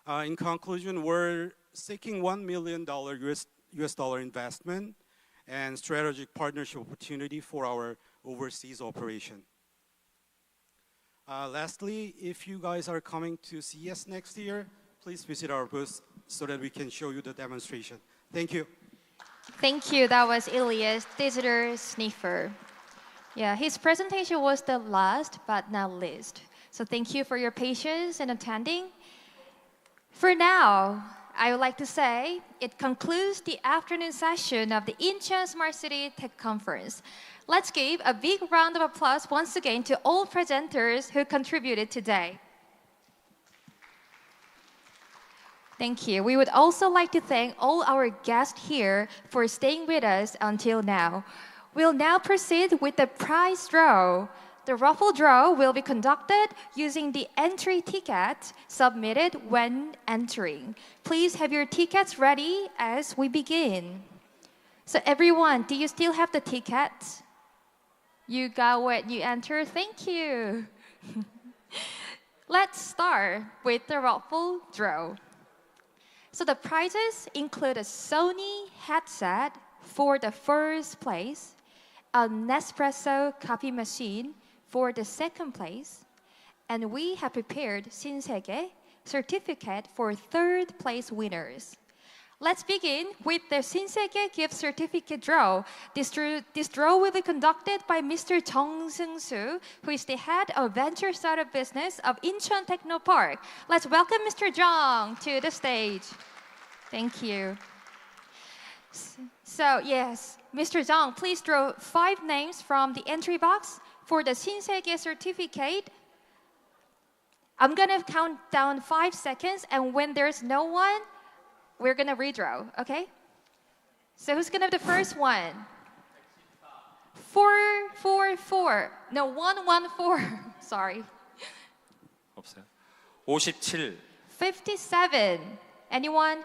In conclusion, we're seeking $1 million US dollar investment and strategic partnership opportunity for our overseas operation. Lastly, if you guys are coming to CES next year, please visit our booth so that we can show you the demonstration. Thank you. Thank you. That was Ilias, digital sniffer. Yeah, his presentation was the last but not least. So thank you for your patience in attending. For now, I would like to say it concludes the afternoon session of the Incheon Smart City Tech Conference. Let's give a big round of applause once again to all presenters who contributed today. Thank you. We would also like to thank all our guests here for staying with us until now. We'll now proceed with the prize draw. The raffle draw will be conducted using the entry ticket submitted when entering. Please have your tickets ready as we begin. So everyone, do you still have the tickets? You got what you entered? Thank you. Let's start with the raffle draw. So the prizes include a Sony headset for the first place, a Nespresso coffee machine for the second place, and we have prepared 신세계 certificate for third place winners. Let's begin with the 신세계 gift certificate draw. This draw will be conducted by Mr. Jung Seung-soo, who is the head of venture startup business of Incheon Techno Park. Let's welcome Mr. Jung to the stage. Thank you. So yes, Mr. Jung, please draw 5 names from the entry box for the 신세계 certificate. I'm gonna count down 5 seconds, and when there's no one, we're gonna redraw, okay? So who's gonna be the first one? 444. No, 114. Sorry. 없어요. 57. 57. Anyone?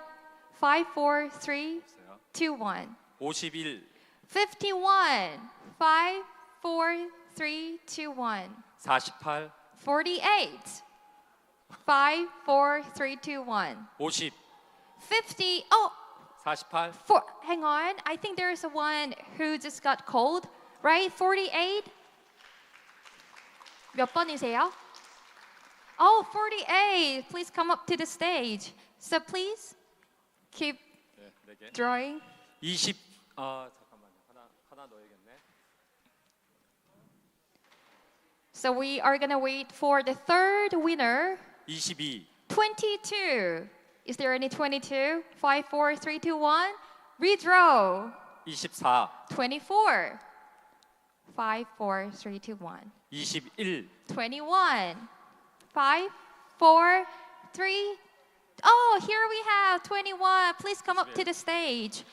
5, 4, 3, 2, 1. 51. 51. 5, 4, 3, 2, 1. 48. 48. 5, 4, 3, 2, 1. 50. 50. Oh, 48. hang on. I think there's one who just got cold, right? 48. 몇 번이세요? Oh, 48. Please come up to the stage. So please keep drawing. 20. 잠깐만요. 하나 넣어야겠네. So we are going to wait for the third winner. 22. 22. Is there any 22? 5, 4, 3, 2, 1. Redraw. 24. 24. 5, 4, 3, 2, 1. 21. 21. 5, 4, 3. Oh, here we have 21. Please come up to the stage.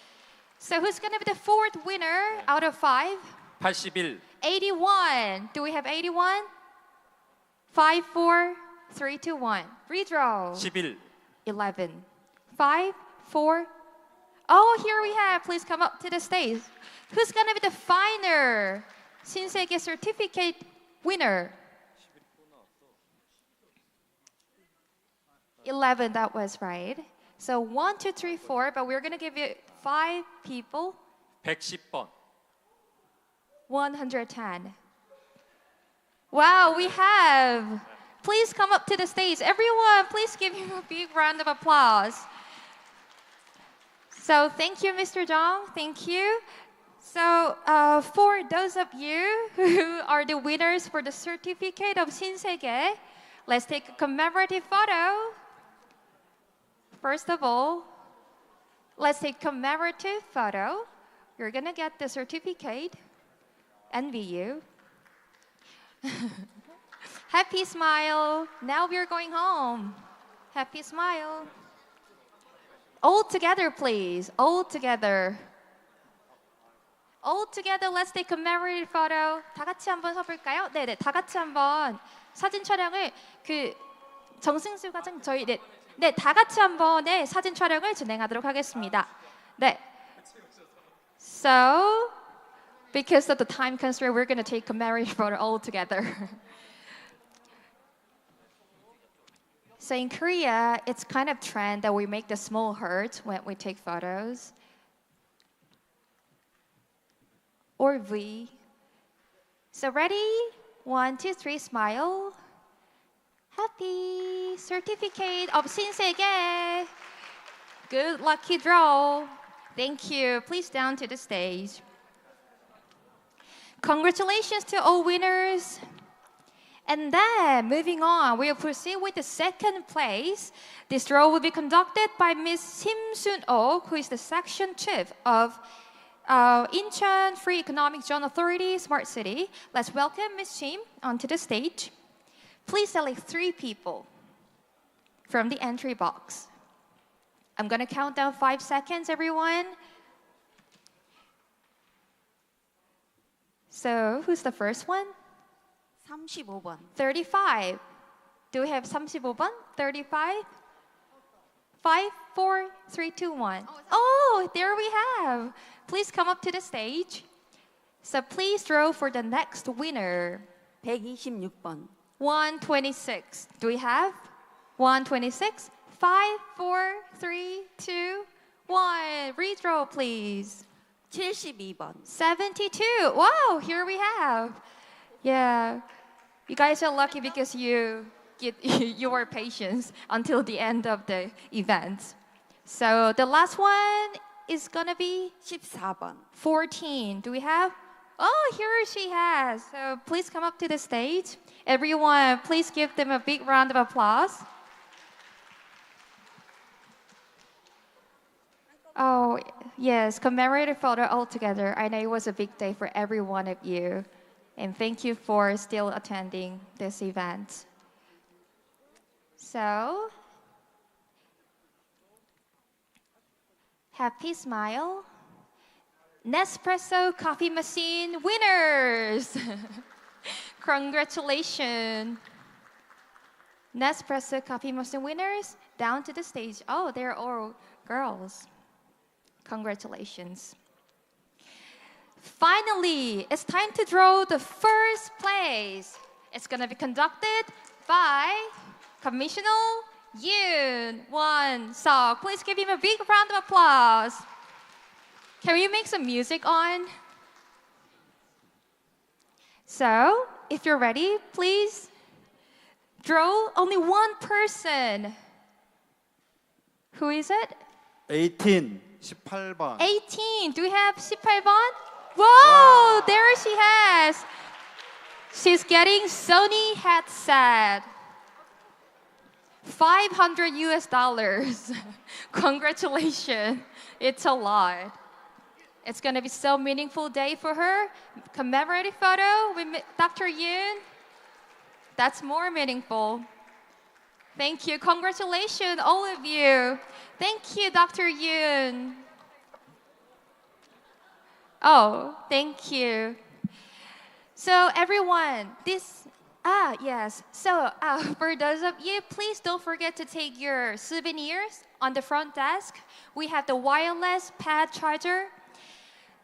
So who's going to be the fourth winner out of 5? 81. 81. Do we have 81? 5, 4, 3, 2, 1. Redraw. 11. 11. 5, 4. Oh, here we have. Please come up to the stage. Who's going to be the final 신세계 certificate winner? 11, that was right. So 1, 2, 3, 4, but we're going to give you 5 people. 110번. 110. Wow, we have. Please come up to the stage. Everyone, please give him a big round of applause. So thank you, Mr. Jung. Thank you. So for those of you who are the winners for the certificate of 신세계, let's take a commemorative photo. First of all, let's take commemorative photo. You're gonna get the certificate. Envy you. Happy smile. Now we're going home. Happy smile. All together, please. All together. All together, let's take a commemorative photo. 다 같이 한번 서볼까요? 네네, 다 같이 한번 사진 촬영을 정승수 과장 저희 네, 다 같이 한번 사진 촬영을 진행하도록 하겠습니다. 네. So, because of the time constraint, we're going to take commemorative photo all together. So in Korea, it's kind of trend that we make the small hearts when we take photos. Or V. So ready? 1, 2, 3, smile. Happy certificate of 신세계. Good lucky draw. Thank you. Please down to the stage. Congratulations to all winners. And then, moving on, we'll proceed with the second place. This draw will be conducted by Ms. Sim Soon-oh, who is the section chief of Incheon Free Economic Zone Authority, Smart City. Let's welcome Ms. Sim onto the stage. Please select 3 people from the entry box. I'm going to count down 5 seconds, everyone. So, who's the first one? 35번. 35. Do we have 35번? 35? 5, 4, 3, 2, 1. Oh, there we have. Please come up to the stage. So please draw for the next winner. 126번. 126. Do we have 126? 5, 4, 3, 2, 1. Redraw, please. 72번. 72. Wow, here we have. Yeah. You guys are lucky because you were patient until the end of the event. So the last one is gonna be 14번. 14. Do we have? Oh, here she has. So please come up to the stage. Everyone, please give them a big round of applause. Oh, yes, commemorative photo all together. I know it was a big day for every one of you. And thank you for still attending this event. So, happy smile. Nespresso coffee machine winners! Congratulations. Nespresso coffee machine winners, down to the stage. Oh, they're all girls. Congratulations. Finally, it's time to draw the first place. It's going to be conducted by Commissioner Yoon Won-seok. Please give him a big round of applause. Can we make some music on? So, if you're ready, please draw only one person. Who is it? 18, 18번. 18. Do we have 18번? Whoa, there she has. She's getting Sony headset. $500 US. Congratulations. It's a lot. It's going to be so meaningful day for her. Commemorative photo with Dr. Yoon. That's more meaningful. Thank you. Congratulations, all of you. Thank you, Dr. Yoon. Oh, thank you. So everyone, yes. So for those of you, please don't forget to take your souvenirs on the front desk. We have the wireless pad charger.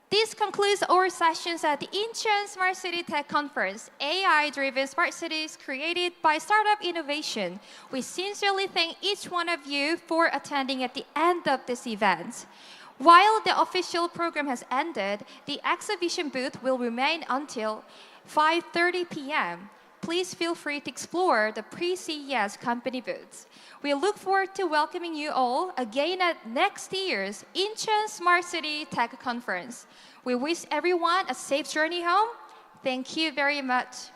This concludes our sessions at the Incheon Smart City Tech Conference, AI-driven smart cities created by startup innovation. We sincerely thank each one of you for attending at the end of this event. While the official program has ended, the exhibition booth will remain until 5:30 p.m. Please feel free to explore the pre-CES company booths. We look forward to welcoming you all again at next year's Incheon Smart City Tech Conference. We wish everyone a safe journey home. Thank you very much.